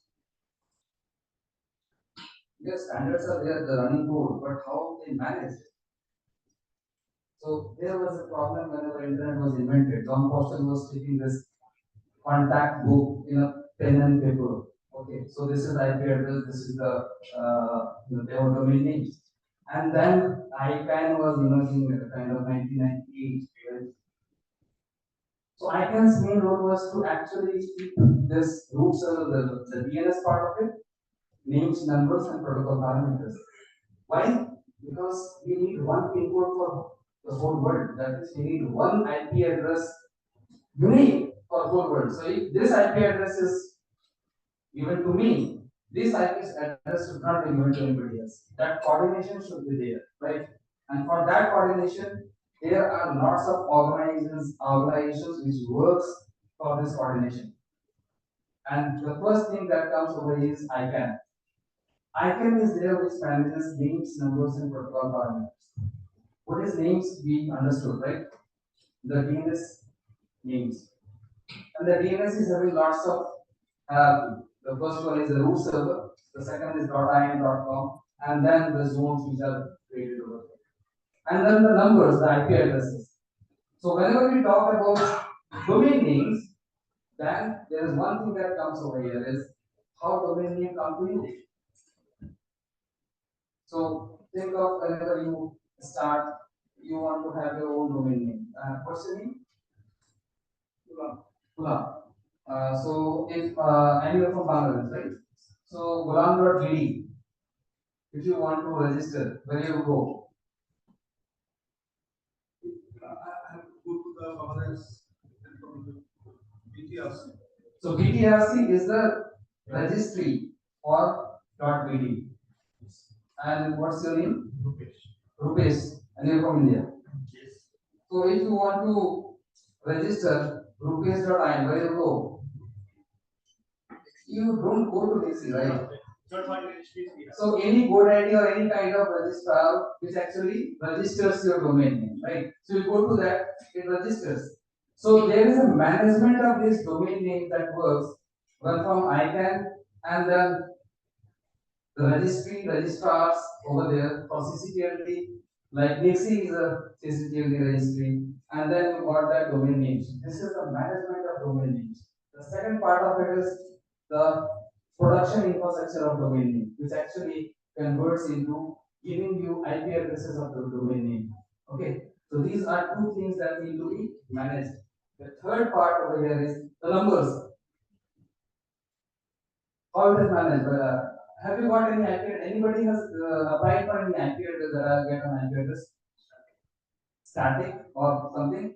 Their standards are there, the running code, but how they manage it? So there was a problem whenever internet was invented. John Postel was taking this contact book in a pen and paper. Okay, so this is IP address, this is the domain names. And then ICANN was emerging at the kind of 1998. Right? So ICANN's main role was to actually keep this root server, the DNS part of it, names, numbers, and protocol parameters. Why? Because we need one pin code for the whole world. That is, we need one IP address unique for the whole world. So if this IP address is given to me, this IP address should not be given to anybody else. That coordination should be there, right? And for that coordination, there are lots of organizations which works for this coordination. And the first thing that comes over is ICANN. ICANN is there which manages names, numbers, and protocol parameters. What is names? We understood, right? The DNS names. And the DNS is having lots of hierarchy. The first one is the root server, the second is .in.com, and then the zones which are created over there. And then the numbers, the IP addresses. So whenever we talk about domain names, then there is one thing that comes over here is how domain name come to you. So think of whenever you start, you want to have your own domain name. What's your name? Gulam. So if and you're from Bangladesh, right? So gulam.bd. If you want to register, where you go? I go to the Bangladesh BTRC. So BTRC is the registry for .bd. And what's your name? Rupesh. Rupesh, and you're from India. Yes. So if you want to register rupesh.in, where you go? You don't go to DC, right? So any GoDaddy or any kind of registrar which actually registers your domain name, right? So you go to that, it registers. So there is a management of this domain name that works, one from ICANN, and then the registrars over there for CCTLD, like NIXI is a CCTLD registry, and then you got that domain names. This is the management of domain names. The second part of it is the production infrastructure of domain name, which actually converts into giving you IP addresses of the domain name. Okay, so these are two things that need to be managed. The third part over here is the numbers. How it is managed? Have you got any IP? Anybody has applied for any IP address that I get an IP address? Static or something?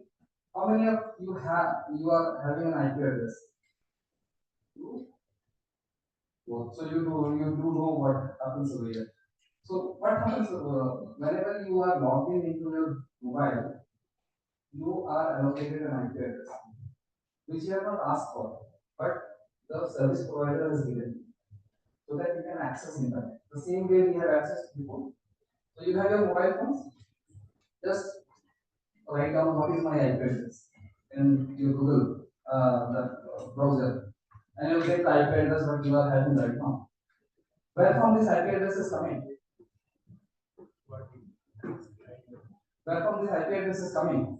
How many of you are having an IP address? So you do know what happens over here. So what happens whenever you are logged in into your mobile, you are allocated an IP address, which you have not asked for, but the service provider has given, so that you can access internet. The same way we have access before. So you have your mobile phones, just write down what is my IP address in your Google browser, and you'll get the IP address what you are having right now. Where from this IP address is coming? Where from this IP address is coming?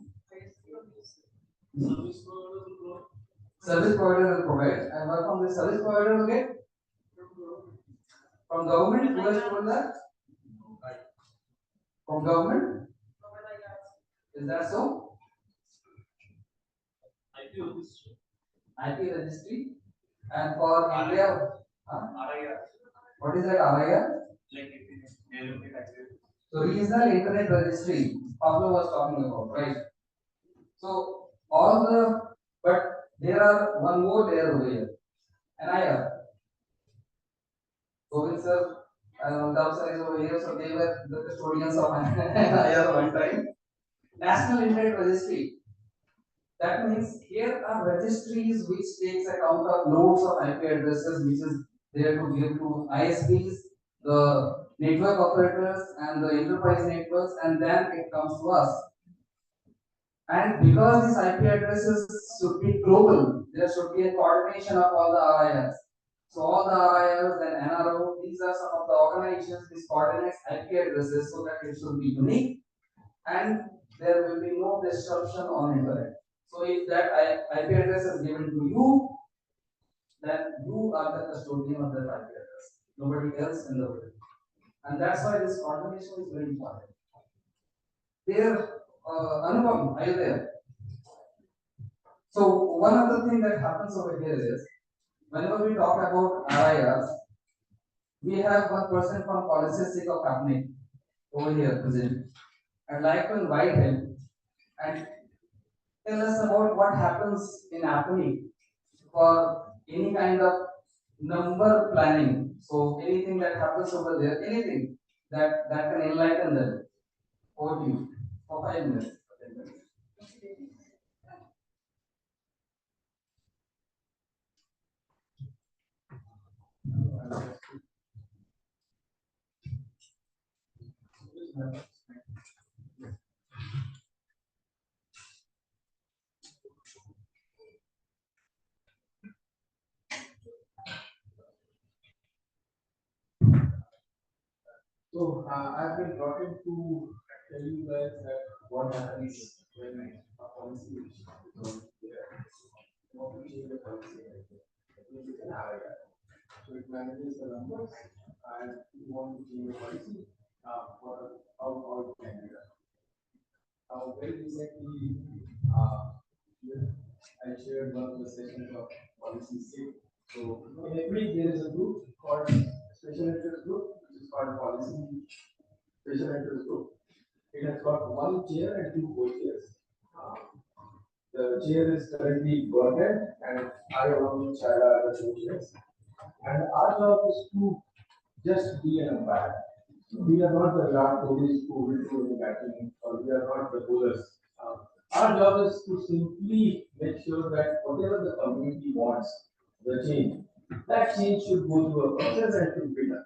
Service provider will provide, and where from the service provider will get? From government. Who has told that? From government? Is that so? IP registry. And for India, what is that RIR? So regional internet registry, Pablo was talking about, right? So all the, but there are one more layer over here, NIR. Govind sir and Gautam sir is over here, so they were the custodians of NIR one time. National Internet Registry. That means here are registries which takes account of loads of IP addresses, which is there to give to ISPs, the network operators, and the enterprise networks, and then it comes to us. And because these IP addresses should be global, there should be a coordination of all the RIRs. So all the RIRs and NRO, these are some of the organizations which coordinates IP addresses so that it should be unique and there will be no disruption on internet. So if that IP address is given to you, then you are the custodian of that IP address, nobody else in the world. And that's why this coordination is very important. There, Anupam, are you there? So one of the things that happens over here is, whenever we talk about RIRs, we have one person from policy SIG of happening over here present. I'd like to invite him and tell us about what happens in APNI for any kind of number planning. So anything that happens over there, anything that can enlighten them. Over to you for 5 minutes. So I've been brought in to tell you guys that what happens when a policy is what we change the policy. It's an area. So it manages the numbers and you want to change the policy for how it can be done. Now very recently I shared one of the sessions of policy SIG. So in every there is a group called special interest group, which is called policy special interest group. It has got one chair and two co-chairs. The chair is currently Gordon and I along with Shaila are the co-chairs. And our job is to just be an umpire. We are not the Virat Kohlis who will do the batting, or we are not the bowlers. Our job is to simply make sure that whatever the community wants, the change, that change should go through a process and should be done.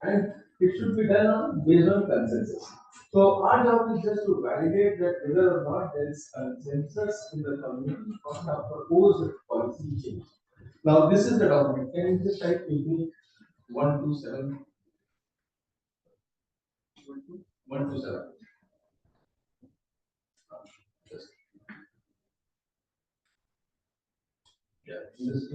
And it should be done based on consensus. So our job is just to validate that whether or not there is consensus in the community on the proposed policy change. Now this is the document. Can you just type quickly 127? 127. Yeah, this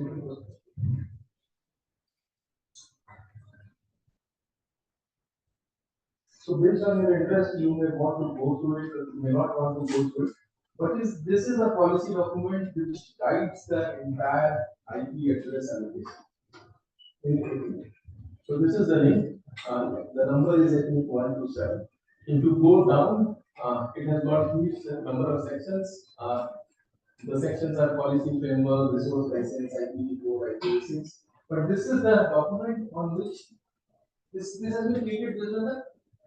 so based on your interest, you may want to go through it, or you may not want to go through it. But this is a policy document which guides the entire IP address allocation. So this is the link. The number is I think 127. If you go down, it has got huge number of sections. The sections are policy framework, resource license, IP4, IP6. But this is the document on which this has been created based on the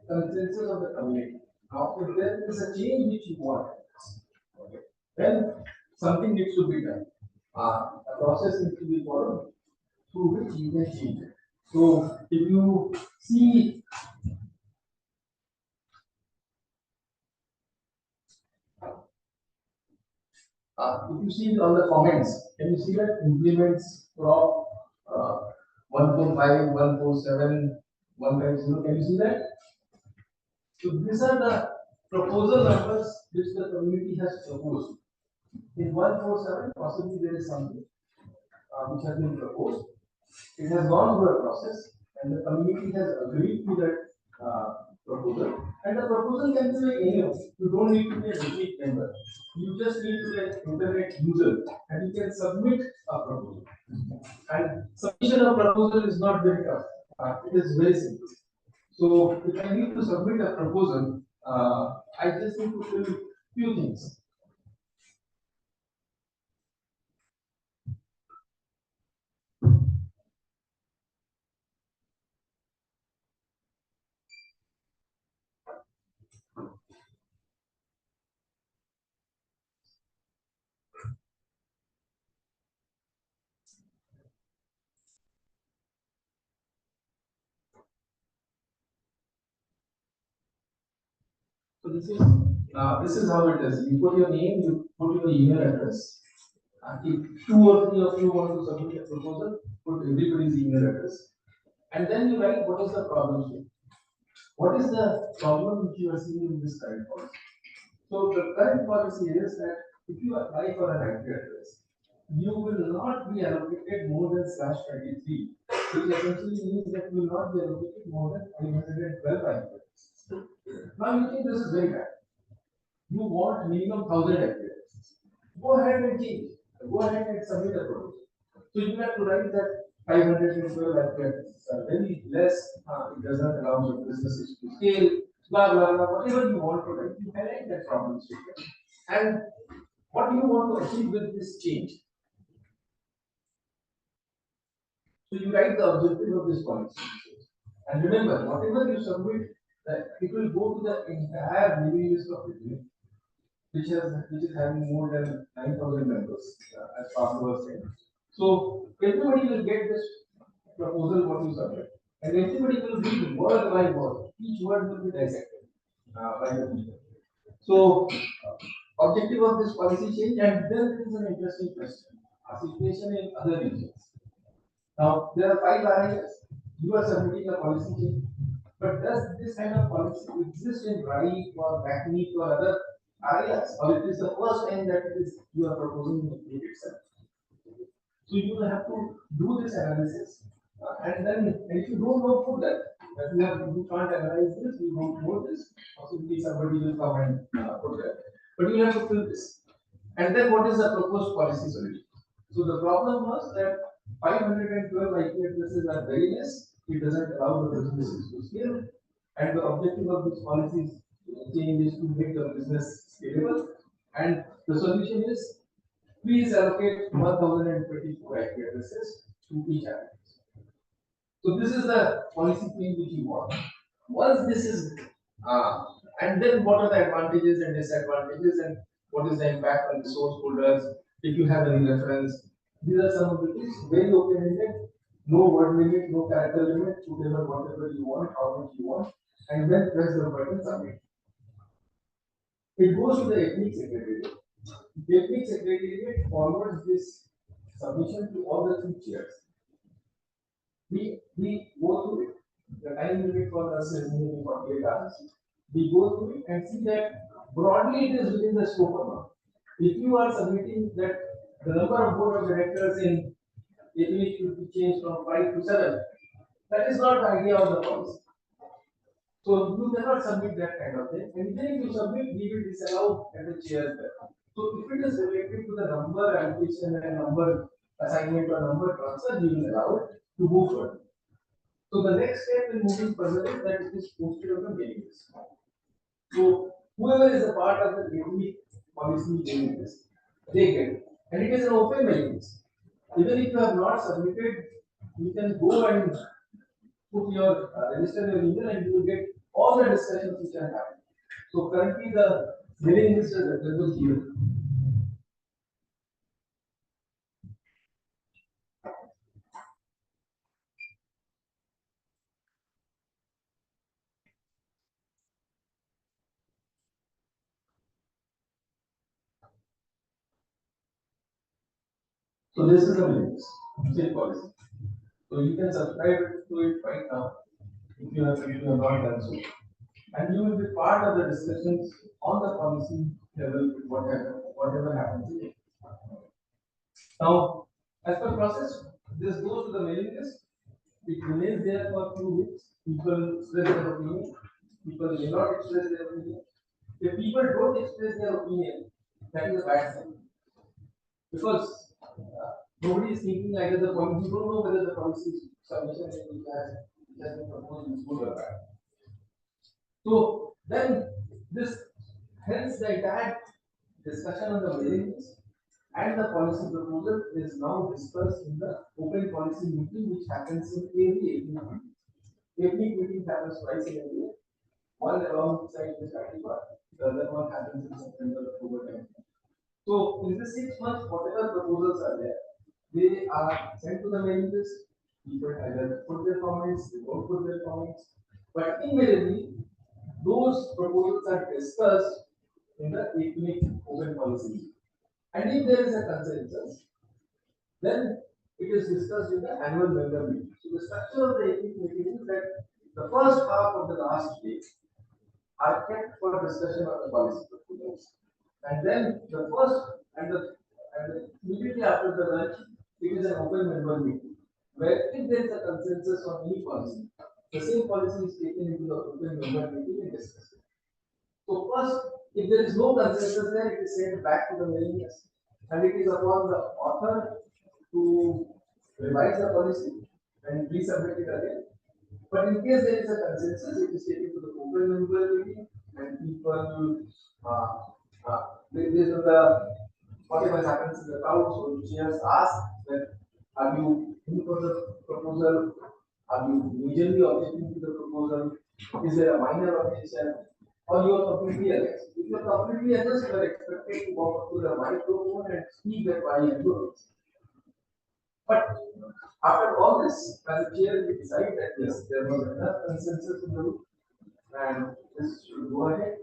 consensus of the community. Now, if there is a change which you want, okay, then something needs to be done. A process needs to be followed through which you can change it. So, if you see on the comments, can you see that implements from 145, 147, 150? Can you see that? So these are the proposal numbers which the community has proposed. In 147, possibly there is something which has been proposed. It has gone through a process, and the community has agreed to that proposal. And the proposal can be like anyone. You don't need to be a repeat member. You just need to be an internet user, and you can submit a proposal. And submission of proposal is not very tough. It is very simple. So if I need to submit a proposal, I just need to fill few things. So this is how it is. You put your name, you put your email address. If 2 or 3 of you want to submit a proposal, put everybody's email address, and then you write what is the problem here. What is the problem which you are seeing in this current policy? So the current policy is that if you apply for an IP address, you will not be allocated more than /23, which essentially means that you will not be allocated more than 512 IP addresses. Now you think this is very bad. You want minimum 1000 IP addresses. Go ahead and change. Go ahead and submit a proposal. So you have to write that 512 IP addresses are very less. It does not allow your businesses to scale. Blah blah blah. Whatever you want to write, you highlight that problem statement. And what do you want to achieve with this change? So you write the objective of this policy. And remember, whatever you submit, that it will go to the entire mailing list of the which is having more than 9,000 members as part of our thing. So everybody will get this proposal what you submit, and everybody will read word by word. Each word will be dissected by the people. So objective of this policy change, and then there is an interesting question: a situation in other regions. Now there are 5 areas. You are submitting a policy change, but does this kind of policy exist in RIE or BACNIC or other areas, or it is the first time that it is you are proposing it itself? So you will have to do this analysis, and then if you don't know for that you can't analyze this, you don't know this, possibly somebody will come and put that. But you have to fill this. And then what is the proposed policy solution? So the problem was that 512 IP addresses are very less. It doesn't allow the businesses to scale. And the objective of this policy change is to make the business scalable. And the solution is please allocate 1024 IP addresses to each address. So this is the policy change which you want. Once this is, and then what are the advantages and disadvantages, and what is the impact on the source holders? If you have any reference, these are some of the things. Very open-ended, no word limit, no character limit, whatever you want, how much you want, and then press the button submit. It goes to the ethnic secretariat. The ethnic secretariat forwards this submission to all the 3 chairs. We go through it. The time limit for us is maybe 48 hours. We go through it and see that broadly it is within the scope of law. If you are submitting that the number of board of directors in ethnic should be changed from 5 to 7, that is not the idea of the policy. So you cannot submit that kind of thing. And then if you submit, we will disallow at the chair there. So if it is related to the number allocation and number assignment or number transfer, we will allow it to move further. So the next step in moving further is that it is posted on the mailing list. So whoever is a part of the ethnic policy mailing list, they get it. And it is an open mailing list. Even if you have not submitted, you can go and put your register your email and you will get all the discussions which are happening. So currently the mailing list is available here. So this is the mailing list, inSIG policy. So you can subscribe to it right now if you have not done so. And you will be part of the discussions on the policy level, whatever happens in it. Now, as per process, this goes to the mailing list. It remains there for 2 weeks. People express their opinion. People may not express their opinion. If people don't express their opinion, that is a bad sign. Because nobody is thinking either the policy, you don't know whether the policy submission has been proposed is good or bad. So then this, hence the entire discussion on the mailing list and the policy proposal is now discussed in the open policy meeting, which happens in every ethnic meeting. Ethnic meeting happens twice in a year. One alongside this October, the other one happens in September, October. So in the 6 months, whatever proposals are there, they are sent to the mailing list. People either put their comments, they don't put their comments, but invariably those proposals are discussed in the ethnic open policy. And if there is a consensus, then it is discussed in the annual member meeting. So the structure of the ethnic meeting is that the first half of the last day are kept for discussion of the policy proposals. And then the first and immediately after the lunch, it is an open member meeting where if there is a consensus on any policy, the same policy is taken into the open member meeting and discussed. So first, if there is no consensus there, it is sent back to the mailing list, and it is upon the author to revise the policy and resubmit it again. But in case there is a consensus, it is taken to the open member meeting, and people based on the whatever happens in the crowd, so chairs ask that are you in for the proposal? Are you majorly objecting to the proposal? Is there a minor objection? Or you are completely against? If you are completely against, you are expected to walk up to the microphone and speak that why you are against. But after all this, as a chair, we decide that yes, there was enough consensus in the room, and this should go ahead.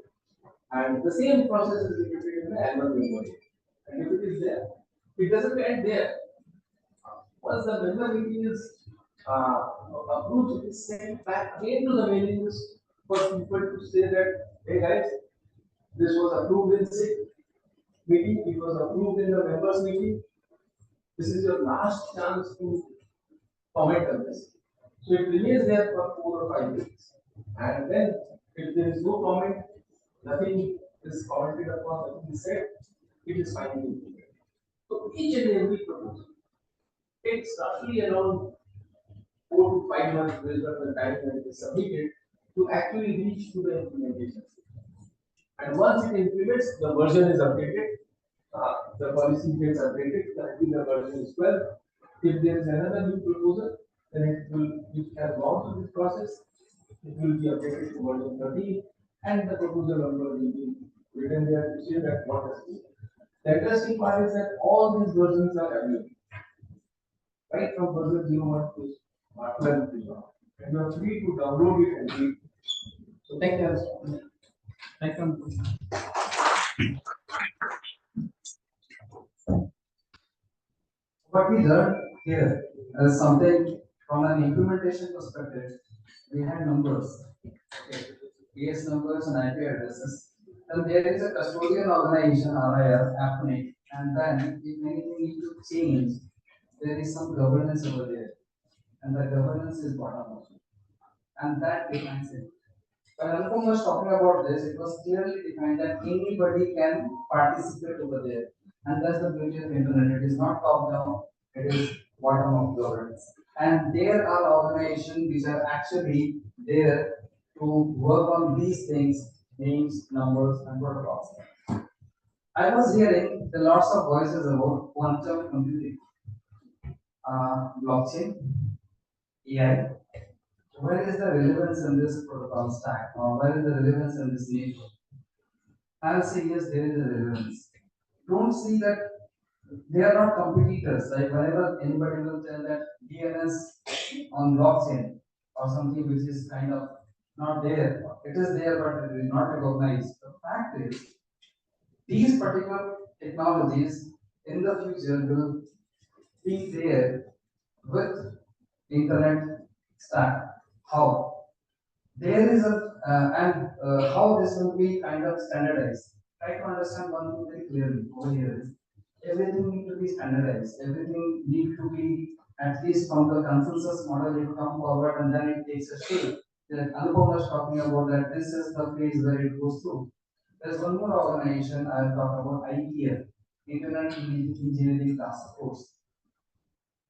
And the same process is repeated in the annual report. And if it is there, it doesn't end there. Once the member meeting is approved, it is sent back again to the mailing list for people to say that, hey guys, this was approved in SIG meeting, it was approved in the members meeting. This is your last chance to comment on this. So it remains there for 4 or 5 days. And then if there is no comment, nothing is commented upon, nothing is said, it is finally implemented. So each and every proposal takes roughly around 4 to 5 months based on the time when it is submitted to actually reach to the implementation. And once it implements, the version is updated, the policy gets updated, currently the version is 12. If there is another new proposal, then it has gone through this process, it will be updated to version 13, and the proposal number will be written there to say that what is it. The interesting part is that all these versions are available, right from version 01 to 12 to now. And you are free to download it and read. So thank you. Thank you. What we learned here is something from an implementation perspective. We had numbers, okay, PS numbers and IP addresses. Then there is a custodian organization, RIF, happening, and then if anything needs to change, there is some governance over there, and the governance is bottom up, and that defines it. When Anupam was talking about this, it was clearly defined that anybody can participate over there. And that's the beauty of the internet. It is not top down, it is bottom up governance. And there are organizations which are actually there to work on these things, names, numbers, and protocols. I was hearing the lots of voices about quantum computing, blockchain, AI. Where is the relevance in this protocol stack, or where is the relevance in this network? I'll say yes, there is a relevance. Don't see that they are not competitors. Like whenever anybody will tell that DNS on blockchain or something which is kind of not there, it is there but it is not recognized. The fact is, these particular technologies in the future will be there with internet stack. How? There is how this will be kind of standardized. Try to understand one thing very clearly over here is everything need to be standardized. Everything need to be at least from the consensus model it come forward and then it takes a shape. That Anupam was talking about that this is the phase where it goes through. There's one more organization I'll talk about, IEF, Internet Engineering Task Force,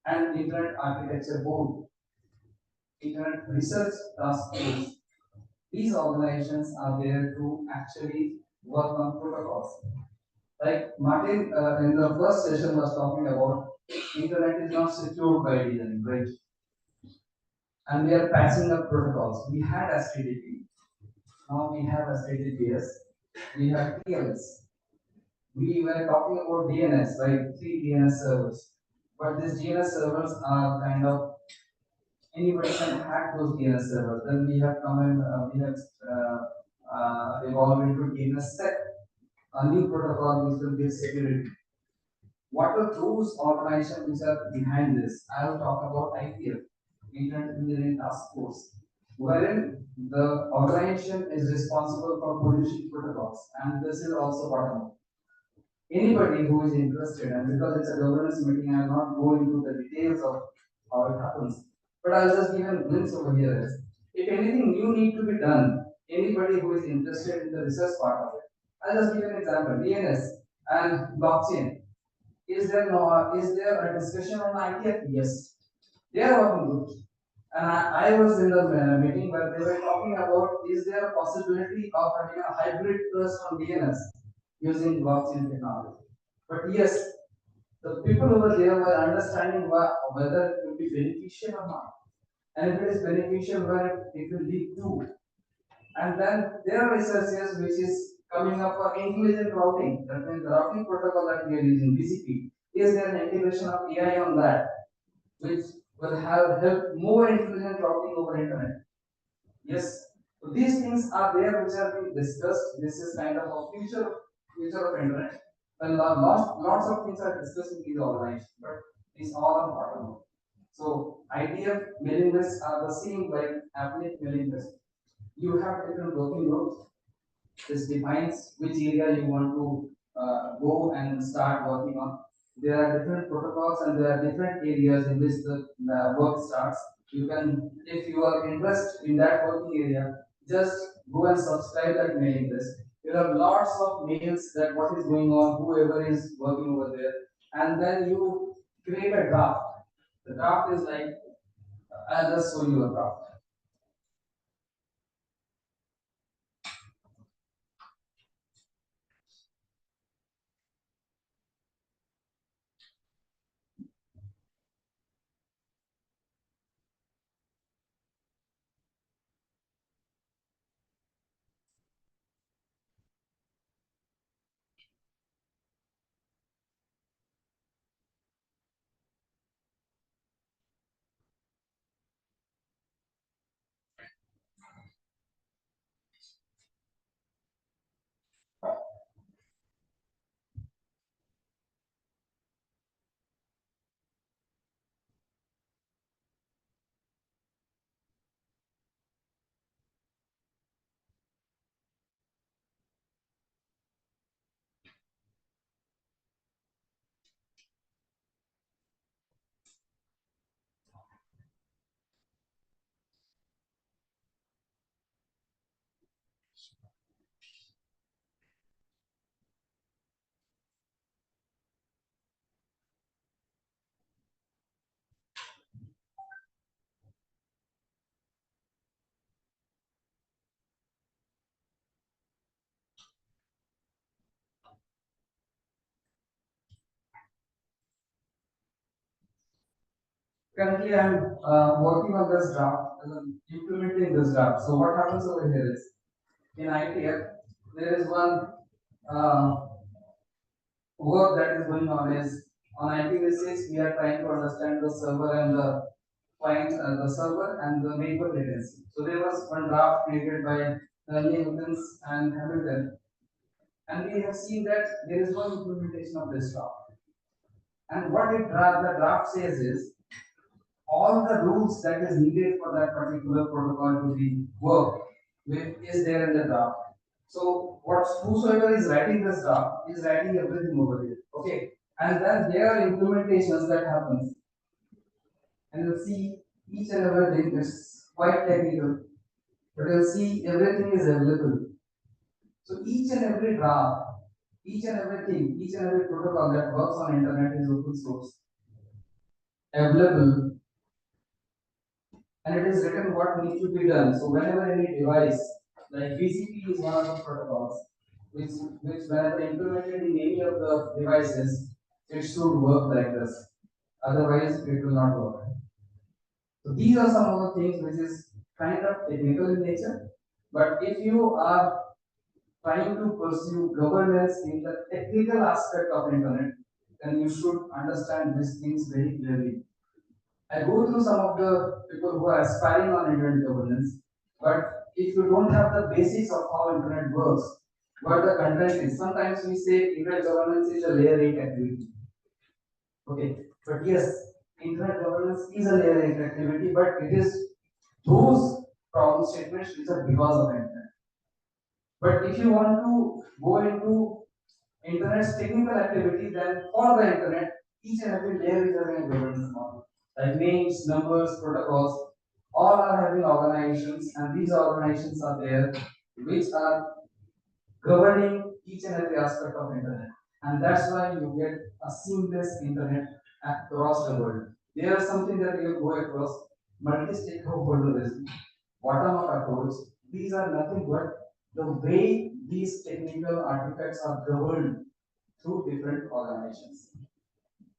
and Internet Architecture Board, Internet Research Task Force. These organizations are there to actually work on protocols. Like Martin in the first session was talking about, internet is not secured by design, right? And we are patching up protocols. We had HTTP, now we have HTTPS, we have TLS. We were talking about DNS, right? 3 DNS servers. But these DNS servers are kind of, anybody can hack those DNS servers. Then we have come and we have evolved into DNSSEC, a new protocol which will give security. What are those organizations which are behind this? I will talk about IPF, Internet Engineering Task Force, wherein the organization is responsible for producing protocols, and this is also bottom up. anybody who is interested, and because it's a governance meeting, I will not go into the details of how it happens. But I'll just give a glimpse over here as if anything new need to be done, anybody who is interested in the research part of it. I'll just give an example, DNS and blockchain. Is there a discussion on ITF? Yes. They are working good. And I was in the meeting where they were talking about is there a possibility of having a hybrid trust on DNS using blockchain technology. But yes, the people over there were understanding whether it will be beneficial or not. And if it is beneficial, where it will lead to. And then there are researchers which is coming up for intelligent routing. That means the routing protocol that we are using, BCP. Is there an integration of AI on that, which will help more intelligent routing over internet? Yes. So these things are there which are being discussed. This is kind of a future of internet. And lots of things are discussed in these organizations, but these all are part of it. So IDF mailing lists are the same like applet mailing list. You have different working groups. This defines which area you want to go and start working on. There are different protocols and there are different areas in which the work starts. You can, if you are interested in that working area, just go and subscribe that mailing list. There are lots of mails that what is going on, whoever is working over there, and then you create a draft. The draft is like, I'll just show you a draft. Currently, I'm working on this draft, implementing this draft. So what happens over here is, in ITF, there is one work that is going on is, on IPv6, we are trying to understand the server and the client, the server and the neighbor latency. So there was one draft created by Newtons and Hamilton, and we have seen that there is no implementation of this draft. And what the draft says is, all the rules that is needed for that particular protocol to be work with is there in the draft. So whosoever is writing this draft is writing everything over there. Okay. And then there are implementations that happens. And you'll see each and everything is quite technical. But you'll see everything is available. So each and every draft, each and everything, each and every protocol that works on internet is open source, available, and it is written what needs to be done. So whenever any device, like BCP is one of the protocols, which whenever implemented in any of the devices, it should work like this. Otherwise, it will not work. So these are some of the things which is kind of technical in nature. But if you are trying to pursue governance in the technical aspect of internet, then you should understand these things very clearly. I go through some of the people who are aspiring on internet governance, but if you don't have the basics of how internet works, what the content is, sometimes we say internet governance is a layer 8 activity. Okay, but yes, internet governance is a layer 8 activity, but it is those problem statements which are because of internet. But if you want to go into internet's technical activity, then for the internet, each and every layer is having a governance model. Like names, numbers, protocols, all are having organizations, and these organizations are there which are governing each and every aspect of internet. And that's why you get a seamless internet across the world. There is something that you go across multi-stakeholderism, bottom-up approach. These are nothing but the way these technical artifacts are governed through different organizations.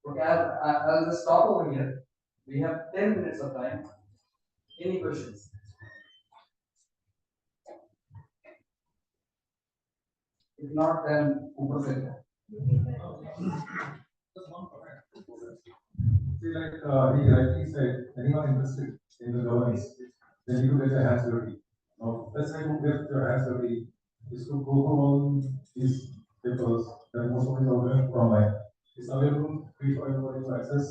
Okay, I'll just stop over here. We have 10 minutes of time. Any questions? If not, then Uber said. See, like he rightly said, anyone interested in the governance, then you get your hands dirty. Now, let's say you get your hands dirty, is to go through all these papers that most of it is available online. It's available free for everybody to access,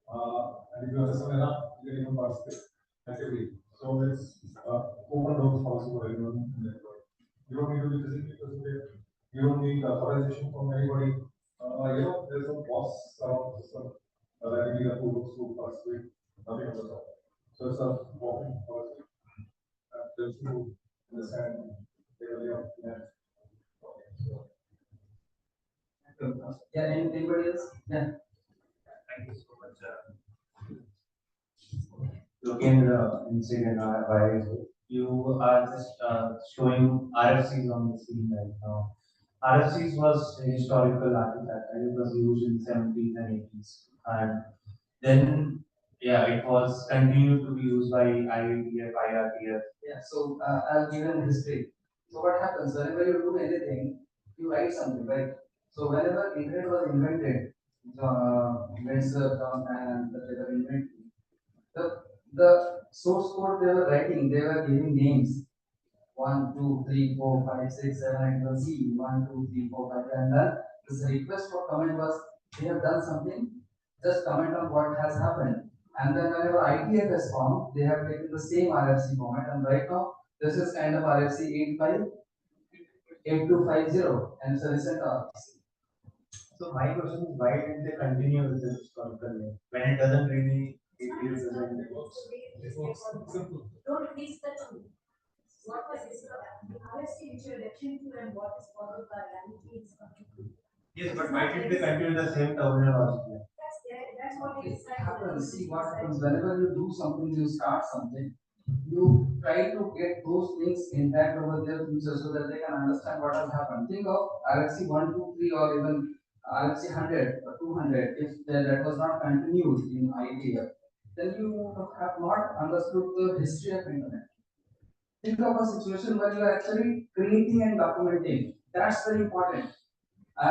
and if you understand enough, you can even participate actively. So let's open those policy for everyone in the network. You don't need to be physically present. You don't need authorization from anybody. There's no boss around the system that you need approvals to participate. Nothing of the sort. So it's a walking policy. And there's to understand the area of finance. Yeah, anybody else? Yeah. Thank you so much. Looking inSIG and RFIs, you are just showing RFCs on the screen right now. RFCs was a historical artifact, and it was used in the 70s and 80s. And then, yeah, it was continued to be used by IITF, IRTF. Yeah, so I'll give an history. So what happens whenever you do anything, you write something, right? So whenever internet was invented, Windsor and the paper invented, the source code they were writing, they were giving names. 1, 2, 3, 4, 5, 6, 7, 8, Z, 1, 2, 3, 4, 5, and then this request for comment was they have done something, just comment on what has happened. And then whenever ITF is formed, they have taken the same RFC format, and right now this is kind of RFC 8250, and it's a recent RFC. So my question is, why did they continue with this historical name when it doesn't really represent the works? Don't mix the two. What was this RSC which you are referring to and what is followed by reality is completely. Yes, but why did they continue the same terminology? That's what it happens. See what happens whenever you do something, you start something, you try to get those things intact over their future so that they can understand what has happened. Think of RFC 1, 2, 3 or even RFC 100 or 200. If that was not continued in ITF, then you have not understood the history of internet. Think of a situation where you are actually creating and documenting. That's very important. A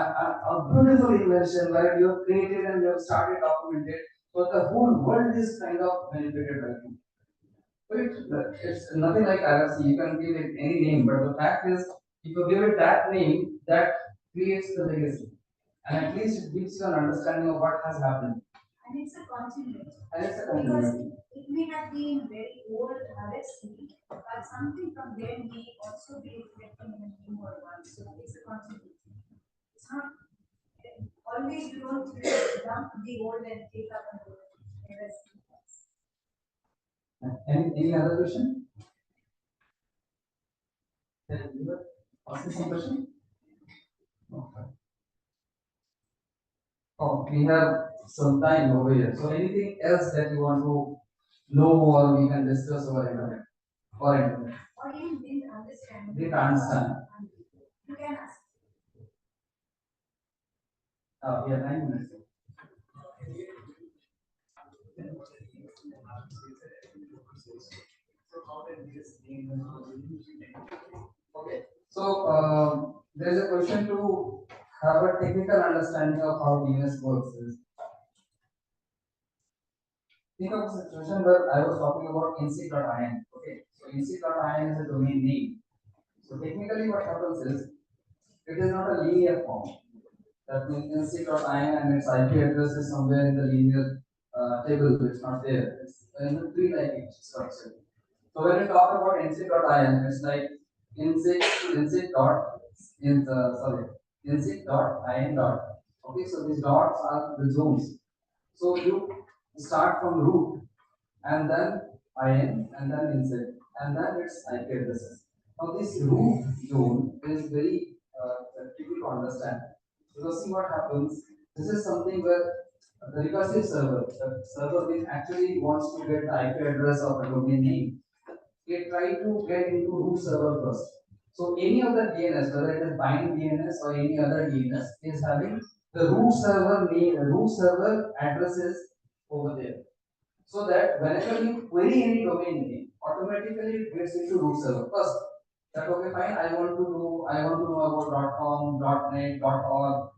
beautiful invention where you have created and you have started documented, so the whole world is kind of benefited by you. It's nothing like RFC. You can give it any name, but the fact is, if you give it that name, that creates the legacy, and at least it gives you an understanding of what has happened. And it's a continuity. And it's a continuity. Because it may have been very old RFC, but something from there may also be reflecting in a newer one. So it's a continuity. It's not always you don't dump the old and take up the new. Any other question? Asking some question? Okay. Oh, we have some time over here. So anything else that you want to know or we can discuss over internet? Or internet? Or even didn't understand. Didn't understand. You can ask. Oh, yeah, 9 minutes. Okay, so there is a question to have a technical understanding of how DNS works. Think of a situation where I was talking about inSIG.in. Okay, so inSIG.in is a domain name. So technically, what happens is it is not a linear form. That means inSIG.in and its IP address is somewhere in the linear table. It's not there. It's in the tree-like structure. So when you talk about inSIG.in, it's like inSIG inSIG.in dot. Okay, so these dots are the zones. So you start from root and then IN and then inSIG and then its IP addresses. Now this root zone is very tricky to understand because see what happens. This is something where the recursive server, the server which actually wants to get the IP address of a domain name, they try to get into root server first. So any of the DNS, whether it is bind DNS or any other DNS, is having the root server name, root server addresses over there. So that whenever you query any domain name, automatically it gets into root server first. That okay, fine. I want to know about .com, .net, .org,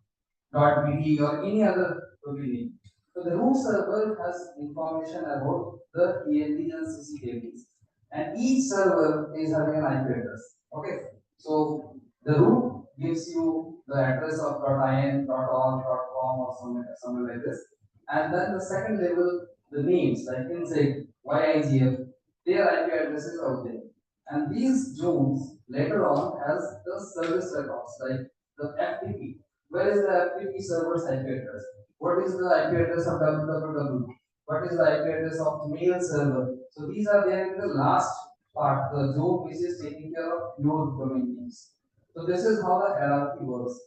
.bd or any other domain name. So the root server has information about the ELDs and CCTLDs, and each server is having an IP address. Okay, so the root gives you the address of .in, .org, .com or something like this, and then the second level, the names like inSIG, YIGF, their IP addresses out there, and these zones later on has the service records like the FTP. Where is the FTP server's IP address? What is the IP address of www? What is the IP address of mail server? So these are there in the last part, the zone which is taking care of your domain names. So this is how the hierarchy works.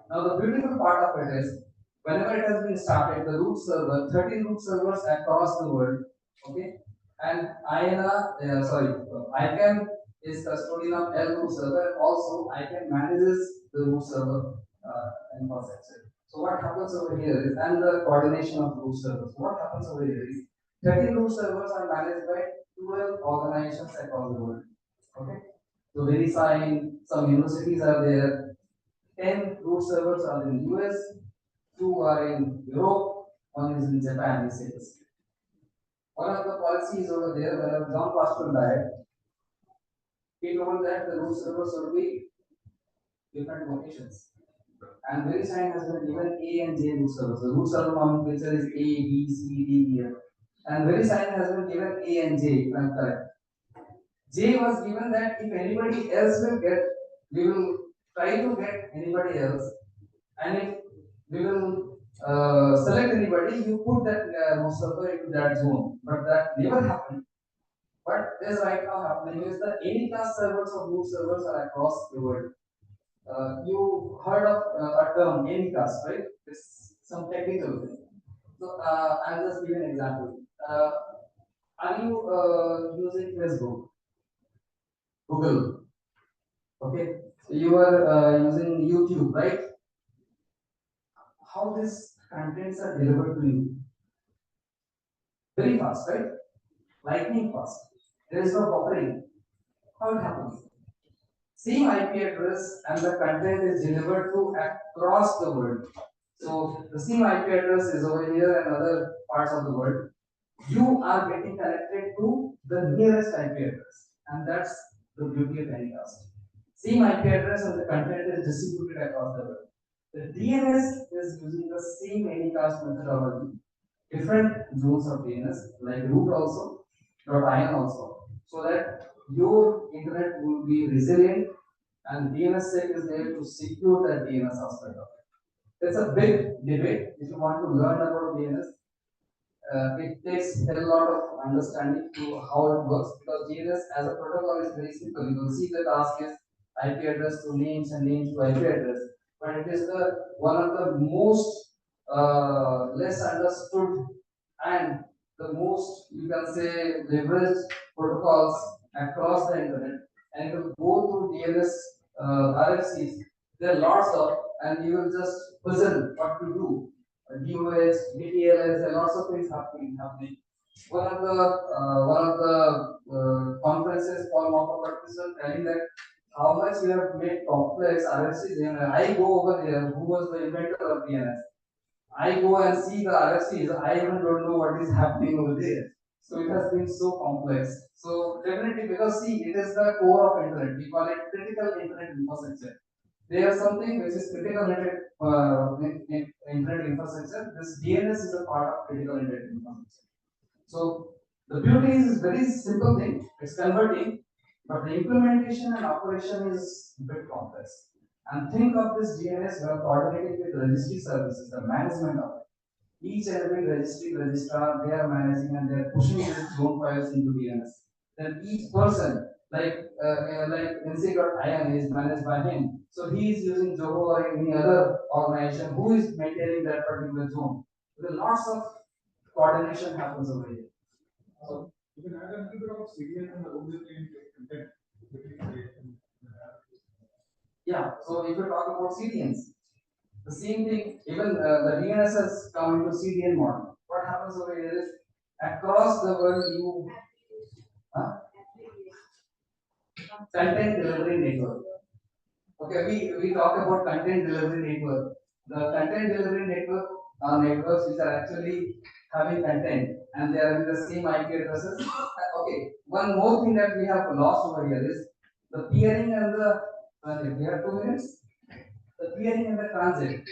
Now the beautiful part of it is, whenever it has been started, the root server, 13 root servers across the world, okay, and ICANN is custodian of L root server. Also, ICANN manages the root server infrastructure. So what happens over here is, and the coordination of root servers. What happens over here is, 13 root servers are managed by 12 organizations across the world. Okay, so VeriSign, some universities are there. 10 root servers are in US, 2 are in Europe, 1 is in Japan. He says. One of the policies over there, when John Pastor died, he told that the root servers will be different locations. And VeriSign has been given A and J root servers. The root server nomenclature is A, B, C, D, E, F. And VeriSign has been given A and J, if I'm correct. J was given that if anybody else will get, we will try to get anybody else. And if we will select anybody, you put that root server into that zone. But that never happened. What is right now happening is that any class servers or root servers are across the world. You heard of a term anycast, right? It's some technical thing. So I'll just give an example. Are you using Facebook, Google? Okay, so you are using YouTube, right? How these contents are delivered to you? Very fast, right? Lightning fast. There is no buffering. How it happens? Same IP address and the content is delivered to across the world. So the same IP address is over here and other parts of the world. You are getting connected to the nearest IP address, and that's the beauty of anycast. Same IP address and the content is distributed across the world. The DNS is using the same anycast methodology, different zones of DNS like root also, .in also, so that your internet will be resilient and DNSSEC is there to secure that DNS aspect of it. It's a big debate. If you want to learn about DNS, it takes a lot of understanding to how it works, because DNS as a protocol is very simple. You will see the task is IP address to names and names to IP address, but it is the one of the most less understood and the most, you can say, leveraged protocols across the internet, and it will go through DNS RFCs. There are lots of, and you will just puzzle what to do. DOS, DTLS, there are lots of things happening. One of the conferences, Paul Mopper was telling that how much we have made complex RFCs. And I go over there, who was the inventor of DNS. I go and see the RFCs, I even don't know what is happening over there. So it has been so complex. So definitely, because see, it is the core of internet. We call it critical internet infrastructure. There is something which is critical internet infrastructure. This DNS is a part of critical internet infrastructure. So the beauty is very simple thing. It's converting, but the implementation and operation is a bit complex. And think of this DNS well coordinated with registry services, the management of it. Each and every registry registrar, they are managing and they are pushing these zone files into DNS. Then each person, like inSIG.in is managed by him. So he is using Zoho or any other organization who is maintaining that particular zone. There are lots of coordination happens over here. So you can add a little bit of CDN and content. Yeah, so if you talk about CDNs, the same thing, even the DNS has come into CDN model. What happens over here is across the world you content delivery network. Okay, we talk about content delivery network. The content delivery network are networks which are actually having content and they are in the same IP addresses. Okay, one more thing that we have lost over here is the peering and the transit. We have 2 minutes. The peering and the transit.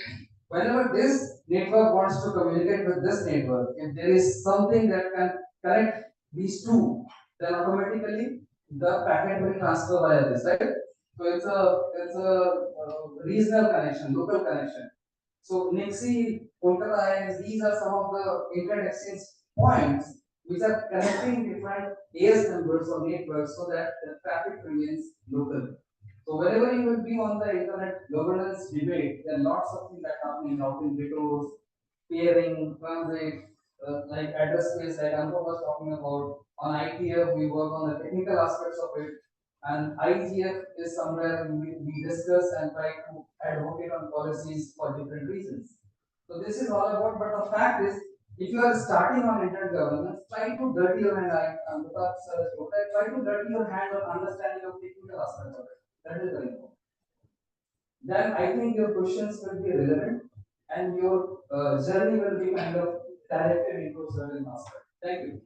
Whenever this network wants to communicate with this network, if there is something that can connect these two, then automatically the packet will transfer via this, right? So it's a regional connection, local connection. So Nixie, Kolkata IIS, these are some of the internet exchange points which are connecting different AS numbers or networks so that the traffic remains local. So whenever you will be on the internet governance debate, there are lots of things that are happening out in detours, peering, transit, like address space, like Anko was talking about. On ITF, we work on the technical aspects of it, and IGF is somewhere we discuss and try to advocate on policies for different reasons. So this is all about, but the fact is, if you are starting on internet governance, try to dirty your hand, try to dirty your hand on understanding of technical aspects of it. That is very important. Then I think your questions will be relevant and your journey will be kind of directed into a certain aspect. Thank you.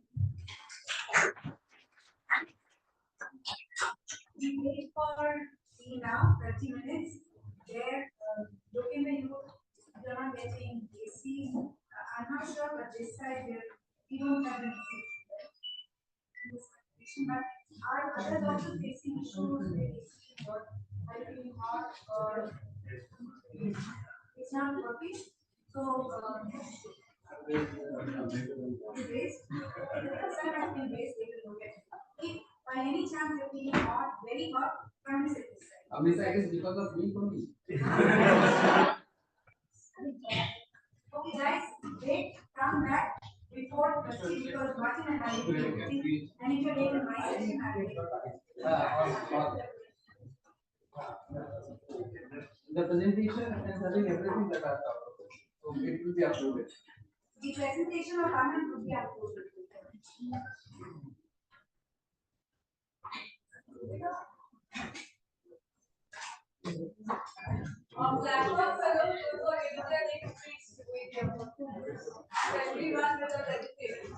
We wait for tea now, 30 minutes. There, look in the youth, you're not getting AC. I'm not sure, but this side we don't have an but are others also facing issues with AC or are you feeling hot or it's not working? So, it's raised. The concern has been raised, they will look at it. If by any chance you're feeling hot, very hot, come visit this side. This side is because of me for me. Okay, guys, wait, come back before proceed because Martin and I will be meeting, and if you're taking my session, I will take The presentation is having everything that I've talked about. So it will be uploaded. The presentation of Anand will be uploaded. On platforms alone, also editor needs to be everyone with a presentation.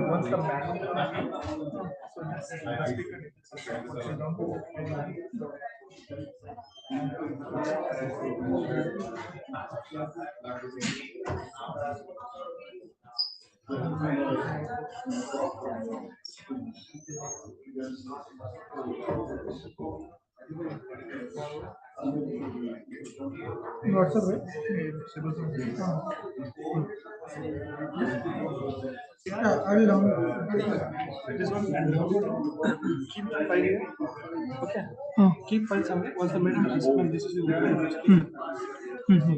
Once the man so the speaker WhatsApp, right? Yeah, I'll download. This one, I'll download. Keep the file here. Okay. Keep file somewhere. Once I made this is there. Okay.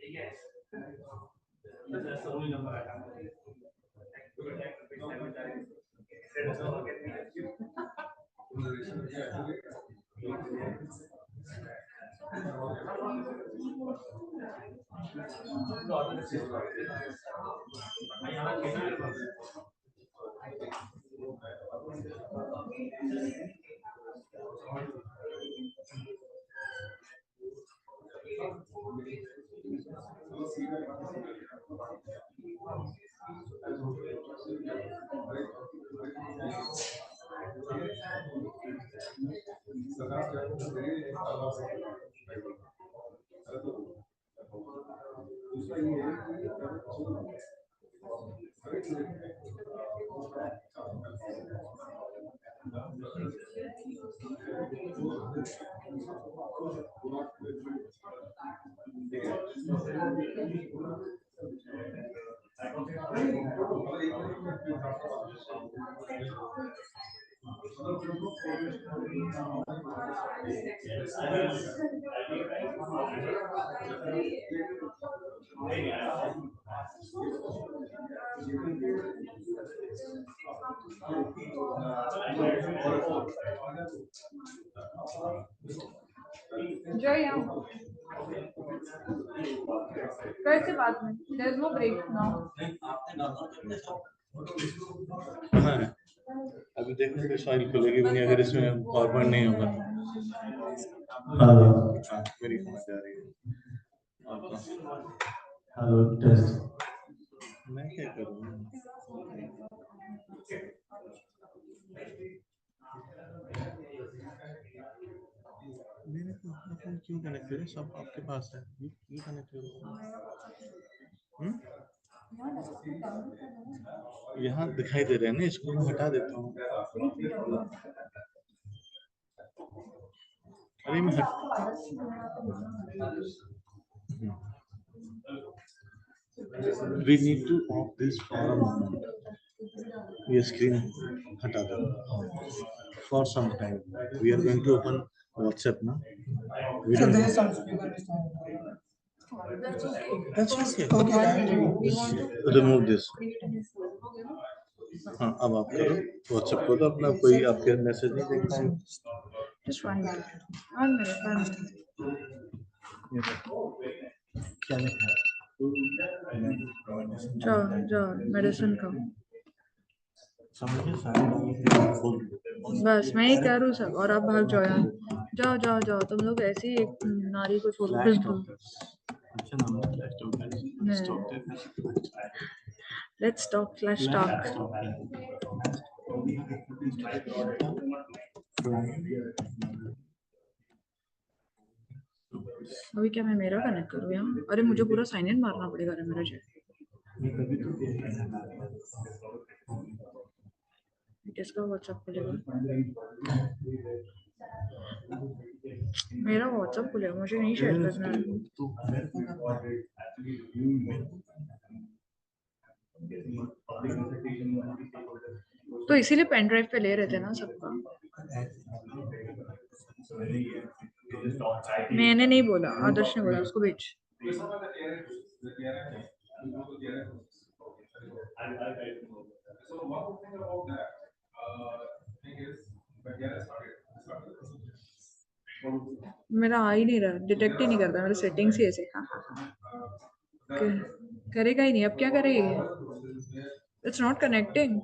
Yes. That's the only number I have. Jay, कैसे बात में? There's no break now. हाँ, अभी देखने के file खुलेगी भी नहीं अगर इसमें फॉरवर्ड नहीं होगा। हाँ, मेरी समझ आ रही है। Hello test. मैं क्या करूँ? मेरे को अपना फोन क्यों कनेक्टेड है? सब आपके पास है। ये कनेक्टेड है। यहाँ दिखाई दे रहे हैं ना, इसको मैं हटा देता हूँ। अरे मैं We need to off this for a moment. ये स्क्रीन हटा दो for some time. We are going to open WhatsApp now. We don't have... That's okay. Remove this. हाँ, अब आप करो WhatsApp को तो अपना कोई आपके मैसेज नहीं देखता है। Just 1 minute. 1 minute. 1 minute. क्या लिखा है? जाओ मेडिसिन खाओ। समझे बस मैं ही कह रहा हूँ सब और आप भाग जाओ यार। जाओ तुम लोग ऐसे ही एक नारी को छोड़ो। Let's talk. अभी क्या मैं मेरा कनेक्ट करूँ यहाँ? अरे मुझे पूरा साइन इन मारना पड़ेगा रे मेरा जो। किसका व्हाट्सएप खुलेगा? मेरा व्हाट्सएप खुलेगा, मुझे नहीं शेयर करना है। तो इसीलिए पेन ड्राइव पे ले रहे थे ना सबका। मैंने नहीं बोला, आदर्श ने बोला, उसको भेज। मेरा आ ही नहीं रहा, डिटेक्ट ही नहीं करता, मेरे सेटिंग्स ही ऐसे। करेगा ही नहीं, अब क्या करेगी? It's not connecting.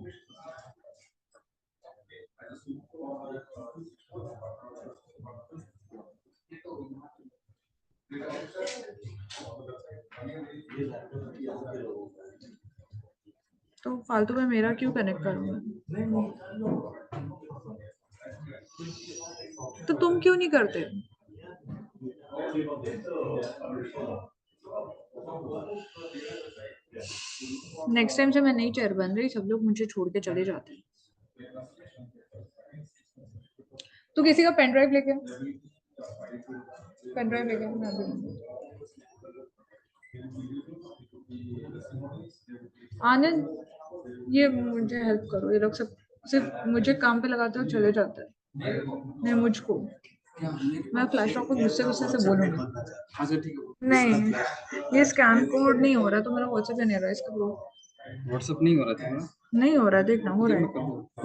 तो फालतू में मेरा क्यों कनेक्ट करूंगा? तो तुम क्यों नहीं करते? नेक्स्ट टाइम से मैं नहीं चेयर बन रही, सब लोग मुझे छोड़ के चले जाते हैं। तू किसी का पेन ड्राइव लेके मैं भी आनंद, ये मुझे हेल्प करो। ये लोग सब सिर्फ मुझे काम पे लगाते हो चले जाते हैं। नहीं मुझको, मैं फ्लैश रॉक को गुस्से से बोलूंगी। नहीं, ये स्कैन कोड नहीं हो रहा तो मेरा व्हाट्सएप नहीं रहा, इसका प्रूफ। व्हाट्सएप नहीं हो रहा था? नहीं हो रहा, देखना हो रहा है।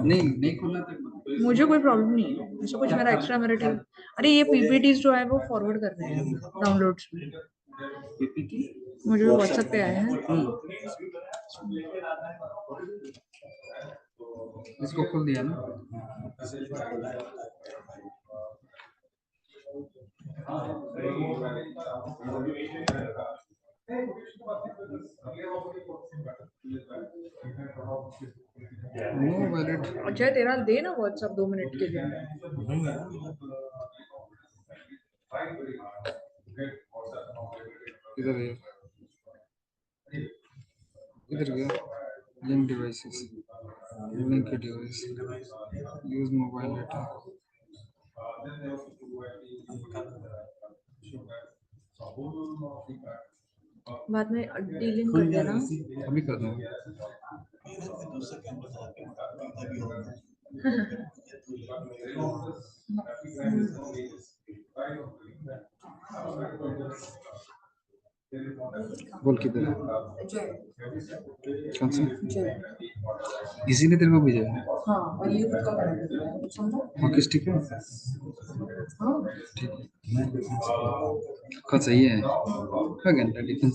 नहीं खोलना था। मुझे कोई प्रॉब्लम नहीं है, ऐसा कुछ मेरा एक्स्ट्रा मेरा टीम। अरे ये पीपीटीज जो है वो फॉरवर्ड कर रहे हैं डाउनलोड्स में। पीपीटी मुझे व्हाट्सएप पे आए हैं। इसको खोल दिया ना? No valid. अच्छा तेरा दे ना व्हाट्सएप 2 मिनट के लिए। इधर गया link devices, link device, use mobile data. बाद में डीलिंग कर देना। अभी कर दूंगा। बोल किधर है? जय कौन सा? जय इसी ने तेरे को भेजा है? हाँ और ये खुद का बना देता है समझा हॉकी स्टिक है? हाँ ठीक है। कौन सही है? क्या घंटा डिफेंस।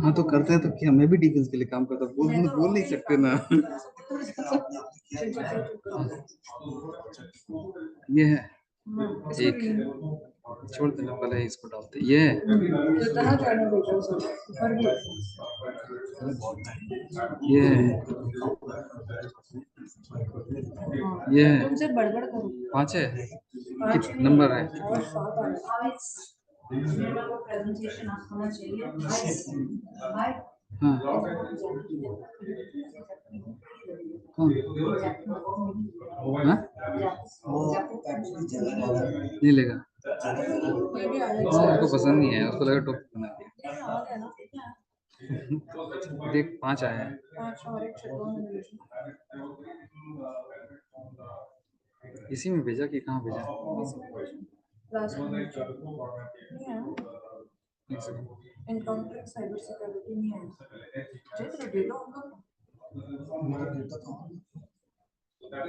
हाँ तो करता है तो क्या, मैं भी डिफेंस के लिए काम करता हूँ, बोल नहीं सकते ना। ये है एक, छोड़ देना, पहले इसको डालते। ये है कितना जाने बेटा उसे ऊपर भी ये है ये है तुमसे बड़बड़ करो 5 है। पाँच कितना नंबर है? और 7 आ रहा है मेरा वो प्रेजेंटेशन आना चाहिए भाई हाँ कौन? हाँ नहीं लेगा। ये भी आ हाँ उसको पसंद नहीं है, उसको लगा टॉपिक बना दिया। देख 5 आया है। 5 और एक छोटा इसी में भेजा कि कहाँ भेजा? लास्ट में एनकाउंटर साइबर सिक्योरिटी नहीं है जय तेरा डेटा होगा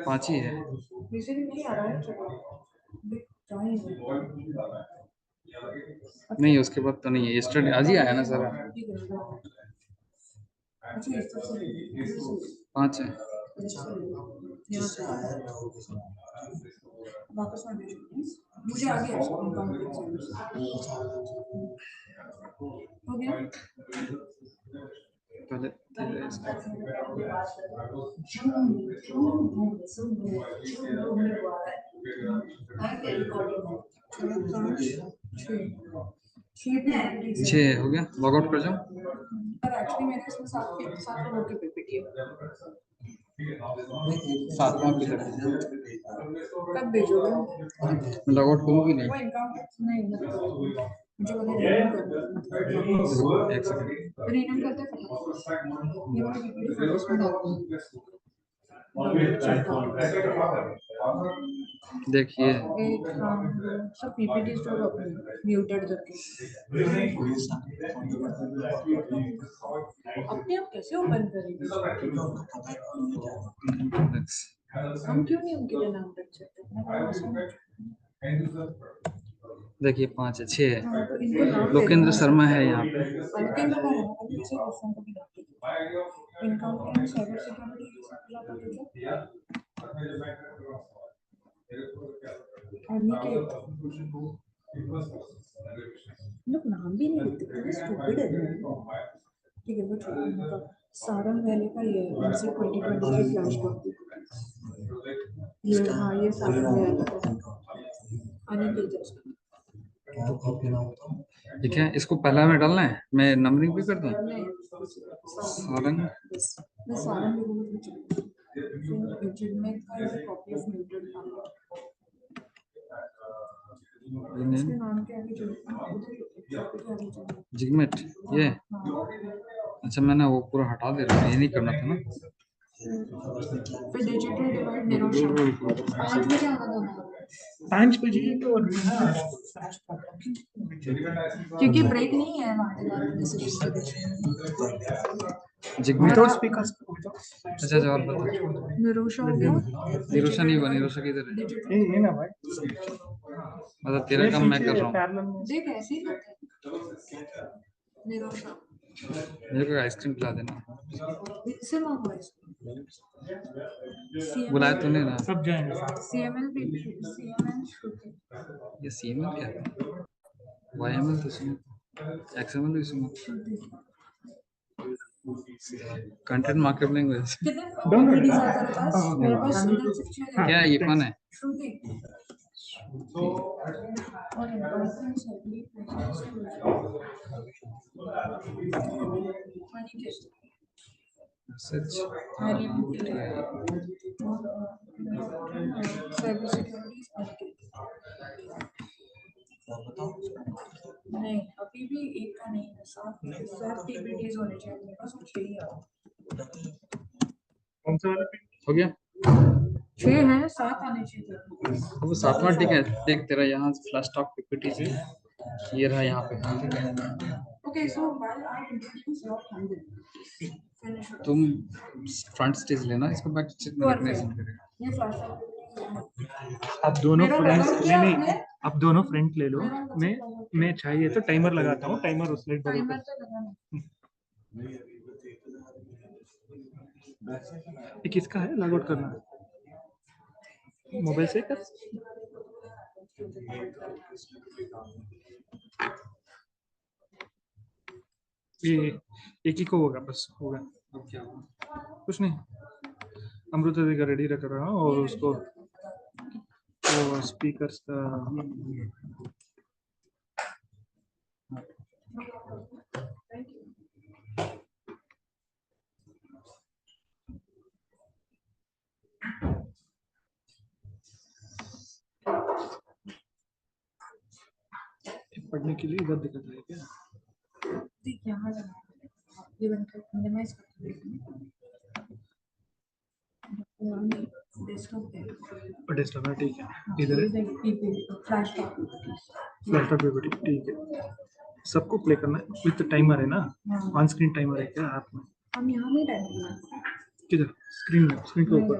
5 ही है। इसीलिए नहीं आ रहा है चलो देख जाए नहीं उसके बाद तो नहीं है, यस्टरडे आज ही आया ना सारा। अच्छा इस तरह से 5 है। यहाँ से वापस में भेजो प्लीज मुझे आ गया एनकाउंटर हो गया पहले तेरे इसका छः हो गया, लॉग आउट कर जाओ। पर एक्चुअली मेरे इसमें 7 लोगों की पीपीटी है 7वां किधर है? कब भेजोगे मैं लॉग आउट करूँ कि नहीं? वो एनकाउंटर नहीं मत करो मुझे पहले रीनेम करना एक सेकंड। रीनेम करते हैं ये वाली पीपीटी फिर उसमें डालते हैं देखिए एक सब पीपीटी जो अपने म्यूटेड करके अपने आप कैसे ओपन करेंगे हम क्यों नहीं उनके लिए नाम रख सकते देखिए 5 है, 6 है। हाँ, तो इनको नाम दे लोकेंद्र दो। शर्मा है यहाँ पे। लोकेंद्र का है अभी किसी दूसरों को भी नाम दे दो encounter and cyber security army के लोग नाम भी नहीं लिखते कितने स्टूपिड है ठीक है वो छोड़ो उनका सारंग वैली का ये इंसिग 2023 फ्लैश टॉप ये हाँ ये सारंग वैली का अनिकेत ठीक है, इसको पहला में डालना है, मैं नंबरिंग भी कर दूं। सारंग मैं सारंग भी बोल रही जिनमें का ये कॉपी ऑफ म्यूटेड इसके नाम के आगे जिगमेट ये। अच्छा मैंने वो पूरा हटा दे रहा हूँ, ये नहीं करना था ना। फिर डिजिटल डिवाइड निरोशन 5 बजे आना था 5 बजे तो क्योंकि ब्रेक नहीं है हमारे डिसीजन के बीच जिगमेट विदाउट स्पीकर अच्छा और बताओ। निरोशा हो गया निरोशा नहीं बनी, निरोशा किधर है? नहीं ना भाई मतलब तेरा काम मैं कर रहा हूँ। देख ऐसे ही करते हैं निरोशा मेरे को आइसक्रीम खिला देना। इससे मांगो बुलाया तूने ना। सब जाएंगे सीएमएल सीएमएल ये सीएमएल क्या है? वाईएमएल तो सुनो, एक्सएमएल भी सुनो। कंटेंट मार्कअप लैंग्वेज कितने मेरे पास क्या है? ये कौन है? श्रुति और सच साइबर सिक्योरिटी नहीं अभी भी एक का नहीं है 7 पीपीटीज होने चाहिए मेरे पास 6 ही कौन सा वाला हो गया? 6 है 7 आने चाहिए वो 7वां ठीक है। देख तेरा यहाँ फ्लैश टॉक पीपीटी से ये रहा यहाँ पे। Okay, so while I introduce your candidate, finish it. तुम फ्रंट स्टेज लेना, इसको बैक स्टेज में रखने से करेगा। ये फ्लैश अब दोनों मेरा फ्रेंड्स record नहीं किया नहीं आपने? अब दोनों फ्रेंड ले लो। मैं चाहिए तो टाइमर लगाता हूँ, टाइमर उस लाइट बदल टाइमर कर। तो लगाना। ये किसका है, लॉग आउट करना मोबाइल से कर। ये एक ही को होगा, बस होगा। अब क्या हुआ? कुछ नहीं, अमृत का रेडी रख रहा हूँ और उसको वो स्पीकर्स का पढ़ने के लिए इधर दिक्कत है क्या? देख यहाँ लगा ये बनकर मिनिमाइज कर डेस्कटॉप पे डेस्कटॉप है, ठीक है। इधर है फ्लैश टॉप लैपटॉप पे भी ठीक है। सबको प्ले करना है विद टाइमर है ना? ऑन स्क्रीन टाइमर है क्या ऐप में? हम यहाँ नहीं टाइम किधर? स्क्रीन में, स्क्रीन के ऊपर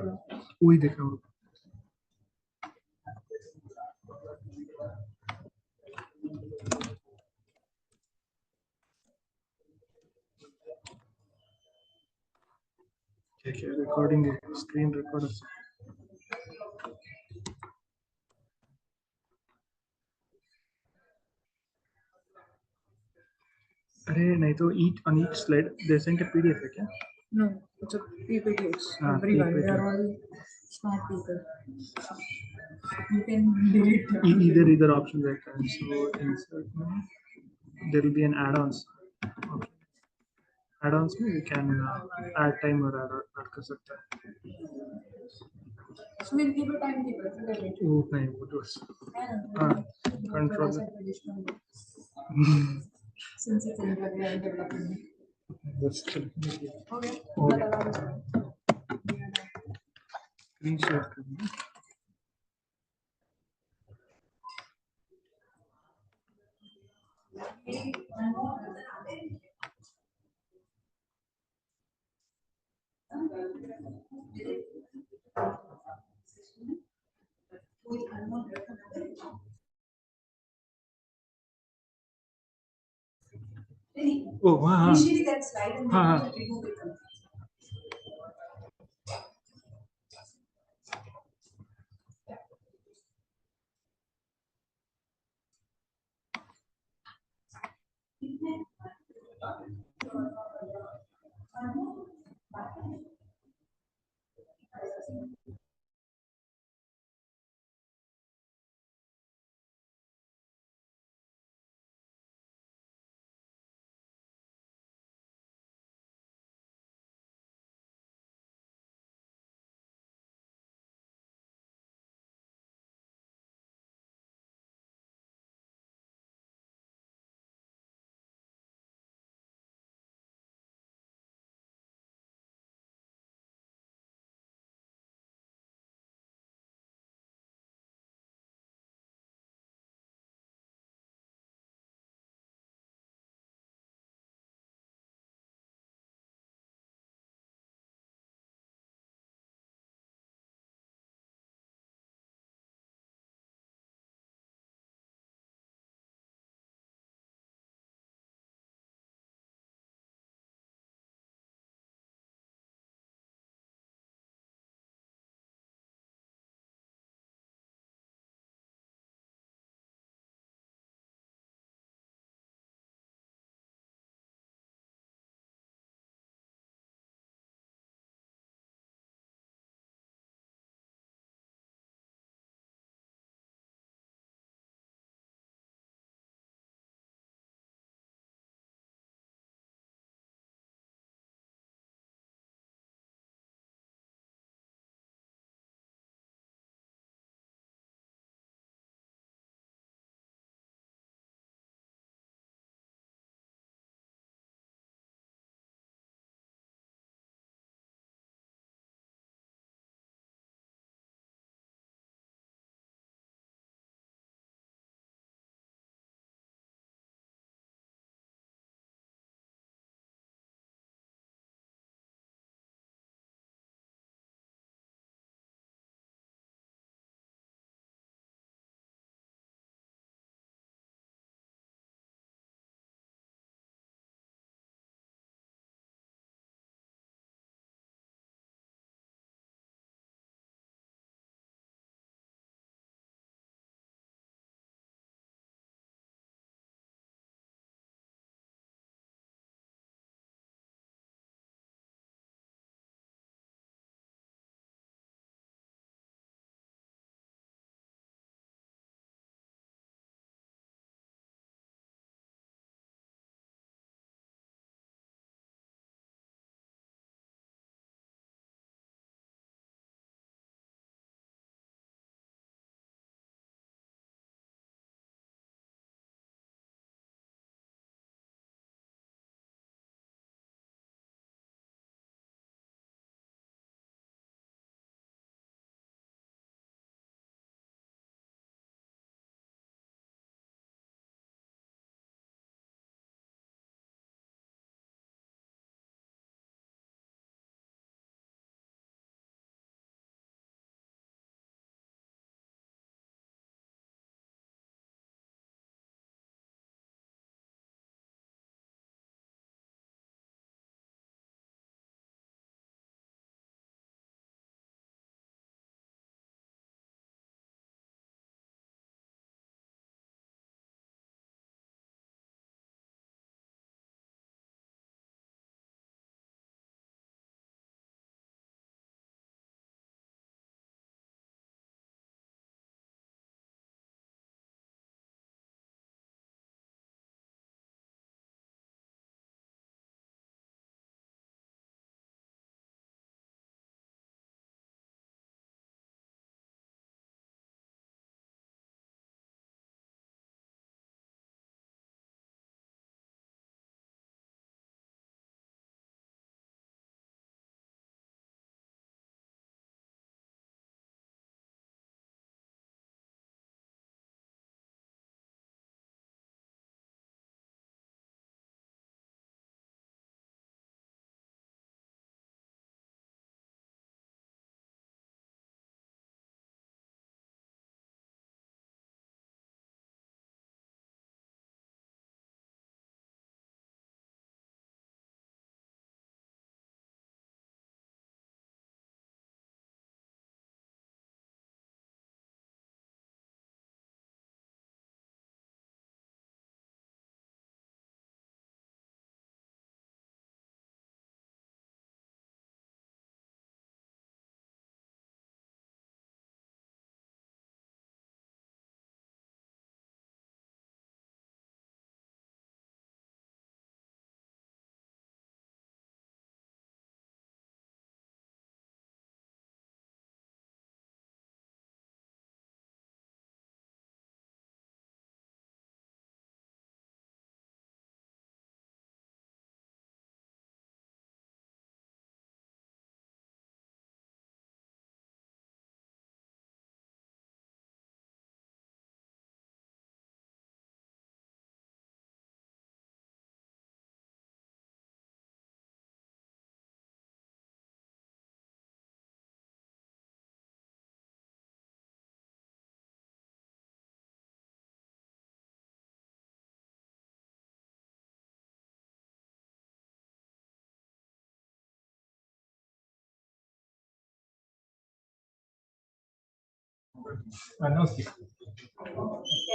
वही देख रहा हूँ। क्या क्या रिकॉर्डिंग है, स्क्रीन रिकॉर्डर। अरे नहीं तो each on each slide they send a PDF है क्या? No, it's a PPT. It's हाँ, everyone. They PPT. are all smart people. You can delete them. Either option रहता है। So insert में there will be an add-ons. Add-ons में we can add timer add कर सकता है। So we'll give a timekeeper. वो नहीं, वो तो हाँ control. Since it's in development. Okay. Screen share करना। ओ हाँ हाँ Initially that slide and हाँ then हाँ remove it.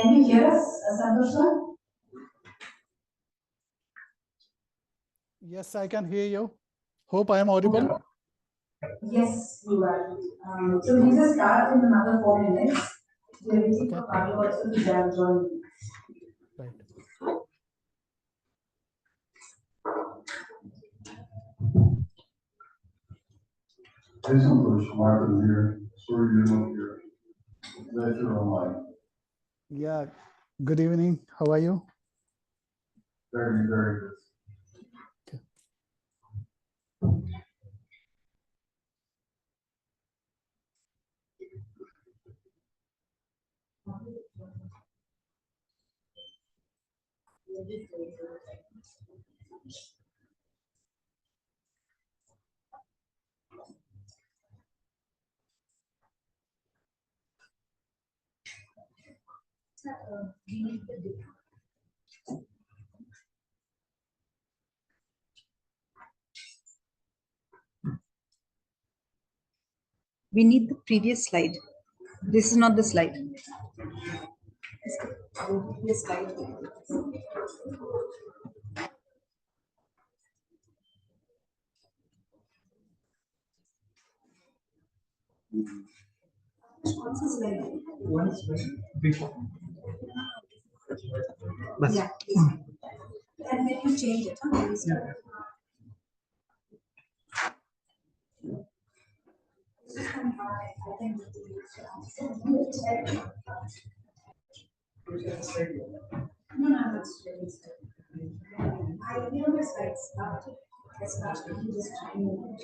Can you hear us, Santosh? Yes, I can hear you. Hope I am audible. Yes, you are. So we just start in another 4 minutes. We are waiting for Pablo also to join. Right. Hey, Santosh, Martin here. Sorry you're not here. Glad you're online. Yeah. Good evening. How are you? Very, very good. We need the previous slide. This is not the slide. This slide. What's the slide? Before. Yeah. And then you change it. Yeah. No, that's really I know the slides. I started just trying.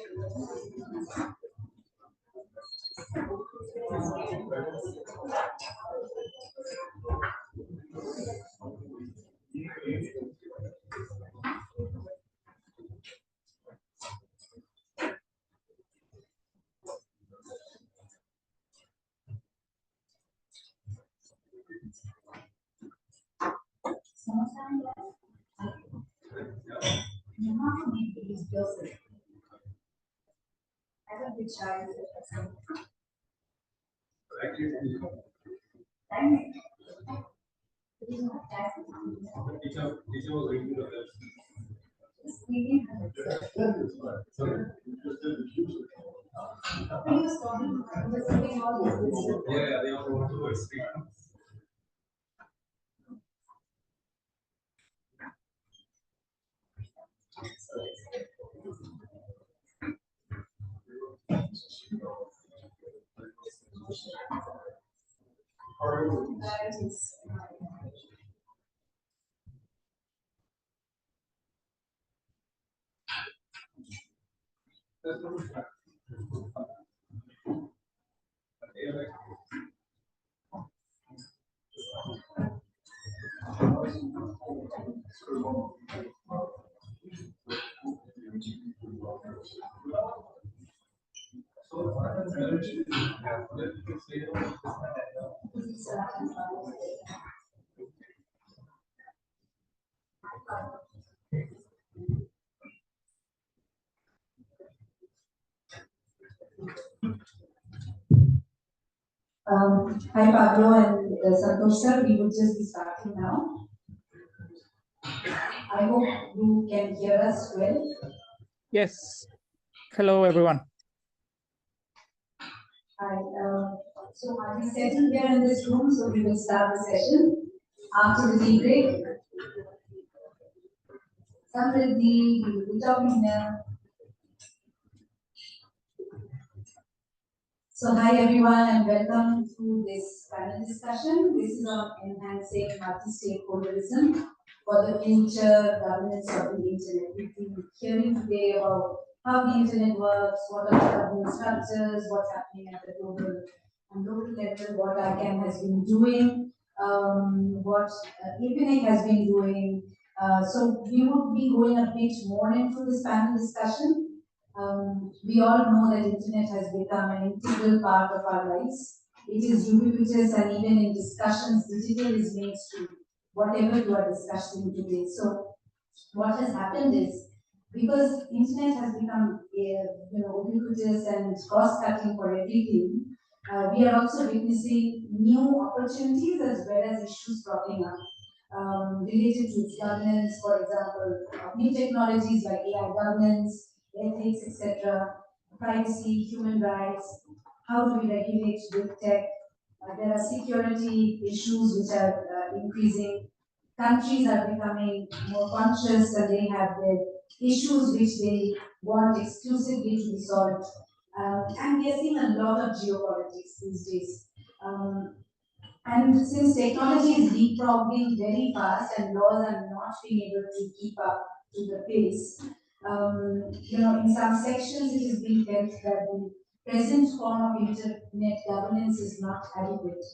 Hi Pablo and Santosh sir, we will just be starting now. I hope you can hear us well. Yes. Hello, everyone. Hi. So are we settled here in this room? So we will start the session after the tea break. Samriddhi, we will be talking now. So hi everyone and welcome to this panel discussion. This is on enhancing multi-stakeholderism for the future governance of the internet. We've been hearing today about how the internet works, what are the governance structures, what's happening at the global and local level, what ICANN has been doing, what inSIG has been doing. So we would be going a bit more into this panel discussion. We all know that internet has become an integral part of our lives. It is ubiquitous and even in discussions, digital is mainstream, whatever you are discussing today. So what has happened is, because internet has become ubiquitous and cross-cutting for everything, We are also witnessing new opportunities as well as issues cropping up related to its governance, for example, new technologies like AI governance, ethics, etc., privacy, human rights, how do we regulate big tech. There are security issues which are increasing. Countries are becoming more conscious and they have their issues which they want exclusively to be solved. And we are seeing a lot of geopolitics these days. And since technology is leapfrogging very fast and laws are not being able to keep up to the pace, in some sections it is being felt that the present form of internet governance is not adequate.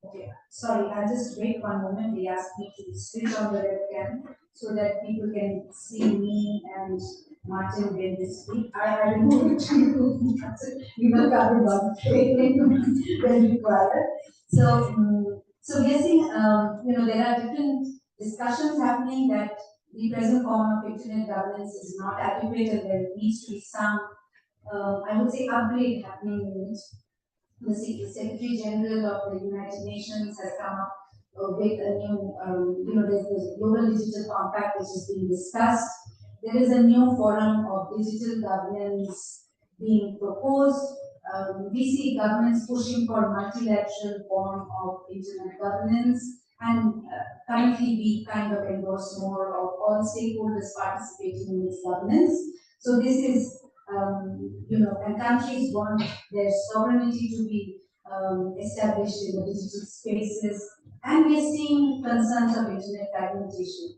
Okay, sorry, I'll just wait one moment. They asked me to switch on the webcam so that people can see me and Martin when they speak. I will move it to you. We will cover one when required. So we are seeing, there are different discussions happening that the present form of internet governance is not adequate and there needs to be some, I would say, upgrade happening in it. The Secretary General of the United Nations has come up with a new, there's the Global Digital Compact which is being discussed. There is a new forum of digital governance being proposed. We see governments pushing for multilateral form of internet governance, and currently we kind of endorse more of all stakeholders participating in its governance. So this is and countries want their sovereignty to be established in the digital spaces, and we are seeing concerns of internet fragmentation.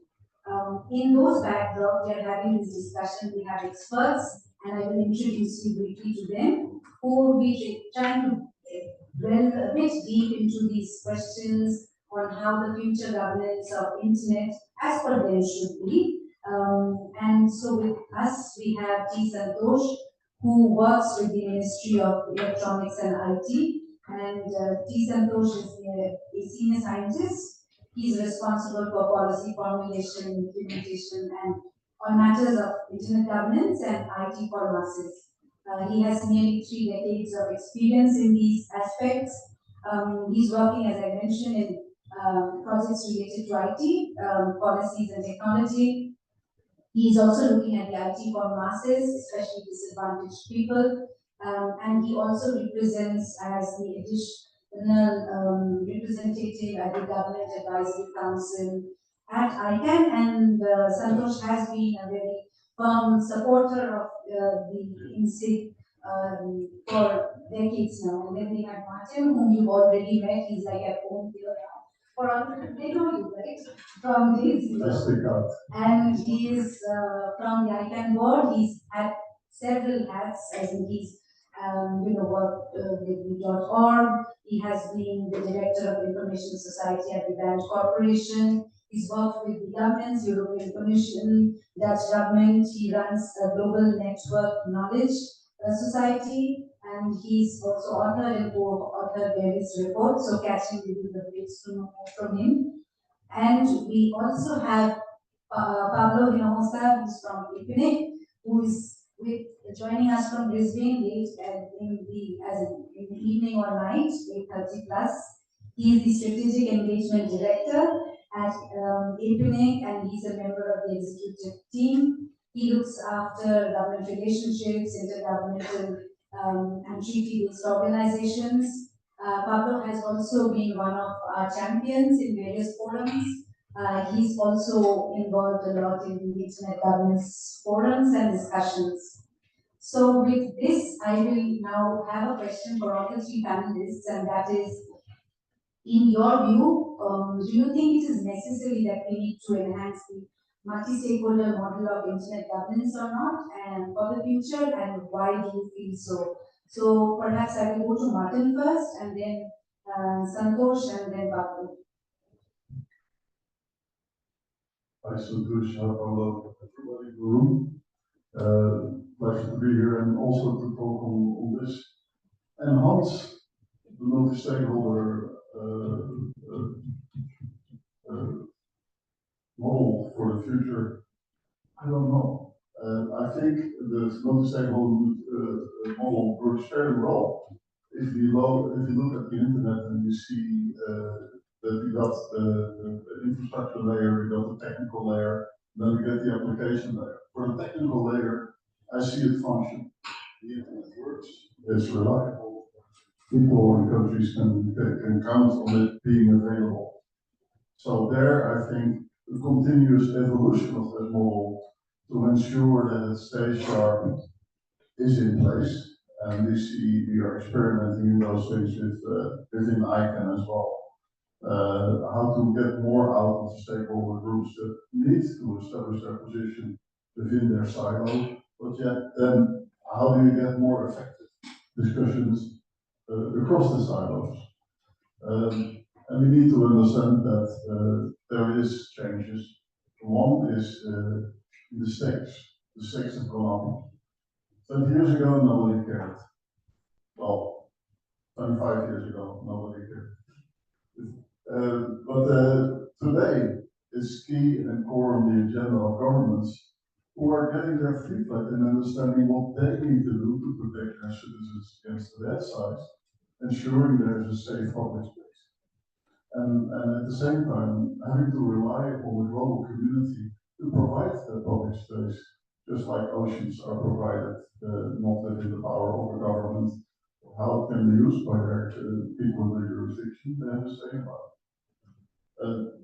In those backdrop, we are having this discussion. We have experts, and I will introduce you briefly to them, who will be trying to delve a bit deep into these questions on how the future governance of internet, as per them, should be. And so with us, we have T. Santosh, who works with the Ministry of Electronics and IT. And T. Santosh is a senior scientist. He is responsible for policy formulation, implementation, and on matters of internet governance and IT for masses. He has nearly 3 decades of experience in these aspects. He's working, as I mentioned, in projects related to IT, policies and technology. He is also looking at the IT for masses, especially disadvantaged people, and he also represents as the additional representative at the Government Advisory Council at ICANN, and Santosh has been a very firm supporter of the inSIG for decades now. And then we have Martin, whom you've already met. He's like at home here now. They know you, right? From these, and he is from the ICANN board. He's had several hats, as in he's worked with the .org. He has been the director of Information Society at the Band Corporation. He's worked with the governments, European Commission, Dutch government. He runs a global network knowledge society, and he's also authored and co-authored various reports. So catching within the breaks to know more from him. And we also have Pablo Hinojosa, who's from IPNIC, who is joining us from Brisbane late in the evening or night, 8:30 plus. He is the Strategic Engagement Director at IPNIC, and he's a member of the executive team. He looks after government relationships, intergovernmental and treaty-based organizations. Pablo has also been one of our champions in various forums. He's also involved a lot in the internet governance forums and discussions. So with this, I will now have a question for all the 3 panelists, and that is, in your view, do you think it is necessary that we need to enhance the multi-stakeholder model of internet governance or not, and for the future, and why do you feel so? So perhaps I will go to Martin first, and then Santosh, and then Pablo. Hi, Santosh. Hello, everybody in the room. Pleasure to be here and also to talk on this. Enhance the multi-stakeholder model for the future. I don't know. I think the multi-stakeholder model works very well. If you look at the internet and you see that you got the infrastructure layer, you got the technical layer, then you get the application layer. For the technical layer, I see it function. The internet works. It's reliable. People in countries can count on it being available. So there, I think the continuous evolution of that model to ensure that it stays sharp is in place. And we are experimenting in those things within ICANN as well. How to get more out of the stakeholder groups that need to establish their position within their silo, but yet then how do you get more effective discussions across the silos? And we need to understand that there is changes. One is the stakes. The stakes have gone up. 20 years ago, nobody cared. Well, 25 years ago, nobody cared. But today, it's key and core on the agenda of governments who are getting their feet wet and understanding what they need to do to protect their citizens against the bad sides, ensuring there is a safe public space. And at the same time, having to rely on the global community to provide that public space, just like oceans are provided, not within the power of a government. How it can be used by their people in the jurisdiction, they have to say about it.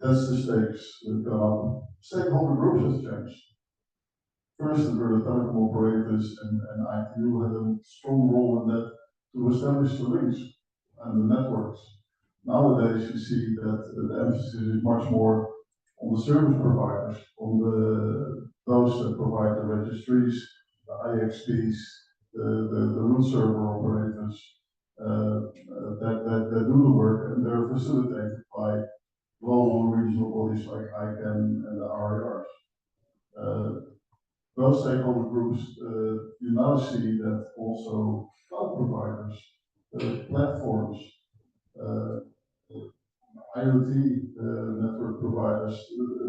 That's the stakes that gone up. Stakeholder groups has changed. First, there were the telecom operators and ITU had a strong role in that to establish the links and the networks. Nowadays, you see that the emphasis is much more on the service providers, on those that provide the registries, the IXPs, the root server operators that do the work, and they're facilitated by global and regional bodies like ICANN and the RIRs. Those stakeholder groups, you now see that also cloud providers, platforms, IoT network providers,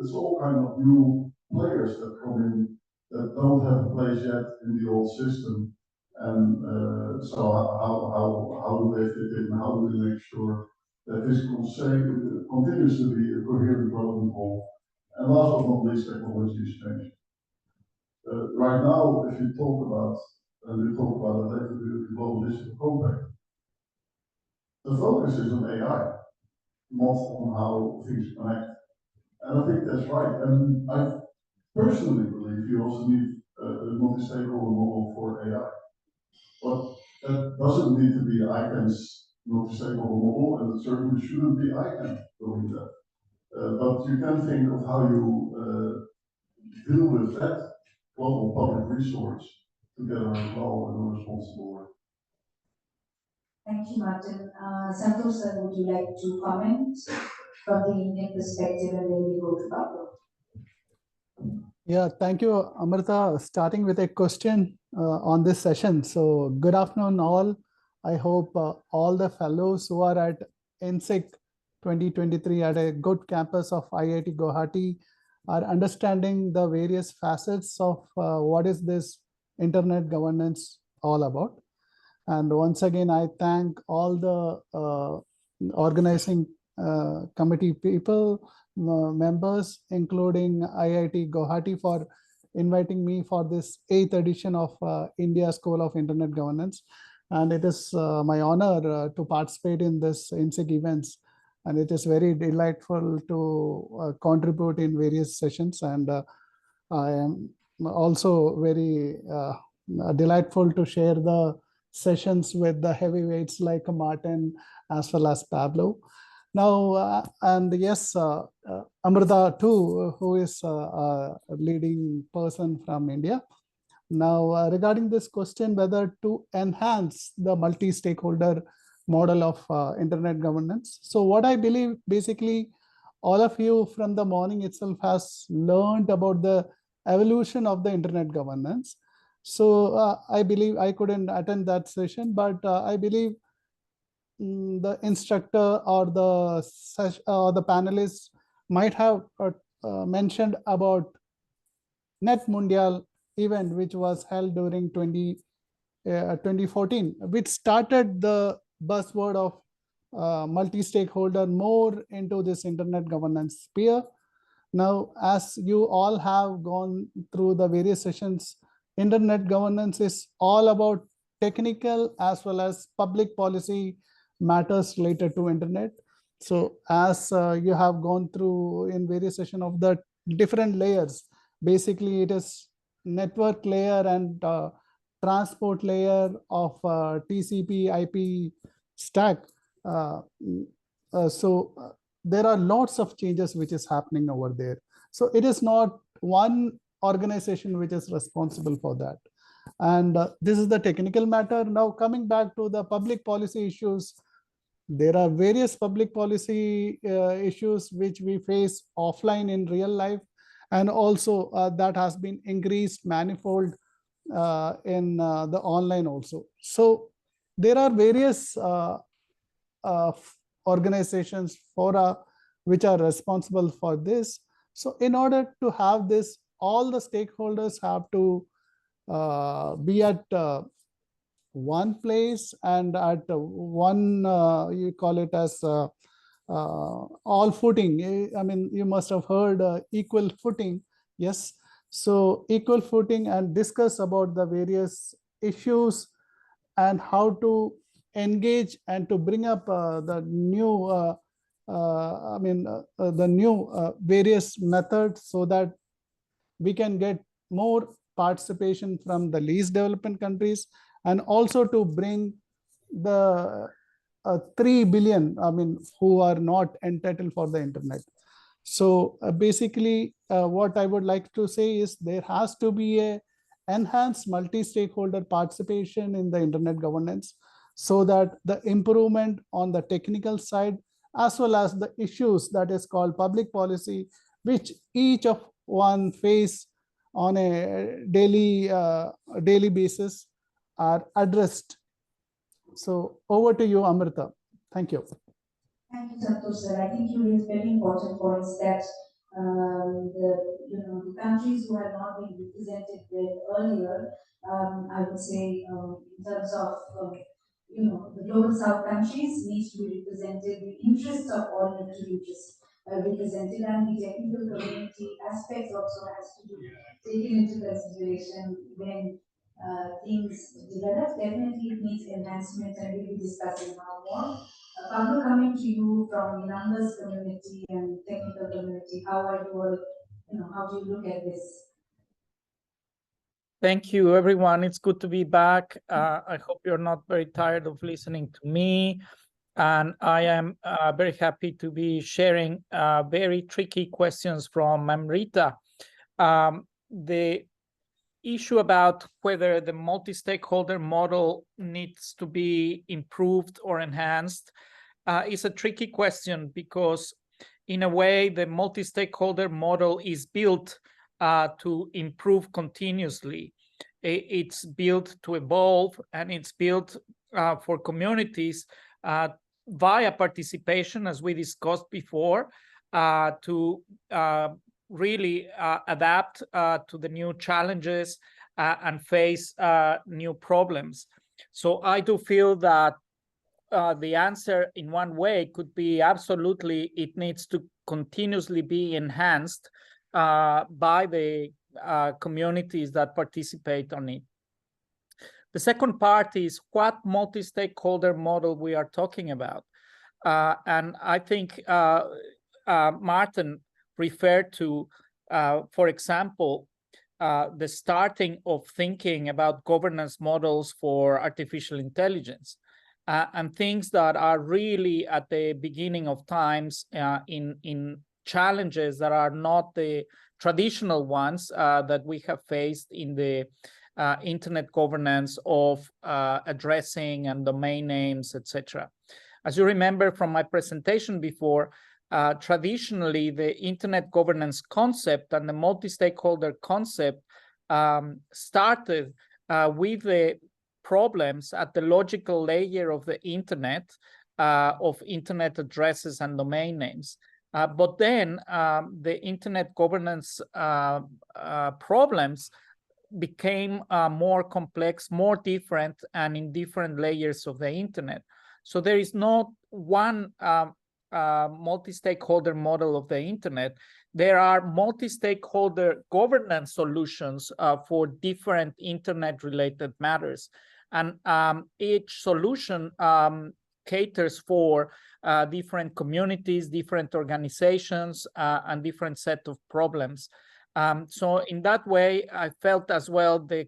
it's all kind of new players that come in that don't have a place yet in the old system. And so how do they fit in? How do we make sure that this continues to be a coherent development goal? And last but not least, technology is changing. Right now, if you talk about, and we talk about it later, the Global Digital Compact, the focus is on AI, not on how things connect. And I think that's right. And I personally believe you also need a multi-stakeholder model for AI. But that doesn't need to be ICANN's multi-stakeholder model, and it certainly shouldn't be ICANN doing that. But you can think of how you deal with that global public resource together as well in a responsible way. Thank you, Martin. Santosh sir, would you like to comment from the Indian perspective, and then we go to Pablo? Yeah, thank you, Amrita. Starting with a question on this session. So good afternoon, all. I hope all the fellows who are at inSIG 2023 at a good campus of IIT Guwahati are understanding the various facets of what is this internet governance all about. And once again, I thank all the organizing committee people, members, including IIT Guwahati, for inviting me for this 8th edition of India School of Internet Governance. And it is my honor to participate in this inSIG events. And it is very delightful to contribute in various sessions. And I am also very delightful to share the sessions with the heavyweights like Martin as well as Pablo. Now, and yes, Amrita too, who is a leading person from India. Now, regarding this question, whether to enhance the multi-stakeholder model of internet governance. So what I believe, basically, all of you from the morning itself has learned about the evolution of the internet governance. So I believe I couldn't attend that session, but I believe the instructor or the panelists might have mentioned about Net Mundial event, which was held during 2020 2014, which started the buzzword of multi-stakeholder more into this internet governance sphere. Now, as you all have gone through the various sessions, internet governance is all about technical as well as public policy matters related to internet. So as you have gone through in various sessions of the different layers, basically it is network layer and transport layer of TCP IP stack. There are lots of changes which is happening over there. So it is not one organization which is responsible for that. And this is the technical matter. Now coming back to the public policy issues, there are various public policy issues which we face offline in real life, and also that has been increased manifold in the online also. So there are various organizations, fora, which are responsible for this. So in order to have this, all the stakeholders have to be at one place and at one, you call it as all footing. I mean, you must have heard equal footing. Yes. So equal footing, and discuss about the various issues and how to engage and to bring up the new, the new various methods, so that we can get more participation from the least developing countries, and also to bring the 3 billion, who are not entitled for the internet. So basically what I would like to say is there has to be a enhanced multi-stakeholder participation in the internet governance, so that the improvement on the technical side, as well as the issues that is called public policy, which each of one face on a daily basis, are addressed. So over to you, Amrita. Thank you. Thank you, Santosh sir. I think you raised very important points that the countries who have not been represented there earlier, I would say in terms of the global south countries needs to be represented, the interests of all need to be represented, and the technical community aspects also has to be taken into consideration when things develop. Definitely it needs enhancement, and we'll be discussing how more. Pablo, coming to you from the numbers community and technical community, how are you all, how do you look at this? Thank you, everyone. It's good to be back. I hope you're not very tired of listening to me. And I am very happy to be sharing very tricky questions from Amrita. The issue about whether the multi-stakeholder model needs to be improved or enhanced is a tricky question, because in a way the multi-stakeholder model is built to improve continuously. It's built to evolve, and it's built for communities via participation, as we discussed before, to really adapt to the new challenges and face new problems. So I do feel that the answer in one way could be absolutely, it needs to continuously be enhanced by the communities that participate on it. The second part is what multi-stakeholder model we are talking about. And I think Martin referred to, for example, the starting of thinking about governance models for artificial intelligence, and things that are really at the beginning of times in challenges that are not the traditional ones that we have faced in the internet governance of addressing and domain names, etc. As you remember from my presentation before, traditionally the internet governance concept and the multi-stakeholder concept started with the problems at the logical layer of the internet, of internet addresses and domain names. But then the internet governance problems became more complex, more different, and in different layers of the internet. So there is not one multi-stakeholder model of the internet. There are multi-stakeholder governance solutions for different internet-related matters. And each solution caters for different communities, different organizations, and different set of problems. So in that way, I felt as well the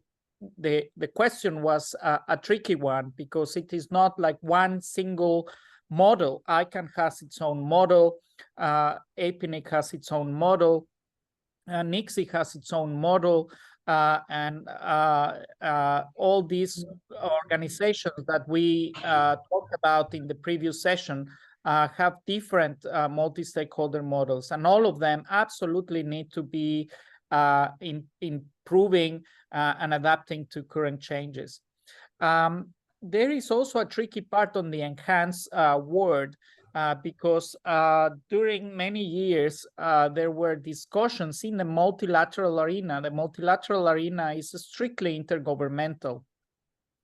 question was a tricky one, because it is not like one single model. ICANN has its own model, APNIC has its own model, inSIG has its own model, and all these organizations that we talked about in the previous session have different multi-stakeholder models, and all of them absolutely need to be improving and adapting to current changes. There is also a tricky part on the enhanced word, because during many years, there were discussions in the multilateral arena. The multilateral arena is strictly intergovernmental.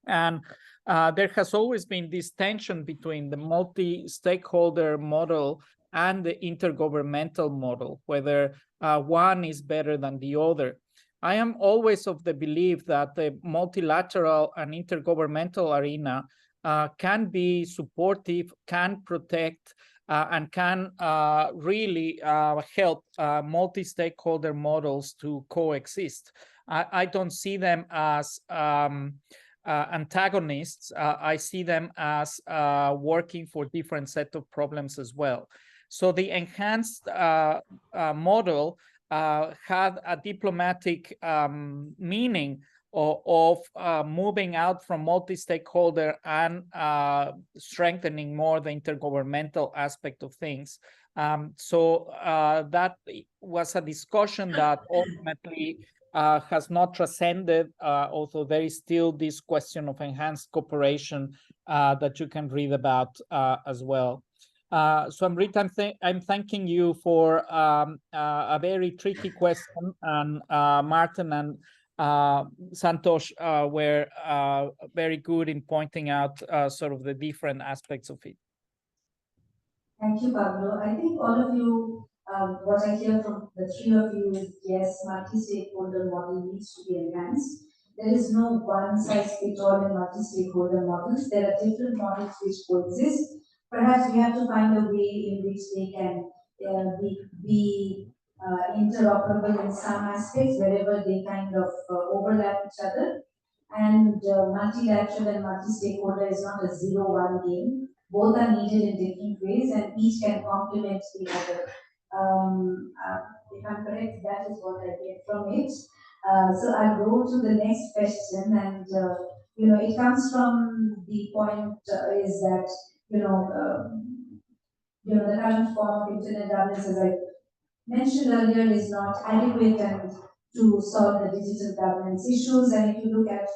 And there has always been this tension between the multi-stakeholder model and the intergovernmental model, whether one is better than the other. I am always of the belief that the multilateral and intergovernmental arena can be supportive, can protect, and can really help multi-stakeholder models to coexist. I don't see them as antagonists. I see them as working for different set of problems as well. So the enhanced model had a diplomatic meaning of moving out from multi-stakeholder and strengthening more the intergovernmental aspect of things. So that was a discussion that ultimately has not transcended, although there is still this question of enhanced cooperation that you can read about as well. So Amrita, I'm thanking you for a very tricky question, and Martin and Santosh were very good in pointing out sort of the different aspects of it. Thank you, Pablo. I think all of you, what I hear from the three of you is, yes, multi-stakeholder model needs to be enhanced. There is no one-size-fits-all in multi-stakeholder models. There are different models which coexist. Perhaps we have to find a way in which they can be interoperable in some aspects, wherever they kind of overlap each other. And multilateral and multi-stakeholder is not a 0-1 game. Both are needed in different ways, and each can complement the other. If I'm correct, that is what I get from it. So I'll go to the next question, and it comes from the point is that the current form of internet governance, as I mentioned earlier, is not adequate and to solve the digital governance issues. And if you look at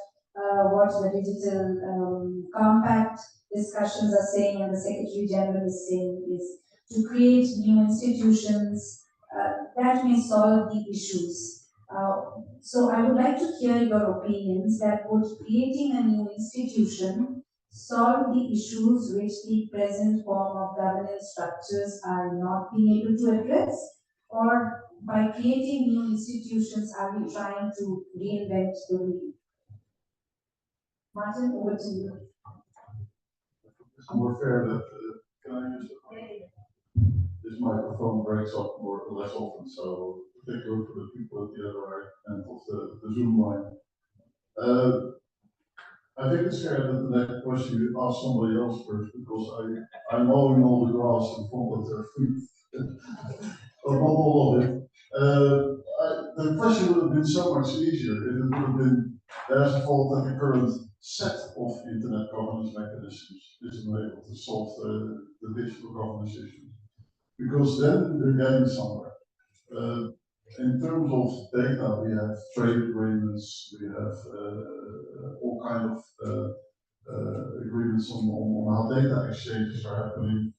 what the digital compact discussions are saying, and the Secretary General is saying, is to create new institutions that may solve the issues. So I would like to hear your opinions that would creating a new institution solve the issues which the present form of governance structures are not being able to address, or by creating new institutions are we trying to reinvent the wheel? Martin, over to you. It's more fair that can I use this microphone breaks up more or less often, so particularly for the people at the other end of the Zoom line. I think it's fair that the next question you ask somebody else first, because I'm mowing all the grass in front of their feet. But not all of it. The question would have been so much easier if it would have been, there's a fault that the current set of internet governance mechanisms isn't able to solve the digital governance issues. Because then we're getting somewhere. In terms of data, we have trade agreements, we have all kind of agreements on how data exchanges are happening.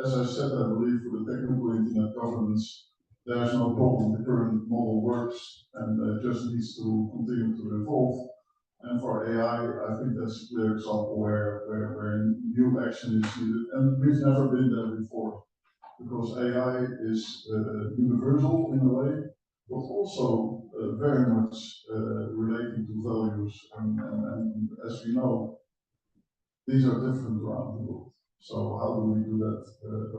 As I said, I believe for the technical internet governance, there's no problem. The current model works and just needs to continue to evolve. And for AI, I think that's a clear example where new action is needed. And we've never been there before, because AI is universal in a way, but also very much relating to values. And as we know, these are different around the world. So how do we do that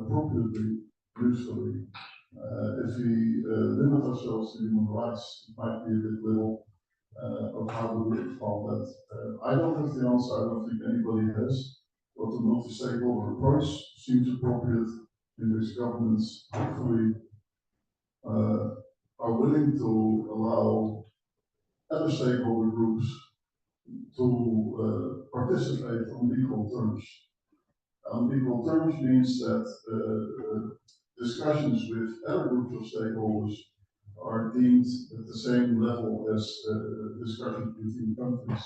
appropriately, usefully? If we limit ourselves to human rights, it might be a bit little. But how do we expand that? I don't have the answer. I don't think anybody has. But the multi-stakeholder approach seems appropriate, in which governments hopefully are willing to allow other stakeholder groups to participate on equal terms. Equal terms means that discussions with other groups of stakeholders are deemed at the same level as discussions between countries.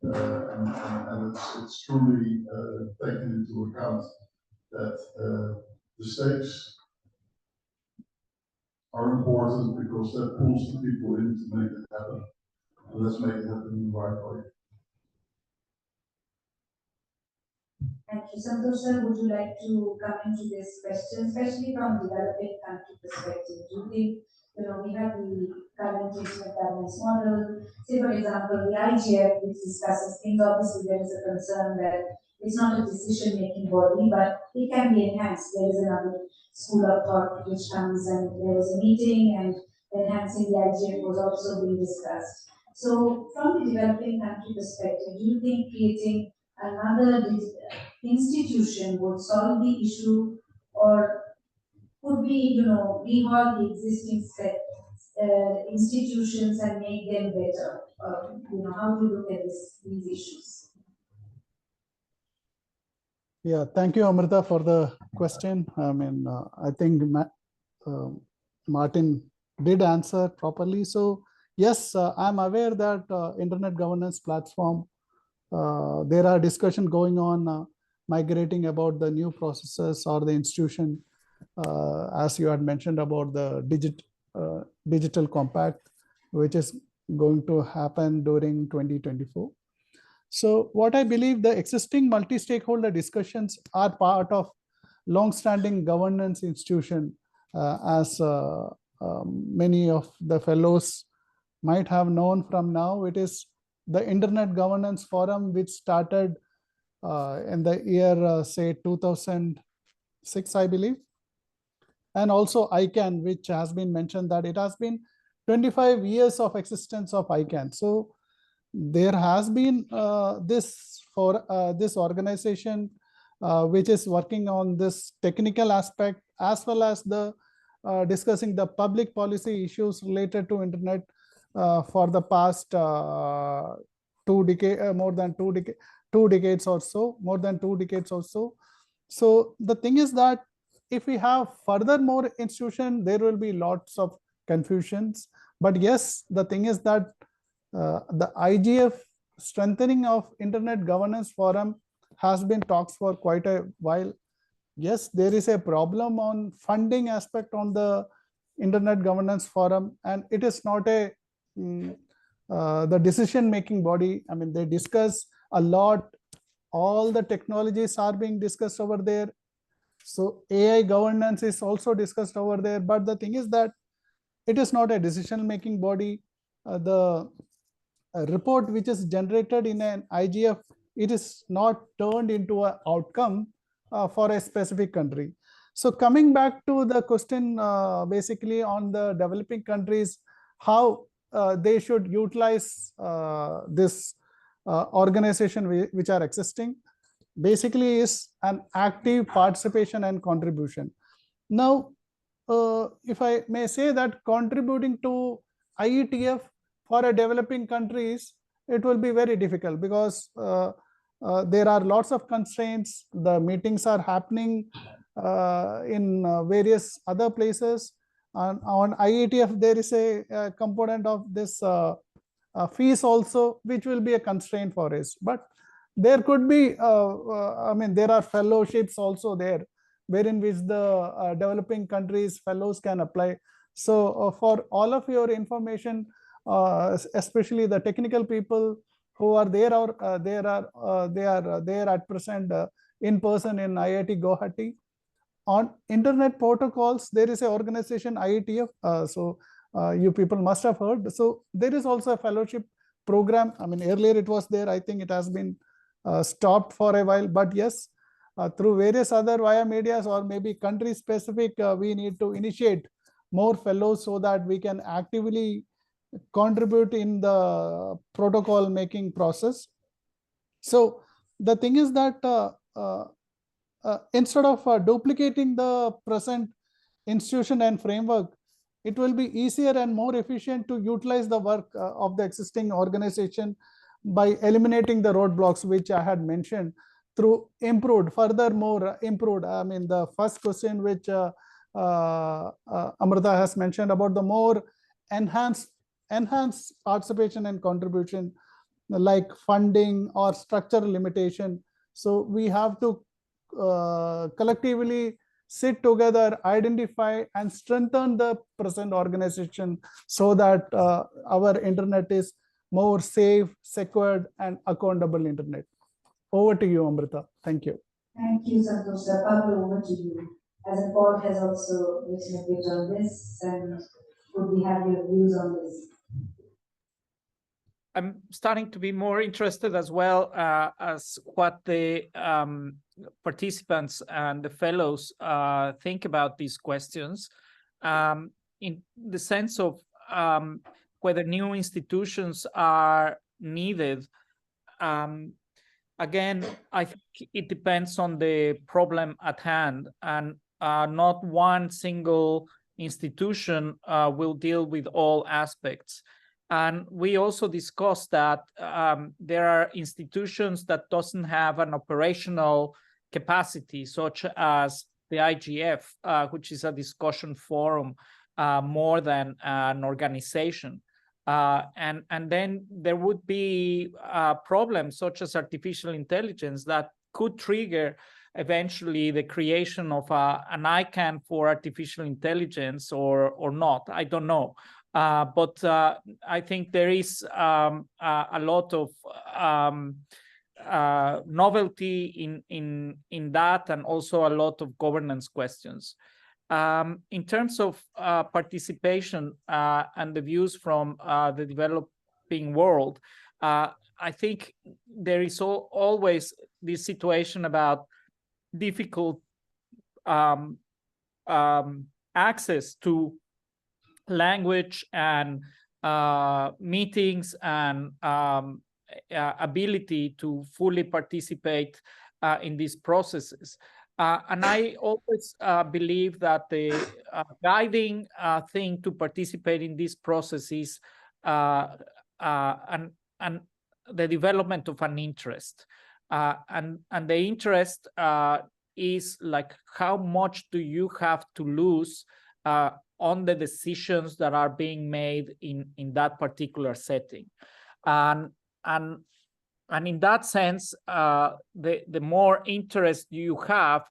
And it's truly taken into account that the stakes are important, because that pulls the people in to make it happen. And let's make it happen in the right way. Thank you. Santosh sir, would you like to come into this question, especially from developing country perspective? Do you think, we have the current internet governance model, say for example, the IGF, which discusses things, obviously there is a concern that it's not a decision-making body, but it can be enhanced. There is another school of thought which comes, and there was a meeting, and enhancing the IGF was also being discussed. So from the developing country perspective, do you think creating another institution would solve the issue, or could we, rehaul the existing institutions and make them better? How do you look at these issues? Yeah, thank you, Amrita, for the question. I mean, I think Martin did answer properly. So yes, I'm aware that internet governance platform, there are discussions going on migrating about the new processes or the institution, as you had mentioned about the digital compact, which is going to happen during 2024. So what I believe, the existing multi-stakeholder discussions are part of long-standing governance institution, as many of the fellows might have known from now. It is the Internet Governance Forum, which started in the year, say, 2006, I believe. And also ICANN, which has been mentioned that it has been 25 years of existence of ICANN. So there has been this organization which is working on this technical aspect, as well as the discussing the public policy issues related to internet for the past more than two decades or so, more than 2 decades or so. So the thing is that if we have further more institution, there will be lots of confusions. But yes, the thing is that the IGF strengthening of Internet Governance Forum has been talks for quite a while. Yes, there is a problem on funding aspect on the Internet Governance Forum, and it is not a the decision-making body. I mean, they discuss a lot. All the technologies are being discussed over there. So AI governance is also discussed over there. But the thing is that it is not a decision-making body. The report which is generated in an IGF, it is not turned into an outcome for a specific country. So coming back to the question, basically on the developing countries, how they should utilize this organization which are existing, basically is an active participation and contribution. Now, if I may say that contributing to IETF for a developing countries, it will be very difficult, because there are lots of constraints. The meetings are happening in various other places. On IETF, there is a component of this fees also, which will be a constraint for us. But there could be, I mean, there are fellowships also there, wherein which the developing countries fellows can apply. So for all of your information, especially the technical people who are there, or they are there at present in person in IIT Guwahati. On internet protocols, there is an organization IETF. You people must have heard. So there is also a fellowship program. I mean, earlier it was there. I think it has been stopped for a while. But yes, through various other via medias or maybe country specific, we need to initiate more fellows so that we can actively contribute in the protocol making process. So the thing is that instead of duplicating the present institution and framework, it will be easier and more efficient to utilize the work of the existing organization by eliminating the roadblocks which I had mentioned through furthermore improved. I mean, the first question which Amrita has mentioned about the more enhanced participation and contribution, like funding or structural limitation. So we have to collectively sit together, identify and strengthen the present organization so that our internet is more safe, secured and accountable internet. Over to you, Amrita. Thank you. Thank you, Santosh. Pablo, over to you. As a Paul has also written a bit on this, and would we have your views on this? I'm starting to be more interested as well as what the participants and the fellows think about these questions, in the sense of whether new institutions are needed. Again, I think it depends on the problem at hand, and not one single institution will deal with all aspects. And we also discussed that there are institutions that doesn't have an operational capacity, such as the IGF, which is a discussion forum more than an organization. And then there would be problems such as artificial intelligence that could trigger eventually the creation of an ICANN for artificial intelligence or not. I don't know. But I think there is a lot of novelty in that, and also a lot of governance questions. In terms of participation and the views from the developing world, I think there is always this situation about difficult access to language and meetings and ability to fully participate in these processes. And I always believe that the guiding thing to participate in these processes and the development of an interest. And the interest is like, how much do you have to lose on the decisions that are being made in that particular setting. And in that sense, the more interest you have,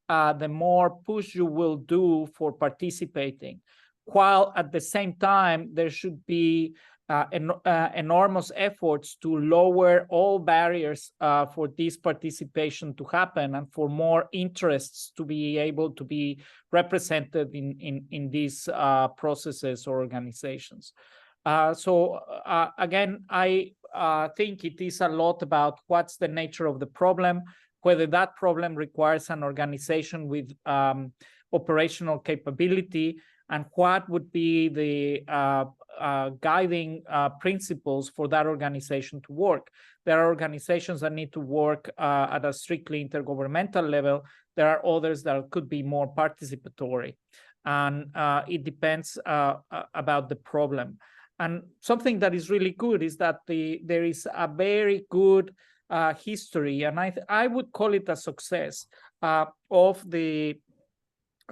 the more push you will do for participating, while at the same time there should be enormous efforts to lower all barriers for this participation to happen, and for more interests to be able to be represented in these processes or organizations. So again, I think it is a lot about what's the nature of the problem, whether that problem requires an organization with operational capability, and what would be the guiding principles for that organization to work. There are organizations that need to work at a strictly intergovernmental level. There are others that could be more participatory, and it depends about the problem. And something that is really good is that there is a very good history, and I would call it a success of the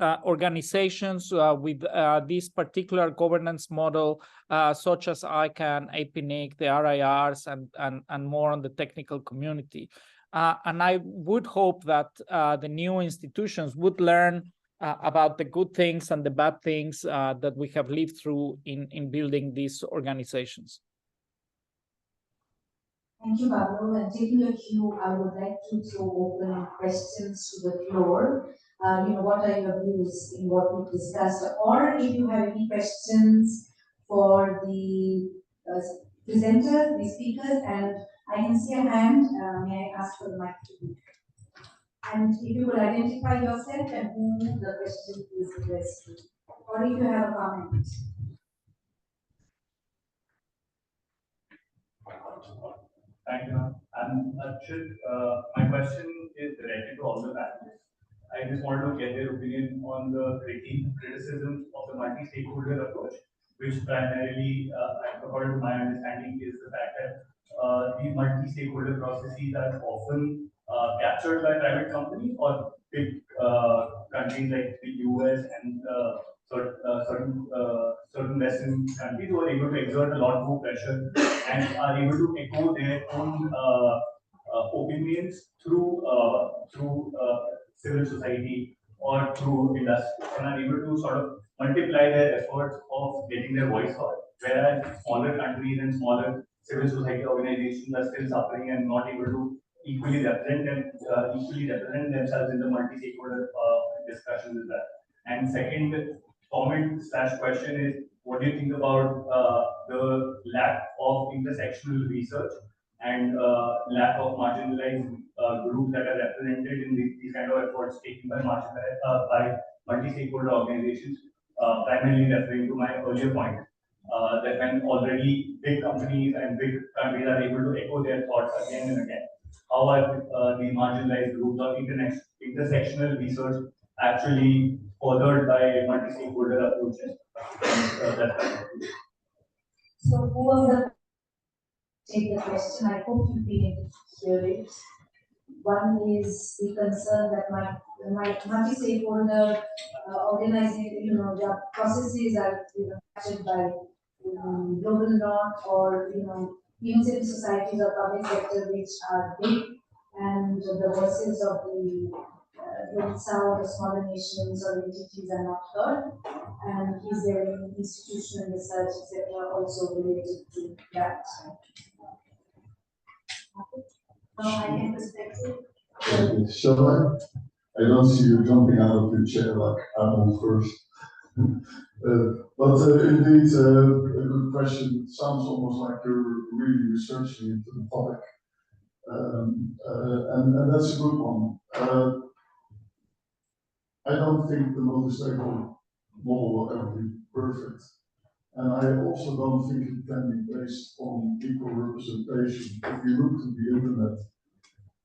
organizations with this particular governance model, such as ICANN, APNIC, the RIRs, and more on the technical community. And I would hope that the new institutions would learn about the good things and the bad things that we have lived through in building these organizations. Thank you, Pablo. And taking a cue, I would like to throw open questions to the floor. What are your views in what we discussed? Or if you have any questions for the presenters, the speakers, and I can see a hand. May I ask for the mic to you? And if you could identify yourself and who the question is addressed to, or if you have a comment. Thank you, ma'am. I'm Akshit. My question is directed to all the panelists. I just want to get their opinion on the criticisms of the multi-stakeholder approach, which primarily, according to my understanding, is the fact that these multi-stakeholder processes are often captured by private companies or big countries like the US and certain Western countries who are able to exert a lot more pressure and are able to echo their own opinions through civil society or through industry, and are able to sort of multiply their efforts of getting their voice heard. Whereas smaller countries and smaller civil society organizations are still suffering and not able to equally represent themselves in the multi-stakeholder discussions with that. And second comment / question is, what do you think about the lack of intersectional research and lack of marginalized groups that are represented in these kind of efforts taken by multi-stakeholder organizations, primarily referring to my earlier point, that when already big companies and big countries are able to echo their thoughts again and again, how are the marginalized groups or intersectional research actually furthered by multi-stakeholder approaches? So who will take the question? I hope you've been able to hear it. One is the concern that my multi-stakeholder organization, their processes are captured by global north or even civil societies or public sector which are big, and the voices of the global south or smaller nations or entities are not heard. And is there any institutional research, etc., also related to that? From ICANN perspective? Shall I don't see you jumping out of your chair like I'm on first. But indeed, a good question. It sounds almost like you're really researching into the topic. And that's a good one. I don't think the multi-stakeholder model will ever be perfect. And I also don't think it can be based on equal representation. If you look to the internet,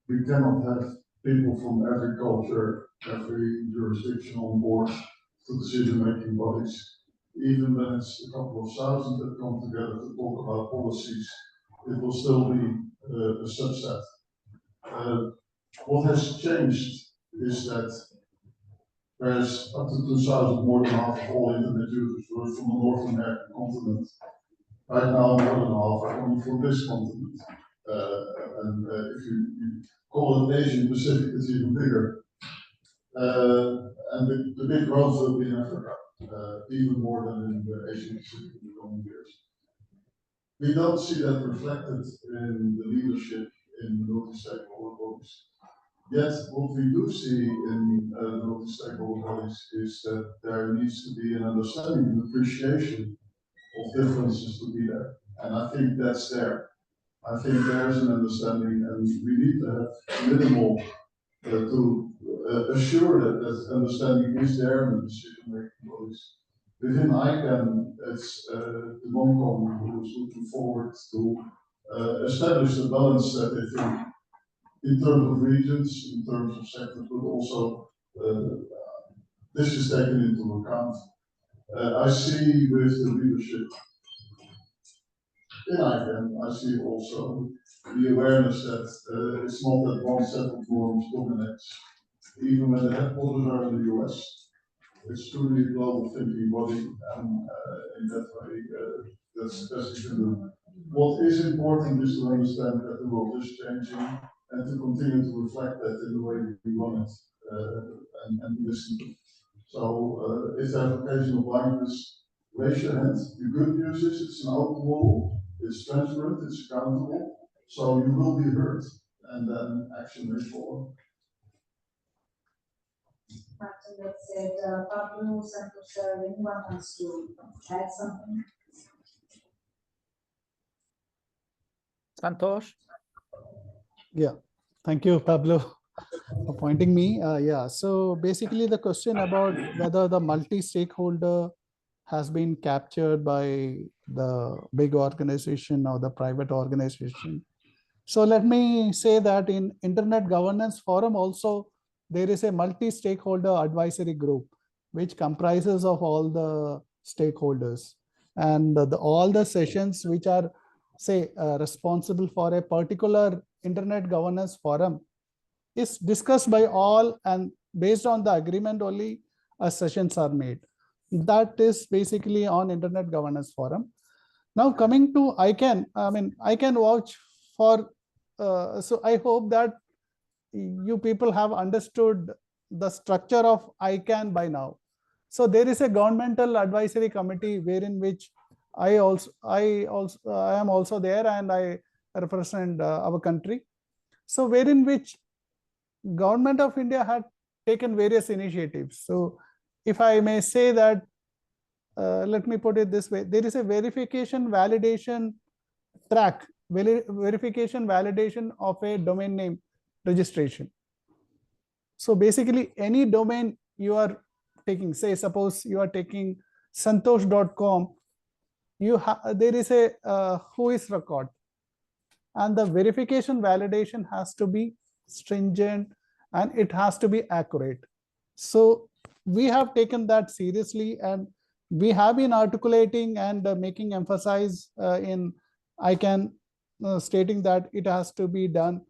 we cannot have people from every culture, every jurisdiction on board to decision-making bodies. Even when it's a couple of thousand that come together to talk about policies, it will still be a subset. What has changed is that there's up to 2,000, more than half of all internet users were from the North American continent. Right now, more than half are coming from this continent. If you call it Asian Pacific, it's even bigger. And the big growth will be in Africa, even more than in the Asian Pacific in the coming years. We don't see that reflected in the leadership in the multi-stakeholder bodies. Yet, what we do see in the multi-stakeholder bodies is that there needs to be an understanding and appreciation of differences to be there. And I think that's there. I think there's an understanding, and we need to have minimal to assure that that understanding is there in the decision-making bodies. Within ICANN, it's the MONCOM who is looking forward to establish the balance that they think in terms of regions, in terms of sectors, but also this is taken into account. I see with the leadership in ICANN, I see also the awareness that it's not that one set of norms dominates. Even when the headquarters are in the US, It's truly a global thinking body, and in that way, that's what you can do. What is important is to understand that the world is changing and to continue to reflect that in the way we run it and listen to. So if there are occasional blindness, raise your hand. The good news is it's an open model, it's transparent, it's accountable, so you will be heard, and then action may follow. After that said, Pablo, Santosh, sir, anyone wants to add something? Santosh? Yeah, thank you, Pablo, for pointing me. Yeah, so basically the question about whether the multi-stakeholder has been captured by the big organization or the private organization. So let me say that in Internet Governance Forum also, there is a multi-stakeholder advisory group, which comprises of all the stakeholders. And all the sessions which are, say, responsible for a particular Internet Governance Forum is discussed by all, and based on the agreement only, sessions are made. That is basically on Internet Governance Forum. Now coming to ICANN, I can vouch for, so I hope that you people have understood the structure of ICANN by now. So there is a governmental advisory committee wherein which I am also there, and I represent our country. So wherein which Government of India had taken various initiatives. So if I may say that, let me put it this way, there is a verification validation track, verification validation of a domain name registration. So basically any domain you are taking, say suppose you are taking santosh.com, there is a whois record, and the verification validation has to be stringent and it has to be accurate. So we have taken that seriously, and we have been articulating and making emphasis in ICANN, stating that it has to be done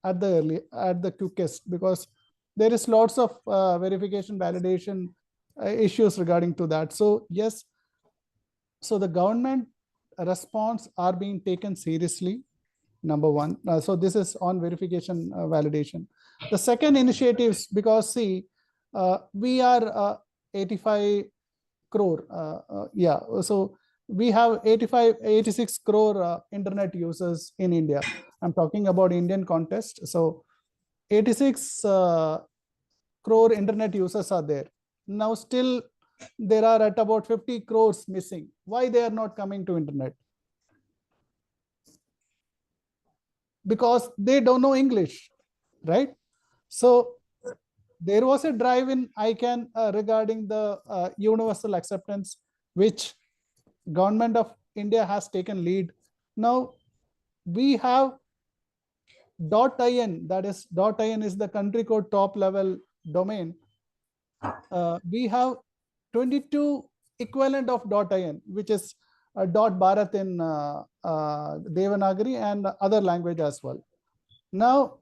at the quickest, because there is lots of verification validation issues regarding to that. So yes, so the government response are being taken seriously, number one. So this is on verification validation. The second initiatives, because see, we are 85 crore, yeah, so we have 86 crore internet users in India. I'm talking about Indian context. So 86 crore internet users are there. Now still there are at about 50 crores missing. Why they are not coming to internet? Because they don't know English, right? So there was a drive in ICANN regarding the universal acceptance, which Government of India has taken lead. Now we have .in, that is .in is the country code top level domain. We have 22 equivalent of .in, which is .bharat in Devanagari and other language as well. Now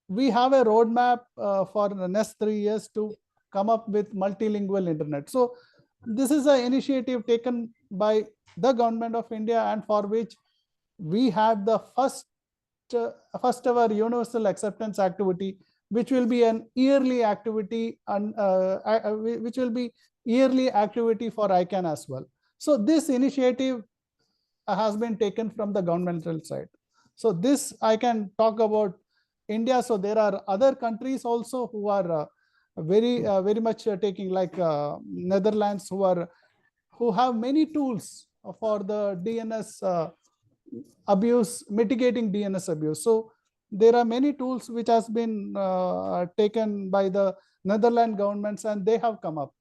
we have a roadmap for the next 3 years to come up with multilingual internet. So this is an initiative taken by the Government of India, and for which we had the first ever universal acceptance activity, which will be an yearly activity, and which will be yearly activity for ICANN as well. So this initiative has been taken from the governmental side. So this I can talk about India. So there are other countries also who are very much taking, like Netherlands, who have many tools for the DNS abuse, mitigating DNS abuse. So there are many tools which has been taken by the Netherlands governments, and they have come up,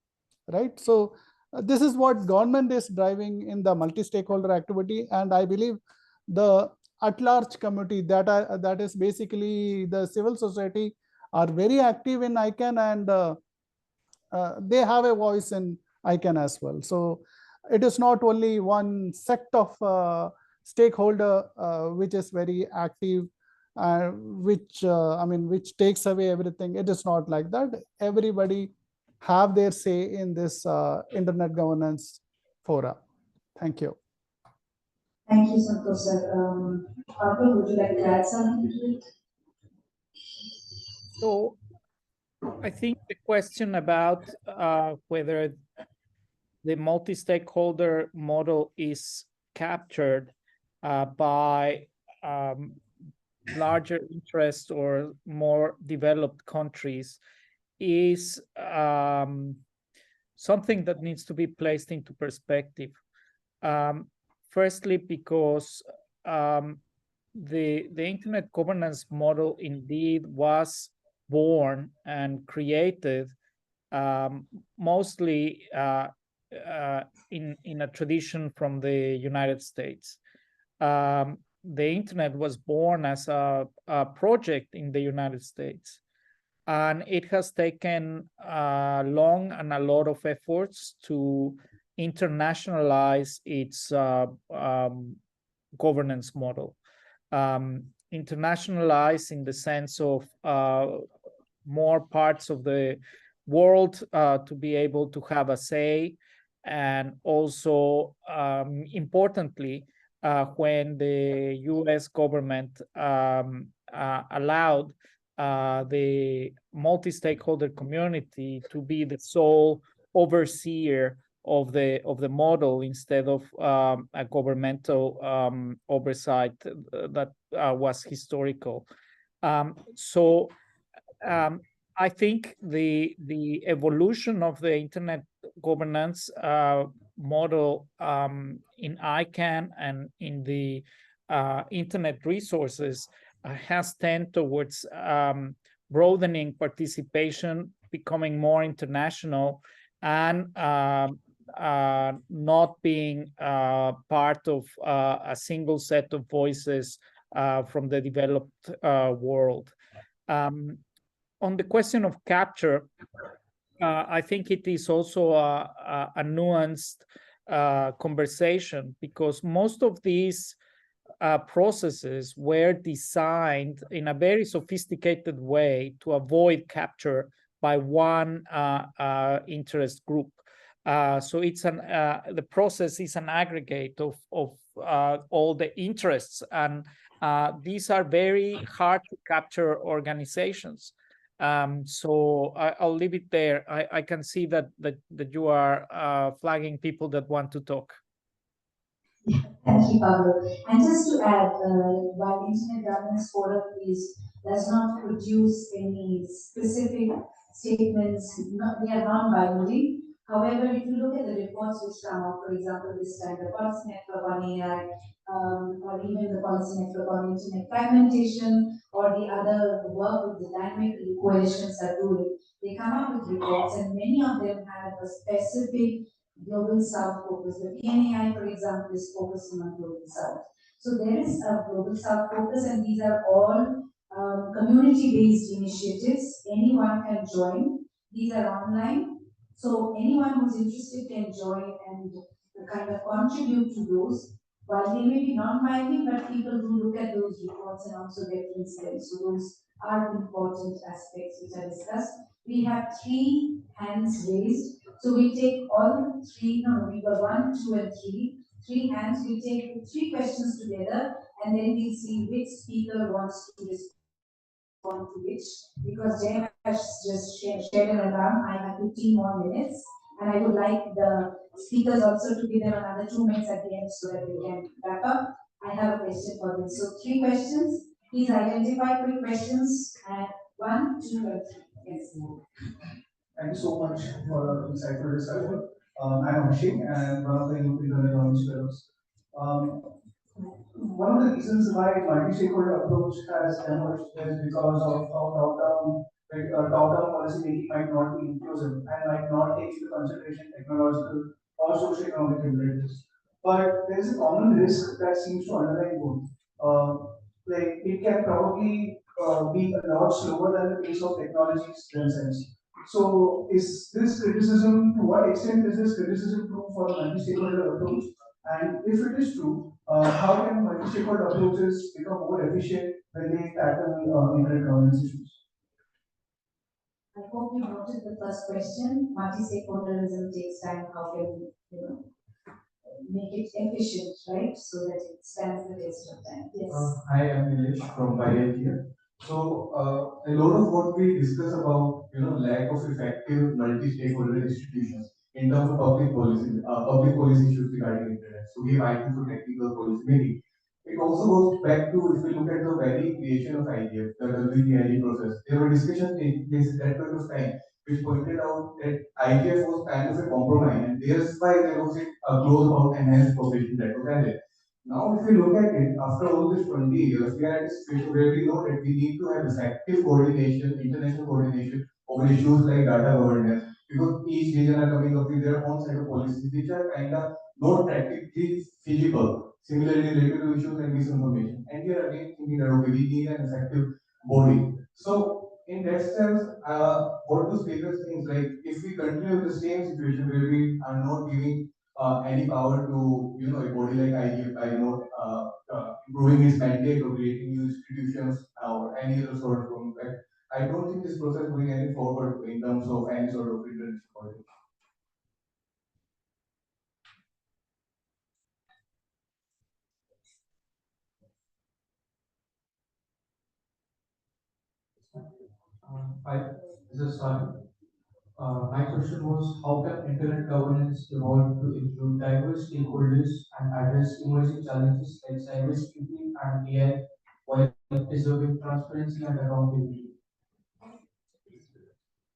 right? So this is what government is driving in the multi-stakeholder activity, and I believe the at-large community, that is basically the civil society, are very active in ICANN, and they have a voice in ICANN as well. So it is not only one sect of stakeholder which is very active, which takes away everything. It is not like that. Everybody have their say in this internet governance fora. Thank you. Thank you, Santosh sir. Pablo, would you like to add something to it? So I think the question about whether the multi-stakeholder model is captured by larger interests or more developed countries is something that needs to be placed into perspective. Firstly, because the internet governance model indeed was born and created mostly in a tradition from the United States. The internet was born as a project in the United States, and it has taken long and a lot of efforts to internationalize its governance model. Internationalize in the sense of more parts of the world to be able to have a say, and also importantly, when the US government allowed the multi-stakeholder community to be the sole overseer of the model instead of a governmental oversight that was historical. So I think the evolution of the internet governance model in ICANN and in the internet resources has tended towards broadening participation, becoming more international, and not being part of a single set of voices from the developed world. On the question of capture, I think it is also a nuanced conversation, because most of these processes were designed in a very sophisticated way to avoid capture by one interest group. So it's the process is an aggregate of all the interests, and these are very hard to capture organizations. So I'll leave it there. I can see that you are flagging people that want to talk. Thank you, Pablo. And just to add, while Internet Governance Forum does not produce any specific statements, they are non-binary. However, if you look at the reports which come out, for example, this time the Policy Network on AI, or even the Policy Network on Internet Fragmentation, or the other work with the dynamic coalitions are doing, they come up with reports, and many of them have a specific Global South focus. The PNAI, for example, is focusing on Global South. So there is a Global South focus, and these are all community-based initiatives. Anyone can join. These are online. So anyone who's interested can join and kind of contribute to those. While they may be non-binding, but people do look at those reports and also reference them. So those are important aspects which are discussed. We have 3 hands raised. So we take all 3, no, we got 1, 2, and 3. 3 hands, we take the 3 questions together, and then we see which speaker wants to respond to which. Because Jay has just shared an alarm, I have 15 more minutes, and I would like the speakers also to give them another 2 minutes at the end so that we can wrap up. I have a question for them. So 3 questions. Please identify quick questions at 1, 2, and 3. Yes. Thank you so much for the insightful discussion. I'm Abhishek, and one of the Youth Internet Governance Fellows. One of the reasons why multi-stakeholder approach has emerged is because of how top-down policy making might not be inclusive and might not take into consideration technological or socio-economic imperatives. But there is a common risk that seems to underlie both. Like it can probably be a lot slower than the pace of technologies themselves. So, is this criticism, to what extent is this criticism true for a multi-stakeholder approach? And if it is true, how can multi-stakeholder approaches become more efficient when they tackle internet governance issues? I hope you noted the first question. Multi-stakeholderism takes time. How can we, make it efficient, right? So that it stands the test of time. Yes. Hi, I'm Nilesh from here. So a lot of what we discuss about lack of effective multi-stakeholder institutions in terms of public policy issues regarding internet. So we have IT for technical policy making. It also goes back to, if we look at the very creation of IGF, the WPIG process, there were discussions taking place at that point of time, which pointed out that IGF was kind of a compromise, and that's why there was a clause about enhanced cooperation that was added. Now, if we look at it, after all these 20 years, we are at a situation where we know that we need to have effective coordination, international coordination over issues like data governance, because each region are coming up with their own set of policies which are kind of not practically feasible. Similarly, related to issues like misinformation. And we are again thinking that okay, we need an effective body. So, in that sense, what do speakers think? Like, if we continue the same situation where we are not giving any power to a body like IGF by improving its mandate or creating new institutions or any other sort of impact, I don't think this process is going any forward in terms of any sort of international coordination. This is Sahil. My question was, how can internet governance evolve to include diverse stakeholders and address emerging challenges like cybersecurity and AI while preserving transparency and accountability?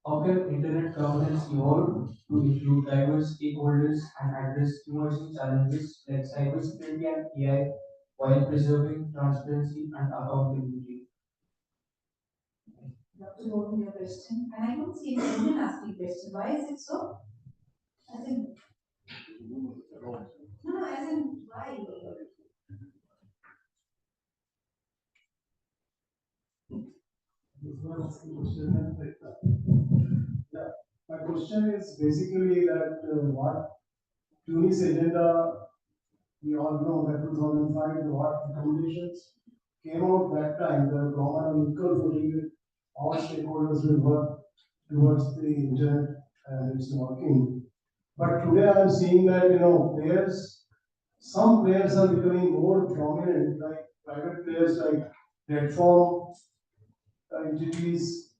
How can internet governance evolve to include diverse stakeholders and address emerging challenges like cybersecurity and AI while preserving transparency and accountability? Dr. Govind, your question, and I don't see any women asking question. Why is it so? As in, no, as in why? Yeah, my question is basically that what Tunis agenda, we all know that 2005, what recommendations came out that time, the common and equal footing with all stakeholders will work towards the internet and its working. But today I am seeing that, some players are becoming more dominant, like private players like platform entities,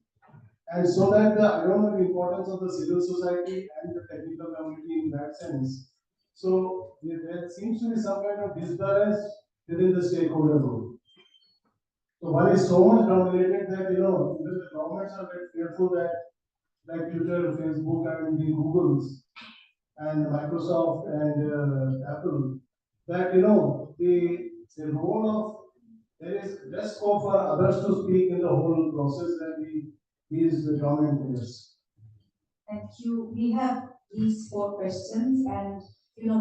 and so that I don't know the importance of the civil society and the technical community in that sense. So there seems to be some kind of disbalance within the stakeholder group. So one is so much dominated that even the governments are very fearful that, like Twitter, Facebook, and the Googles, and Microsoft and Apple, that the role of there is less scope for others to speak in the whole process than these dominant players. Thank you. We have these 4 questions, and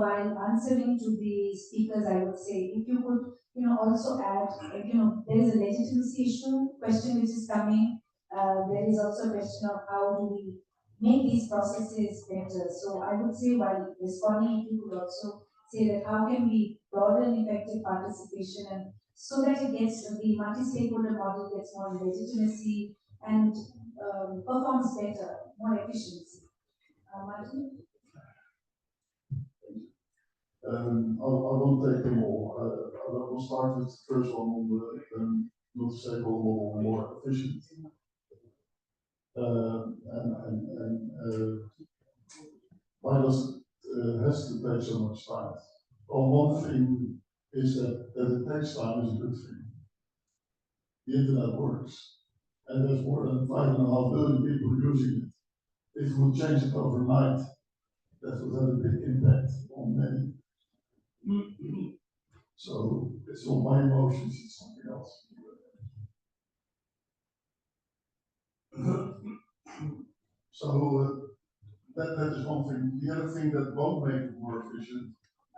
while answering to the speakers, I would say if you could, also add, there is a legitimacy issue question which is coming. There is also a question of how do we make these processes better. So I would say while responding, if you could also say that how can we broaden effective participation and so that it gets the multi-stakeholder model gets more legitimacy and performs better, more efficiency. Martin? I won't take them all. I will start with the first one on the multi-stakeholder model, more efficient. Why does it has to take so much time? Well, one thing is that it takes time is a good thing. The internet works, and there's more than 5.5 billion people using it. If we would change it overnight, that would have a big impact on many. So it's not my emotions, it's something else. So that is one thing. The other thing that won't make it more efficient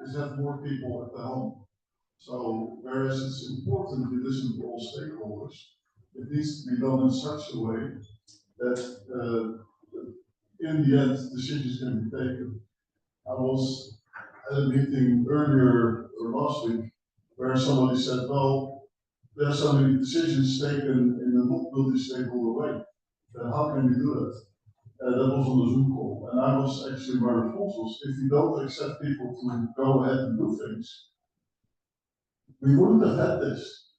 is have more people at the helm. So whereas it's important to listen to all stakeholders, it needs to be done in such a way that in the end decisions can be taken. I was at a meeting earlier or last week where somebody said, well, there are so many decisions taken in a multi-stakeholder way. How can we do that? That was on a Zoom call, and I was actually, my response was, if you don't accept people to go ahead and do things, we wouldn't have had this.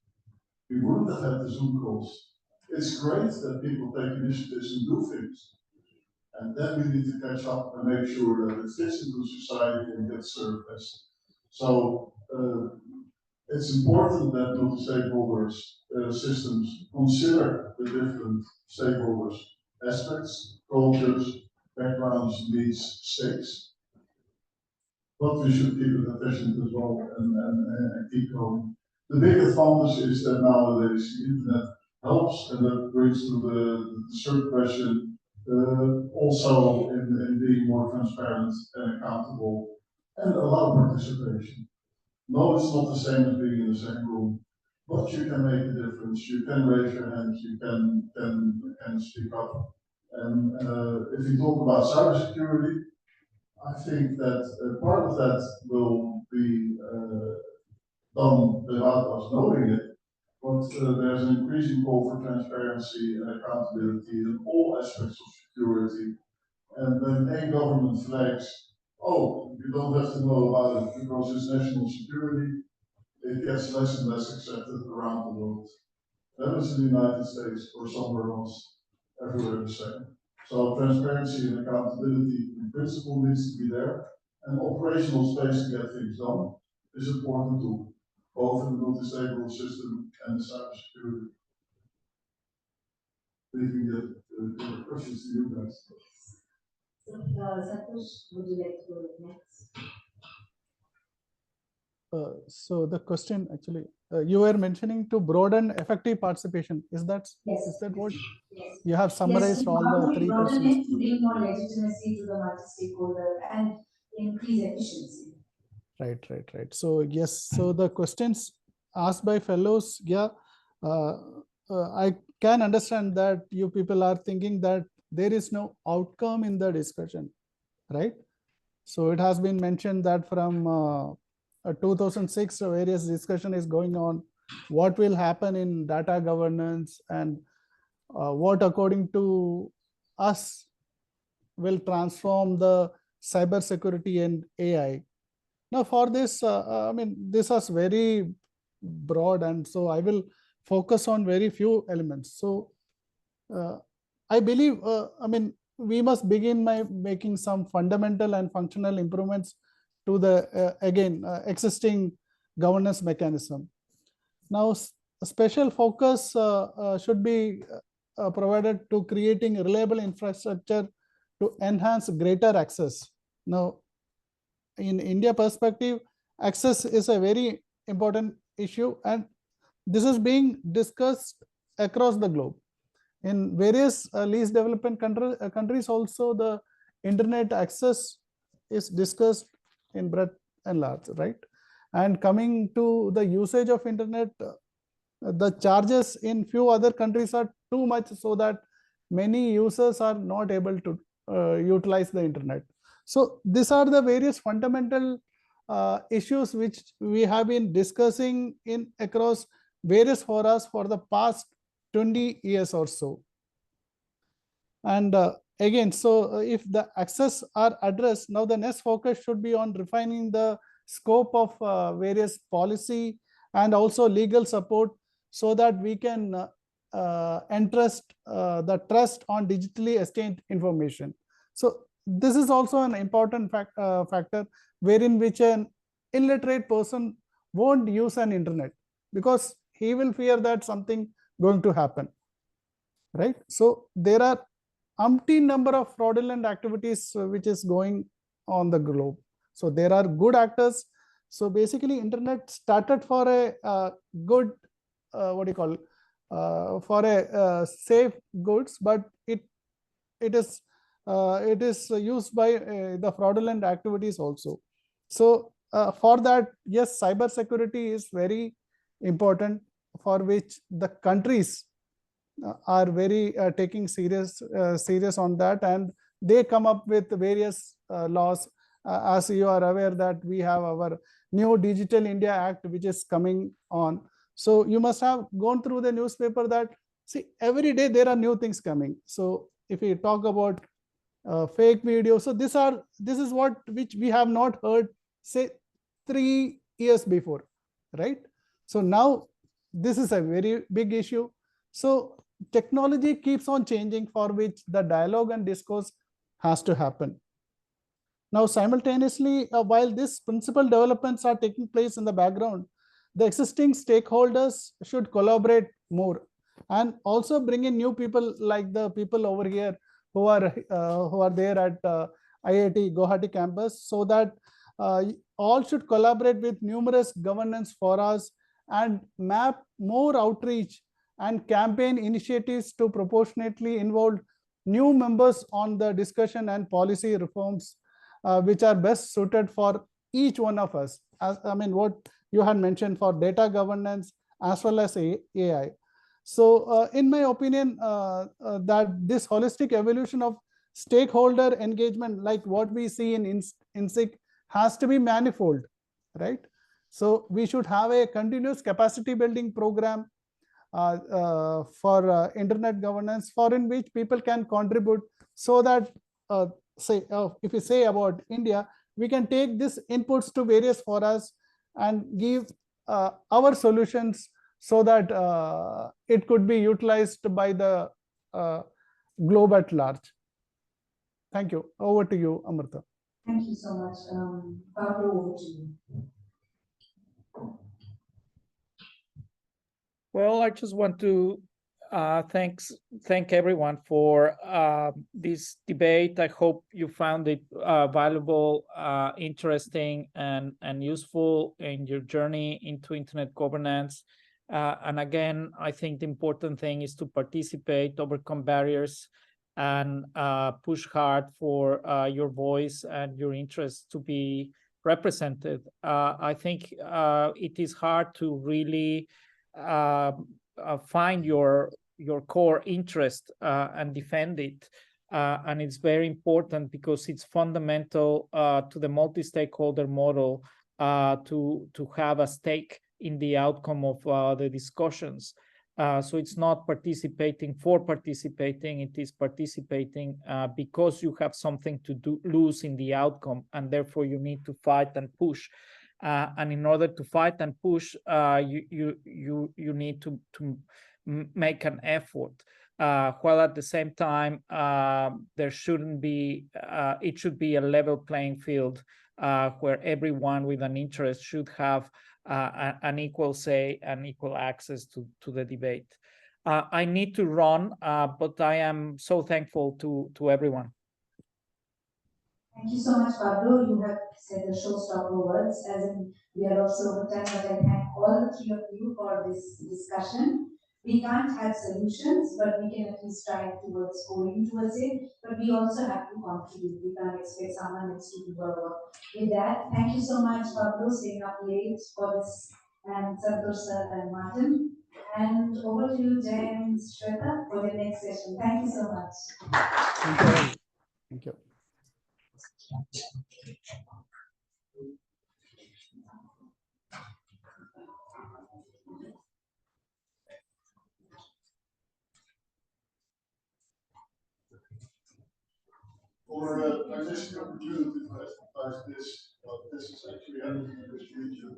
We wouldn't have had the Zoom calls. It's great that people take initiatives and do things. And then we need to catch up and make sure that it fits into society and gets served best. So it's important that multi-stakeholders systems consider the different stakeholders aspects, cultures, backgrounds, needs, stakes. But we should keep it efficient as well and keep going. The big advantage is that nowadays the internet helps, and that brings to the third question, also in being more transparent and accountable and allow participation. No, it's not the same as being in the same room, but you can make a difference. You can raise your hand, you can speak up. And if you talk about cybersecurity, I think that part of that will be done without us knowing it, but there's an increasing call for transparency and accountability in all aspects of security. And when a government flags, oh, you don't have to know about it because it's national security, it gets less and less accepted around the world. Whether it's in the United States or somewhere else, everywhere the same. So transparency and accountability in principle needs to be there, and operational space to get things done is important too, both in the multi-stakeholder system and the cybersecurity. We can get questions to you guys. So, Santosh, would you like to go next? So the question actually, you were mentioning to broaden effective participation. Is that what Yes. you have summarized all the three broaden questions? it to bring more legitimacy to the multi-stakeholder and increase efficiency. Right. So yes, so the questions asked by fellows, yeah, I can understand that you people are thinking that there is no outcome in the discussion, right? So it has been mentioned that from 2006, various discussion is going on. What will happen in data governance and what, according to us, will transform the cybersecurity and AI. Now, for this, I mean, this is very broad, and so I will focus on very few elements. So I believe, I mean, we must begin by making some fundamental and functional improvements to the, existing governance mechanism. Now, a special focus should be provided to creating reliable infrastructure to enhance greater access. Now, in India perspective, access is a very important issue, and this is being discussed across the globe. In various least developed countries also, the internet access is discussed in breadth and large, right? And coming to the usage of internet, the charges in few other countries are too much, so that many users are not able to utilize the internet. So these are the various fundamental issues which we have been discussing in across various forums for the past 20 years or so. And again, so if the access are addressed, now the next focus should be on refining the scope of various policy and also legal support, so that we can entrust the trust on digitally exchanged information. So this is also an important factor, wherein which an illiterate person won't use an internet because he will fear that something going to happen, right? So there are umpteen number of fraudulent activities which is going on the globe. So there are good actors. So basically, internet started for a good, what do you call, for a safe goods, but it is used by the fraudulent activities also. So for that, yes, cyber security is very important, for which the countries are very taking serious on that, and they come up with various laws. As you are aware that we have our new Digital India Act which is coming on. So you must have gone through the newspaper that, see, every day there are new things coming. So if we talk about fake videos. So this is what which we have not heard say 3 years before, right? So now this is a very big issue. So technology keeps on changing, for which the dialogue and discourse has to happen. Now, simultaneously, while these principal developments are taking place in the background, the existing stakeholders should collaborate more and also bring in new people like the people over here who are there at IIT Guwahati campus, so that all should collaborate with numerous governance forums and map more outreach and campaign initiatives to proportionately involve new members on the discussion and policy reforms which are best suited for each one of us. As I mean, what you had mentioned for data governance as well as AI. So in my opinion, that this holistic evolution of stakeholder engagement, like what we see in inSIG, has to be manifold, right? So we should have a continuous capacity building program for internet governance, for in which people can contribute, so that say if we say about India, we can take these inputs to various forums and give our solutions, so that it could be utilized by the globe at large. Thank you. Over to you, Amrita. Thank you so much. Pablo, over to you. Well, I just want to thank everyone for this debate. I hope you found it valuable, interesting, and useful in your journey into internet governance. And again, I think the important thing is to participate, overcome barriers, and push hard for your voice and your interests to be represented. I think it is hard to really find your core interest and defend it. And it's very important because it's fundamental to the multi-stakeholder model to have a stake in the outcome of the discussions. So it's not participating for participating, it is participating because you have something to lose in the outcome, and therefore you need to fight and push. And in order to fight and push, you need to make an effort, while at the same time there shouldn't be it should be a level playing field where everyone with an interest should have an equal say and equal access to the debate. I need to run, but I am so thankful to everyone. Thank you so much, Pablo. You have said the showstopper words, as in we are also over time, but I thank all the three of you for this discussion. We can't have solutions, but we can at least try towards going towards it. But we also have to contribute. We can't expect someone else to do our work. With that, thank you so much, Pablo, staying up late for this, and Santosh sir and Martin. And over to you, Jay and Shweta, for the next session. Thank you so much. Thank you. Thank you. For I just the opportunity to emphasize this, this is actually happening in this region.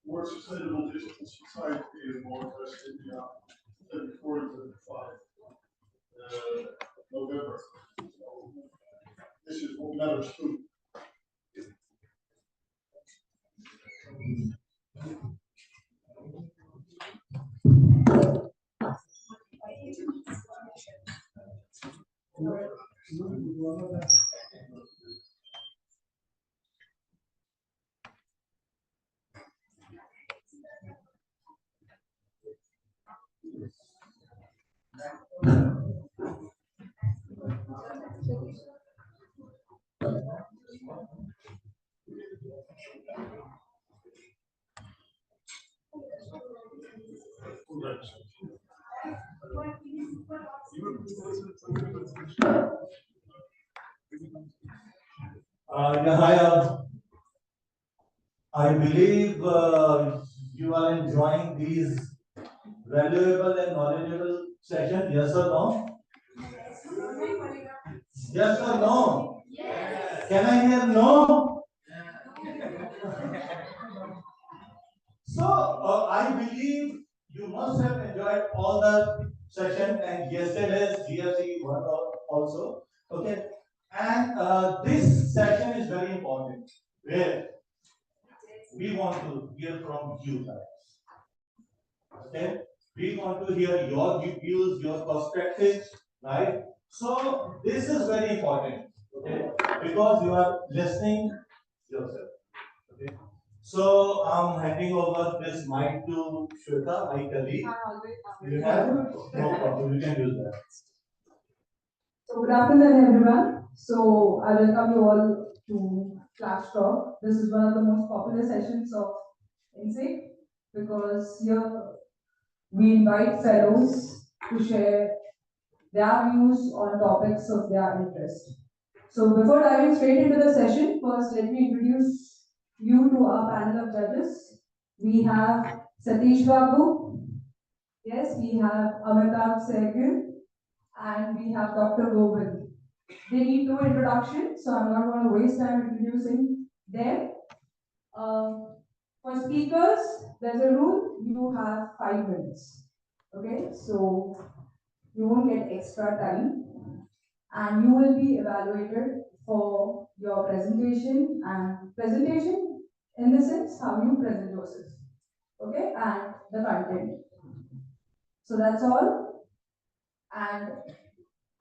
More sustainable digital society in Northwest India, 2024-2025, November. So this is what matters too. Yeah, hi. I believe you are enjoying these valuable and knowledgeable sessions. Yes or no? Yes or no? Yes. Can I hear no? So I believe you must have enjoyed all the session and yesterday's GFC one also. Okay. And this session is very important where we want to hear from you guys. Okay. We want to hear your views, your perspectives, right? So this is very important, okay? Because you are listening yourself. Okay. So I'm handing over this mic to Shweta, my colleague. You have no problem. You can use that. So good afternoon, everyone. So I welcome you all to Flash Talk. This is one of the most popular sessions of inSIG because here we invite fellows to share their views on topics of their interest. So before diving straight into the session, first let me introduce you to our panel of judges. We have Satish Babu. Yes, we have Amitabh Sehgal. And we have Dr. Govind. They need no introduction, so I'm not going to waste time introducing them. For speakers, there's a rule, you have 5 minutes. Okay, so you won't get extra time and you will be evaluated for your presentation and presentation in the sense how you present yourself. Okay, and the content. So that's all. And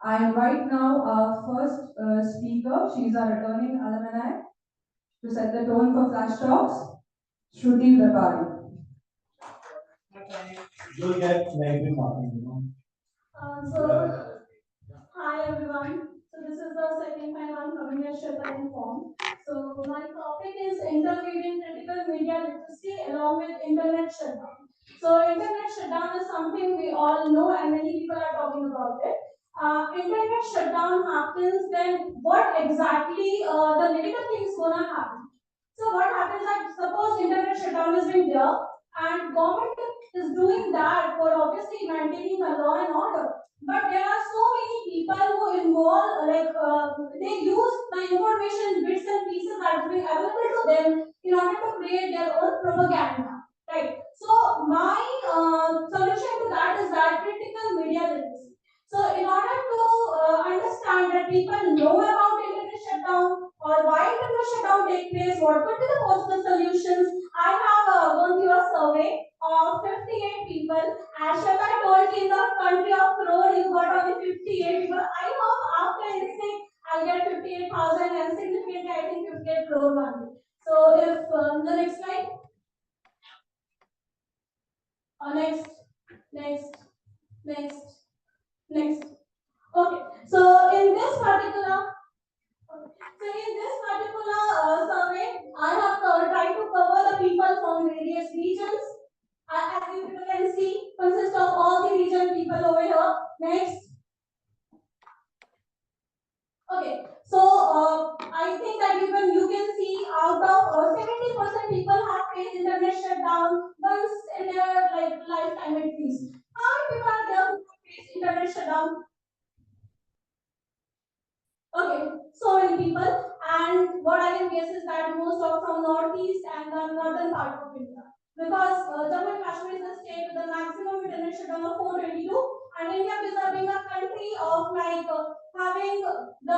I invite now our first speaker. She's our returning alumni to set the tone for Flash Talks, Shruti Vepari. You'll get negative marking, you know. Hi everyone. So this is the second time I'm coming at Shweta in form. So my topic is interviewing critical media literacy along with internet shutdown. So internet shutdown is something we all know and many people are talking about it. Internet shutdown happens, then what exactly the negative things gonna happen? So what happens that suppose internet shutdown is being there and government is doing that for obviously maintaining the law and order. But there are so many people who involve, they use the information bits and pieces that is being available to them in order to create their own propaganda, right? So my solution to that is that critical media literacy. So in order to understand that people know about internet shutdown or why internet shutdown take place, what could be the possible solutions, I have gone through a survey of 58 people. As Shweta told you, in the country of crore, you got only 58 people. I hope after inSIG, I'll get 58,000 and significantly, I think 58 crore only. So if the next slide. Next. Okay. So in this particular survey, I have tried to cover the people from various regions. As you people can see, consists of all the region people over here. Next. Okay, so I think that you can see out of 70% people have faced internet shutdown once in their lifetime at least. How many people are there who have faced internet shutdown? Okay, so many people, and what I can guess is that most of from northeast and the northern part of India. Because Jammu and Kashmir is a state with the maximum internet shutdown of 422, and India being a country of having the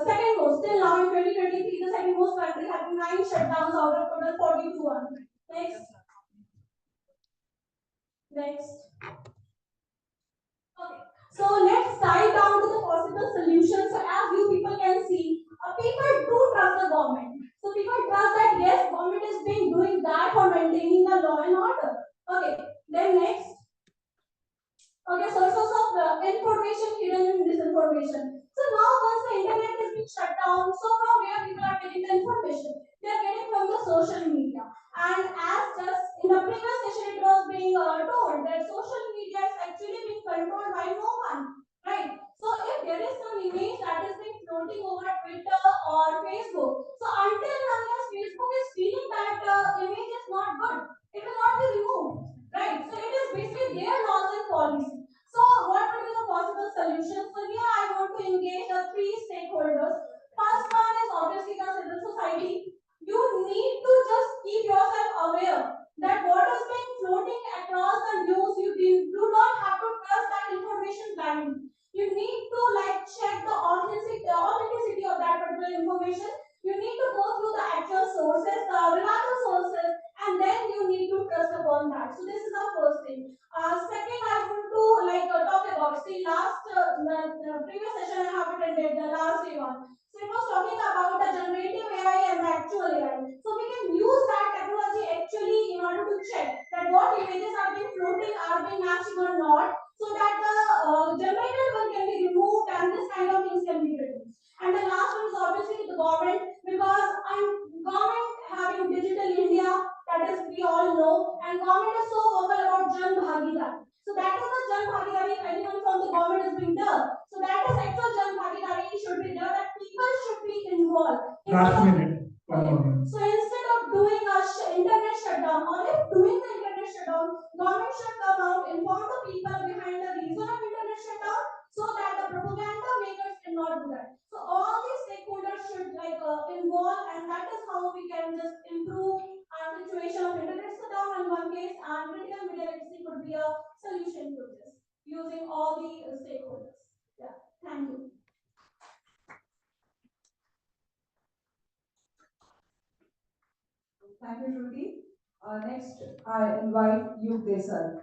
second most till now in 2023, the second most country having 9 shutdowns out of total 42. Next. Okay. So let's dive down to the possible solutions. So as you people can see, people do trust the government. So people trust that yes, government is being doing that for maintaining the law and order. Okay. Then next. Okay, sources of information, hidden and disinformation. So now once the internet is being shut down, so from where people are getting the information? They are getting from the social media. And as just in the previous session it was being told that social media is actually being controlled by no one. Right? So if there is some image that is being floating over Twitter or Facebook, so until unless Facebook is feeling that image is not good, it will not be removed. Right? So it is basically their laws and policy. So what would be the possible solution? So here I want to engage the three stakeholders. First one is obviously the civil society. You need to just keep yourself aware that what is being floating across the news, you do not have to trust that information blindly. You need to like check the authenticity of that particular information. You need to go through the actual sources, the reliable sources, and then you need to trust upon that. So this is the first thing. Second, I want to talk about the last the previous session I have attended, the last day one. So it was talking about the generative AI and the actual AI. So we can use that technology actually in order to check that what images are being floating, are being matching or not, so that the generated one can be removed and this kind of things can be reduced. And the last one is obviously the government, because government having digital India, that is we all know, and government is so vocal about Jan Bhagidari. So that is the Jan Bhagidari, if anyone from the government is being done. So that is actual Jan Bhagidari should be there, that people should be involved. Last minute, one more minute. So instead of doing a internet shutdown, or if doing the internet shutdown, government should come out, inform the people behind the reason of internet shutdown, so that the propaganda makers cannot do that. So all these stakeholders should involve, and that is how we can just improve our situation of internet shutdown in one case, and critical media literacy could be a solution to this, using all the stakeholders. Yeah, thank you. Thank you, Shruti. Next, I invite Yug Desai.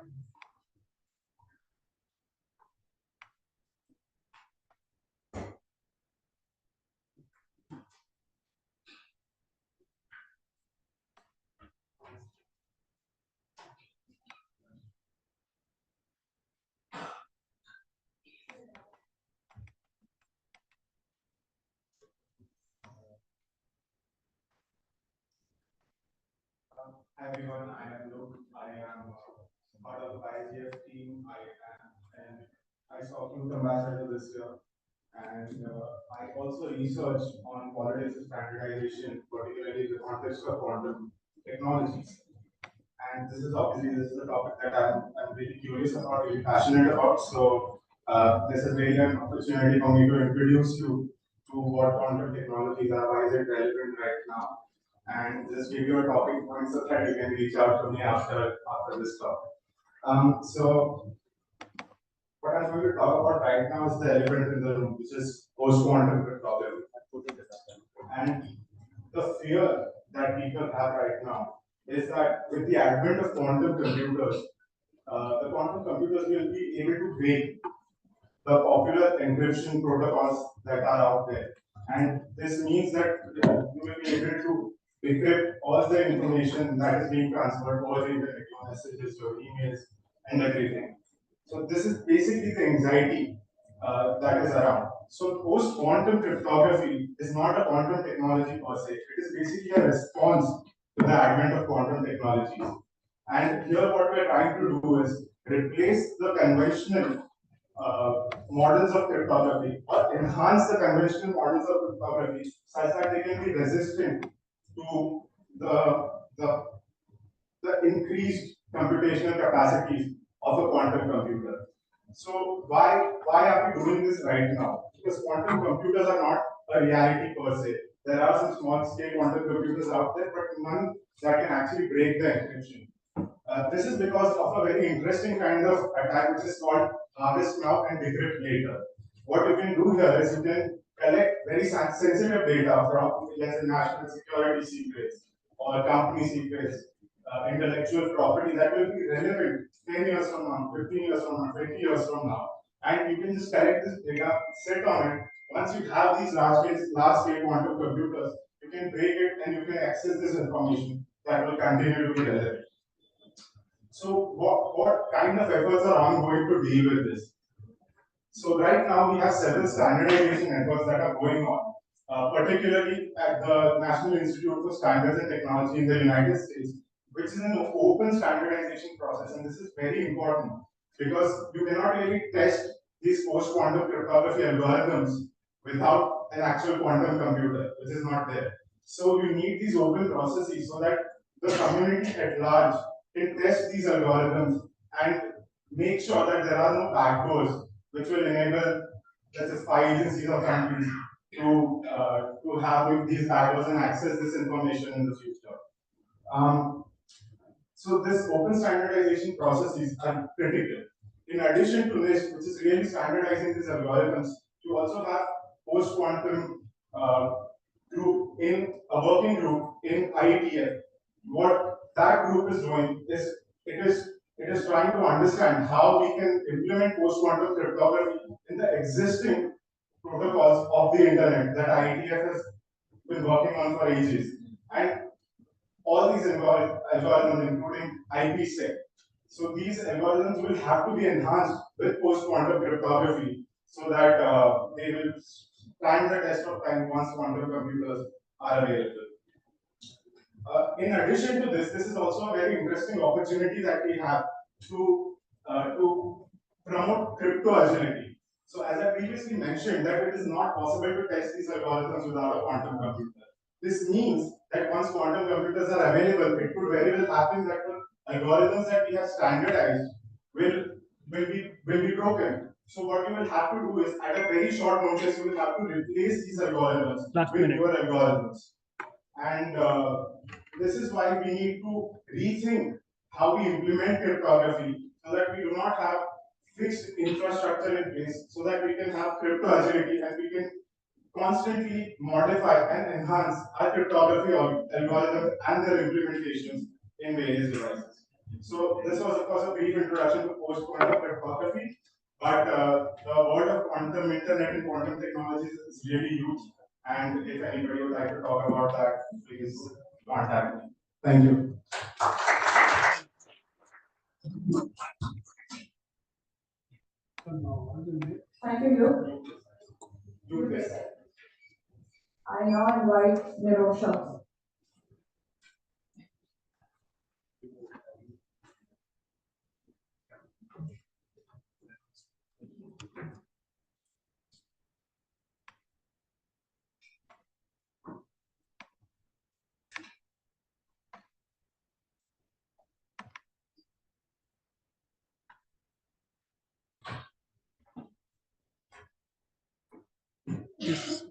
Hi everyone, I am Luke. I am part of the IGF team. And I saw Youth Ambassador this year. And I also research on politics and standardization, particularly in the context of quantum technologies. And this is a topic that I'm really curious about, really passionate about. So this is really an opportunity for me to introduce you to what quantum technologies are, why is it relevant right now, and just give you a topic point so that you can reach out to me after this talk. So what I'm going to talk about right now is the elephant in the room, which is post-quantum cryptography. And the fear that people have right now is that with the advent of quantum computers, the quantum computers will be able to break the popular encryption protocols that are out there. And this means that you will be able to decrypt all the information that is being transferred over the internet, your messages, your emails, and everything. So this is basically the anxiety that is around. So post-quantum cryptography is not a quantum technology per se. It is basically a response to the advent of quantum technologies. And here what we're trying to do is replace the conventional models of cryptography or enhance the conventional models of cryptography such that they can be resistant to the increased computational capacities of a quantum computer. So why are we doing this right now? Because quantum computers are not a reality per se. There are some small scale quantum computers out there, but none that can actually break the encryption. This is because of a very interesting kind of attack which is called harvest now and decrypt later. What you can do here is you can collect very sensitive data from, let's say, national security secrets or company secrets, intellectual property that will be relevant 10 years from now, 15 years from now, 20 years from now. And you can just collect this data, sit on it. Once you have these large scale quantum computers, you can break it and you can access this information that will continue to be relevant. So what kind of efforts are ongoing to deal with this? So right now we have several standardization efforts that are going on, particularly at the National Institute for Standards and Technology in the United States, which is an open standardization process. And this is very important because you cannot really test these post-quantum cryptography algorithms without an actual quantum computer, which is not there. So you need these open processes so that the community at large can test these algorithms and make sure that there are no backdoors which will enable let's say 5 agencies or countries to have these backdoors and access this information in the future. So this open standardization processes are critical. In addition to this, which is really standardizing these algorithms, you also have post-quantum group in a working group in IETF. What that group is doing is it is trying to understand how we can implement post-quantum cryptography in the existing protocols of the internet that IETF has been working on for ages. And all these algorithms, including IPSec. So these algorithms will have to be enhanced with post-quantum cryptography so that they will stand the test of time once quantum computers are available. In addition to this is also a very interesting opportunity that we have to promote crypto agility. So as I previously mentioned, that it is not possible to test these algorithms without a quantum computer. This means that once quantum computers are available, it could very well happen that the algorithms that we have standardized will be broken. So what you will have to do is, at a very short notice, you will have to replace these algorithms with newer algorithms. And this is why we need to rethink how we implement cryptography so that we do not have fixed infrastructure in place, so that we can have crypto agility and we can constantly modify and enhance our cryptography algorithms and their implementations in various devices. So this was, of course, a brief introduction to post-quantum cryptography, but the world of quantum internet and quantum technologies is really huge. And if anybody would like to talk about that, please contact me. Thank you. Thank you, Luke. I now invite Nirosha. Yes.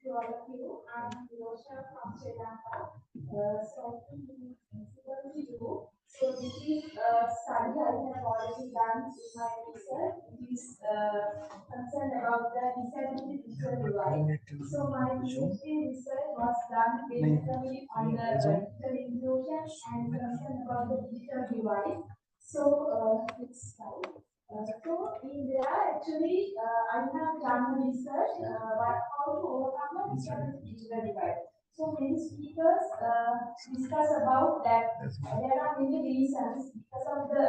To all of you, I'm Rosha from Sri Lanka. So I think it's important to you. So this is a study I have already done in my research. It is concerned about the disability digital divide. So my PhD research was done basically on the digital inclusion and concerned about the digital divide. So it's fine. So in there, actually, I have done research how to overcome the digital divide. So many speakers discuss about that there are many reasons because of the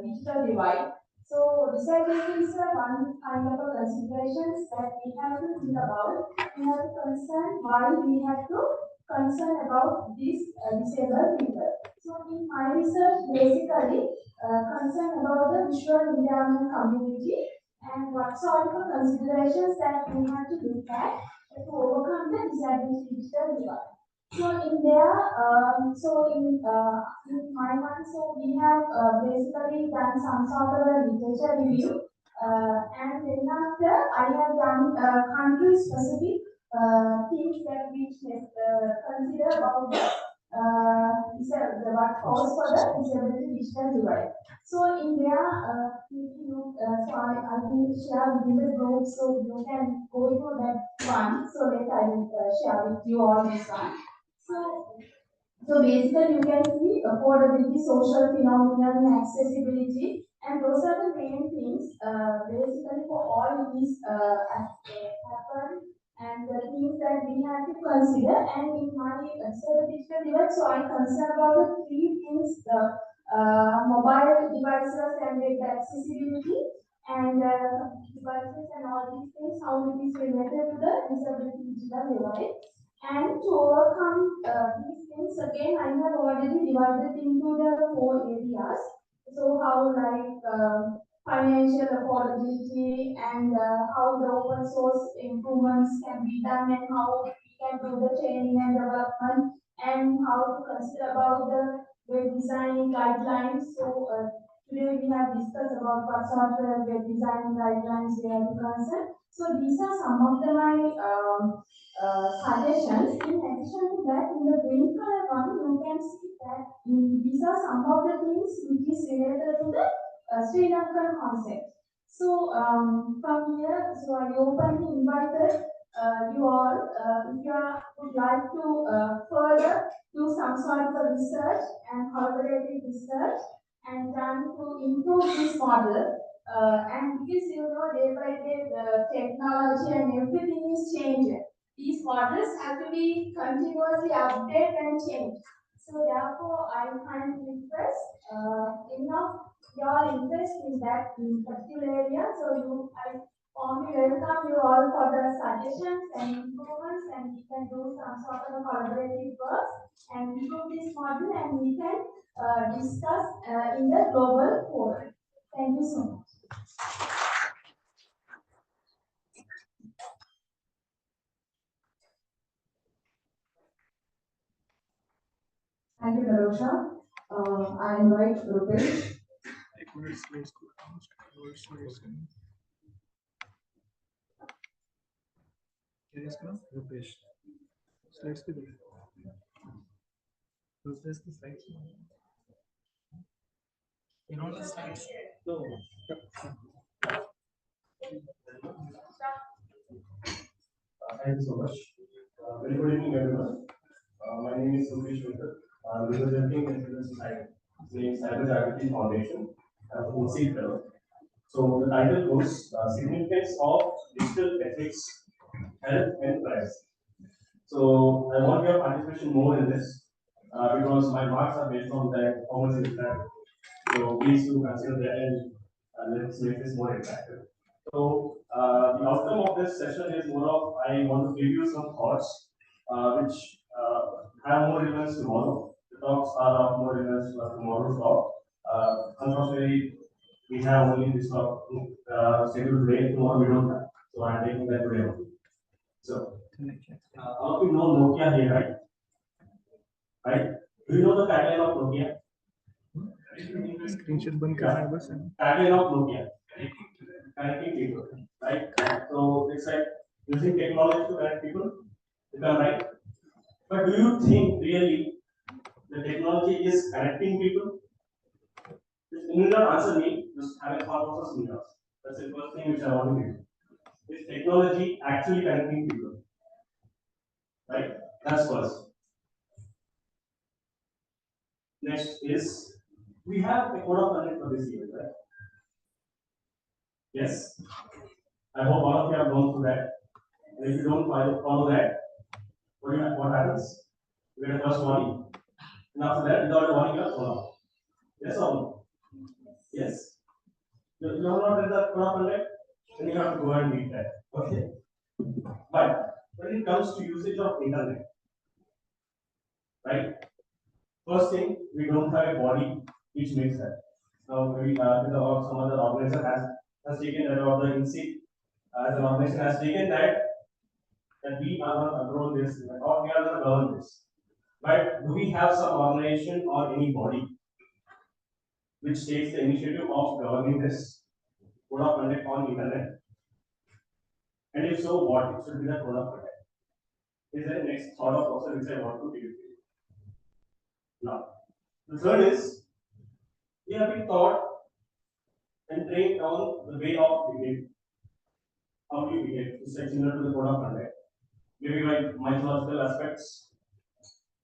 digital divide. So disability is one kind of a considerations that we have to think about. We have to concern why we have to concern about these disabled people. So in my research, basically concern about the visual impairment community and what sort of considerations that we have to look at to overcome the disability digital divide. So in there, in my one, so we have basically done some sort of a literature review, and then after I have done country specific things that we consider about what cause for the disability digital divide. So in there, so I will share within the group, so you can go through that one. So that I will share with you all this one. So basically, you can see affordability, social phenomenon, and accessibility, and those are the main things. Basically, for all these happen, and the things that we have to consider. And in my digital divide, so I concern about the three things: the mobile devices and data accessibility, and devices and all these things, how it is related to the disability digital divide. And to overcome these things, again, I have already divided into the 4 areas. So how like financial affordability and how the open source improvements can be done and how we can do the training and development and how to consider about the web design guidelines. So today we have discussed about what sort of web design guidelines we have to consider. So these are some of my suggestions. In addition to that, in the green color one, you can see that these are some of the things which is related to the Sri Lankan concept. So from here, so I openly invited you all, if you would like to further do some sort of research and collaborative research and trying to improve this model. And because you know, day by day, the technology and everything is changing. These models have to be continuously updated and changed. So therefore, I kind request enough your interest in that in particular area. So I warmly welcome you all for the suggestions and improvements, and we can do some sort of a collaborative work and improve this model, and we can discuss in the global forum. Thank you so much. Thank you, Narosha. I invite Rupesh. Rupesh. Slides पे देखो. Where's the slides? In all the slides. No. Thank you so much. Very good evening, everyone. My name is Rupesh. I'm representing the society, named Cyber Gravity Foundation, inSIG fellow. So the title goes Significance of Digital Ethics, Health and Privacy. So I want your participation more in this because my marks are based on that, how much is that. So please do consider that and let's make this more interactive. So the outcome of this session is more of I want to give you some thoughts which have more relevance tomorrow. The talks are of more relevance for tomorrow's talk. Unfortunately, we have only this talk scheduled today. Tomorrow we don't have. So I'm taking that today only. So all of you know Nokia here, right? Right? Do you know the tagline of Nokia? Screenshot बंद करना है बस. Tagline of Nokia. Connecting people, right? So it's like using technology to connect people. Is that right? But do you think really the technology is connecting people? You need not answer me. Just have a thought process in yours. That's the first thing which I want to do. Is technology actually connecting people? Right? That's first. Next is we have a code of conduct for this year, right? Yes. I hope all of you have gone through that. And if you don't follow that, what happens? You get a first warning. And after that, without a warning, you are thrown out. Yes or no? Yes. You have not read the code of conduct, then you have to go and read that. Okay. But when it comes to usage of internet, right? First thing, we don't have a body which makes that. Now, maybe some other organization has taken that, or the inSIG as an organization has taken that we are not control this, or we are not govern this. But do we have some organization or any body which takes the initiative of governing this code of conduct on internet? And if so, what should be the code of conduct? Is there a next thought of process which I want to give you? Now, the third is we have been taught and trained on the way of behaving. How do you behave? It's like similar to the code of conduct. Maybe like mythological aspects,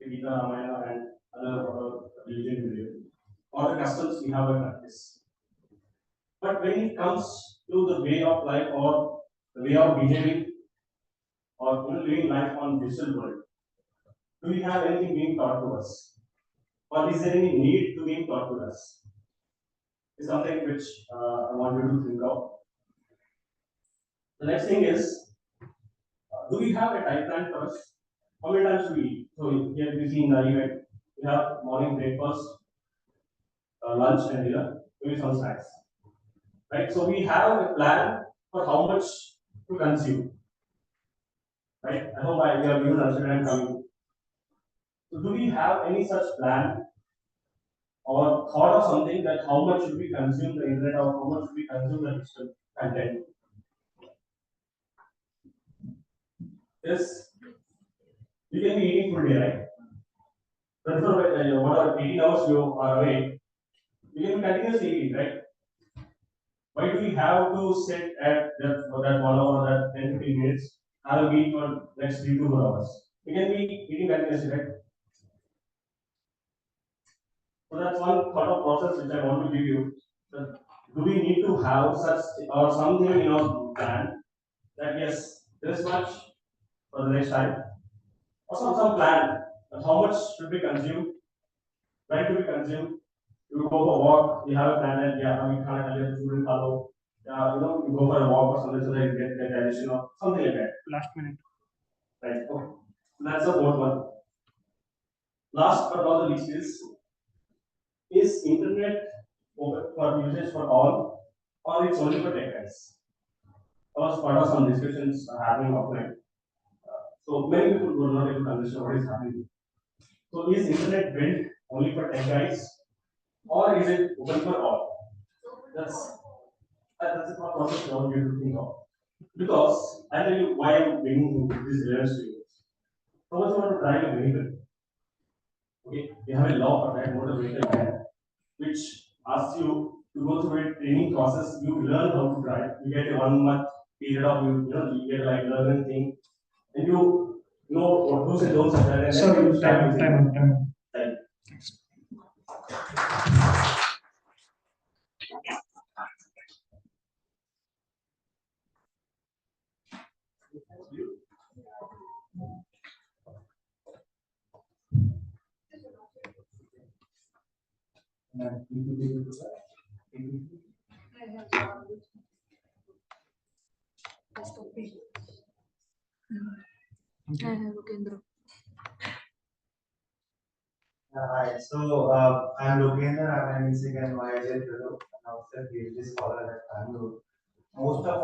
the Gita, Ramayana, and other religion religion, or the customs we have a practice. But when it comes to the way of life or the way of behaving or living life on digital world, do we have anything being taught to us? Or is there any need to being taught to us? It's something which I want you to think of. The next thing is, do we have a time plan for us? How many times do we eat? So here we see in the event, we have morning breakfast, lunch and dinner, maybe some snacks. Right? So we have a plan for how much to consume. Right? I hope you have given understanding I'm coming. So do we have any such plan or thought of something that how much should we consume the internet or how much should we consume the digital content? Yes, you can be eating full day, right? But for whatever 18 hours you are awake, you can continuously eat, right? Why do we have to sit at that for that 1 hour or that 10 15 minutes, have a meal for next 3 to 4 hours? We can be eating continuously, right? So that's one thought of process which I want to give you. That do we need to have such or something in our plan that yes, this much for the next time, or some plan that how much should be consumed, when to be consumed. You go for a walk, you have a plan that yeah, we can't tell you the food will follow. You go for a walk or something so that you get digestion or something like that. Last minute. Right. Okay. So that's the fourth one. Last but not the least is internet open for usage for all or it's only for tech guys? I was part of some discussions happening offline. So many people were not able to understand what is happening. So is internet built only for tech guys or is it open for all? That's a process I want you to think of. Because I tell you why I'm bringing this relevance to you. Suppose you want to drive a vehicle. Okay, you have a law for that motor vehicle ban, which asks you to go through a training process. You learn how to drive. You get a 1 month period of you get like learning thing, and you know what do's and don'ts are there. And then you start using it. Time. Hi, so I'm Lokendra, I'm an inSIG and YIJ fellow, and also a PhD scholar at Bangalore. Most of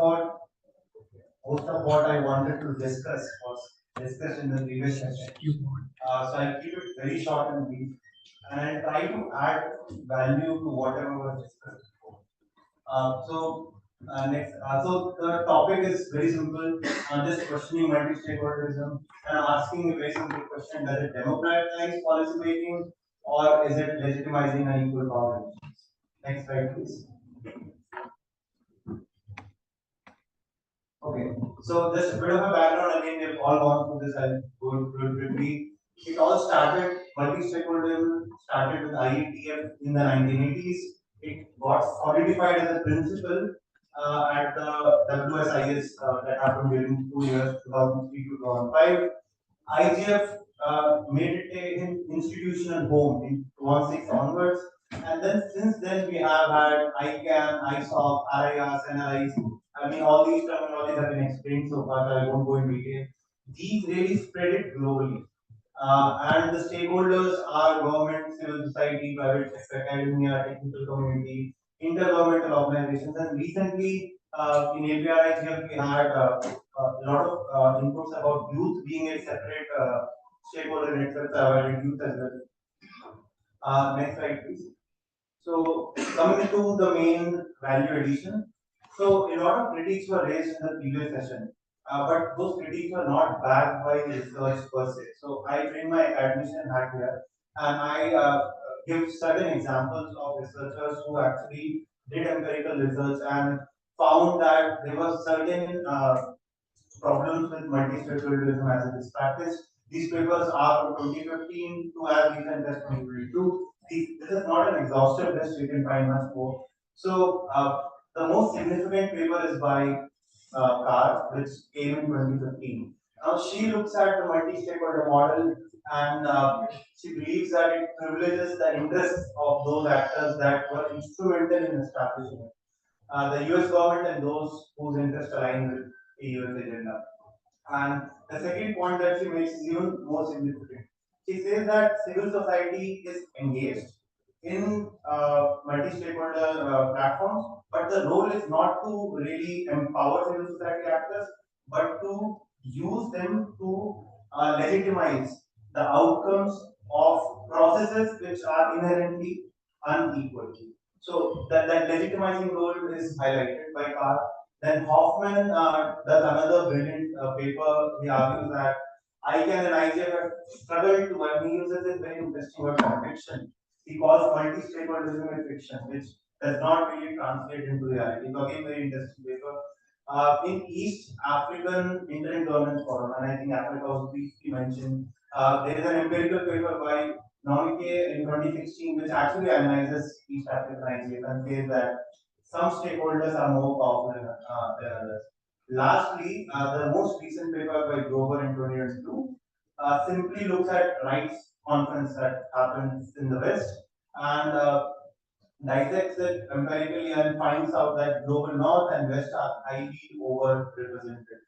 what I wanted to discuss was discussed in the previous session. So I'll keep it very short and brief, and I'll try to add value to whatever was discussed before. So the topic is very simple. I'm just questioning multi-stakeholderism and I'm asking a very simple question: does it democratize policy making, or is it legitimizing unequal power relations? Next slide, please. Okay, so just a bit of a background. Again, we've all gone through this. I'll go through it quickly. It all started, multi-stakeholderism started with IETF in the 1980s. It got solidified as a principle at the WSIS that happened during 2 years, 2003 to 2005. IGF made it an institutional home in 2016 onwards. And then since then we have had ICANN, ISOC, RIRs, NRIs. I mean, all these terminologies have been explained so far, so I won't go in detail. These really spread it globally. And the stakeholders are government, civil society, private sector, academia, technical community, intergovernmental organizations, and recently in APRI we had a lot of inputs about youth being a separate stakeholder in itself. So I added youth as well. Next slide, please. So coming to the main value addition. So a lot of critiques were raised in the previous session, but those critiques were not backed by research per se. So I bring my academician hat here, and I give certain examples of researchers who actually did empirical research and found that there were certain problems with multi-stakeholderism as it is practiced. These papers are from 2015 to as recent as 2022. This is not an exhaustive list, you can find much more. So the most significant paper is by Carr, which came in 2015. Now she looks at the multi-stakeholder model and she believes that it privileges the interests of those actors that were instrumental in establishing it. The US government and those whose interests align with the US agenda. And the second point that she makes is even more significant. She says that civil society is engaged in multi-stakeholder platforms, but the role is not to really empower civil society actors, but to use them to legitimize the outcomes of processes which are inherently unequal. So that legitimizing role is highlighted by Carr. Then Hoffman does another brilliant paper. He argues that ICANN and IGF have struggled to, and he uses this very interesting word of fiction. He calls multi-stakeholderism a fiction, which does not really translate into reality. So again, very interesting paper. In East African Interim Governance Forum, and I think Africa was briefly mentioned, there is an empirical paper by Nomike in 2016, which actually analyzes East African IGF and says that some stakeholders are more powerful than others. Lastly, the most recent paper by Grover in 2022 simply looks at rights conference that happens in the West and dissects it empirically and finds out that global North and West are highly overrepresented.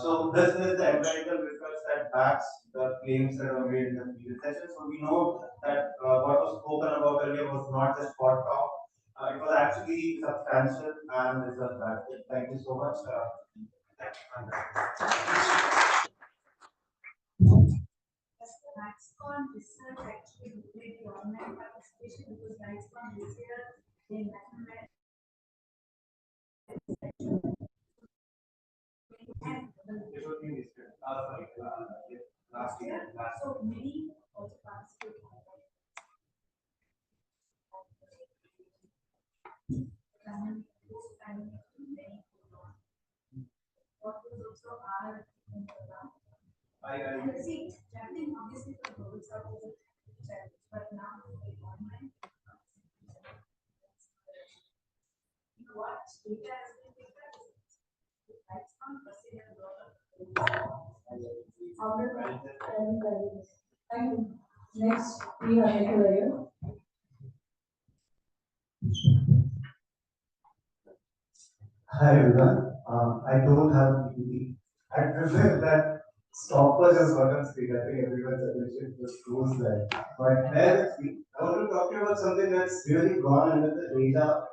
So this is the empirical research that backs the claims that were made in the previous session. So we know that what was spoken about earlier was not just hot talk. It was actually substantial and research backed. Thank you so much. LightsCon research actually included the online participation because LightsCon this year in mathematics. Last year. So many also participated. What was also our I see, I think obviously the goals are over, but now online. What data has been picked that's not considered Thank you. Next, we have Nikolai. Hi everyone. I don't have PPT. I prefer that stopwatch as button speed. I think everyone's attention just goes there. But there, I want to talk to you about something that's really gone under the radar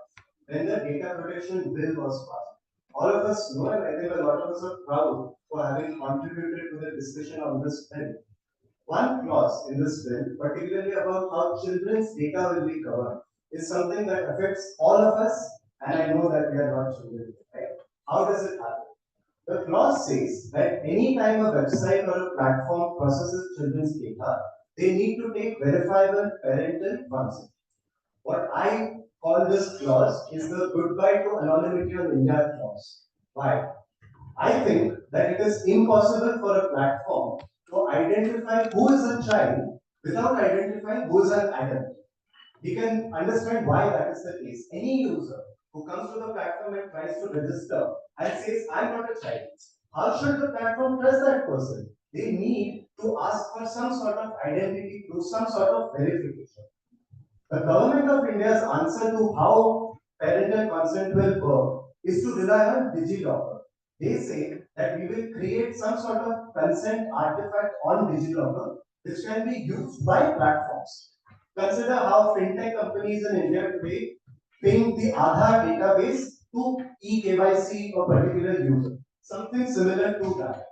when the data protection bill was passed. All of us know, and I think a lot of us are proud for having contributed to the discussion on this bill. One clause in this bill, particularly about how children's data will be covered, is something that affects all of us, and I know that we are not children. Right? How does it happen? The clause says that any time a website or a platform processes children's data, they need to take verifiable parental consent. What I call this clause is the goodbye to anonymity on India clause. Why? I think that it is impossible for a platform to identify who is a child without identifying who is an adult. We can understand why that is the case. Any user who comes to the platform and tries to register and says, I'm not a child, how should the platform trust that person? They need to ask for some sort of identity proof, some sort of verification. The government of India's answer to how parental consent will work is to rely on DigiLocker. They say that we will create some sort of consent artifact on DigiLocker which can be used by platforms. Consider how fintech companies in India today ping the Aadhaar database to eKYC a particular user. Something similar to that.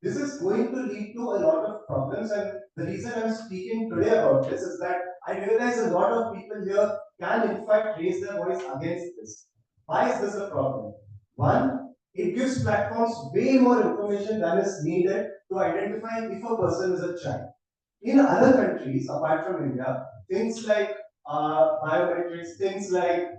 This is going to lead to a lot of problems, and the reason I'm speaking today about this is that I realize a lot of people here can in fact raise their voice against this. Why is this a problem? One, it gives platforms way more information than is needed to identify if a person is a child. In other countries, apart from India, things like biometrics, things like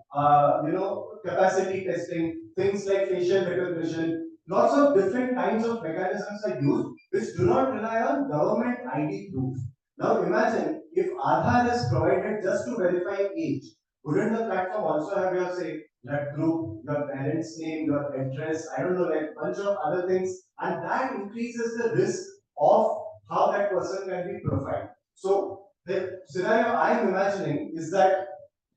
capacity testing, things like facial recognition, lots of different kinds of mechanisms are used which do not rely on government ID proof. Now imagine if Aadhaar is provided just to verify age, wouldn't the platform also have your say that group, your parents' name, your address, I don't know, like a bunch of other things, and that increases the risk of how that person can be profiled. So the scenario I'm imagining is that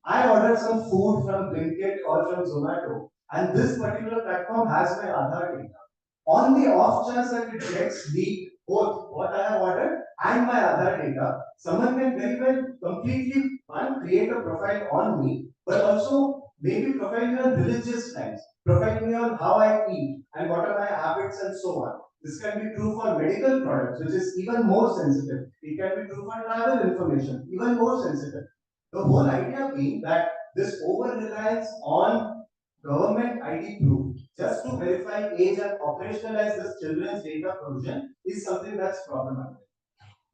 I ordered some food from Blinkit or from Zomato, and this particular platform has my Aadhaar data. On the off chance that it gets leaked, both what I have ordered and my Aadhaar data, someone can very well completely create a profile on me, but also maybe profile me on religious lines, profile me on how I eat and what are my habits and so on. This can be true for medical products, which is even more sensitive. It can be true for travel information, even more sensitive. The whole idea being that this over-reliance on government ID proof just to verify age and operationalize this children's data provision is something that's problematic.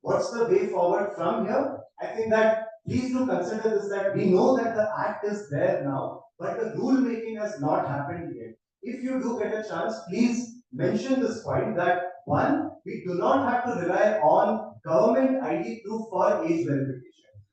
What's the way forward from here? I think that please do consider this, that we know that the act is there now, but the rule making has not happened yet. If you do get a chance, please mention this point that one, we do not have to rely on government ID proof for age verification.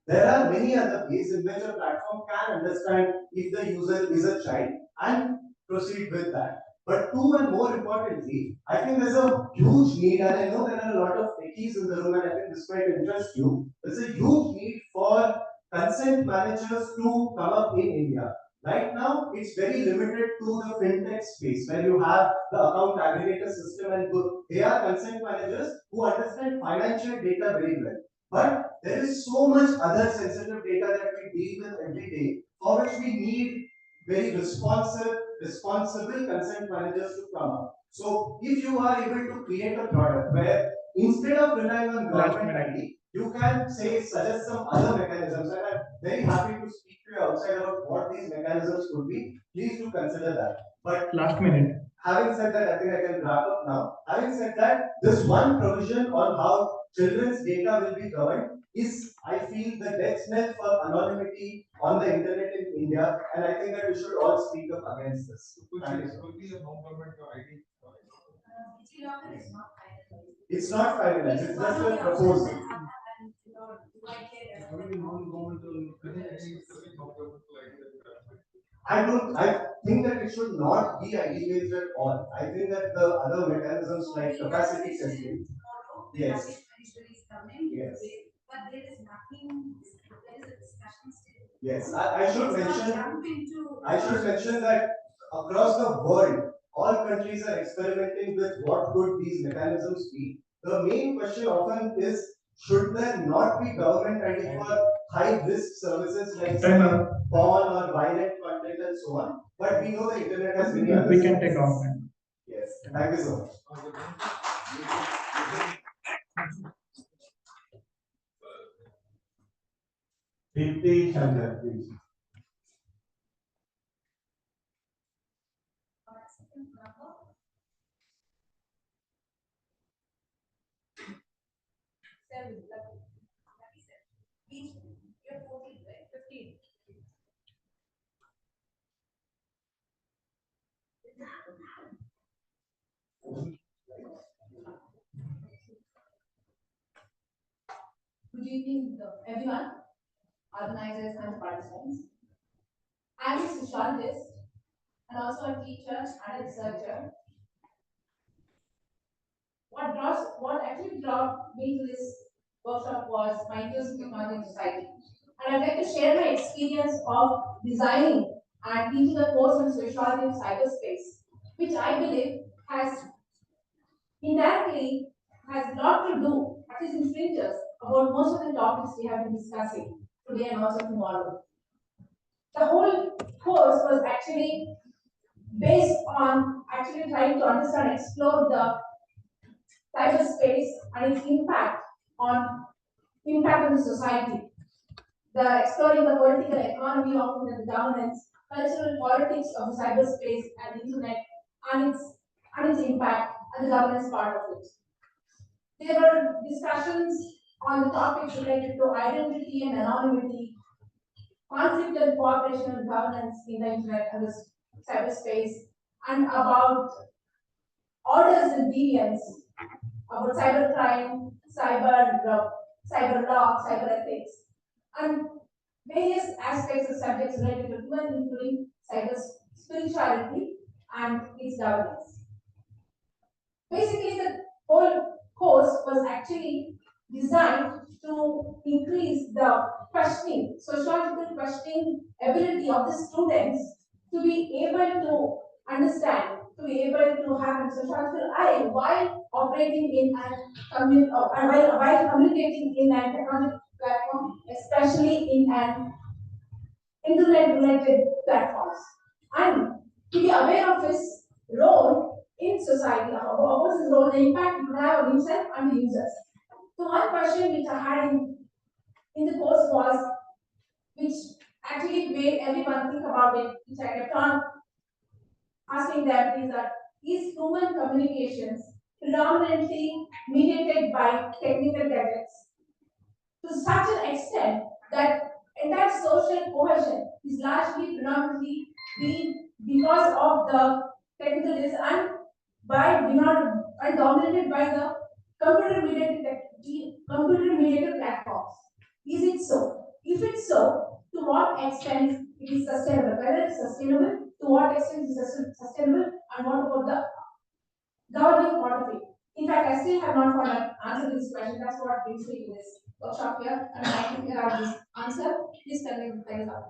There are many other ways in which a platform can understand if the user is a child and proceed with that. But two, and more importantly, I think there's a huge need, and I know there are a lot of techies in the room, and I think this might interest you. There's a huge need for consent managers to come up in India. Right now, it's very limited to the fintech space where you have the account aggregator system, and they are consent managers who understand financial data very well. But there is so much other sensitive data that we deal with every day, for which we need very responsible consent managers to come up. So if you are able to create a product where instead of relying on government ID, you can say suggest some other mechanisms, and I'm very happy to speak to you outside about what these mechanisms could be. Please do consider that. But last minute. Having said that, I think I can wrap up now. Having said that, this one provision on how children's data will be governed is, I feel, the death's knell for anonymity on the internet in India, and I think that we should all speak up against this. Thank you, sir. It's not finalized, it's just a proposal. I think that it should not be ID based at all. I think that the other mechanisms like capacity testing. Yes. Yes. But there is nothing, there is a discussion still. Yes, I should mention that across the world, all countries are experimenting with what could these mechanisms be. The main question often is, should there not be government ID for high risk services like porn or violent content and so on? But we know the internet has many other. We can take off. Yes, thank you so much. Deepti Shankar, please. You're 14, right? 15. Good evening, everyone, organizers and participants. I am a sociologist and also a teacher and a researcher. What actually brought me to this workshop was my interest in technology and society. And I'd like to share my experience of designing and teaching a course on sociology in cyberspace, which I believe has indirectly has a lot to do, at least in fringes, about most of the topics we have been discussing today and also tomorrow. The whole course was actually based on actually trying to understand and explore the cyberspace and its impact on the society. The exploring the political economy of the governance, cultural politics of the cyberspace and the internet, and its impact and the governance part of it. There were discussions on the topics related to identity and anonymity, conflict and cooperation and governance in the internet and the cyberspace, and about orders and deviance, about cybercrime, cyber law, cyber ethics, and various aspects of subjects related to human, including cyber spirituality and its governance. Basically, the whole course was actually designed to increase the questioning, sociological questioning ability of the students to be able to understand, to be able to have a sociological eye while operating in while communicating in a technology platform, especially in an internet-related platforms, and to be aware of his role in society, what's his role, the impact it could have on himself and the users. So one question which I had in the course was, which actually made everyone think about it, which I kept on asking them, is that is human communications predominantly mediated by technical gadgets to such an extent that entire social cohesion is largely predominantly being because of the technical design and dominated by the computer mediated platforms. Is it so? If it's so, to what extent it is sustainable? Whether it's sustainable, to what extent is it sustainable, and what about the governing part of it? In fact, I still have not found an answer to this question. That's what brings me to this workshop here, and I can figure out this answer. Please tell me the out.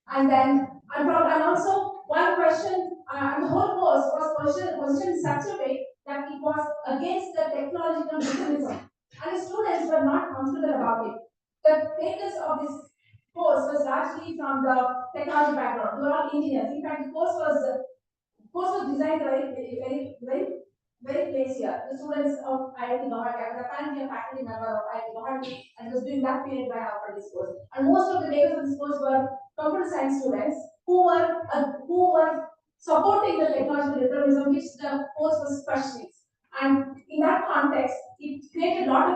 And then, and also one question, and the whole course was positioned in such a way that it was against the technological mechanism, and the students were not confident about it. The takers of this course was largely from the technology background. They were all engineers. In fact, the course was designed very place here. The students of IIT Guwahati, I was apparently a faculty member of IIT Guwahati and was doing that period where I offered this course. And most of the takers of this course were computer science students who were supporting the technological determinism which the course was questioning. And in that context, it generated a lot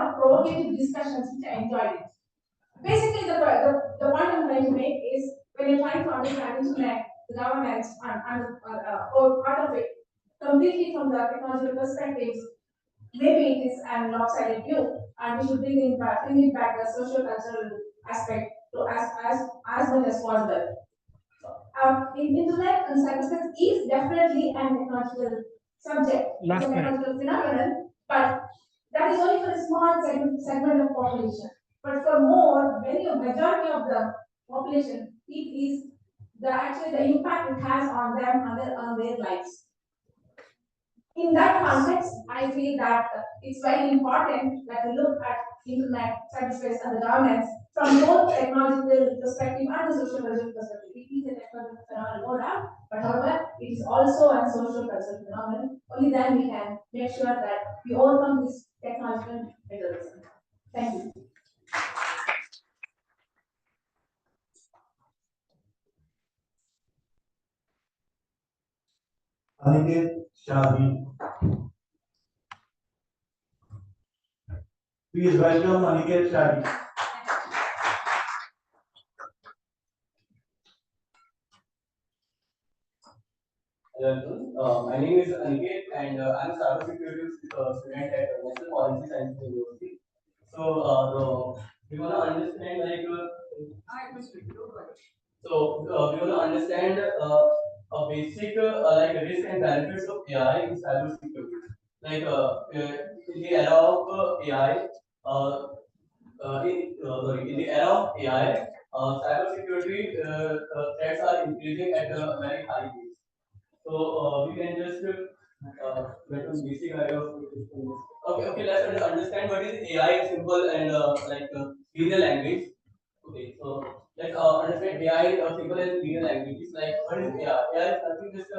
of provocative discussions which I enjoyed it. Basically, the point I'm trying to make is when you're trying to understand internet, the governance, or part of it completely from the technological perspectives, maybe it is an lopsided view, and we should bring it back the social cultural aspect to as much as possible. In internet and cyberspace is definitely an technological subject, it's a technological phenomenon, but that is only for a small segment of population. But for many of majority of the population, it is the impact it has on them on their lives. In that context, I feel that it's very important that we look at internet, cyberspace, and the governance from both technological perspective and the social cultural perspective. It is a technological phenomenon, no doubt, but however, it is also a social cultural phenomenon. Only then we can make sure that we overcome this technological materialism. Thank you. Aniket Shahi. Please welcome Aniket Shahi. Hello, my name is Aniket and I'm a cybersecurity student at National Policy Science University. So we want to understand we want to understand a basic risk and benefits of AI in cybersecurity. In the era of AI, in the era of AI, cybersecurity threats are increasing at a very high pace. So we can just get a basic idea of okay. Let's understand what is AI in simple and linear language. Okay, so let's understand AI simple and linear languages. Like what is AI? AI is nothing just a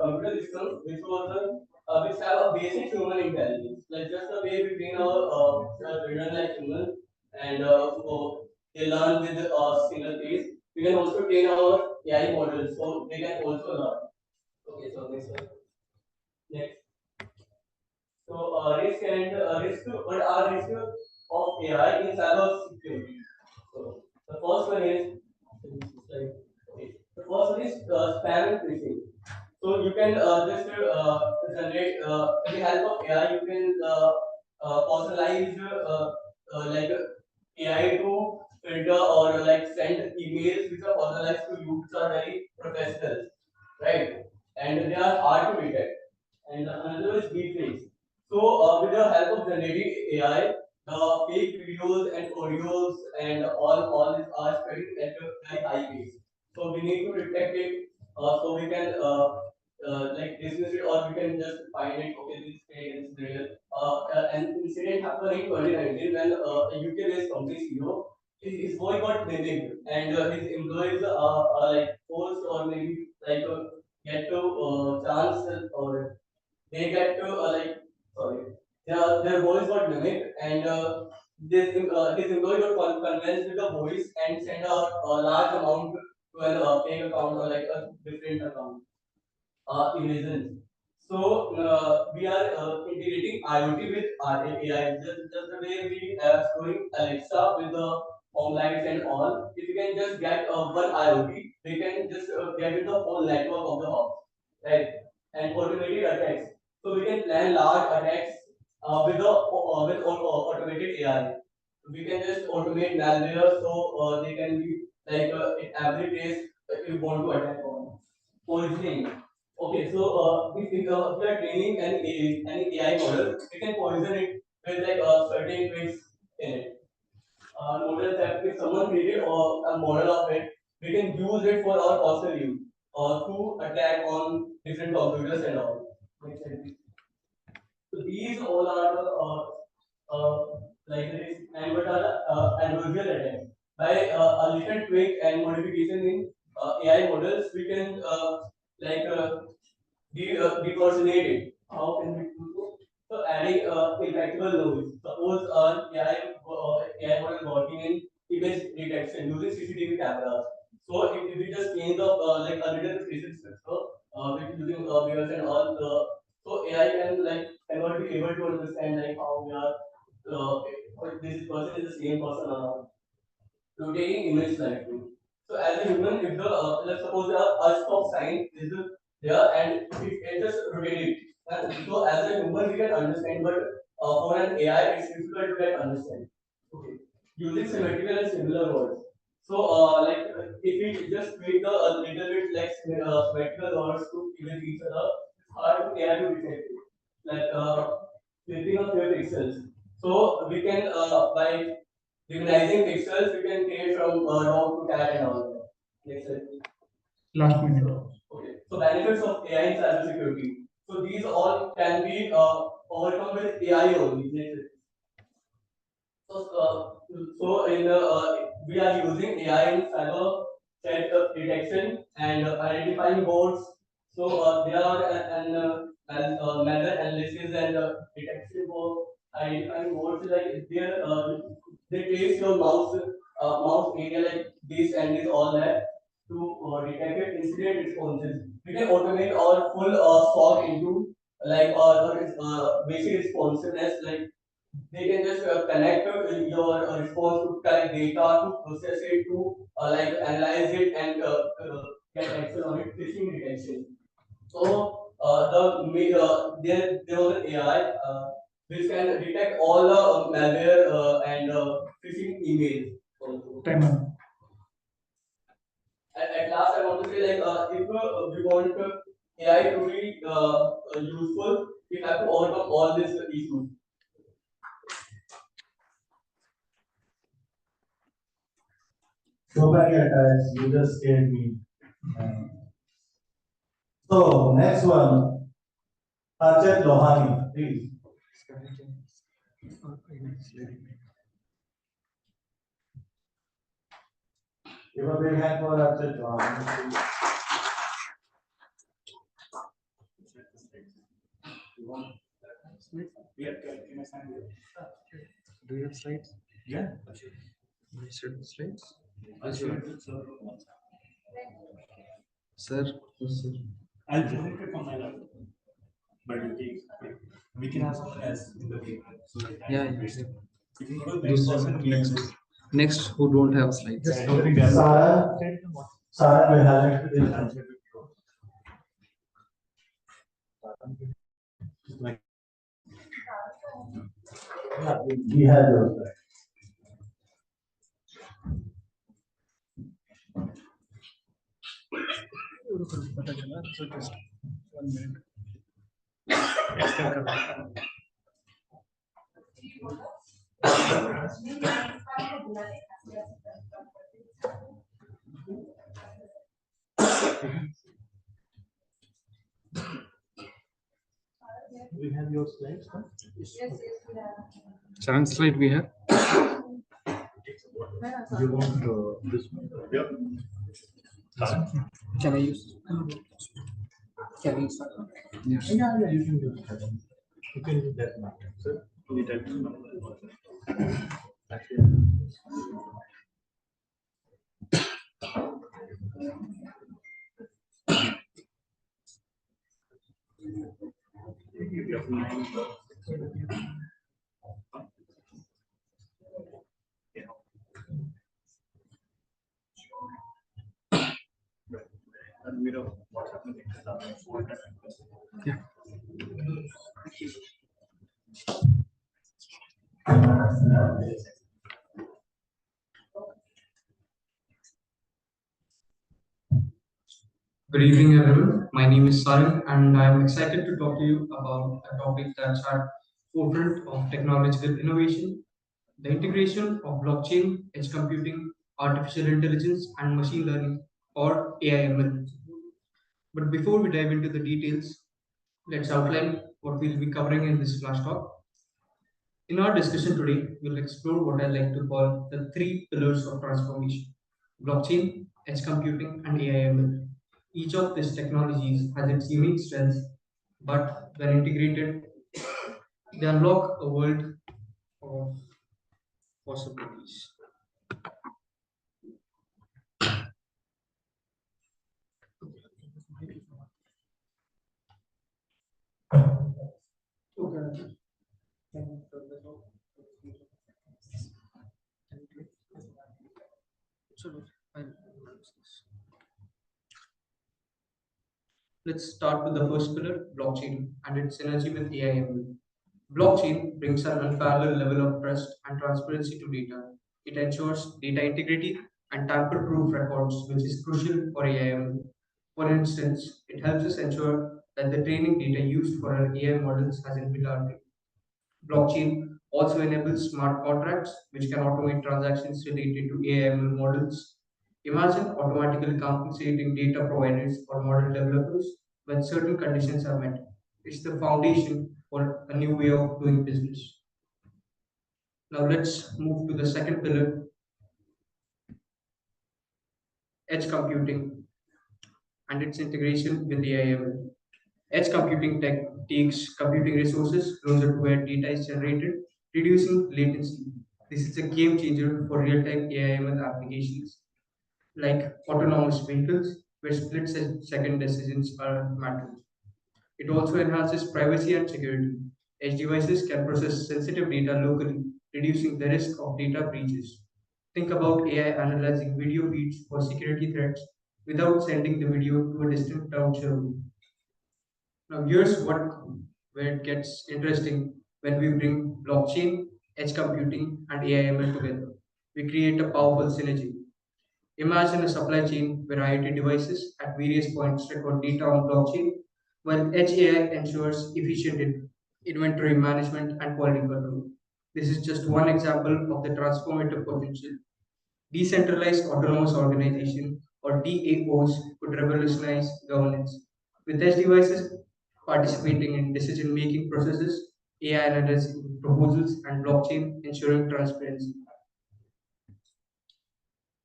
computer system which have a basic human intelligence, like just the way we train our children like human, and so they learn with a single pace. We can also train our AI models, so they can also learn. Okay, so next one. Next. So risk. What are risks of AI in cyber security? So the first one is the first one is spam and phishing. So you can just generate with the help of AI. You can personalize AI to filter or send emails which are personalized to you, which are very professional, right? And they are hard to detect. And another is deepfakes. So, with the help of generative AI, the fake videos and audios and all these are spreading at a very high pace. So we need to detect it, so we can dismiss it, or we can just find it. Okay, this is fake, this is real. An incident happened in 2019 when a UK-based company CEO, his boy got mimicked, and his employees are forced or maybe get to chance or they get to their voice got mimicked and his employee got convinced with the voice and send a large amount to an fake account or like a different account evasion. So we are integrating IoT with AI. Just the way we are storing Alexa with the home lights and all. If you can just get one IoT, we can just get it the whole network of the house, right? And automated attacks. So we can plan large attacks with automated AI. We can just automate malware so they can be like in every place if you want to attack on. Poisoning. Okay, so if we are training any AI model, we can poison it with like certain tricks in it. Model that if someone created a model of it, we can use it for our personal use to attack on different computers and all. So these all are the libraries and what are the unusual attacks. By a little tweak and modification in AI models, we can depersonate it. How can we do so? So adding impeccable noise. Suppose AI model working in image detection using CCTV cameras. So if we just change the like a little facial structure with using mirrors and all, so AI can like cannot be able to understand like how we are this person is the same person or not. To taking image lighting. So as a human, if the let's suppose a stop sign is there and if it just rotate it. So as a human we can understand, but for an AI it's difficult to get understand. Okay. Using symmetrical and similar words. So if we just tweak the a little bit like symmetrical words to image each other, it's hard to AI to detect it. Like flipping of few pixels. So we can by demonizing pixels, we can create from dog to cat and all. Next slide. Last minute. Okay. So benefits of AI in cybersecurity. So these all can be overcome with AI only. Next slide. So in we are using AI in cyber threat detection and identifying bots. So there are malware analysis and detection for identifying bots. Like they trace your mouse area like this and this all that to detect it incident responses. We can automate our full SOC into like basic responsiveness like they can just connect your response to collect data to process it to like analyze it and get action on it phishing detection. So there was an AI which can detect all the malware and phishing emails. Also. At last, I want to say like if we want AI to be useful, we have to overcome all these issues. So many attacks, you just scared me. So next one, Archet Lohani, please. Give a big hand for Archet Lohani. Do you have slides? Yeah. Can you share the slides? Sir, yes, sir. I'll present it from my laptop. But we can have someone else in the game. So that Yeah, can yeah. waste it. If you go Those next who don't have slides. Sarah will highlight it. Yeah, we have those. So just 1 minute. We have your slides, huh? Yes, Seven slide we have. You want this one? Yep. Can I use? Can we start? Yeah, you can do that. You can do that now, sir. Yeah. Good evening, everyone. My name is Sarang, and I am excited to talk to you about a topic that's at forefront of technological innovation: the integration of blockchain, edge computing, artificial intelligence, and machine learning, or AI/ML. But before we dive into the details, let's outline what we'll be covering in this flash talk. In our discussion today, we'll explore what I like to call the three pillars of transformation: blockchain, edge computing, and AI/ML. Each of these technologies has its unique strengths, but when integrated, they unlock a world of possibilities. Okay. Let's start with the first pillar, blockchain, and its synergy with AI/ML. Blockchain brings an unparalleled level of trust and transparency to data. It ensures data integrity and tamper-proof records, which is crucial for AI/ML. For instance, it helps us ensure that the training data used for our AI models has infidelity. Blockchain also enables smart contracts, which can automate transactions related to AI/ML models. Imagine automatically compensating data providers or model developers when certain conditions are met. It's the foundation for a new way of doing business. Now let's move to the second pillar, edge computing and its integration with AI/ML. Edge computing tech takes computing resources closer to where data is generated, reducing latency. This is a game changer for real-time AI/ML applications like autonomous vehicles, where split-second decisions are matters. It also enhances privacy and security. Edge devices can process sensitive data locally, reducing the risk of data breaches. Think about AI analyzing video feeds for security threats without sending the video to a distant cloud server. Now, here's where it gets interesting when we bring blockchain, edge computing, and AI/ML together. We create a powerful synergy. Imagine a supply chain where IoT devices at various points record data on blockchain, while edge AI ensures efficient inventory management and quality control. This is just one example of the transformative potential. Decentralized autonomous organization or DAOs could revolutionize governance. With edge devices participating in decision-making processes, AI analyzing proposals, and blockchain ensuring transparency.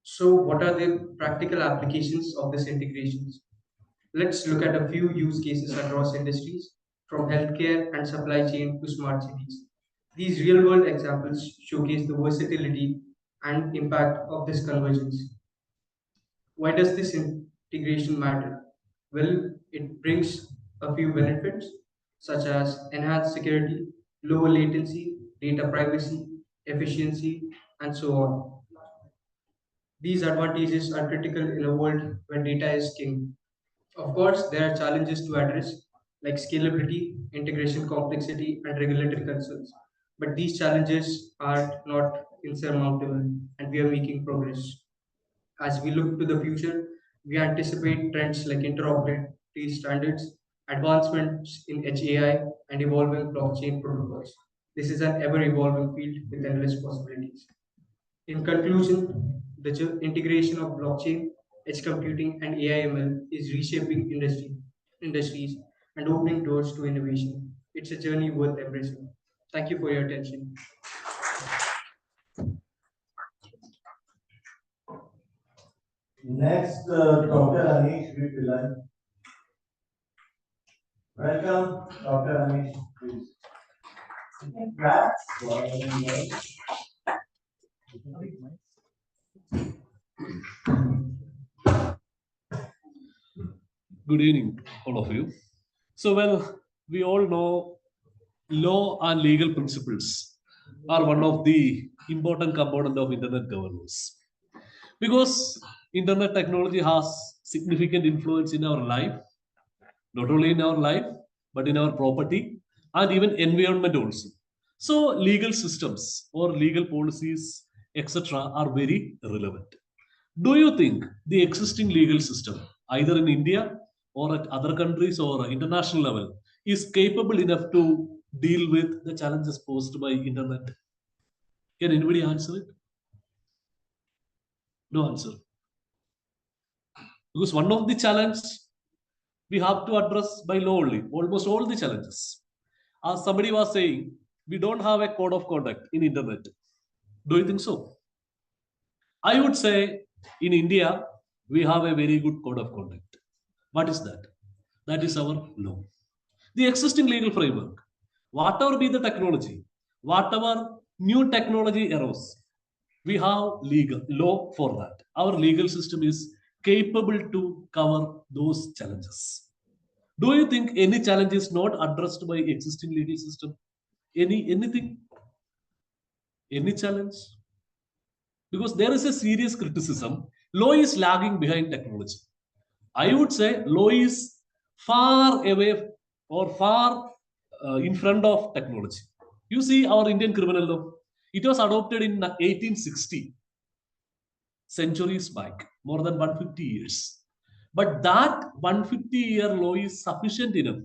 So, what are the practical applications of this integrations? Let's look at a few use cases across industries, from healthcare and supply chain to smart cities. These real-world examples showcase the versatility and impact of this convergence. Why does this integration matter? Well, it brings a few benefits such as enhanced security, lower latency, data privacy, efficiency, and so on. These advantages are critical in a world where data is king. Of course, there are challenges to address like scalability, integration complexity, and regulatory concerns. But these challenges are not insurmountable, and we are making progress. As we look to the future, we anticipate trends like interoperability standards, advancements in edge AI, and evolving blockchain protocols. This is an ever evolving field with endless possibilities. In conclusion, the integration of blockchain, edge computing, and AI/ML is reshaping industries and opening doors to innovation. It's a journey worth embracing. Thank you for your attention. Next, Dr. Anish Pillai. Welcome, Dr. Anish, please. Clap. Good evening, all of you. So, well, we all know law and legal principles are one of the important component of internet governance because internet technology has significant influence in our life, not only in our life but in our property and even environment also. So, legal systems or legal policies, etc., are very relevant. Do you think the existing legal system, either in India or at other countries or international level, is capable enough to deal with the challenges posed by internet? Can anybody answer it? No answer. Because one of the challenges we have to address by law only, almost all the challenges. As somebody was saying, we don't have a code of conduct in internet. Do you think so? I would say in India, we have a very good code of conduct. What is that? That is our law. The existing legal framework, whatever be the technology, whatever new technology arose, we have legal law for that. Our legal system is capable to cover those challenges. Do you think any challenge is not addressed by existing legal system? Anything? Any challenge? Because there is a serious criticism. Law is lagging behind technology. I would say law is far away or far in front of technology. You see, our Indian criminal law, it was adopted in 1860, centuries back, more than 150 years. But that 150-year law is sufficient enough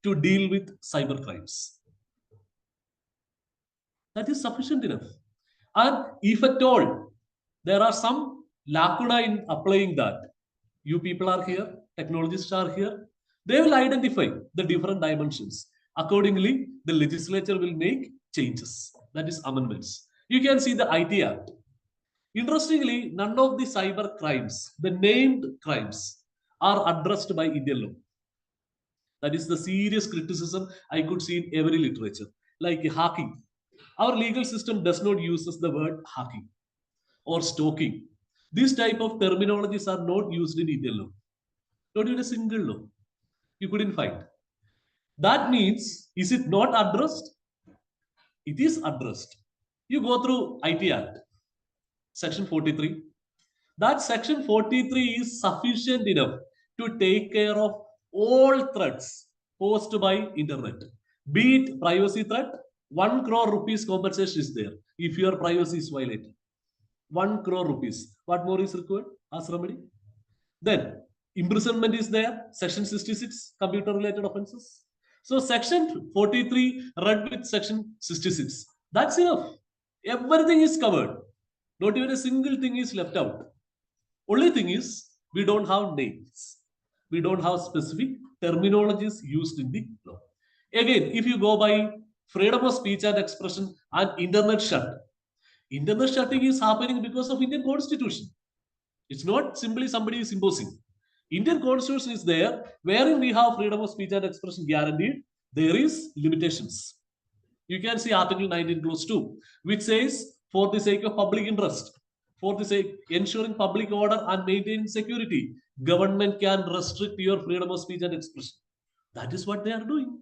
to deal with cyber crimes. That is sufficient enough. And if at all there are some lacuna in applying that, you people are here, technologists are here, they will identify the different dimensions. Accordingly, the legislature will make changes, that is amendments. You can see the IT Act. Interestingly, none of the cyber crimes, the named crimes, are addressed by Indian law. That is the serious criticism I could see in every literature. Like hacking. Our legal system does not use the word hacking or stalking. These type of terminologies are not used in Indian law. Not even a single law. You couldn't find. That means, is it not addressed? It is addressed. You go through IT Act, Section 43. That Section 43 is sufficient enough to take care of all threats posed by internet. Be it privacy threat, 1 crore rupees compensation is there if your privacy is violated. 1 crore rupees. What more is required as remedy? Then imprisonment is there, Section 66, computer related offenses. So Section 43 read with Section 66. That's enough. Everything is covered. Not even a single thing is left out. Only thing is, we don't have names. We don't have specific terminologies used in the law. Again, if you go by freedom of speech and expression and internet shut, internet shutting is happening because of Indian Constitution. It's not simply somebody is imposing. Indian Constitution is there, wherein we have freedom of speech and expression guaranteed. There is limitations. You can see Article 19 Clause 2, which says, for the sake of public interest, for the sake ensuring public order and maintaining security, government can restrict your freedom of speech and expression. That is what they are doing.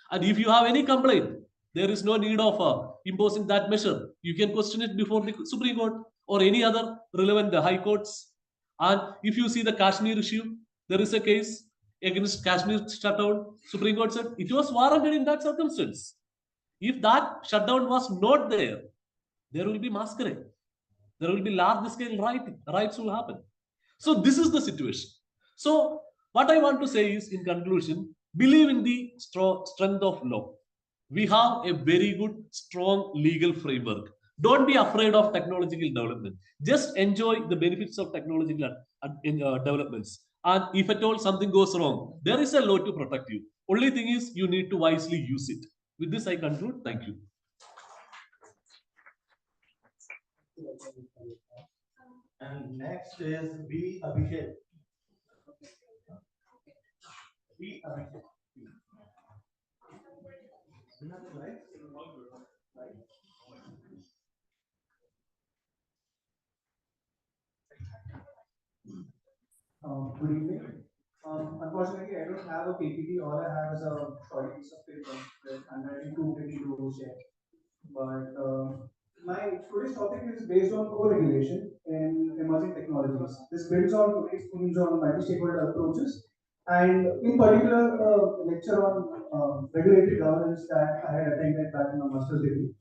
And if you have any complaint, there is no need of imposing that measure. You can question it before the Supreme Court or any other relevant high courts. And if you see the Kashmir issue, there is a case against Kashmir shutdown. Supreme Court said it was warranted in that circumstance. If that shutdown was not there, there will be masquerade. There will be large scale riots will happen. So this is the situation. So what I want to say is, in conclusion, believe in the strength of law. We have a very good, strong legal framework. Don't be afraid of technological development. Just enjoy the benefits of technological developments. And if at all something goes wrong, there is a law to protect you. Only thing is, you need to wisely use it. With this, I conclude. Thank you. And next is B. Abhishek. B. Abhishek. Good evening. Unfortunately, I don't have a PPT. All I have is a short piece of paper that I'm writing too pretty to share. But my today's topic is based on co-regulation in emerging technologies. This builds on today's themes on multi-stakeholder approaches, and in particular, a lecture on regulatory governance that I had attended back in my master's degree.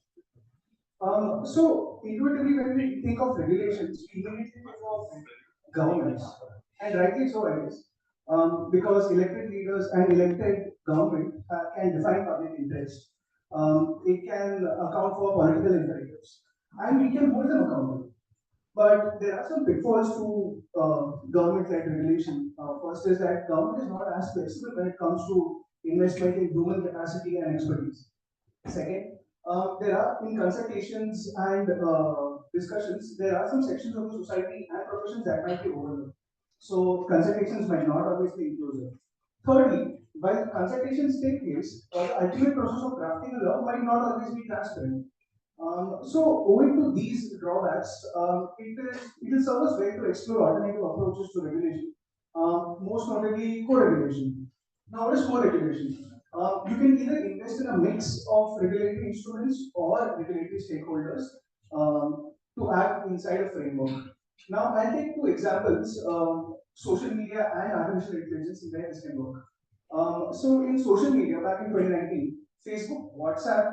So intuitively, when we think of regulations, we immediately think of governments, and rightly so, I guess, because elected leaders and elected government can define public interest. It can account for political imperatives, and we can hold them accountable. But there are some pitfalls to government-led regulation. First is that government is not as flexible when it comes to investment in human capacity and expertise. Second, there are in consultations and discussions, there are some sections of the society and professions that might be overlooked. So consultations might not always be inclusive. Thirdly, while consultations take place, the ultimate process of drafting a law might not always be transparent. So owing to these drawbacks, it will serve us well to explore alternative approaches to regulation, most notably co-regulation. Now, what is co-regulation? You can either invest in a mix of regulatory instruments or regulatory stakeholders to act inside a framework. Now, I'll take two examples, social media and artificial intelligence, in where this can work. So in social media, back in 2019, Facebook, WhatsApp,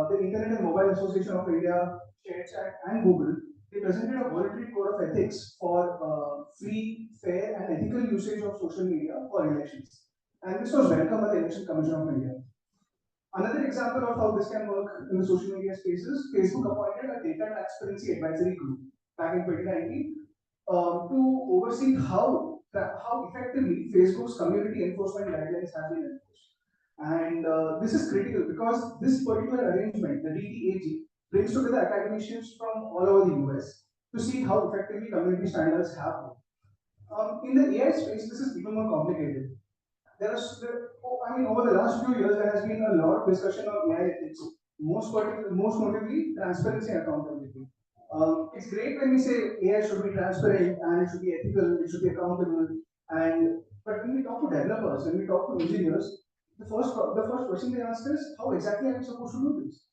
the Internet and Mobile Association of India, ShareChat, and Google, they presented a voluntary code of ethics for free, fair, and ethical usage of social media for elections. And this was welcomed by the Election Commission of India. Another example of how this can work in the social media space is Facebook appointed a data transparency advisory group back in 2019 to oversee how effectively Facebook's community enforcement guidelines have been enforced. And this is critical because this particular arrangement, the DTAG, brings together academicians from all over the US to see how effectively community standards have worked. In the AI space, this is even more complicated. Over the last few years, there has been a lot of discussion on AI ethics, most notably transparency and accountability. It's great when we say AI should be transparent and it should be ethical, it should be accountable. But when we talk to developers, when we talk to engineers, the first question they ask is, how exactly are we supposed to do this?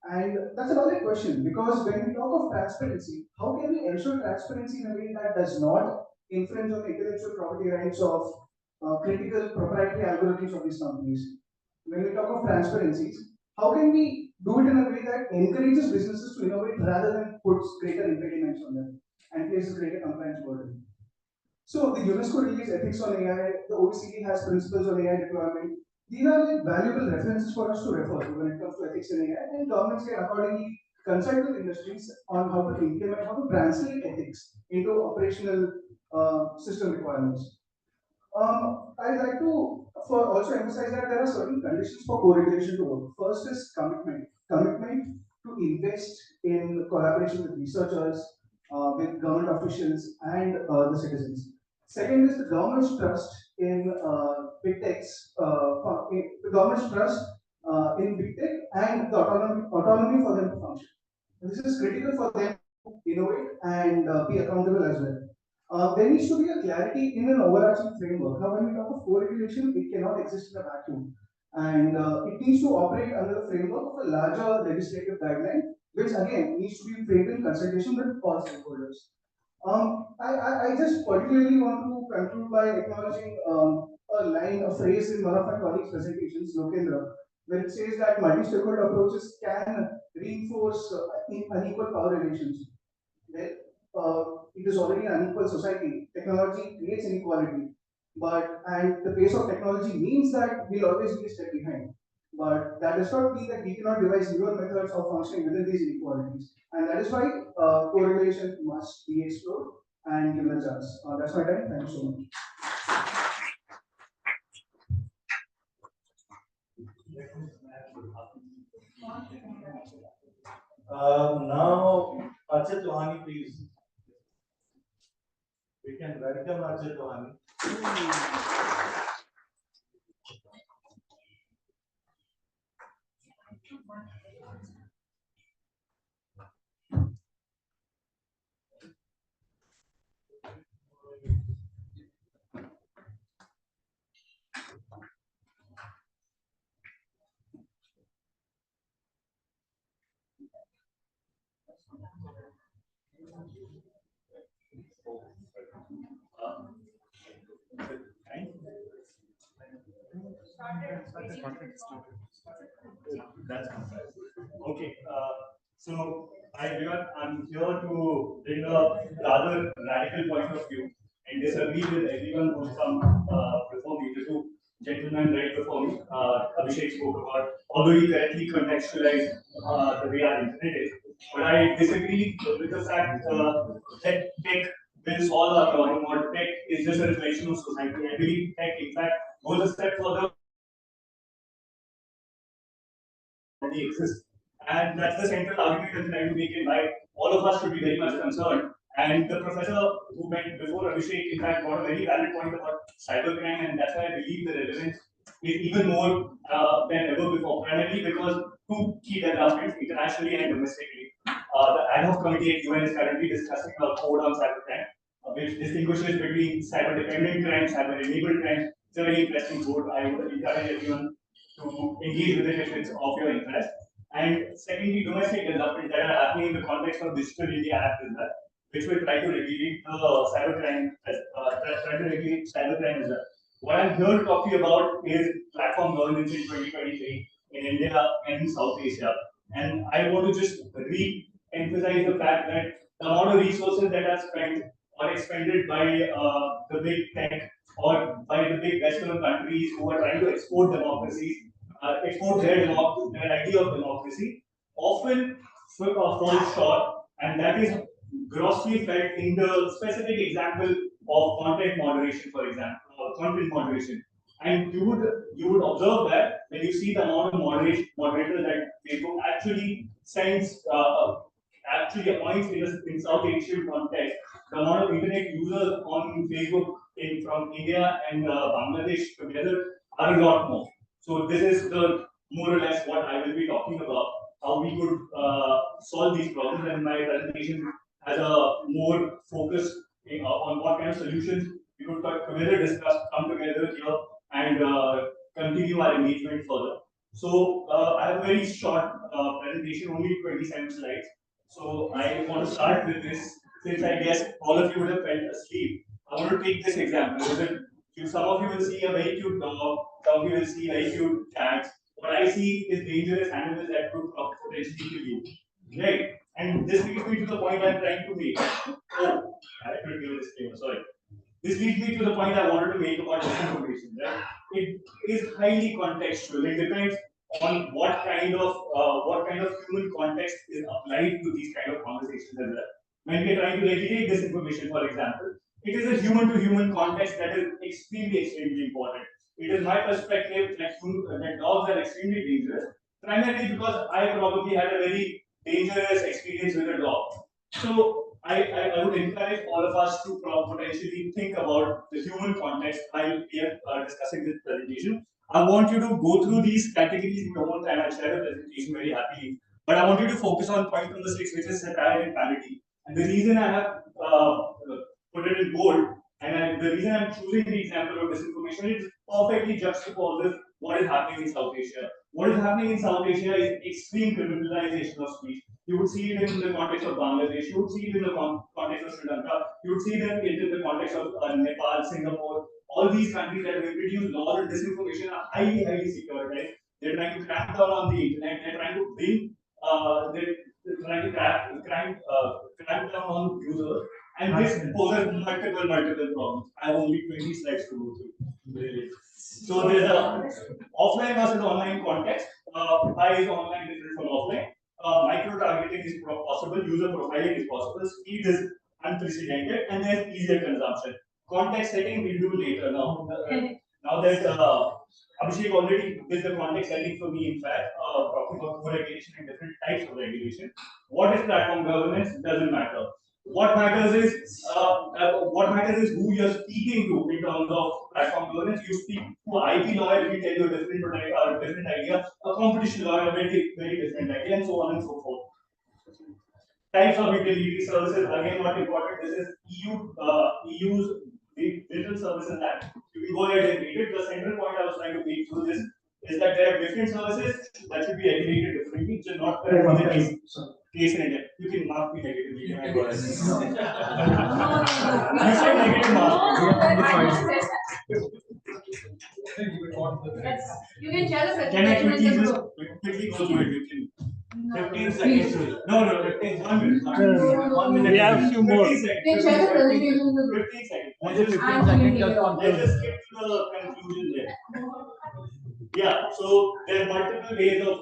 And that's a valid question, because when we talk of transparency, how can we ensure transparency in a way that does not infringe on the intellectual property rights of critical proprietary algorithms of these companies? When we talk of transparencies, how can we do it in a way that encourages businesses to innovate rather than puts greater impediments on them and places greater compliance burden? So the UNESCO released ethics on AI, the OECD has principles on AI deployment. These are like valuable references for us to refer to when it comes to ethics in AI, and governments can accordingly consult with industries on how to implement, how to translate ethics into operational system requirements. I'd like to also emphasize that there are certain conditions for co-regulation to work. First is commitment to invest in collaboration with researchers, with government officials, and the citizens. Second is the government's trust in big techs, the government's trust in big tech and the autonomy for them to function. This is critical for them to innovate and be accountable as well. There needs to be a clarity in an overarching framework. Now, when we talk of co-regulation, it cannot exist in a vacuum. And it needs to operate under the framework of a larger legislative guideline, which again needs to be framed in consultation with all stakeholders. I just particularly want to conclude by acknowledging a phrase in one of my colleagues' presentations, Lokendra, where it says that multi-stakeholder approaches can reinforce unequal power relations. Well, it is already an unequal society. Technology creates inequality, and the pace of technology means that we'll always be a step behind. But that does not mean that we cannot devise newer methods of functioning within these inequalities. And that is why co-regulation must be explored and given a chance. That's my time. Thank you so much. Now, Archit Lohani, please. We can welcome Archit Lohani. That's okay. So, hi everyone. I'm here to bring a rather radical point of view and disagree with everyone who's come before me. The two gentlemen right before me, Abhishek spoke about, although he correctly contextualized the way our internet is. But I disagree with the fact that tech will solve our problem, or tech is just a reflection of society. I believe tech, in fact, goes a step further. Already exist. And that's the central argument I'm trying to make in why all of us should be very much concerned. And the professor who went before Abhishek, in fact, got a very valid point about cybercrime, and that's why I believe the relevance is even more than ever before, primarily because two key developments, internationally and domestically. The ad hoc committee at UN is currently discussing a code on cybercrime, which distinguishes between cyber-dependent crimes, cyber-enabled crimes. It's a very interesting code. I would encourage everyone to engage with it if it's of your interest. And secondly, domestic developments that are happening in the context of Digital India Act as well, which will try to regulate cybercrime as well. What I'm here to talk to you about is platform governance in 2023 in India and in South Asia. And I want to just re-emphasize the fact that the amount of resources that are spent or expended by the big tech or by the big Western countries who are trying to export democracies, export their idea of democracy, often falls short, and that is grossly felt in the specific example of content moderation, for example, content moderation. And you would observe that when you see the amount of moderators that Facebook actually sends, actually appoints in South Asian context, the amount of internet users on Facebook from India and Bangladesh together are a lot more. So this is the more or less what I will be talking about, how we could solve these problems, and my presentation has a more focus on what kind of solutions we could together discuss, come together here and continue our engagement further. So I have a very short presentation, only 27 slides. So I want to start with this, since I guess all of you would have felt asleep. I want to take this example. Some of you will see a very cute dog, some of you will see very cute cats. What I see is dangerous animals that could potentially kill you. Right? And this leads me to the point I'm trying to make. Oh, I should give a disclaimer, sorry. This leads me to the point I wanted to make about disinformation. Right? It is highly contextual. It depends on what kind of human context is applied to these kind of conversations as well. When we are trying to regulate disinformation, for example, it is a human-to-human context that is extremely important. It is my perspective that dogs are extremely dangerous, primarily because I probably had a very dangerous experience with a dog. So I would encourage all of us to potentially think about the human context while we are discussing this presentation. I want you to go through these categories in your own time. I'll share the presentation very happily. But I want you to focus on point number 6, which is satire and parody. And the reason I have put it in bold, and the reason I'm choosing the example of disinformation is perfectly juxtaposes what is happening in South Asia. What is happening in South Asia is extreme criminalization of speech. You would see it in the context of Bangladesh, you would see it in the context of Sri Lanka, you would see it in the context of Nepal, Singapore. All these countries that have introduced laws and disinformation are highly securitized. They're trying to crack down on the internet, they're trying to bring, they're trying to crack down on users. And this poses multiple problems. I have only 20 slides to go through. Really. So there's a offline versus online context. Why is online different from offline? Micro targeting is possible, user profiling is possible, speed is unprecedented, and there's easier consumption. Context setting we'll do later. Now that Abhishek already did the context setting for me, in fact, talking about co-regulation and different types of regulation. What is platform governance? Doesn't matter. What matters is who you're speaking to in terms of platform governance. You speak to an IT lawyer, he tell you a different idea. A competition lawyer, a very different idea, and so on and so forth. Types of utility services, again, not important. This is EU's Digital Services Act. You can go ahead and read it. The central point I was trying to make through this is that there are different services that should be regulated differently, which is not currently the case in India. You can mark me negatively. Can I go ahead? You said negative mark. You can share the Can I presentation quickly and just then quickly go through it? 15 seconds. No, 15, 1 minute. 1 minute. We have few more. 15 seconds. You can share the presentation in the group. 15 seconds. And Let's just get to the conclusion there. Yeah, so there are multiple ways of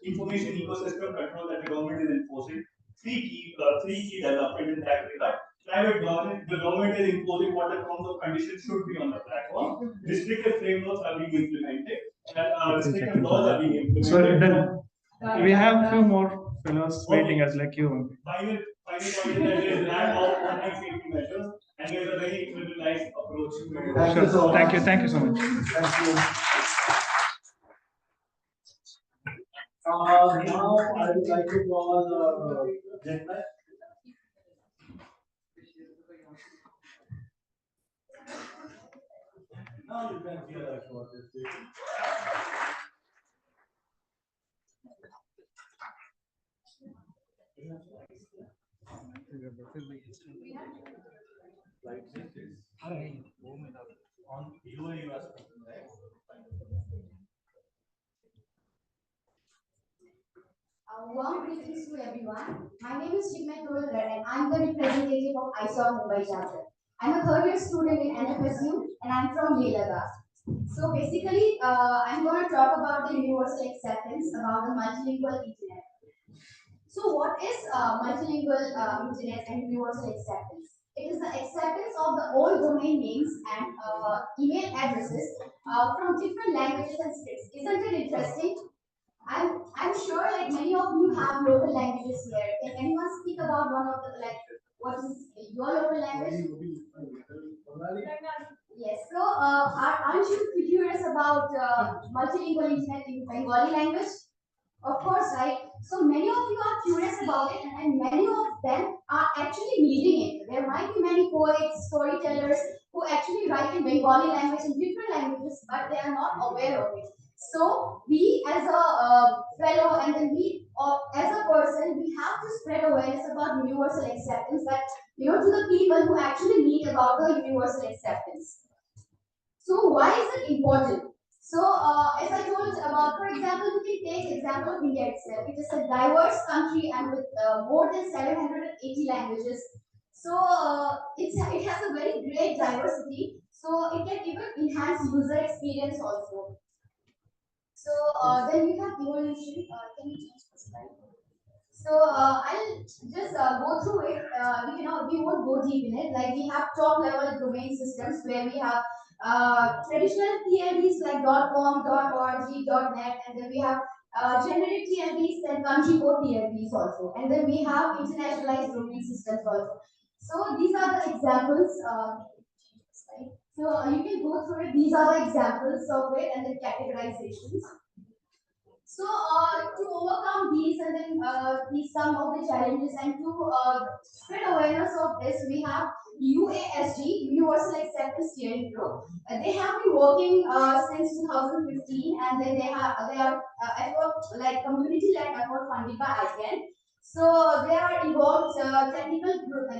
information ecosystem control that the government is enforcing. Three key development in that regard. Private government, the government is imposing what the terms of conditions should be on the platform. Restrictive frameworks are being implemented, and restrictive laws are being implemented. Sorry, then we have few more fellows waiting as like you. Final point is that there is lack of online safety measures, and there is a very individualized approach to it. Sure. Thank you so much. Thank you. Now I would like to call Jetman. Now you can hear us what is it. On UI you are speaking, right? Warm greetings to everyone. My name is Jigme and I'm the representative of ISOC Mumbai chapter. I'm a third year student in NFSU and I'm from Leh Ladakh. So basically, I'm going to talk about the universal acceptance about the multilingual internet. So what is multilingual internet and universal acceptance? It is the acceptance of the all domain names and email addresses from different languages and scripts. Isn't it interesting? I'm sure like many of you have local languages here. Can anyone speak about one of the like what is your local language? Yes. So aren't you curious about multilingual internet in Bengali language? Of course, right? So many of you are curious about it, and many of them are actually needing it. There might be many poets, storytellers who actually write in Bengali language in different languages, but they are not aware of it. So we, as a fellow, and then we, as a person, we have to spread awareness about universal acceptance. That to the people who actually need about the universal acceptance. So why is it important? So as I told about, for example, we can take example of India itself. It is a diverse country and with more than 780 languages. So it has a very great diversity. So it can even enhance user experience also. So then we have evolution. Can you change the slide? So I'll just go through it. We won't go deep in it. Like we have top level domain systems where we have traditional TLDs like .com, .org, .net, and then we have generic TLDs and country code TLDs also, and then we have internationalized domain systems also. So these are the examples. So you can go through it. These are the examples of it and the categorizations. So to overcome these and then these some of the challenges and to spread awareness of this, we have UASG, Universal Acceptance Steering Group. They have been working since 2015, and then they are effort like community-led effort funded by ICANN. So they are involved technical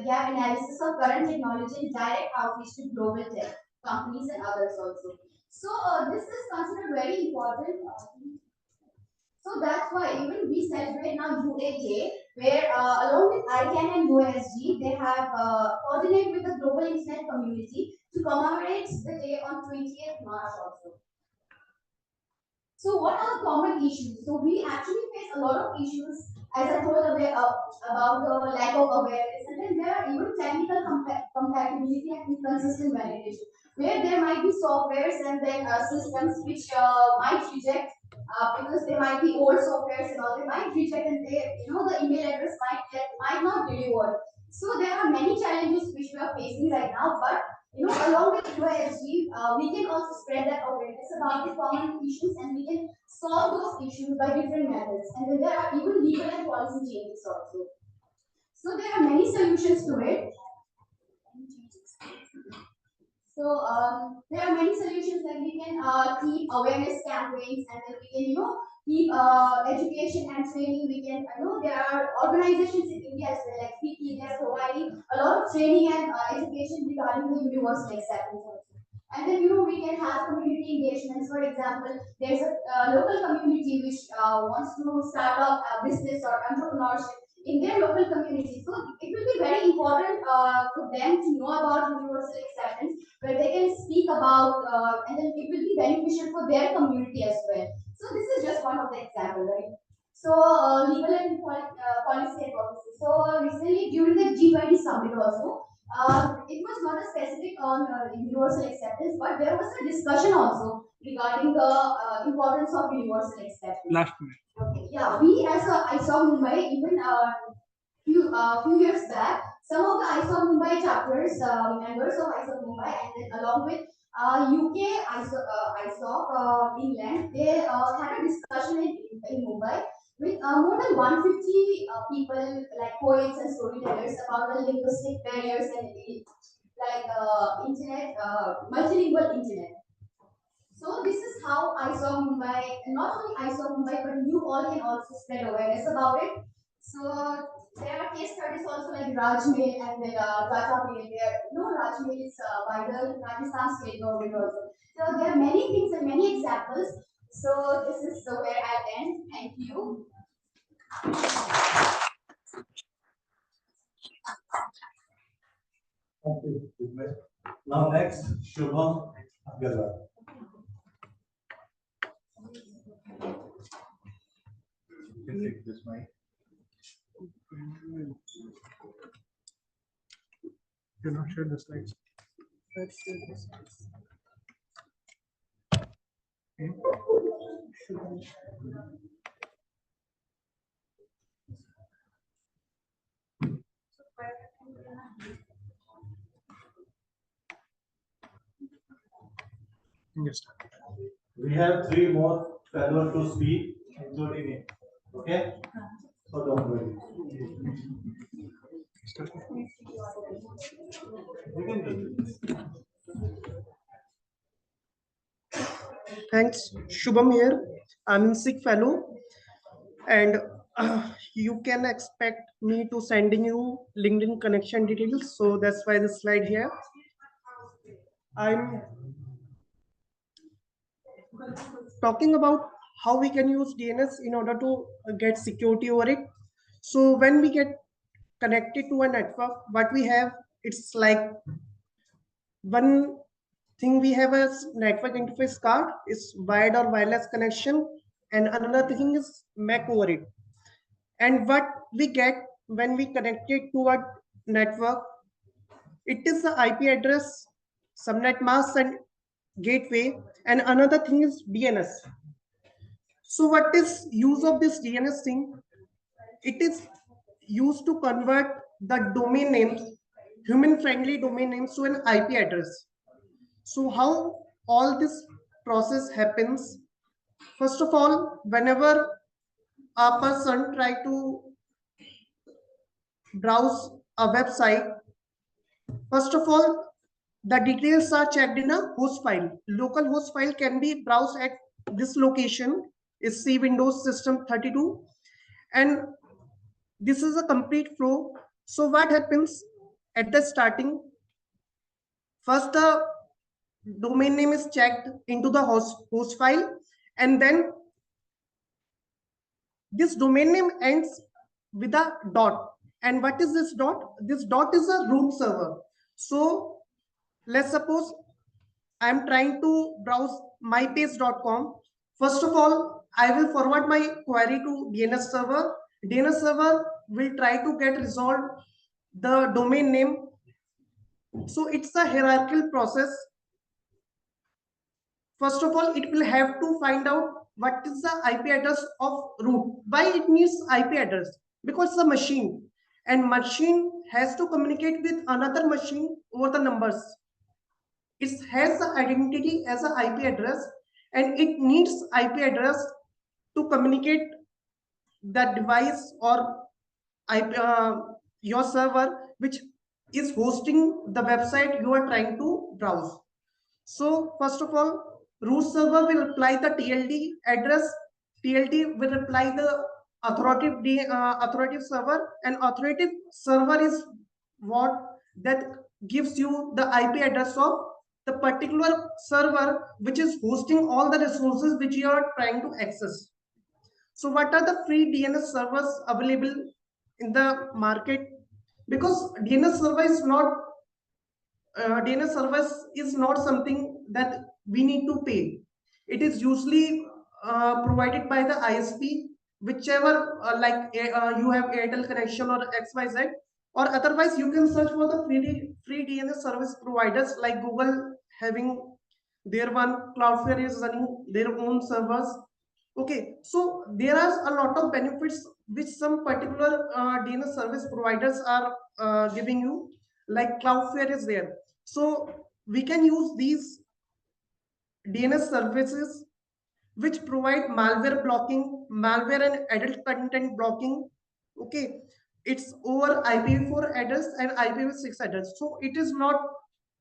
gap analysis of current technology and direct outreach to global tech companies and others also. So this is considered very important. So that's why even we celebrate now UA Day, where along with ICANN and USG, they have coordinated with the global internet community to commemorate the day on 20th March also. So what are the common issues? So we actually face a lot of issues, as I told about the lack of awareness, and then there are even technical compatibility and inconsistent validation, where there might be softwares and then systems which might reject because they might be old softwares and all, they might reject and they, the email address might not deliver. So there are many challenges which we are facing right now, but along with UISG, we can also spread that awareness about the common issues and we can solve those issues by different methods. And then there are even legal and policy changes also. So there are many solutions to it. So there are many solutions that we can keep awareness campaigns, and then we can keep education and training. We can there are organizations in India as well, like FICCI, they are providing a lot of training and education regarding the universal acceptance also. And then we can have community engagements. For example, there's a local community which wants to start up a business or entrepreneurship in their local community. So it will be very important for them to know about universal acceptance, where they can speak about, and then it will be beneficial for their community as well. So this is just one of the examples, right? So legal and policy advocacy. So recently during the G20 summit also, it was not a specific on universal acceptance, but there was a discussion also regarding the importance of universal acceptance. Last minute. Okay. Yeah, we as ISOC Mumbai, even few years back, some of the ISOC Mumbai chapters, members of ISOC Mumbai, and then along with UK ISOC England, they had a discussion in Mumbai with more than 150 people, like poets and storytellers, about the linguistic barriers and like internet, multilingual internet. So this is how ISOC Mumbai, and not only ISOC Mumbai, but you all can also spread awareness about it. So there are case studies also like Rajmail and then Tata Mail. Rajmail is by the Rajasthan state government also. So there are many things and many examples. So this is where I'll end. Thank you. Thank you. Now next, Shubham Agarwal. You can take this mic. Do not share the slides. Okay. Yes. We have 3 more fellows to speak, including me. Okay? So don't worry. Thanks, Shubham here. I'm inSIG fellow, and you can expect me to sending you LinkedIn connection details. So that's why the slide here. I'm talking about how we can use DNS in order to get security over it. So when we get connected to a network, what we have, it's like one thing we have a network interface card is wired or wireless connection, and another thing is MAC over it. And what we get when we connect it to a network, it is the IP address, subnet mask, and gateway, and another thing is DNS. So what is use of this DNS thing? It is used to convert the domain names, human-friendly domain names, to an IP address. So how all this process happens? First of all, whenever a person try to browse a website, first of all, the details are checked in a host file. Local host file can be browsed at this location, is C Windows System 32, and this is a complete flow. So what happens at the starting? First, the domain name is checked into the host file, and then this domain name ends with a dot. And what is this dot? This dot is a root server. So let's suppose I'm trying to browse mypage.com. First of all, I will forward my query to DNS server. DNS server will try to get resolved the domain name. So it's a hierarchical process. First of all, it will have to find out what is the IP address of root. Why it needs IP address? Because it's a machine, and machine has to communicate with another machine over the numbers. It has the identity as an IP address, and it needs IP address to communicate that device or your server which is hosting the website you are trying to browse. So first of all, root server will apply the TLD address. TLD will apply the authoritative server, and authoritative server is what that gives you the IP address of the particular server which is hosting all the resources which you are trying to access. So what are the free DNS servers available in the market? Because DNS service is not something that we need to pay. It is usually provided by the ISP, whichever you have Airtel connection or XYZ, or otherwise you can search for the free DNS service providers like Google having their one, Cloudflare is running their own servers. Okay, so there are a lot of benefits which some particular DNS service providers are giving you, like Cloudflare is there. So we can use these DNS services which provide malware blocking, malware and adult content blocking. Okay, it's over IPv4 address and IPv6 address. So it is not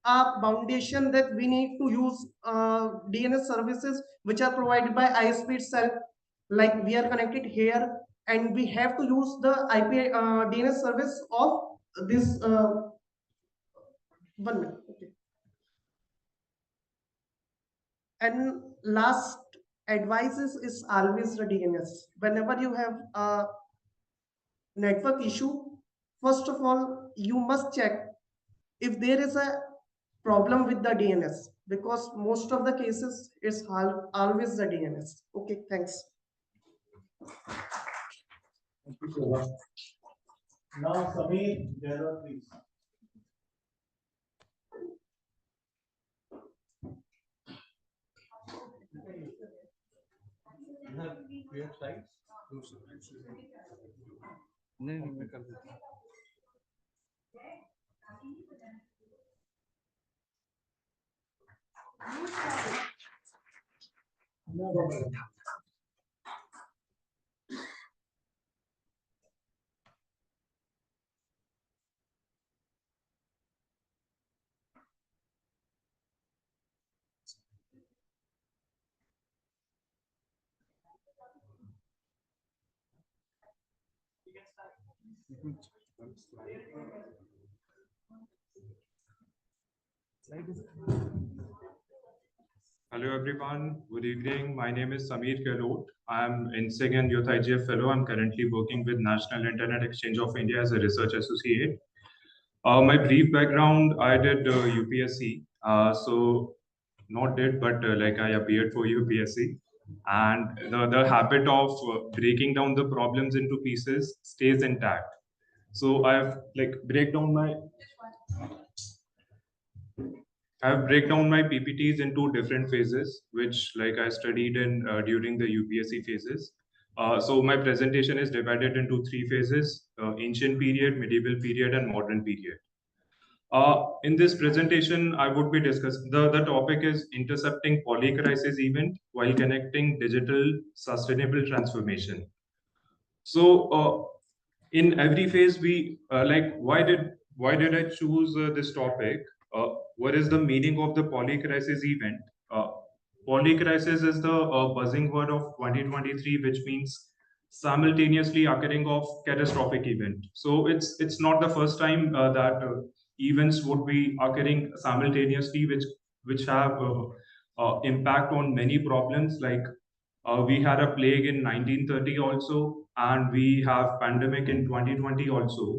a foundation that we need to use DNS services which are provided by ISP itself. Like we are connected here and we have to use the IP DNS service of this 1 minute. Okay. And last advice is always the DNS. Whenever you have a network issue, first of all, you must check if there is a problem with the DNS, because most of the cases it's always the DNS. Okay, thanks. Thank you so much. Now, Sameer, Jairam, please. You have slides? नहीं मैं कर देता हूँ. Hello everyone, good evening. My name is Sameer Gehlot. I am inSIG and Youth IGF Fellow. I'm currently working with National Internet Exchange of India as a research associate. My brief background, I did UPSC. Not did, but I appeared for UPSC. And the habit of breaking down the problems into pieces stays intact. So I've break down my PPTs into different phases, which I studied in during the UPSC phases. So my presentation is divided into 3 phases: ancient period, medieval period, and modern period. In this presentation, I would be discussing the topic is intercepting polycrisis event while connecting digital sustainable transformation. So in every phase, we why did I choose this topic? What is the meaning of the polycrisis event? Polycrisis is the buzzing word of 2023, which means simultaneously occurring of catastrophic event. So it's not the first time that events would be occurring simultaneously, which have impact on many problems. We had a plague in 1930 also, and we have pandemic in 2020 also.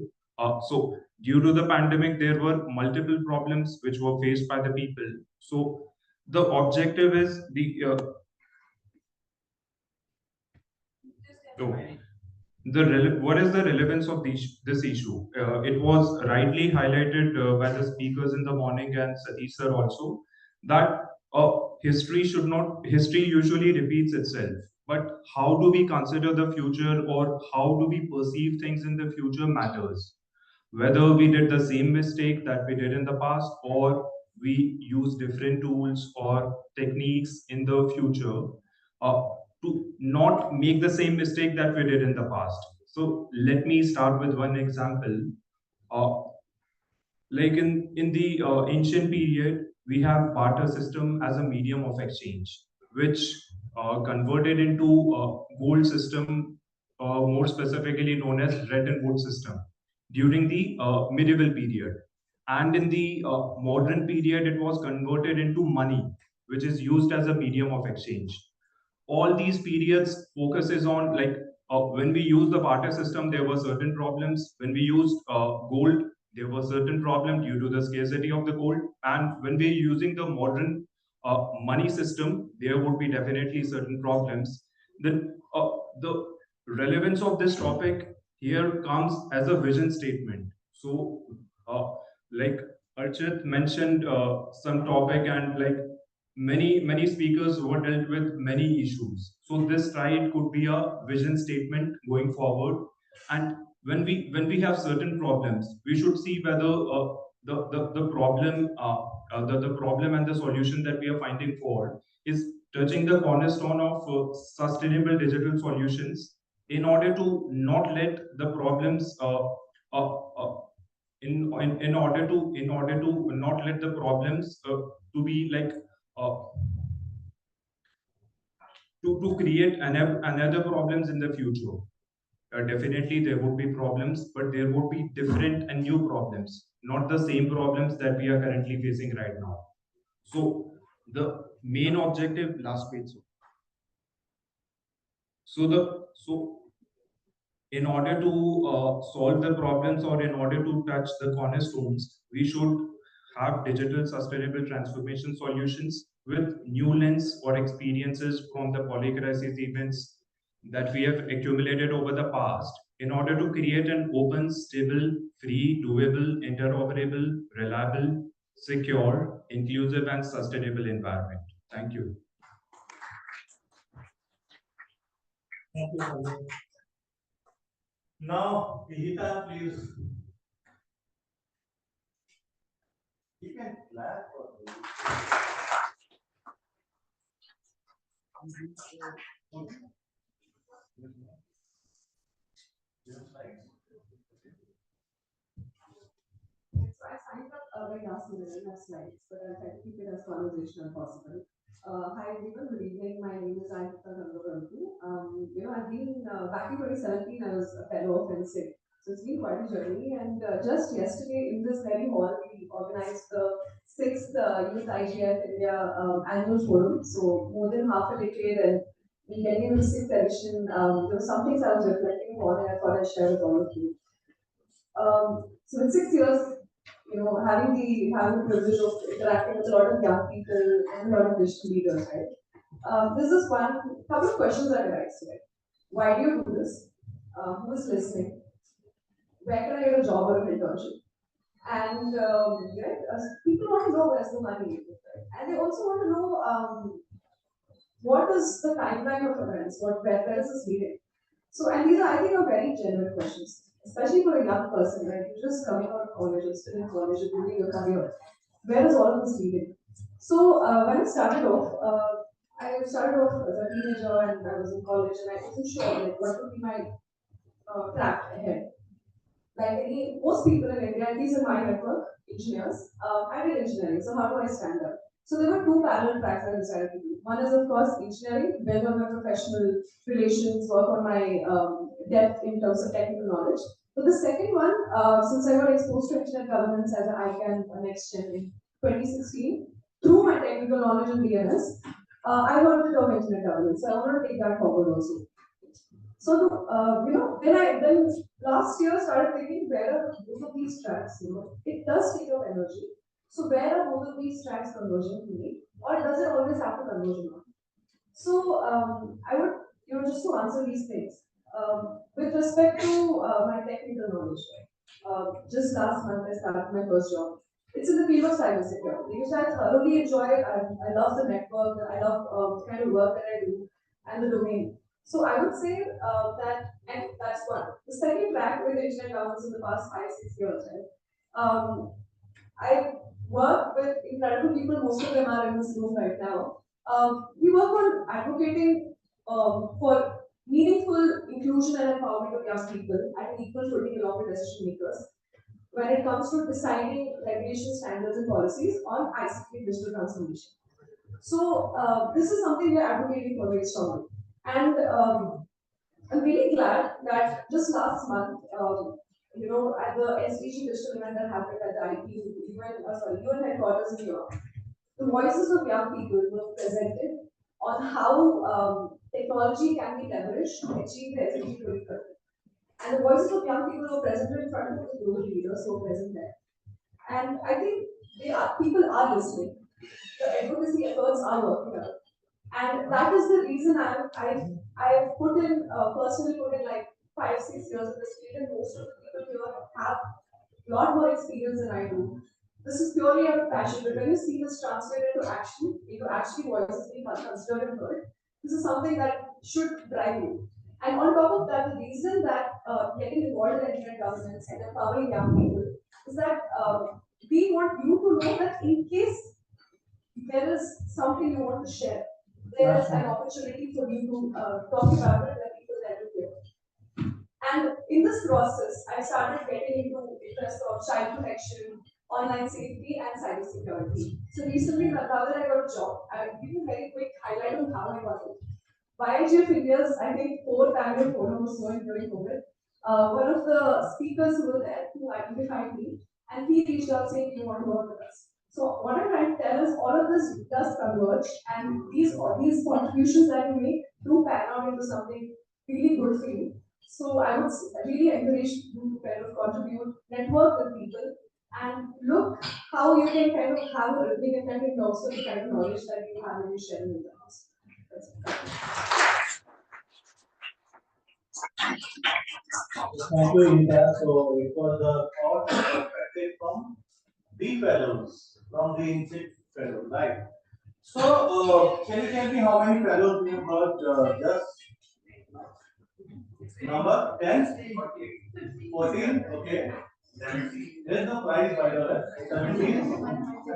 So due to the pandemic, there were multiple problems which were faced by the people. So the objective is what is the relevance of this issue? It was rightly highlighted by the speakers in the morning and Satish sir also, that history usually repeats itself. But how do we consider the future, or how do we perceive things in the future matters. Whether we did the same mistake that we did in the past, or we use different tools or techniques in the future uh, to not make the same mistake that we did in the past. So let me start with one example. Uh, like in the ancient period, we have barter system as a medium of exchange, which converted into gold system, more specifically known as red and wood system, during the medieval period. And in the modern period, it was converted into money, which is used as a medium of exchange. All these periods focuses on, like, when we use the barter system, there were certain problems. When we used gold, there was certain problem due to the scarcity of the gold. And when we're using the modern money system, there would be definitely certain problems. Then the relevance of this topic here comes as a vision statement. So like Archit mentioned some topic, and like many speakers were dealt with many issues. So this slide could be a vision statement going forward. And when we have certain problems, we should see whether the problem and the solution that we are finding for is touching the cornerstone of sustainable digital solutions, in order to not let the problems uh, uh, in order to not let the problems to be like uh, to create another problems in the future. Definitely there would be problems, but there would be different and new problems, not the same problems that we are currently facing right now. So the main objective, last page. So in order to solve the problems, or in order to touch the cornerstones, we should have digital sustainable transformation solutions with new lens or experiences from the polycrisis events that we have accumulated over the past, in order to create an open, stable, free, doable, interoperable, reliable, secure, inclusive, and sustainable environment. Thank you. Thank you, Sanjay. Now, Vihita, please. You can clap for me. So I signed up by last minute, I have slides, but I'll try to keep it as conversational as possible. Hi everyone, good evening. My name is Ankita Gangabarampu. I've been back in 2017, I was a fellow of inSIG. So it's been quite a journey. And just yesterday in this very hall, we organized the 6th Youth IGF India annual forum. So more than half a decade, and we getting into the 6th edition. There were some things I was reflecting on, and I thought I'd share with all of you. So in 6 years, having the privilege of interacting with a lot of young people and a lot of digital leaders, right? This is one couple of questions that arise, right? Why do you do this? Who is listening? Where can I get a job or an internship? And people want to know where's the money, right? And they also want to know what is the timeline of events, where is this leading? So, and these are, I think, are very genuine questions, especially for a young person, right? You're just coming out of college, you're still in college, you're building your career. Where is all of this leading? So, when I started off as a teenager, and I was in college, and I wasn't sure like what would be my track ahead. Like most people in India, at least in my network, engineers, I did engineering. So how do I stand up? So there were two parallel tracks I decided to do. One is, of course, engineering, build on my professional relations, work on my depth in terms of technical knowledge. But the second one, since I got exposed to internet governance as an ICANN next gen in 2016, through my technical knowledge in DNS, I heard the term internet governance. So I want to take that forward also. So, then last year started thinking, where are both of these tracks? It does take up energy. So where are both of these tracks converging to me, or does it always have to converge on? So I would, just to answer these things, with respect to my technical knowledge, just last month I started my first job. It's in the field of cybersecurity, which I thoroughly enjoy. I love the network, I love the kind of work that I do and the domain. So I would say and that's one. The second track with internet governance in the past 5-6 years, right? I work with incredible people, most of them are in this room right now. We work on advocating for meaningful inclusion and empowerment of young people at an equal footing along with decision makers when it comes to deciding regulation standards and policies on ICT digital transformation. So this is something we're advocating for very strongly. And I'm really glad that just last month, at the SDG digital event that happened at the UN headquarters in New York, the voices of young people were presented on how technology can be leveraged to achieve the SDG 2030. And the voices of young people were presented in front of the global leaders who were present there. And I think people are listening. The advocacy efforts are working out. And that is the reason I've personally put in like 5-6 years of this field, and most of the people here have a lot more experience than I do. This is purely out of passion, but when you see this translated into action, actually voices being considered and heard, this is something that should drive you. And on top of that, the reason that getting involved in internet governance and empowering young people is that we want you to know that in case there is something you want to share, there is an opportunity for you to talk about it when people let you hear. And in this process, I started getting into interest of child protection, online safety, and cybersecurity. So recently, now that I got a job, I'll give you a very quick highlight on how I got it. By IGF India's, I think, 4th annual forum was going during COVID. One of the speakers who were there who identified me, and he reached out saying, "You want to work with us?" So what I'm trying to tell is all of this does converge, and these contributions that you make do pan out into something really good for you. So I would really encourage you to kind of contribute, network with people, and look how you can kind of have a big impact in terms of the kind of knowledge that you have when you share with others. Thank you, India. So it was a thought perspective from the fellows, from the inSIG fellows, right? So can you tell me how many fellows we have got just number 10? 14? Okay. There's no prize by the way. 17?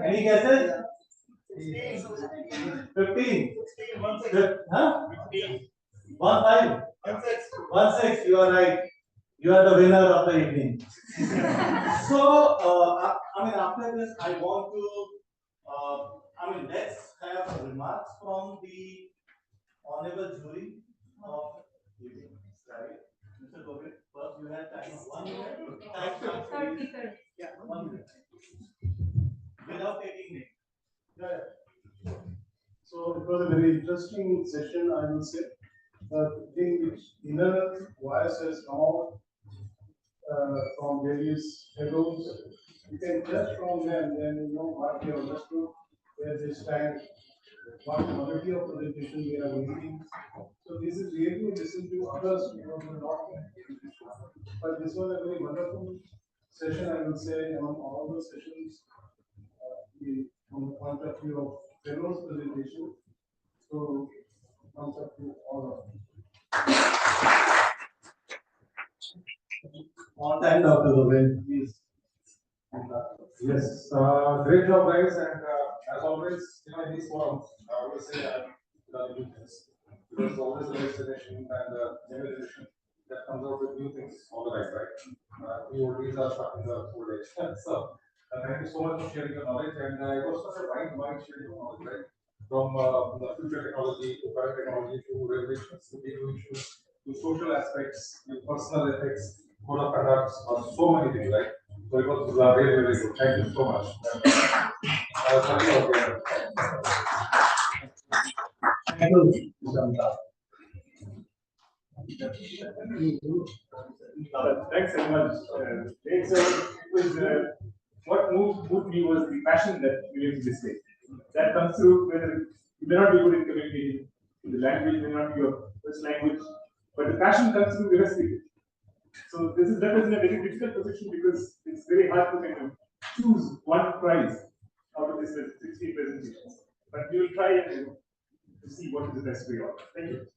Any guesses? 15? Huh? 1 5? 1 6, you are right. You are the winner of the evening. So, after this, I want to, let's have remarks from the honorable jury of evening, right? Mr. Govind, first you have time of 1 minute. Time, please. Yeah, 1 minute. Without taking name. Yeah. So it was a very interesting session, I will say. The thing which inner voice has come out from various fellows, you can judge from them, then you know what they understood, where they stand, what quality of presentation they are making. So this is really to listen to others because we're not. But this was a very wonderful session, I will say, among all the sessions, from the point of view of fellows presentation. So comes up to all of them. On time, Dr. Govind, please. Yes, great job, guys, and as always, in these forums, I would say the new things because always the next generation and the generation that comes out with new things all the time, right? New oldies are stuck in the old age. So, thank you so much for sharing your knowledge, and it was such a wide sharing of knowledge, right? From the future technology to current technology to regulations to legal issues to social aspects to personal ethics, code of conduct, so many things, right? So it was really good. Thank you so much. Thank you, Shamta. Thanks very much. What moved me was the passion that Williams displayed. That comes through whether you may not be good in communicating, the language may not be your first language, but the passion comes through irrespective. So this is that is in a very difficult position because it's very hard to kind of choose one prize out of this 60 presentations. But we will try and to see what is the best way out. Thank you.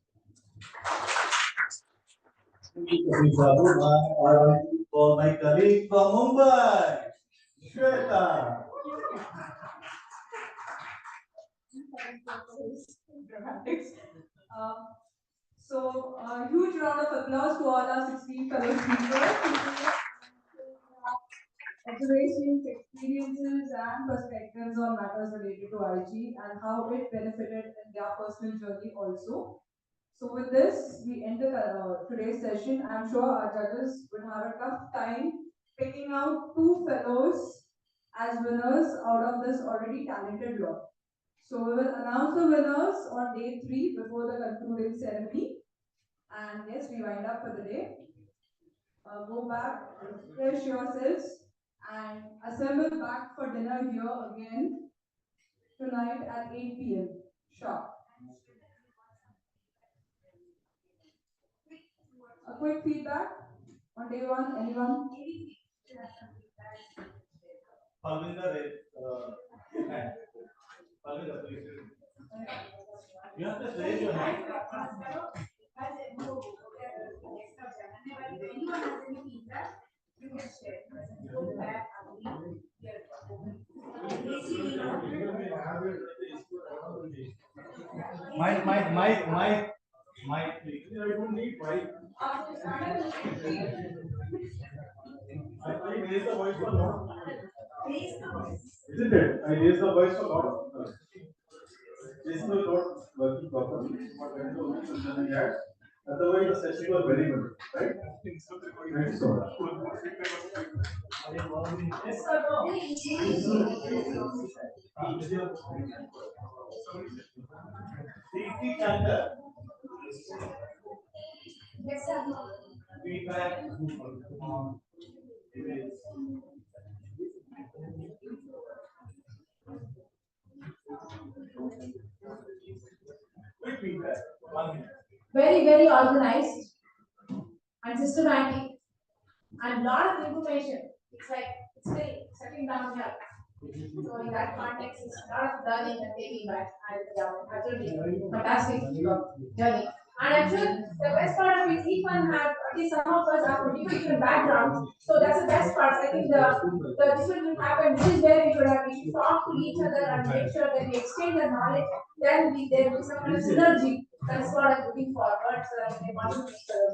For my colleague from Mumbai, Shweta. Dramatics. So, a huge round of applause to all our 16 fellow speakers. Observations, experiences, and perspectives on matters related to IG and how it benefited in their personal journey also. So with this, we end today's session. I'm sure our judges would have a tough time picking out two fellows as winners out of this already talented lot. So we will announce the winners on day 3 before the concluding ceremony. And yes, we wind up for the day. Go back, refresh yourselves, and assemble back for dinner here again tonight at 8 p.m. sharp. A quick feedback on day 1, anyone? Palvinder, Palvinder, please. You have to raise your hand. Mic, please. I don't need mic. I raise the voice for lot. Isn't it? I raise the voice for lot. This is not working properly. Otherwise, the session was very good, right? Thank you so much. Feedback. Quick feedback. 1 minute. Very, very organized and systematic and lot of information. It's like it's still settling down here. So in that context, it's a lot of learning and taking back. And yeah, absolutely fantastic journey. And I'm sure the best part of it, each one had at least some of us have different backgrounds. So that's the best part. I think the difference will happen. This is where we should talk to each other and make sure that we exchange the knowledge. Then there will be some kind of synergy. That's what I'm looking forward. So I want to make sure.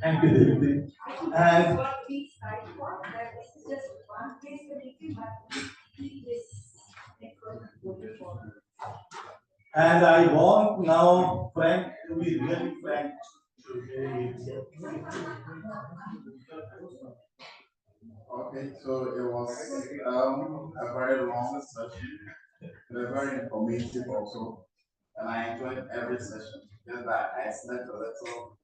Thank you. And I want now Frank to be really frank. Okay, so it was a very long session, very informative also, and I enjoyed every session. Just that I slept a little.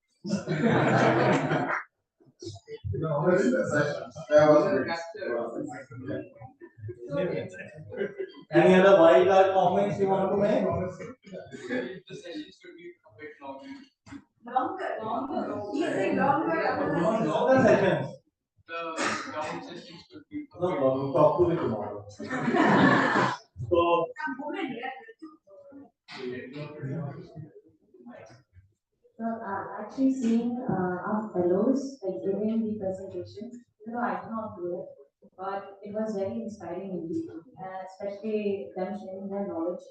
That was great. Any other wild card comments you want to make? The session should be a bit longer. Longer sessions. The ground sessions should be. No problem. Talk to me tomorrow. So. So actually seeing our fellows like giving the presentation, I cannot do it, but it was very inspiring indeed, especially them sharing their knowledge,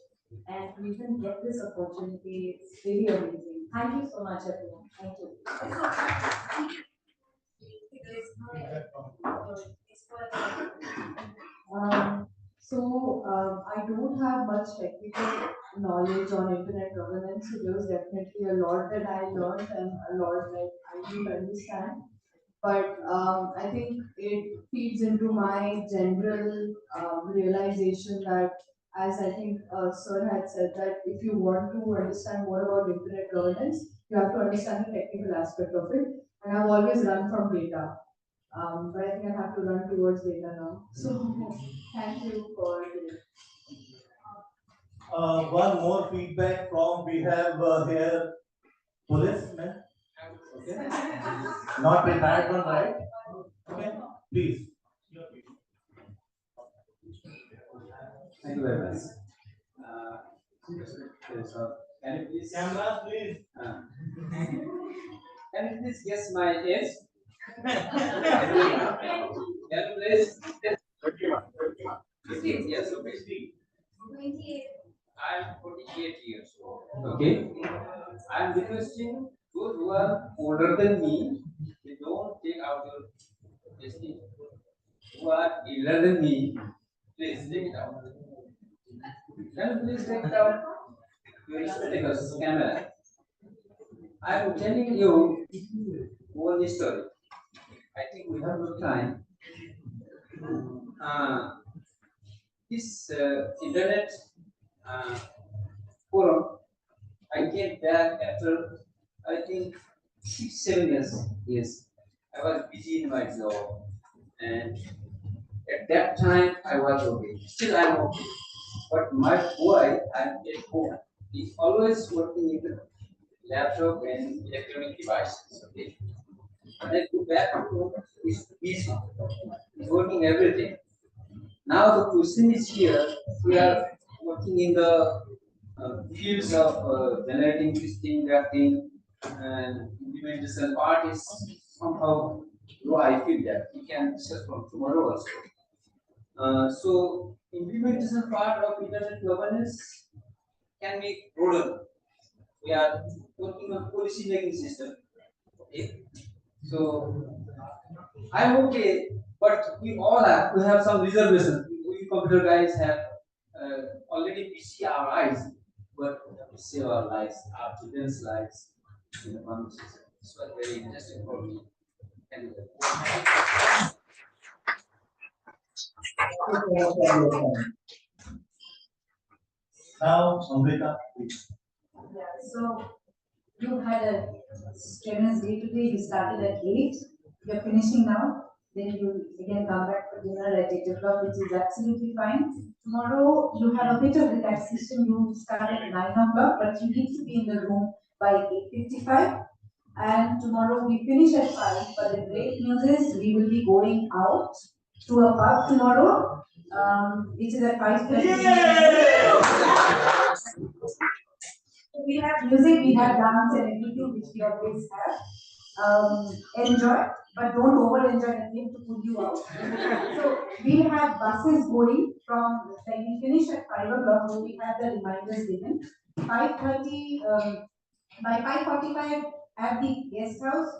and to even get this opportunity, it's really amazing. Thank you so much, everyone. Thank you. I don't have much technical knowledge on internet governance, so there was definitely a lot that I learned and a lot that I didn't understand. But I think it feeds into my general realization that, as I think Sir had said, that if you want to understand more about internet governance, you have to understand the technical aspect of it. And I've always run from data. But I think I have to run towards data now. So thank you for this. One more feedback from we have here policemen. Okay. Not retired one, right? Okay. Please. Thank you very much. So, can you please? Camera, please. Can you please guess my age? Can you please? 15 years of age. 28. I'm 48 years old. Okay. I'm requesting those who are older than me, they don't take out your testing. Who are older than me, please take it out. Can you please take it out? Your spectacles, camera. I'm telling you one story. I think we have no time. This internet forum, I came back after I think 6-7 years. Yes, I was busy in my job, and at that time I was okay. Still I'm okay. But my boy, I'm at home. He's always working in the laptop and electronic devices. Okay. When I go back to home, he's busy. He's working everything. Now the question is here, we are working in the fields of generating this thing, that thing, and implementation part is somehow low. I feel that we can discuss from tomorrow also. So implementation part of internet governance can be broader. We are working on policy making system. Okay. So I'm okay, but we have some reservations. We computer guys have already PC our eyes, but we have to save our lives, our children's lives in the conversation. This was very interesting for me. And Now, Amrita, please. Yeah, so you had a strenuous day today. You started at 8. You're finishing now. Then you again come back for dinner at 8 o'clock, which is absolutely fine. Tomorrow you have a bit of relaxation. You start at 9 o'clock, but you need to be in the room by 8:55. And tomorrow we finish at 5. But the great news is we will be going out to a pub tomorrow, which is at 5:30. We have music, we have dance and everything, which we always have. Enjoy, but don't over enjoy anything to pull you out. So we have buses going from, like we finish at 5 o'clock, so we have the reminders given. 5:30, by 5:45 at the guest house.